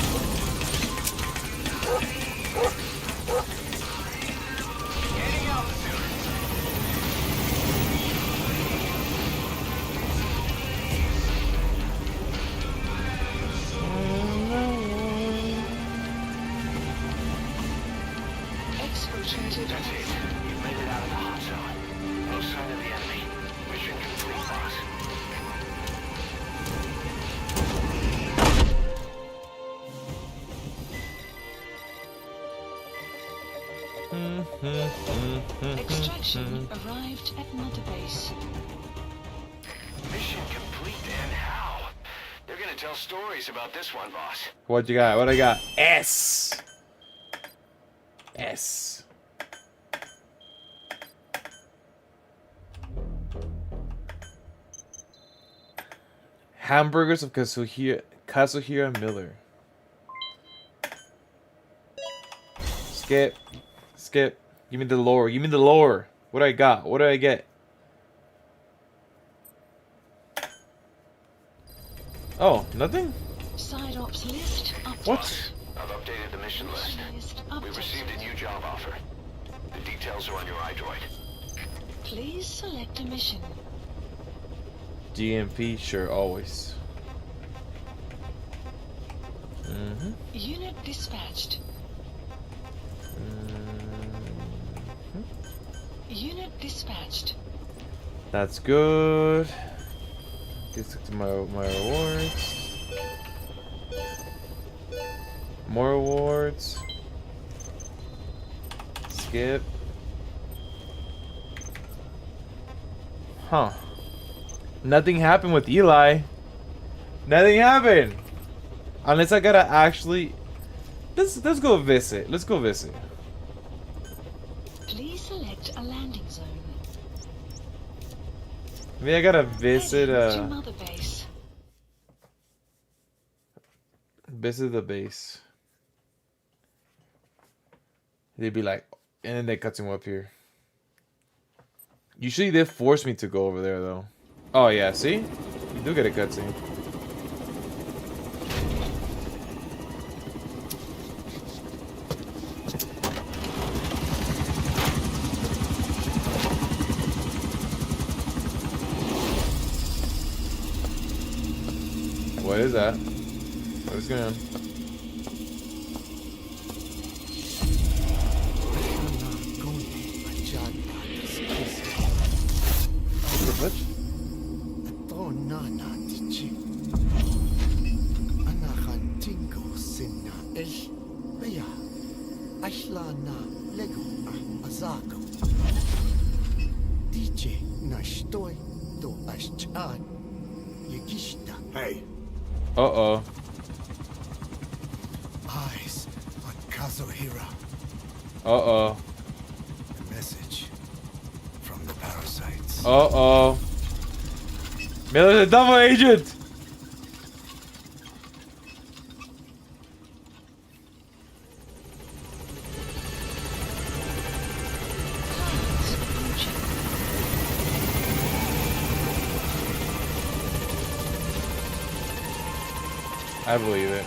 Exfiltrated. That's it. You've made it out of the hot zone. No sign of the enemy. Mission complete, boss. Extraction arrived at Mother Base. Mission complete, and how? They're gonna tell stories about this one, boss. What you got? What I got? S. S. Hamburgers of Kazuhira Miller. Skip. Skip. Give me the lore. Give me the lore. What do I got? What do I get? Oh, nothing? Side ops list updated. What? I've updated the mission list. We received a new job offer. The details are on your iDroid. Please select a mission. GMP, sure, always. Unit dispatched. Unit dispatched. That's good. Get to my rewards. More rewards. Skip. Huh. Nothing happened with Eli. Nothing happened. Unless I gotta actually. Let's go visit. Let's go visit. Please select a landing zone. Maybe I gotta visit To Mother Base. visit the base. They'd be like, and then they cut him up here. Usually they force me to go over there though. Oh yeah, see? You do get a cutscene. What is that? What is going on? What? Hey. Uh-oh. Eyes on Kazuhira. Uh-oh. A message from the parasites. Uh-oh. Miller's a double agent! I believe it.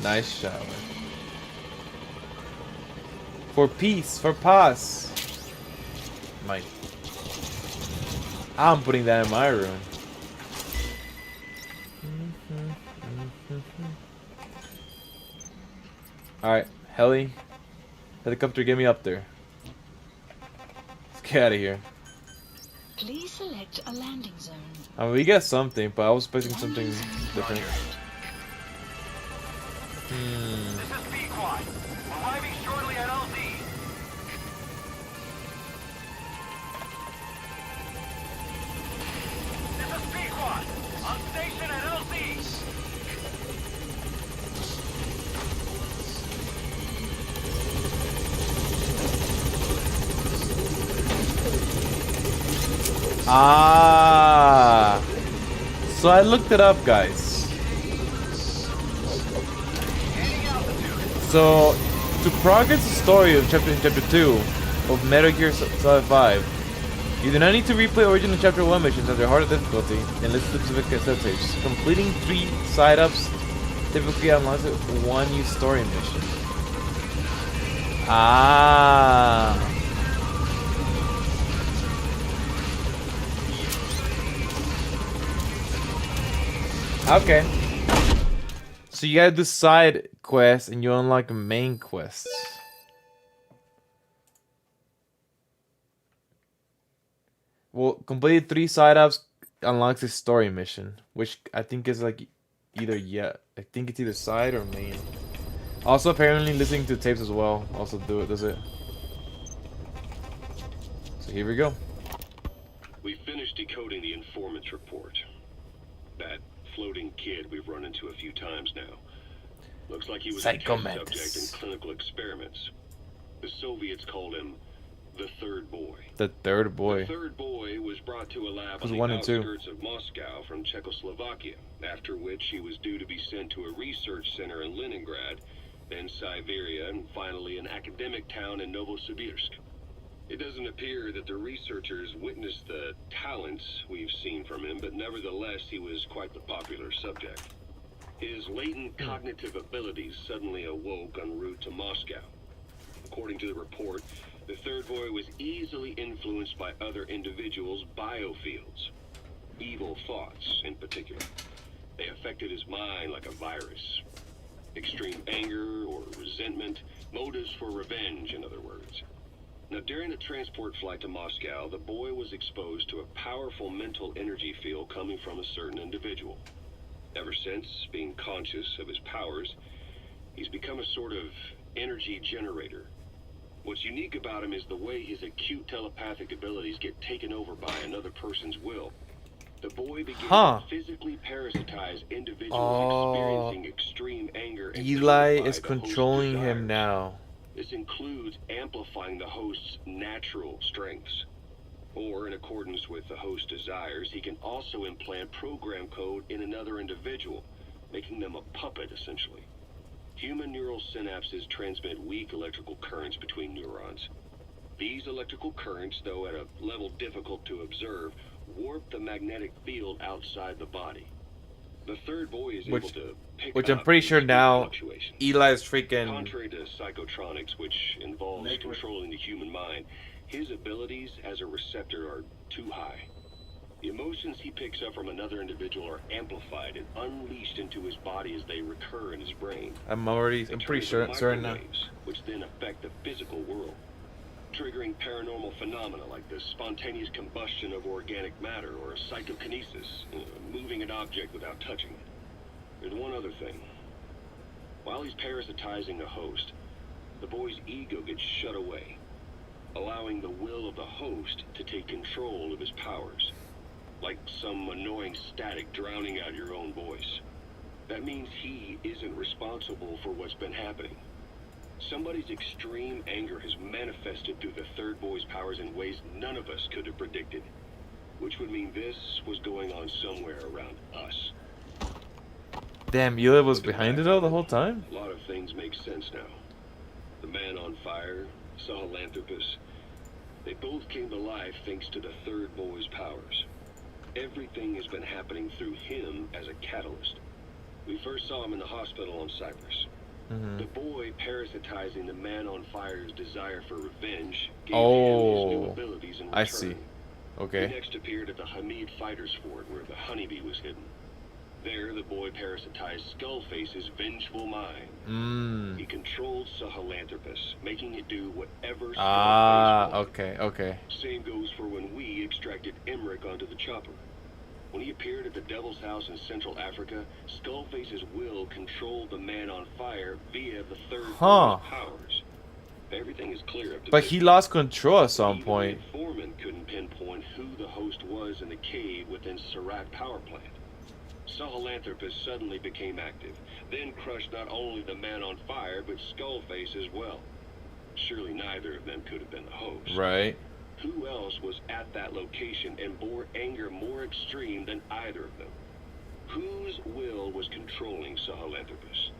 Nice shower. For peace, for paz. Mike. I'm putting that in my room. Alright, helicopter, get me up there. Let's get out of here. Please select a landing zone. I mean, we get something, but I was expecting something different. This is B-Quad. Arriving shortly at LZ. This is B-Quad. On station at LZ. Ah, so I looked it up, guys. So to progress the story of chapter 2 of Metal Gear Solid 5, you do not need to replay original chapter 1 missions at their harder difficulty and list the specific cassette tapes. Completing 3 side-ups typically unlocks one new story mission. Ah. Okay. So you gotta do side quests and you unlock main quests. Well, completed 3 side ups unlocks a story mission, which I think is like either I think it's either side or main. Also, apparently listening to tapes as well. Also does it. So here we go. We finished decoding the informant's report. That floating kid we've run into a few times now. Looks like he was a test subject in clinical experiments. The Soviets called him the third boy. The third boy. The third boy was brought to a lab Was on the 1 and 2. outskirts of Moscow from Czechoslovakia, after which he was due to be sent to a research center in Leningrad, then Siberia, and finally an academic town in Novosibirsk. It doesn't appear that the researchers witnessed the talents we've seen from him, but nevertheless he was quite the popular subject. His latent cognitive abilities suddenly awoke en route to Moscow. According to the report, the third boy was easily influenced by other individuals' biofields. Evil thoughts, in particular. They affected his mind like a virus. Extreme anger or resentment, motives for revenge, in other words. Now, during the transport flight to Moscow, the boy was exposed to a powerful mental energy field coming from a certain individual. Ever since, being conscious of his powers, he's become a sort of energy generator. What's unique about him is the way his acute telepathic abilities get taken over by another person's will. The boy begins to physically parasitize individuals experiencing extreme anger and Eli terrify is the controlling host's him desires. now. This includes amplifying the host's natural strengths. Or, in accordance with the host's desires, he can also implant program code in another individual, making them a puppet, essentially. Human neural synapses transmit weak electrical currents between neurons. These electrical currents, though at a level difficult to observe, warp the magnetic field outside the body. The third boy is able to pick Which I'm up pretty these sure now fluctuations. Eli's freaking. Contrary to psychotronics, which involves controlling the human mind, his abilities as a receptor are too high. The emotions he picks up from another individual are amplified and unleashed into his body as they recur in his brain. I'm pretty sure certain now. Microwaves, which then affect the physical world, triggering paranormal phenomena like the spontaneous combustion of organic matter or psychokinesis, moving an object without touching it. There's one other thing. While he's parasitizing the host, the boy's ego gets shut away, allowing the will of the host to take control of his powers, like some annoying static drowning out your own voice. That means he isn't responsible for what's been happening. Somebody's extreme anger has manifested through the third boy's powers in ways none of us could have predicted, which would mean this was going on somewhere around us. Damn, Eli was behind it all the whole time? A lot of things make sense now. The man on fire, Sahelanthropus, they both came to life thanks to the third boy's powers. Everything has been happening through him as a catalyst. We first saw him in the hospital on Cyprus. The boy parasitizing the man on fire's desire for revenge gave him his new abilities in return. I see. Okay. He next appeared at the Hamid Fighters Fort where the honeybee was hidden. There, the boy parasitized Skullface's vengeful mind. He controlled Sahelanthropus, making it do whatever Skullface wanted. Okay. Same goes for when we extracted Emmerich onto the chopper. When he appeared at the Devil's House in Central Africa, Skullface's will controlled the man on fire via the third boy's powers. Everything is clear up to But this he lost control at some point. The foreman couldn't pinpoint who the host was in the cave within Surat power plant. Sahelanthropus suddenly became active, then crushed not only the man on fire, but Skullface as well. Surely neither of them could have been the host. Right. Who else was at that location and bore anger more extreme than either of them? Whose will was controlling Sahelanthropus?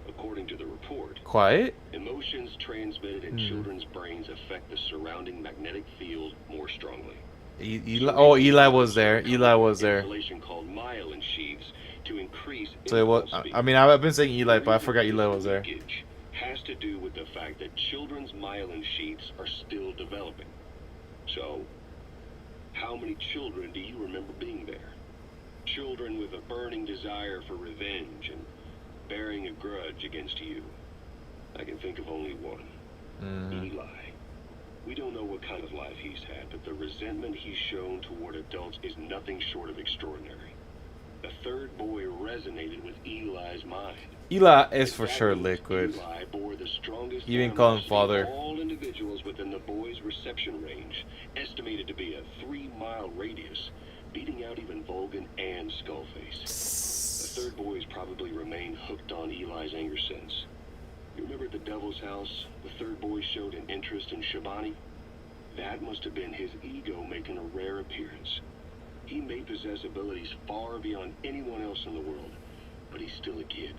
According to the report, Quiet? emotions transmitted in children's brains affect the surrounding magnetic field more strongly. Eli was there. Eli was there. Insulation called myelin sheaths to increase So it was. I mean, I've been saying Eli, but I forgot Eli was there. leakage has to do with the fact that children's myelin sheaths are still developing. So, how many children do you remember being there? Children with a burning desire for revenge and bearing a grudge against you. I can think of only one. Eli. We don't know what kind of life he's had, but the resentment he's shown toward adults is nothing short of extraordinary. The third boy resonated with Eli's mind. Eli is for sure liquid. Eli bore the strongest You even call him animosity father. of all individuals within the boy's reception range, estimated to be a 3-mile radius, beating out even Volgan and Skullface. The third boy has probably remained hooked on Eli's anger since. You remember at the Devil's House, the third boy showed an interest in Shabani? That must have been his ego making a rare appearance. He may possess abilities far beyond anyone else in the world, but he's still a kid.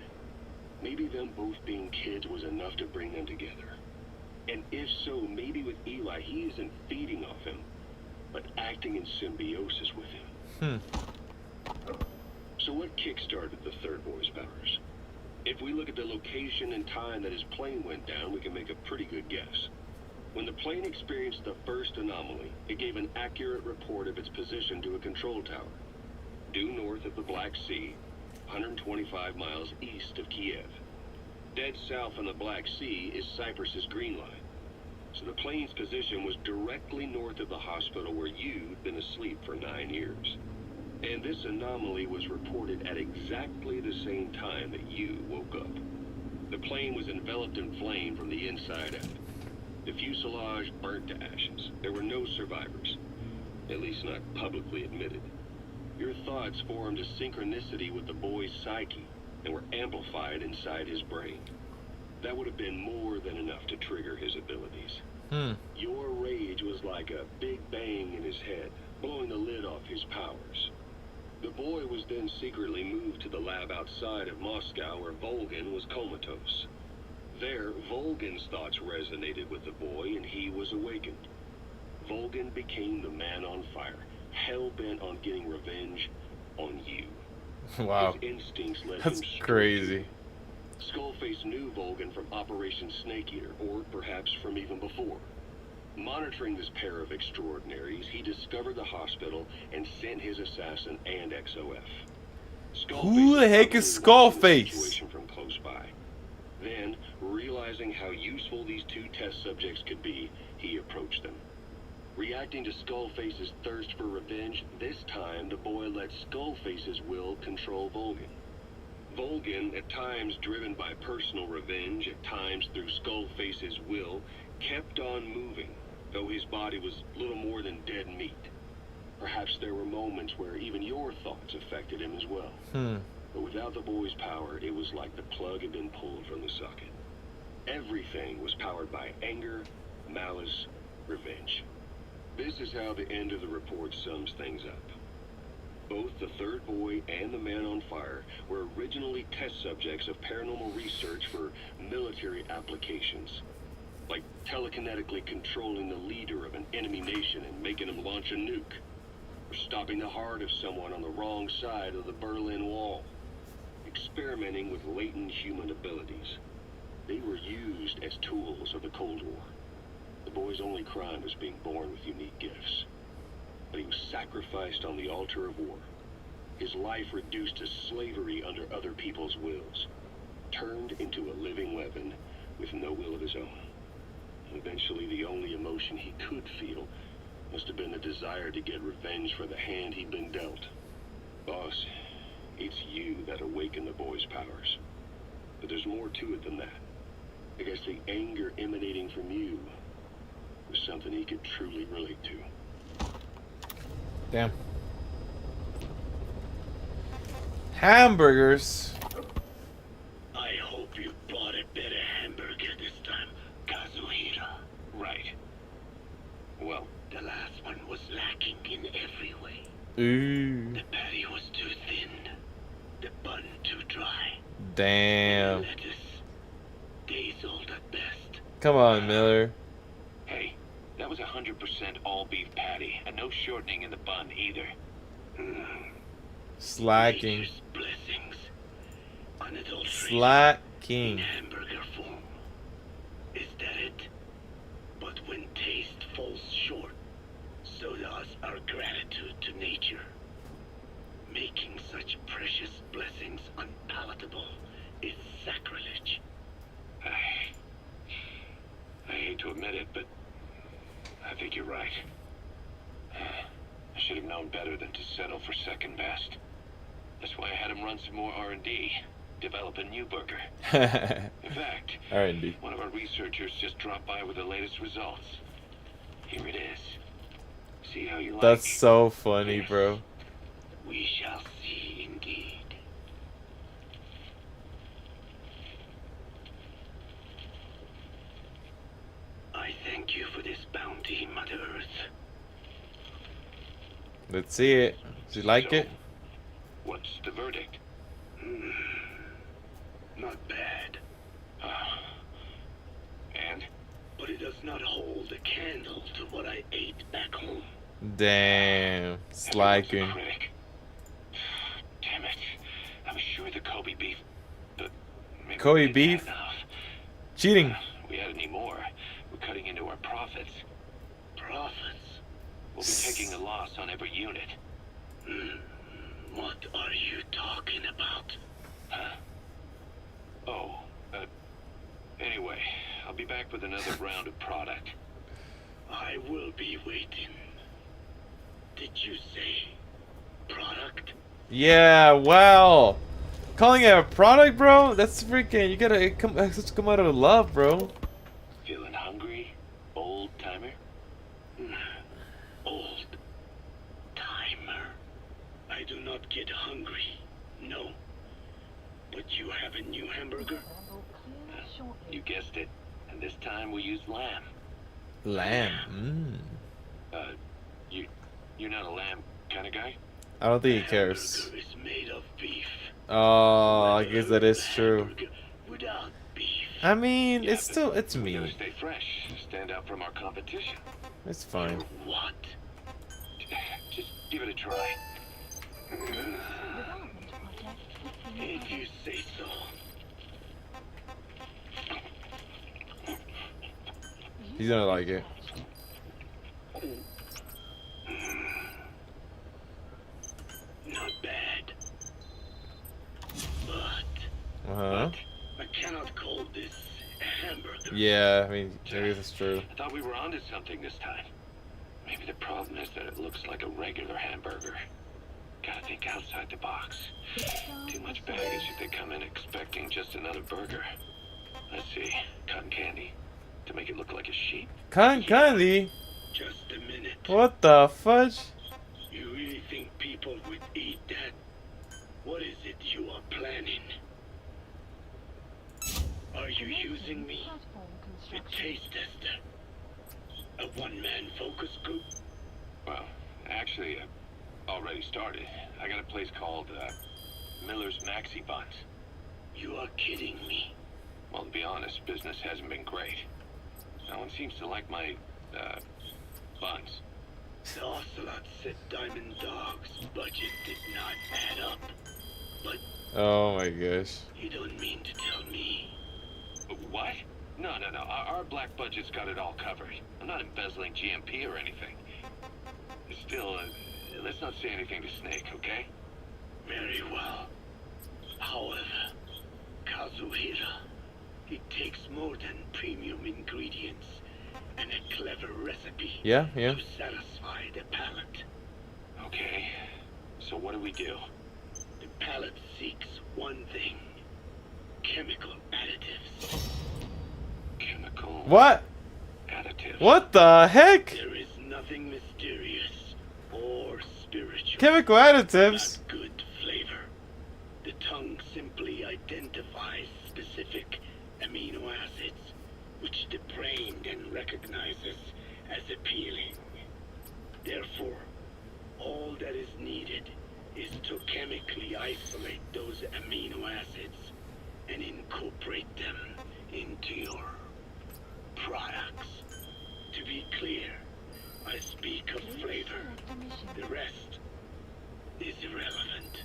Maybe them both being kids was enough to bring them together. And if so, maybe with Eli, he isn't feeding off him, but acting in symbiosis with him. So what kickstarted the third boy's powers? If we look at the location and time that his plane went down, we can make a pretty good guess. When the plane experienced the first anomaly, it gave an accurate report of its position to a control tower, due north of the Black Sea, 125 miles east of Kiev. Dead south on the Black Sea is Cyprus's Green Line. So the plane's position was directly north of the hospital where you'd been asleep for 9 years. And this anomaly was reported at exactly the same time that you woke up. The plane was enveloped in flame from the inside out. The fuselage burnt to ashes. There were no survivors, at least not publicly admitted. Your thoughts formed a synchronicity with the boy's psyche and were amplified inside his brain. That would have been more than enough to trigger his abilities. Your rage was like a big bang in his head, blowing the lid off his powers. The boy was then secretly moved to the lab outside of Moscow where Volgin was comatose. There, Volgin's thoughts resonated with the boy and he was awakened. Volgin became the man on fire, hell-bent on getting revenge on you. Wow. His instincts led That's him straight crazy. Skullface knew Volgin from Operation Snake Eater, or perhaps from even before. Monitoring this pair of extraordinaries, he discovered the hospital and sent his assassin and XOF. Who the heck is Skullface? From close by. Then, realizing how useful these two test subjects could be, he approached them. Reacting to Skullface's thirst for revenge, this time the boy let Skullface's will control Volgin. Volgin, at times driven by personal revenge, at times through Skullface's will, kept on moving, though his body was little more than dead meat. Perhaps there were moments where even your thoughts affected him as well. But without the boy's power, it was like the plug had been pulled from the socket. Everything was powered by anger, malice, revenge. This is how the end of the report sums things up. Both the third boy and the man on fire were originally test subjects of paranormal research for military applications, like telekinetically controlling the leader of an enemy nation and making him launch a nuke, or stopping the heart of someone on the wrong side of the Berlin Wall, experimenting with latent human abilities. They were used as tools of the Cold War. The boy's only crime was being born with unique gifts. But he was sacrificed on the altar of war. His life reduced to slavery under other people's wills. Turned into a living weapon with no will of his own. Eventually, the only emotion he could feel must have been the desire to get revenge for the hand he'd been dealt. Boss, it's you that awakened the boy's powers. But there's more to it than that. I guess the anger emanating from you was something he could truly relate to. Damn. Hamburgers. I hope you bought a better hamburger this time, Kazuhira. Right. Well, the last one was lacking in every way. Ooh. The patty was too thin, the bun too dry. Damn. The lettuce, days old at best. Come on, Miller. Hey, that was 100% all beef patty, and no shortening in the bun either. Slacking. Nature's blessings, unadulterated Slacking. in hamburger form. Is that it? But when taste falls short, so does our gratitude to nature. Making such precious blessings unpalatable is sacrilege. I hate to admit it, but I think you're right. I should have known better than to settle for second best. That's why I had him run some more R&D, develop a new burger. In fact, R&D. one of our researchers just dropped by with the latest results. Here it is. See how you like. That's so funny, bro. We shall see indeed. I thank you for this bounty, Mother Let's see it. Do you like it? What's the verdict? Not bad. And? But it does not hold a candle to what I ate back home. Damn. Slacking. Damn it. I'm sure the Kobe beef. But maybe Kobe we beef? had enough. Cheating. We had any more. We're cutting into our profits. Profits? We'll be taking a loss on every unit. What are you talking about? Huh? Oh, anyway, I'll be back with another round of product. I will be waiting. Did you say product? Yeah, wow. Calling it a product, bro? That's freaking, you gotta come out of love, bro. Feeling hungry, old timer? Old timer. I do not get hungry, no. But you have a new hamburger? You guessed it. And this time we use lamb. Lamb. You're not a lamb kind of guy? I don't think he cares. Hamburger is made of beef. Oh, I guess that is true. Without beef. I mean, it's We gotta meat. stay fresh, stand out from our competition. It's fine. What? Just give it a try. If you say so. He's gonna like it. Not bad. But Uh-huh. I cannot call this a hamburger. Yeah, I mean, I guess it's true. I thought we were onto something this time. Maybe the problem is that it looks like a regular hamburger. Gotta think outside the box. Too much baggage if they come in expecting just another burger. Let's see, cotton candy to make it look like a sheep. Cotton candy? Just a minute. What the fudge? You really think people would eat that? What is it you are planning? Are you using me? A taste tester? A one-man focus group? Well, actually, already started. I got a place called Miller's Maxi Buns. You are kidding me. Well, to be honest, business hasn't been great. No one seems to like my buns. The Ocelot said Diamond Dog's budget did not add up. But Oh my gosh. you don't mean to tell me. What? No. Our black budget's got it all covered. I'm not embezzling GMP or anything. Still, let's not say anything to Snake, okay? Very well. However, Kazuhira, it takes more than premium ingredients and a clever recipe Yeah. to satisfy the palate. Okay, so what do we do? The palate seeks one thing. Chemical additives. Chemical What? additives. What the heck? There is nothing mysterious or spiritual. Chemical additives? Not good flavor. The tongue simply identifies specific amino acids, which the brain then recognizes as appealing. Therefore, all that is needed is to chemically isolate those amino acids and incorporate them into your products. To be clear, I speak of flavor. The rest is irrelevant.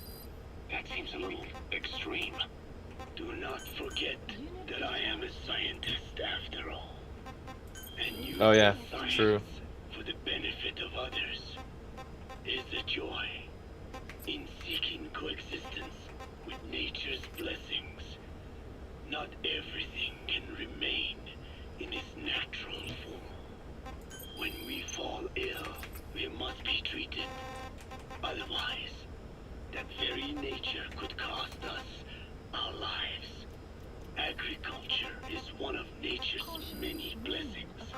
That seems a little extreme. Do not forget that I am a scientist after all. And you Oh yeah, science true. for the benefit of others is a joy in seeking coexistence with nature's blessings. Not everything can remain in its natural form. When we fall ill, we must be treated. Otherwise, that very nature could cost us our lives. Agriculture is one of nature's many blessings.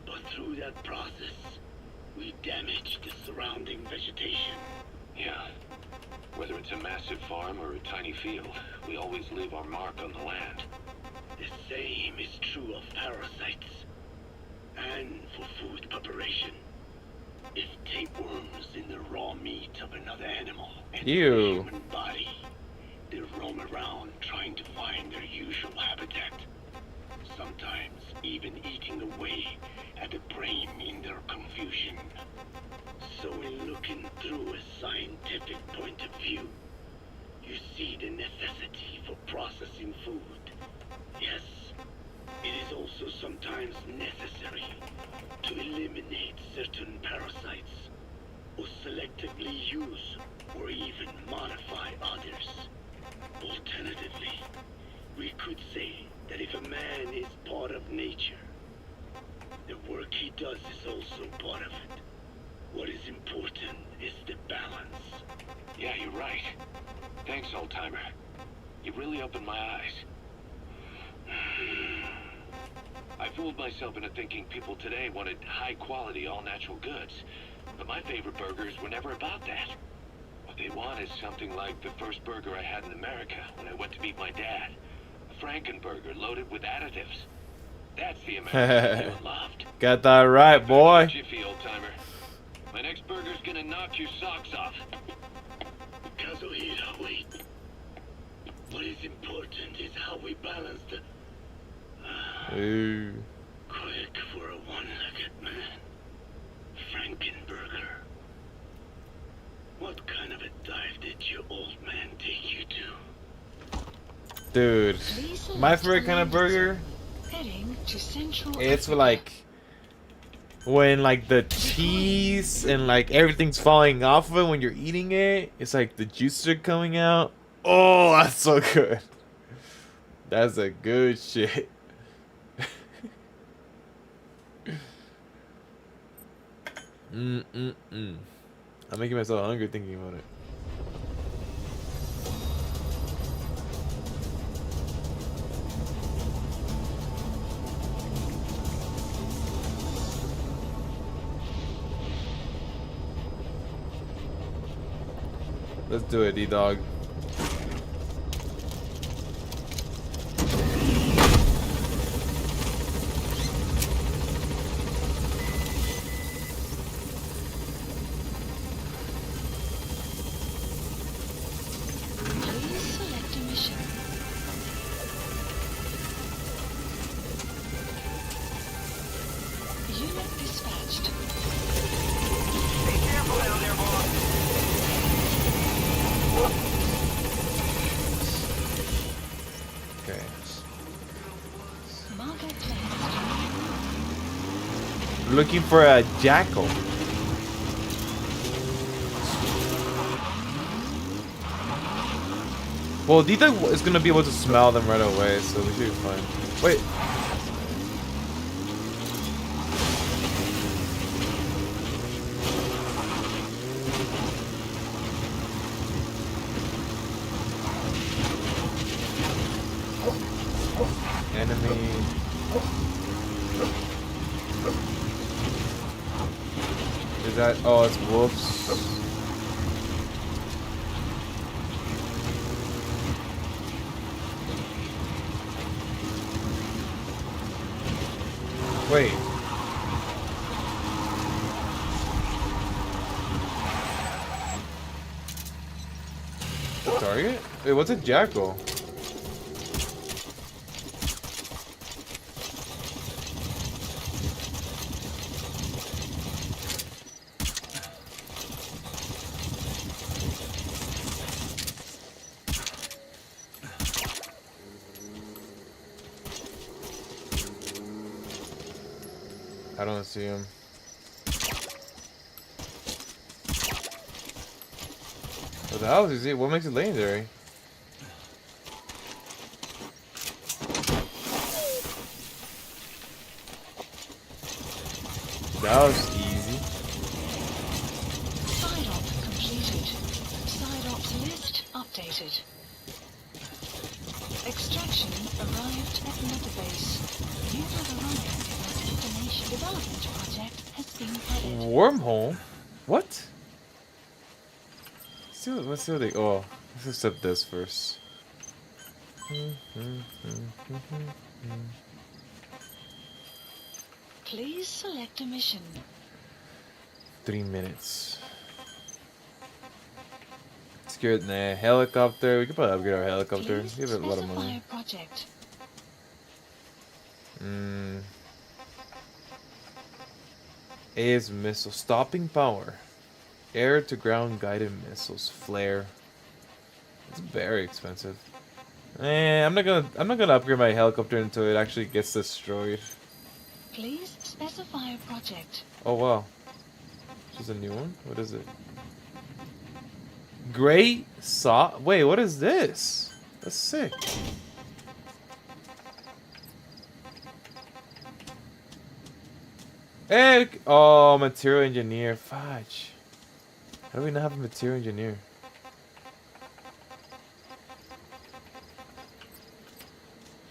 But through that process, we damage the surrounding vegetation. Yeah. Whether it's a massive farm or a tiny field, we always leave our mark on the land. The same is true of parasites. And for food preparation. If tapeworms in Ew. human body. They roam around trying to find their usual habitat. Sometimes even eating away at the brain in their confusion. So in looking through a scientific point of view, you see the necessity for processing food. Yes, it is also sometimes necessary to eliminate certain parasites or selectively use or even modify others. Alternatively, we could say that if a man is part of nature, the work he does is also part of it. What is important is the balance. Yeah, you're right. Thanks, old-timer. You really opened my eyes. I fooled myself into thinking people today wanted high-quality, all-natural goods. But my favorite burgers were never about that. What they want is something like the first burger I had in America when I went to meet my dad. A Frankenburger loaded with additives. That's the American you loved. Got that right, boy. Jiffy, old-timer. My next burger's gonna knock your socks off. Kazuhira, wait. What is important is how we balance the... Ooh. Quick for a one-legged man. Frankenburger. What kind of a dive did your old man take you to? Dude, my favorite kind of burger, Heading to Central it's like when like the cheese and like everything's falling off of it when you're eating it. It's like the juices are coming out. Oh, that's so good. That's a good shit. I'm making myself hungry thinking about it. Let's do it, D-Dog. Please select a mission. Unit dispatched. Be careful out there, boss. Okay. Marker placed. Looking for a jackal. Well, Dita is gonna be able to smell them right away, so we should be fine. Wait. Enemy. Is that? Oh, it's wolves. Wait. The target? Wait, what's a jackal? I don't see him. What the hell is he? What makes it legendary? That was easy. Side op completed. Side ops list updated. Extraction arrived at Mother Base. You have arrived at destination. Development project has been added. Wormhole? What? Let's see what they. Oh, let's accept this first. Please select a mission. 3 minutes. Secure, nah, helicopter. We could probably upgrade our helicopter. Please Give it a lot of specify money. a project. A is missile. Stopping power. Air to ground guided missiles. Flare. It's very expensive. I'm not gonna upgrade my helicopter until it actually gets destroyed. Please specify a project. Oh wow. This is a new one? What is it? Great saw. Wait, what is this? That's sick. Hey, oh, material engineer. Fudge. How do we not have a material engineer?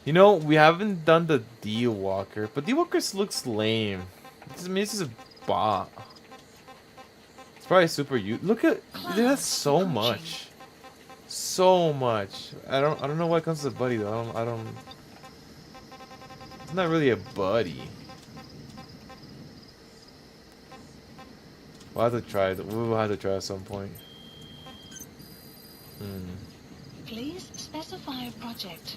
You know, we haven't done the D-Walker, but D-Walker looks lame. This is a bot. It's probably super Look at dude, that's so much. So much. I don't know why it comes as a buddy though. I don't It's not really a buddy. We'll have to try it. We'll have to try at some point. Please specify a project.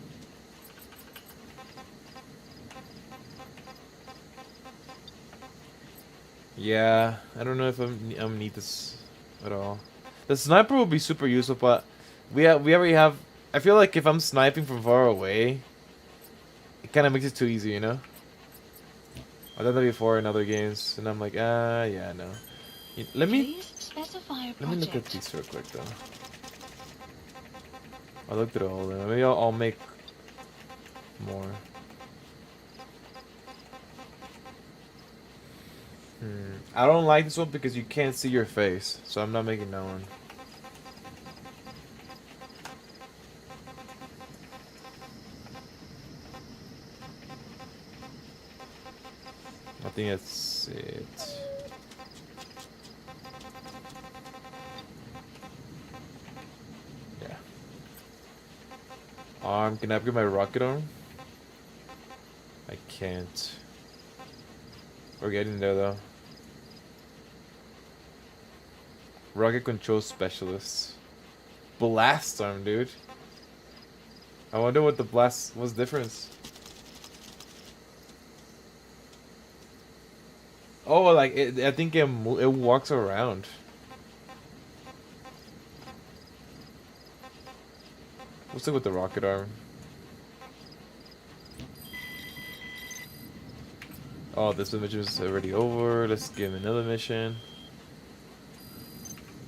Yeah, I don't know if I'm need this at all. The sniper will be super useful, but we already have. I feel like if I'm sniping from far away, it kind of makes it too easy, you know. I've done that before in other games, and I'm like, yeah, no. Let me look at these real quick though. I'll look through all of them. Maybe I'll make more. I don't like this one because you can't see your face, so I'm not making that one. I think that's it. Yeah. Can I upgrade my rocket arm? I can't. We're getting there though. Rocket control specialist. Blast arm, dude. I wonder what the blast was difference. Oh, like I think it walks around. What's up with the rocket arm? Oh, this mission is already over. Let's give him another mission.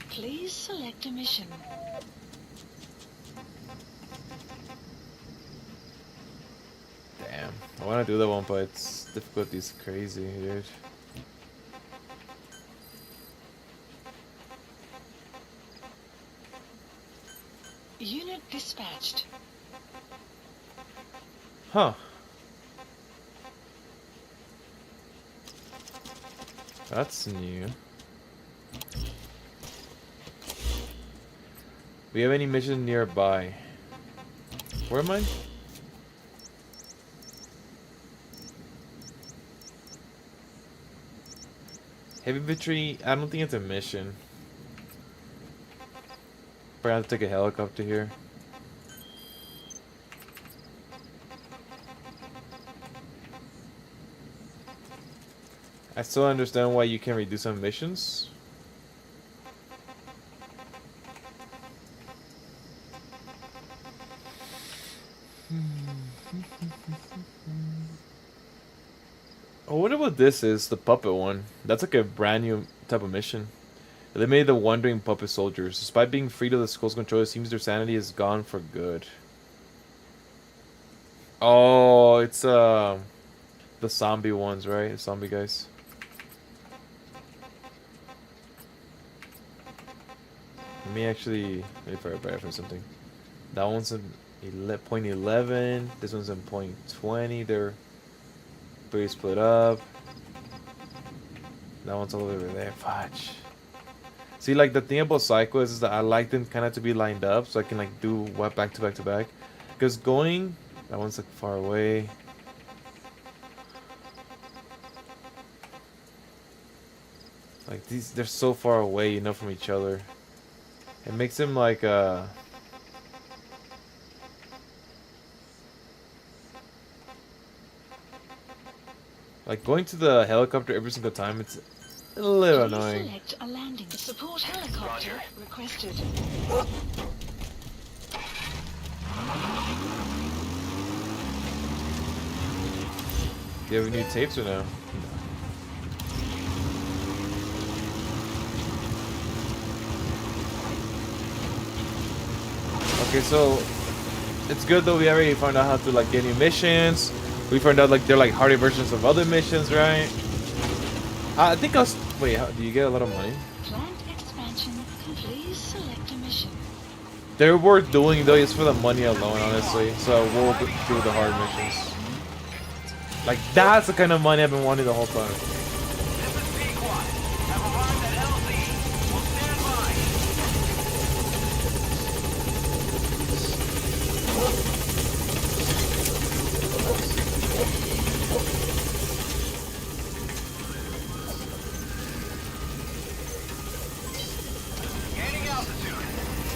Please select a mission. Damn. I want to do that one, but its difficulty is crazy, dude. Unit dispatched. Huh. That's new. We have any missions nearby? Where am I? Heavy infantry. I don't think it's a mission. Probably have to take a helicopter here. I still understand why you can redo some missions. I wonder what this is, the puppet one. That's like a brand new type of mission. They made the wandering puppet soldiers. Despite being freed of the skull's control, it seems their sanity is gone for good. Oh, it's the zombie ones, right? The zombie guys. Let me verify for something. That one's in point 11. This one's in point 20. They're pretty split up. That one's all over there. Fudge. See, like the thing about Psycho is that I like them kind of to be lined up so I can like do what back to back to back. Because going, that one's like far away. Like these, they're so far away, you know, from each other. It makes him like going to the helicopter every single time. It's a little annoying. Select a landing. Support helicopter requested. Do you have any tapes or no? Okay, so it's good though. We already found out how to like get new missions. We found out like they're like harder versions of other missions, right? I think I was. Wait, do you get a lot of money? Plant expansion. Please select a mission. They're worth doing though, just for the money alone, honestly. So we'll do the hard missions. Like that's the kind of money I've been wanting the whole time.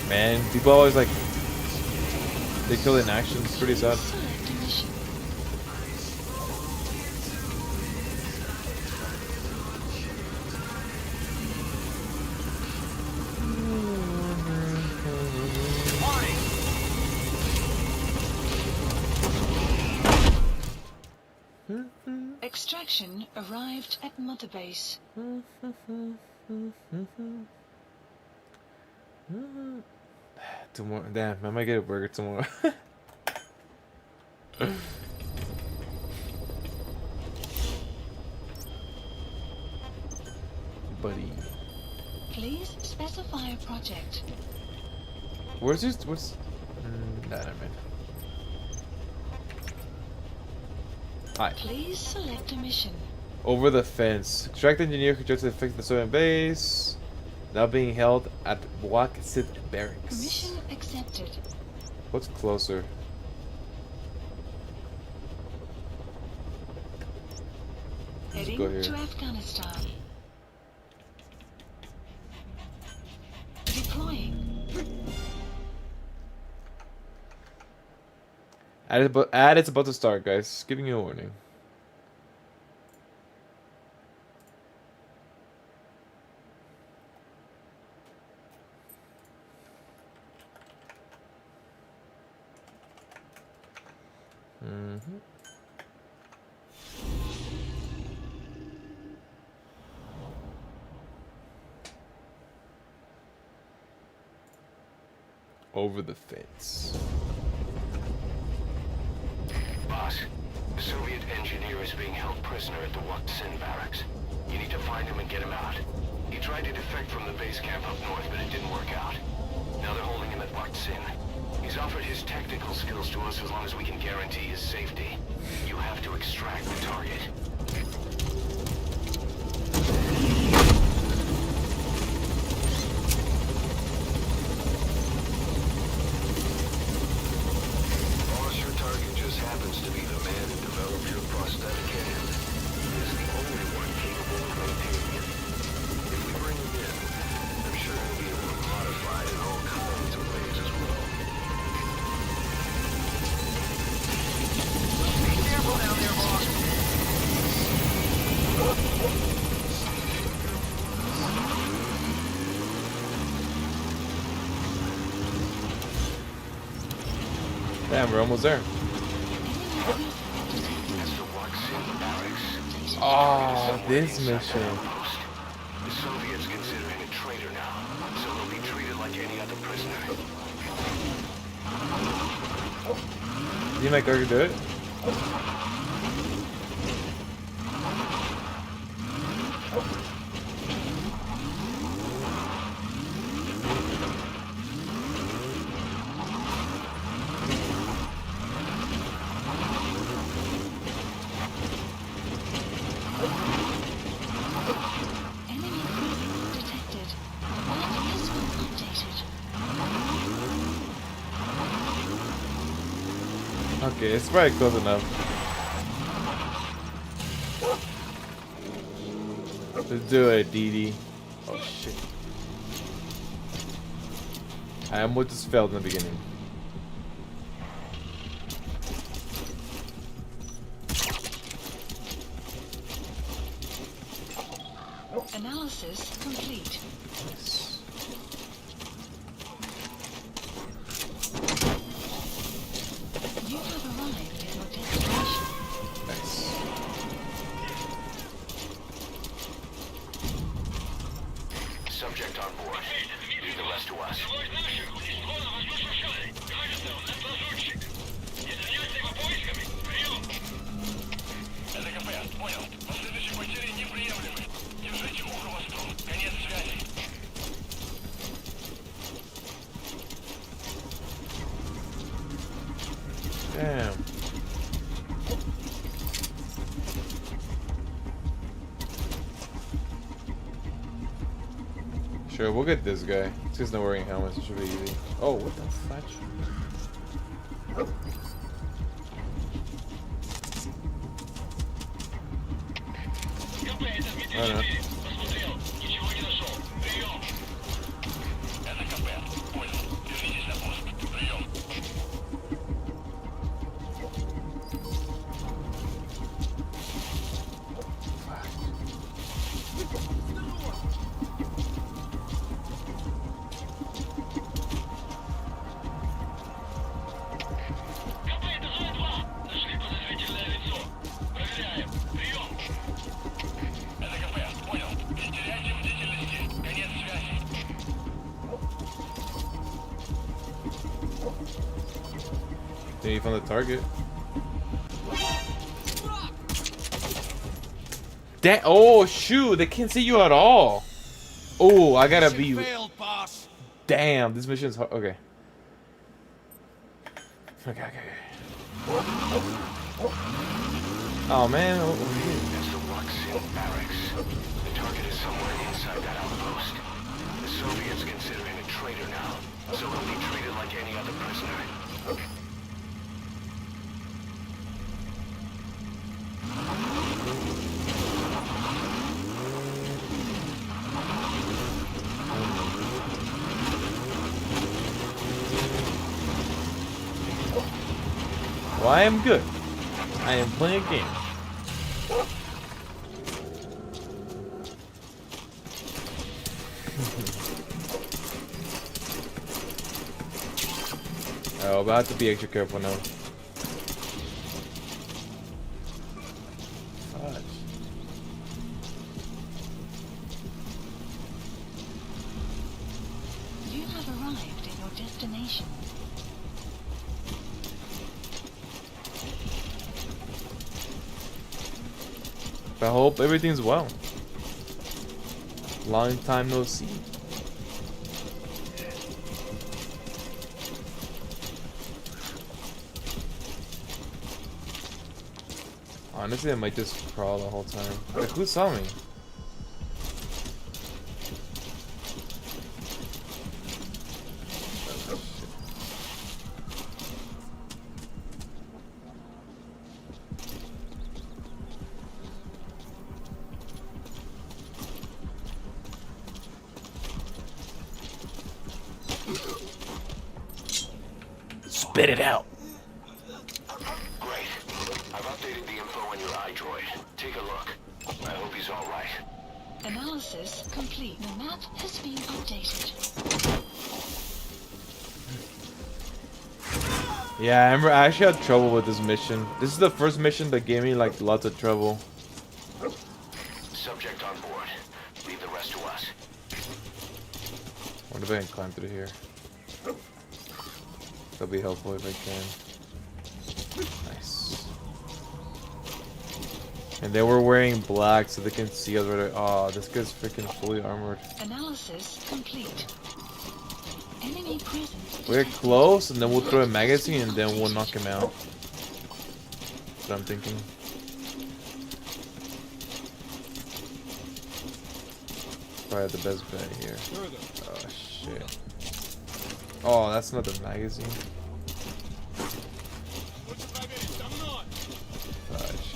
Man, people always like they kill in action. It's pretty sad. Extraction arrived at Mother Base. Tomorrow, damn, I might get a burger tomorrow. Buddy, Please specify a project. where's this? What's? Nah, never mind. Hi. Please select a mission. Over the fence. Extract engineer controls to fix the Soviet base. Now being held at Mgsv barracks. Mission accepted. What's closer? Let's Heading go here. to Afghanistan. Deploying. It's about to start, guys. Giving you a warning. Over the fence. Boss, the Soviet engineer is being held prisoner at the Mgsv barracks. You need to find him and get him out. He tried to defect from the base camp up north, but it didn't work out. Now they're holding him at Mgsv. He's offered his technical skills to us as long as we can guarantee his safety. You have to extract the target. Boss, your target just happens to be the man who developed your prosthetic hand. He's the only one capable of maintaining it. If we bring him in, I'm sure he'll be able to modify it in all kinds of ways as well. Be careful down there, boss. Damn, we're almost there. Oh, this mission. The Soviets consider him a traitor now, so he'll be treated like any other prisoner. Do you make her do it? Okay, it's probably close enough. Let's do it, Dee Dee. Oh shit. I almost just failed in the beginning. Analysis complete. Nice. You have arrived at your destination. Nice. Subject on board. Leave the rest to us. Damn. Sure, we'll get this guy. He's not wearing helmets, it should be easy. Oh, what the fudge? I don't know. Then you found the target. That oh shoot, they can't see you at all. Oh, I gotta be. Damn, this mission's hard. Okay. Okay. Oh man. It's the Luxin barracks. The target is somewhere inside that outpost. The Soviets consider him a traitor now, so he'll be treated like any other prisoner. Well, I am good. I am playing a game. Oh, but I have to be extra careful now. Fudge. You have arrived at your destination. I hope everything's well. Long time no see. Honestly, I might just crawl the whole time. Like, who saw me? Spit it out. Great. I've updated the info on your iDroid. Take a look. I hope he's all right. Analysis complete. The map has been updated. Yeah, I remember I actually had trouble with this mission. This is the first mission that gave me like lots of trouble. Subject on board. Leave the rest to us. I wonder if I can climb through here. That'll be helpful if I can. Nice. And they were wearing black so they can see us right away. Oh, this guy's freaking fully armored. Analysis complete. Enemy presence. We're close and then we'll throw a magazine and then we'll knock him out. That's what I'm thinking. Probably the best bet here. Oh shit. Oh, that's not the magazine. Fudge.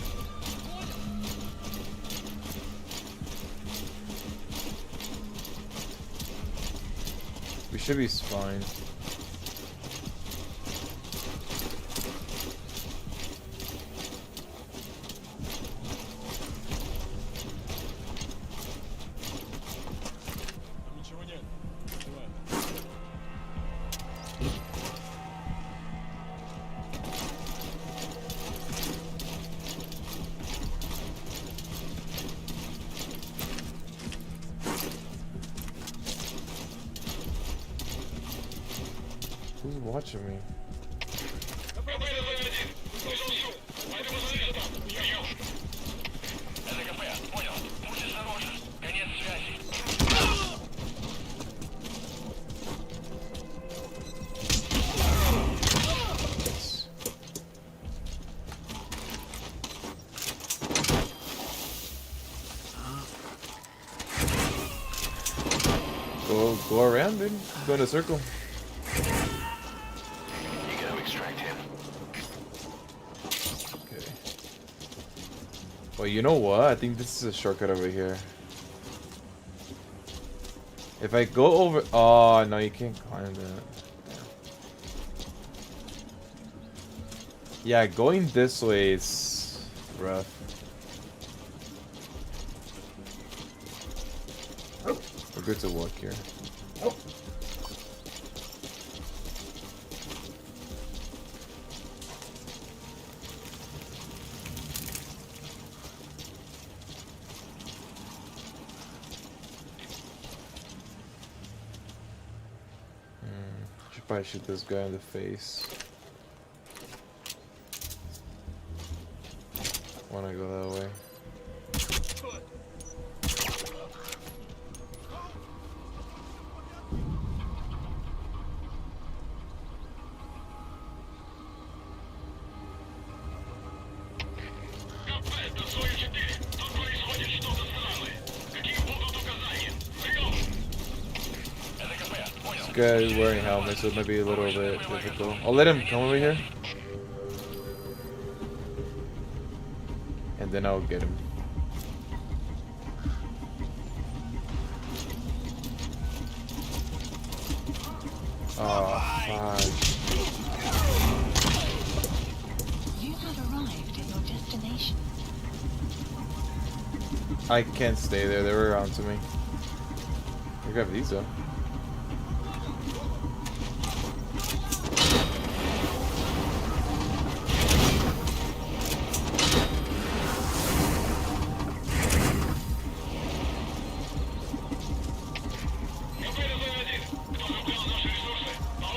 We should be fine. Who's watching me? Go around, dude. Go in a circle. Okay. Well, you know what? I think this is a shortcut over here. If I go over... Oh, no, you can't climb that. Yeah, going this way is rough. We're good to walk here. Should probably shoot this guy in the face. Wanna go that way? This guy is wearing a helmet, so it might be a little bit difficult. I'll let him come over here. And then I'll get him. Oh, fuck. You have arrived at your destination. I can't stay there, they were around to me. I grab these though.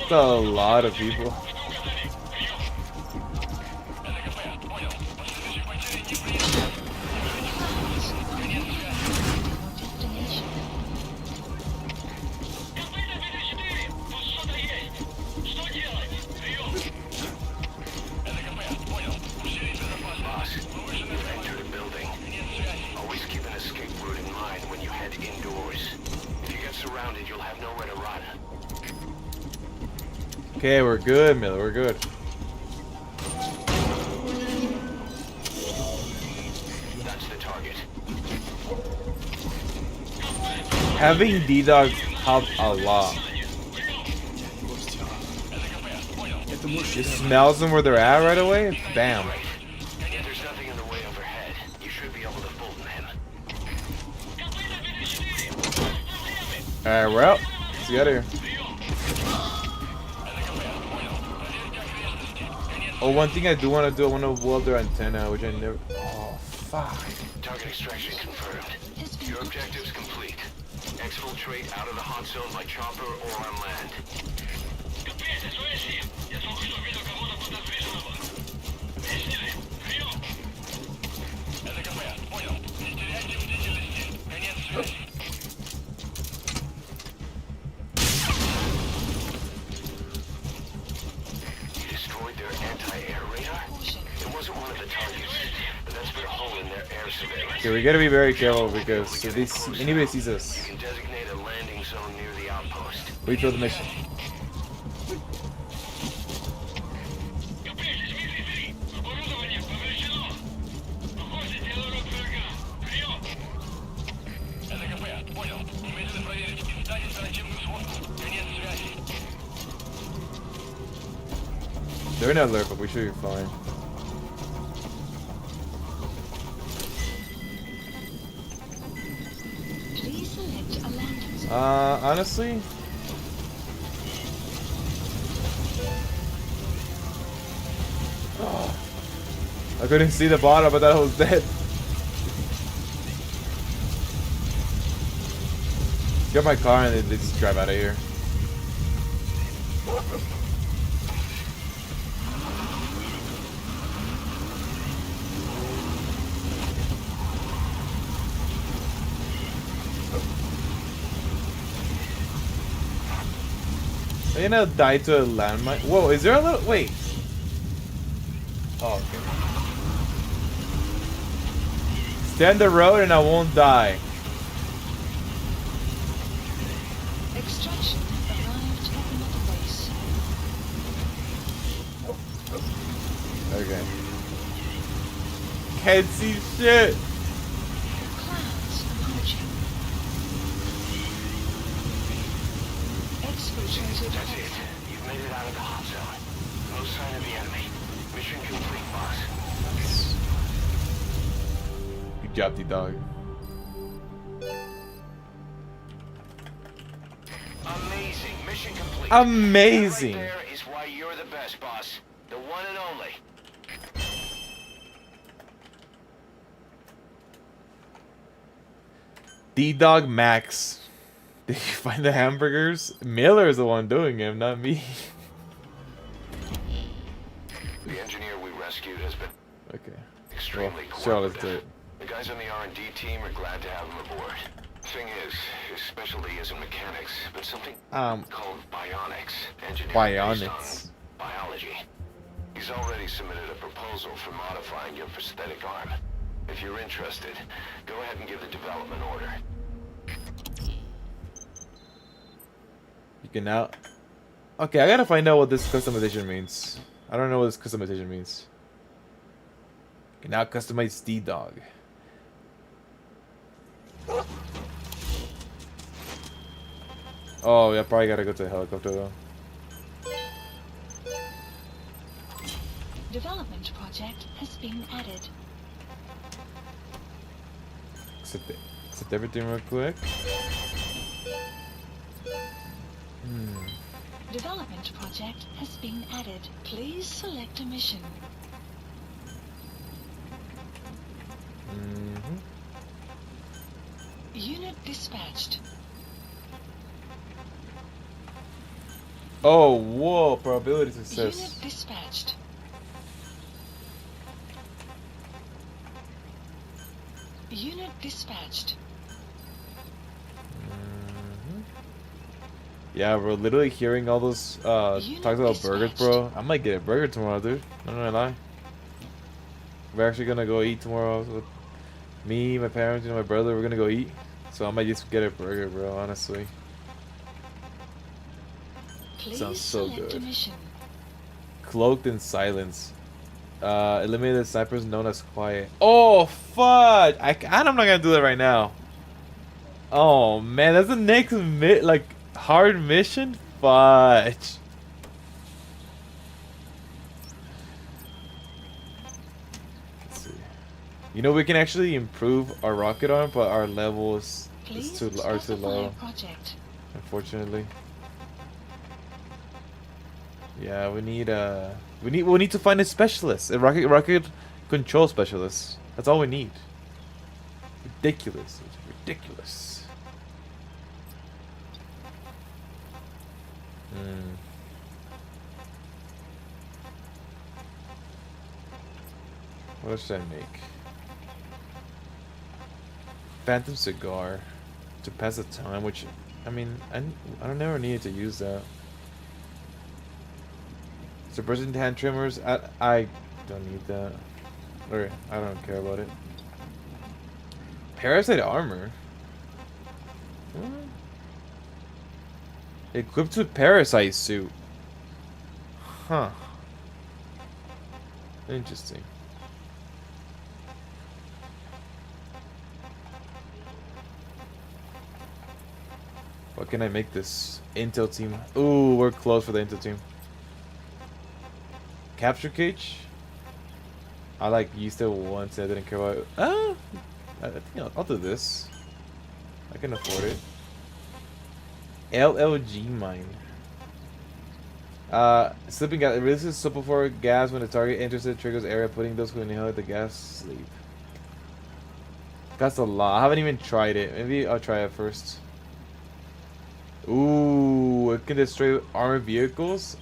That's a lot of people. Okay, we're good, Miller. We're good. That's the target. Having D-Dogs helped a lot. It smells them where they're at right away. Bam. There's nothing in the way overhead. You should be able to fool them. Alright, we're out. Let's get out of here. Oh, one thing I do want to do, I want to weld their antenna, which I never... Oh, fuck. Target extraction confirmed. Your objective's complete. Exfiltrate out of the hot zone by chopper or on land. Okay, we gotta be very careful because if anybody sees us, You can designate a landing zone near the outpost. we fail the mission. They're in alert, but we should be fine. Please select a landing zone. Honestly, I couldn't see the bottom, but I thought I was dead. Get my car and they just drive out of here. Are you gonna die to a landmine? Whoa, is there a little... Wait. Oh, okay. Stay on the road and I won't die. Extraction arrived at another base. Okay. Can't see shit. Clouds approaching. Exfiltrated. That's it. You've made it out of the hot zone. No sign of the enemy. Mission complete, boss. Good job, D-Dog. Amazing. Mission complete. Amazing. That right there is why you're the best, boss. The one and only. D-Dog Max. Did you find the hamburgers? Miller is the one doing him, not me. The engineer we rescued has been Okay. extremely Sure, let's do cooperative. it. The guys on the R&D team are glad to have him aboard. Thing is, his specialty isn't mechanics, but something called bionics. Engineering based Bionics. on biology. He's already submitted a proposal for modifying your prosthetic arm. If you're interested, go ahead and give the development order. You can now... Okay, I gotta find out what this customization means. I don't know what this customization means. You can now customize D-Dog. Oh, yeah, probably gotta go to the helicopter though. Development project has been added. Accept everything real quick. Development project has been added. Please select a mission. Unit dispatched. Oh, whoa, probability success. Unit dispatched. Unit dispatched. Yeah, bro, literally hearing all those talks about burgers, bro. I might get a burger tomorrow, dude. I'm not gonna lie. We're actually gonna go eat tomorrow with me, my parents, my brother. We're gonna go eat. So I might just get a burger, bro, honestly. Please Sounds so select a good. mission. Cloaked in silence. Eliminated snipers known as quiet. Oh, fudge! I'm not gonna do that right now. Oh, man, that's the next hard mission? Fudge. Let's see. You know, we can actually improve our rocket arm, but our levels are too low. Project. Unfortunately. Yeah, we need to find a specialist, a rocket control specialist. That's all we need. Ridiculous. It's ridiculous. What should I make? Phantom cigar to pass the time, which I mean, I don't never needed to use that. Suppressing hand trimmers, I don't need that. Or I don't care about it. Parasite armor. What? Equipped with parasite suit. Huh. Interesting. What can I make this? Intel team. Ooh, we're close for the Intel team. Capture cage. I like used it once. I didn't care about it. I think I'll do this. I can afford it. LLG mine. Slipping gas. It releases sulfur gas when the target enters the trigger's area, putting those who inhale the gas sleep. That's a lot. I haven't even tried it. Maybe I'll try it first. Ooh, it can destroy armored vehicles.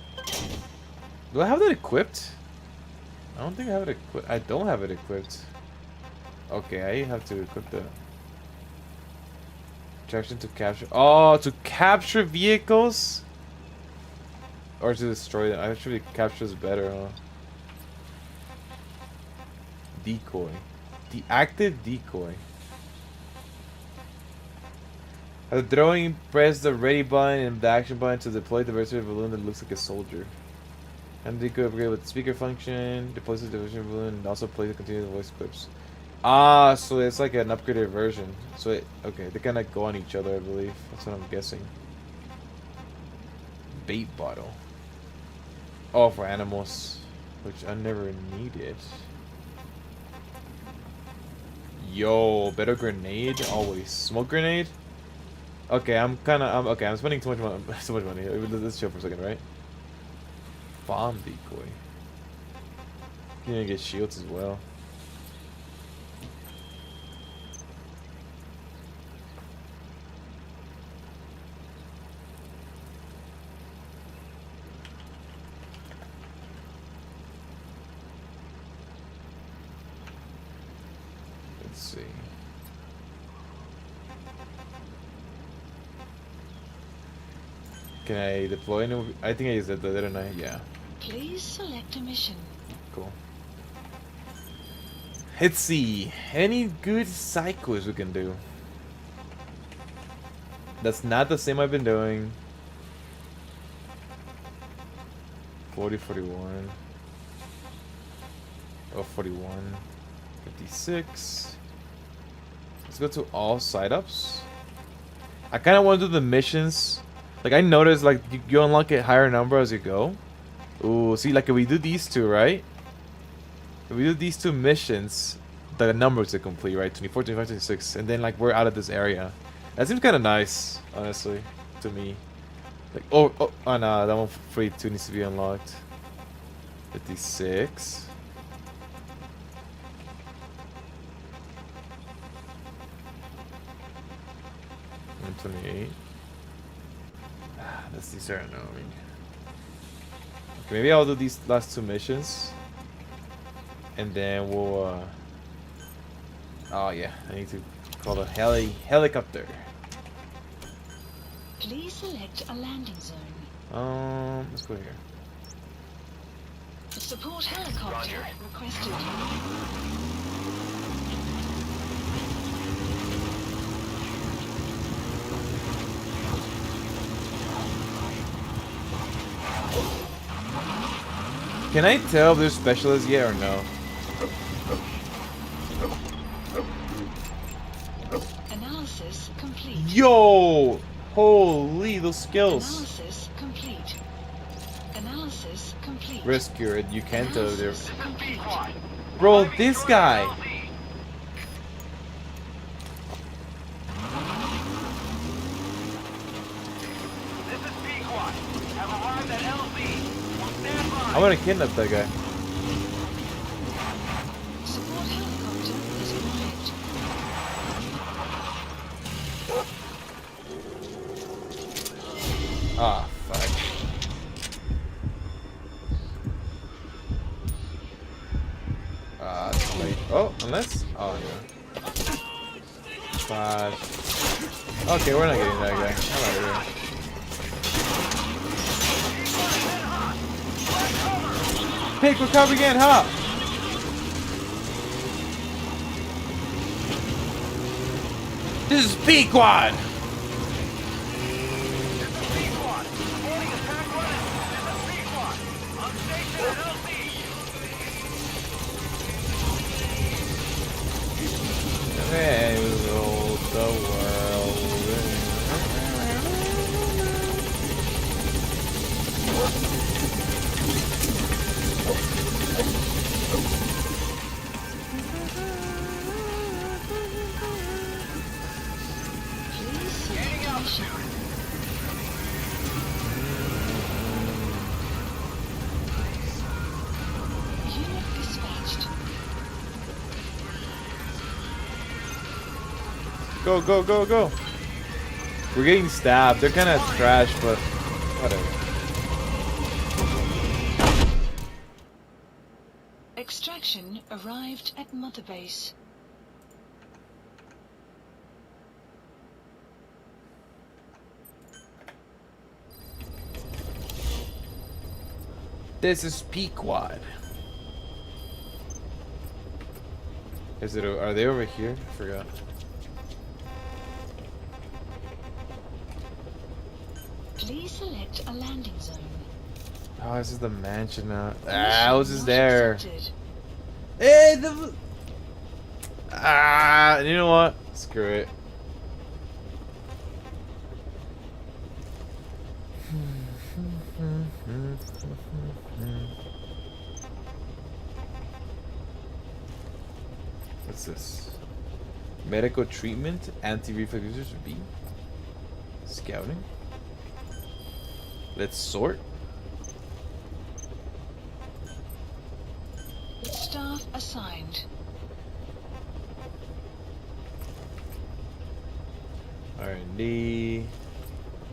Do I have that equipped? I don't think I have it equipped. I don't have it equipped. Okay, I have to equip that. Traction to capture. Oh, to capture vehicles? Or to destroy them. Actually, captures better, huh? Decoy. Deactive decoy. At the throwing, press the ready button and the action button to deploy the vertical balloon that looks like a soldier. And decoy upgrade with the speaker function. Deploys the vertical balloon and also plays the continuous voice clips. Ah, so it's like an upgraded version. So it, okay, they kind of go on each other, I believe. That's what I'm guessing. Bait bottle. Oh, for animals, which I never needed. Yo, better grenade always. Smoke grenade. Okay, I'm spending too much money. So much money. Let's chill for a second, right? Bomb decoy. You can get shields as well. Let's see. Can I deploy new? I think I used it, didn't I? Yeah. Please select a mission. Cool. Let's see. Any good side quests we can do? That's not the same I've been doing. 40, 41. Oh, 41. 56. Let's go to all side-ups. I kind of want to do the missions. Like, I noticed, like, you unlock a higher number as you go. Ooh, see, like, if we do these two, right? If we do these two missions, the numbers are complete, right? 24, 25, 26. And then, like, we're out of this area. That seems kind of nice, honestly, to me. Like, oh, no, that one for free too needs to be unlocked. 56. And 28. That's these are annoying. Okay, maybe I'll do these last two missions, and then we'll. Oh yeah, I need to call a helicopter. Please select a landing zone. Let's go here. Support helicopter requested. Can I tell if they're specialists yet or no? Analysis complete. Yo! Holy, those skills. Analysis complete. Analysis complete. Rescue it. You can't tell if they're. Bro, this guy. I want to kidnap that guy. Support helicopter is arrived. Ah, fuck. It's late. Oh, unless. Oh, yeah. 5. Okay, we're not getting that guy. I'm out of here. Pick recovery again, huh? This is Pequod! Hey, rule the world. Go, go, go, go. We're getting stabbed. They're kind of trash, but whatever. Extraction arrived at Mother Base. This is Pequod. Is it? Are they over here? I forgot. Please select a landing zone. Oh, this is the mansion now. Ah, I was just Not there. accepted. Hey, the. Ah, you know what? Screw it. What's this? Medical treatment, anti-reflex users B. Scouting. Let's sort. Staff assigned. R&D.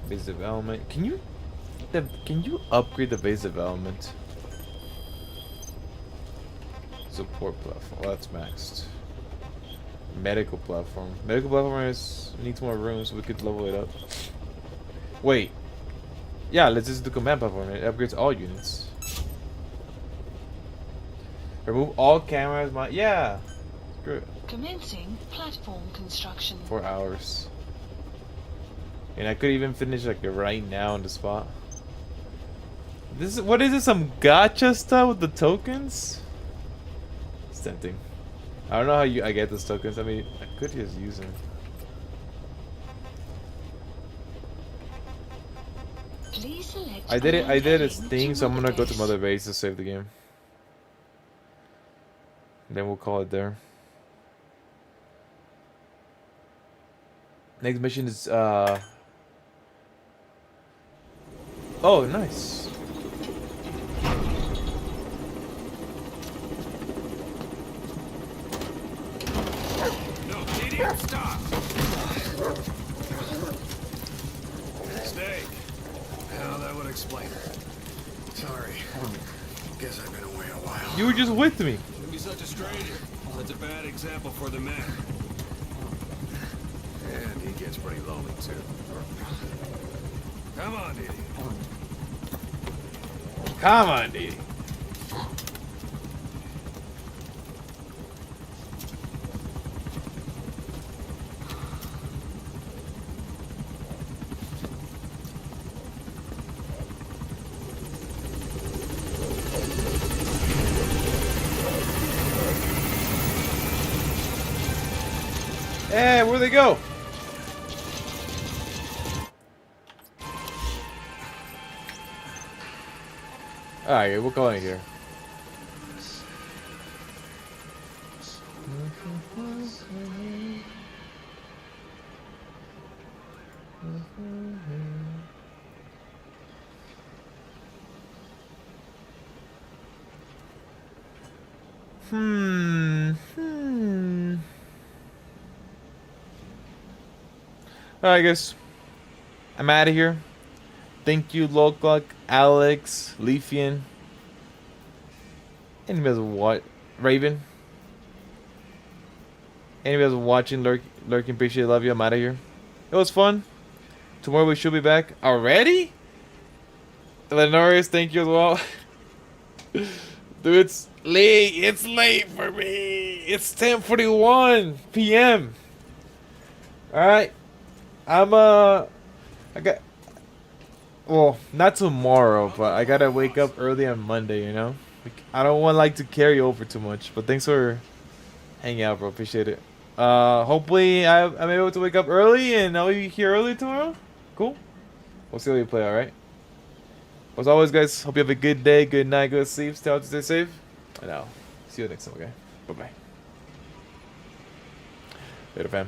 Base development. Can you upgrade the base development? Support platform. Well, that's maxed. Medical platform. Medical platform needs more room, so we could level it up. Wait. Yeah, let's just do command platform. It upgrades all units. Remove all cameras. Yeah. Screw it. Commencing platform construction. 4 hours. And I could even finish like right now on the spot. This is what is this? Some gacha stuff with the tokens? It's tempting. I don't know how I get those tokens. I mean, I could just use them. Please select I did its landing thing, to so I'm gonna Mother go to Base. Mother Base to save the game. Then we'll call it there. Next mission is oh, nice. No, idiot, stop! Steak. Well, that would explain it. Sorry. Guess I've been away a while. You were just with me. Don't be such a stranger. That's a bad example for the man. And he gets pretty lonely, too. Come on, Didi. Come on, Didi. Hey, where'd they go? Alright, we'll call it here. Alright, guys. I'm out of here. Thank you, Loclock, Alex, Leafian. Anybody's what? Raven. Anybody's watching, lurking, appreciate it, love you. I'm out of here. It was fun. Tomorrow we should be back. Already? Lenorius, thank you as well. Dude, it's late. It's late for me. It's 10:41 p.m. Alright. I got, well, not tomorrow, but I gotta wake up early on Monday, you know? I don't want to carry over too much, but thanks for hanging out, bro. Appreciate it. Hopefully I'm able to wake up early and I'll be here early tomorrow. Cool. We'll see how you play, alright? As always, guys, hope you have a good day, good night, good sleep, stay out to stay safe. And I'll see you next time, okay? Bye-bye. Later, fam.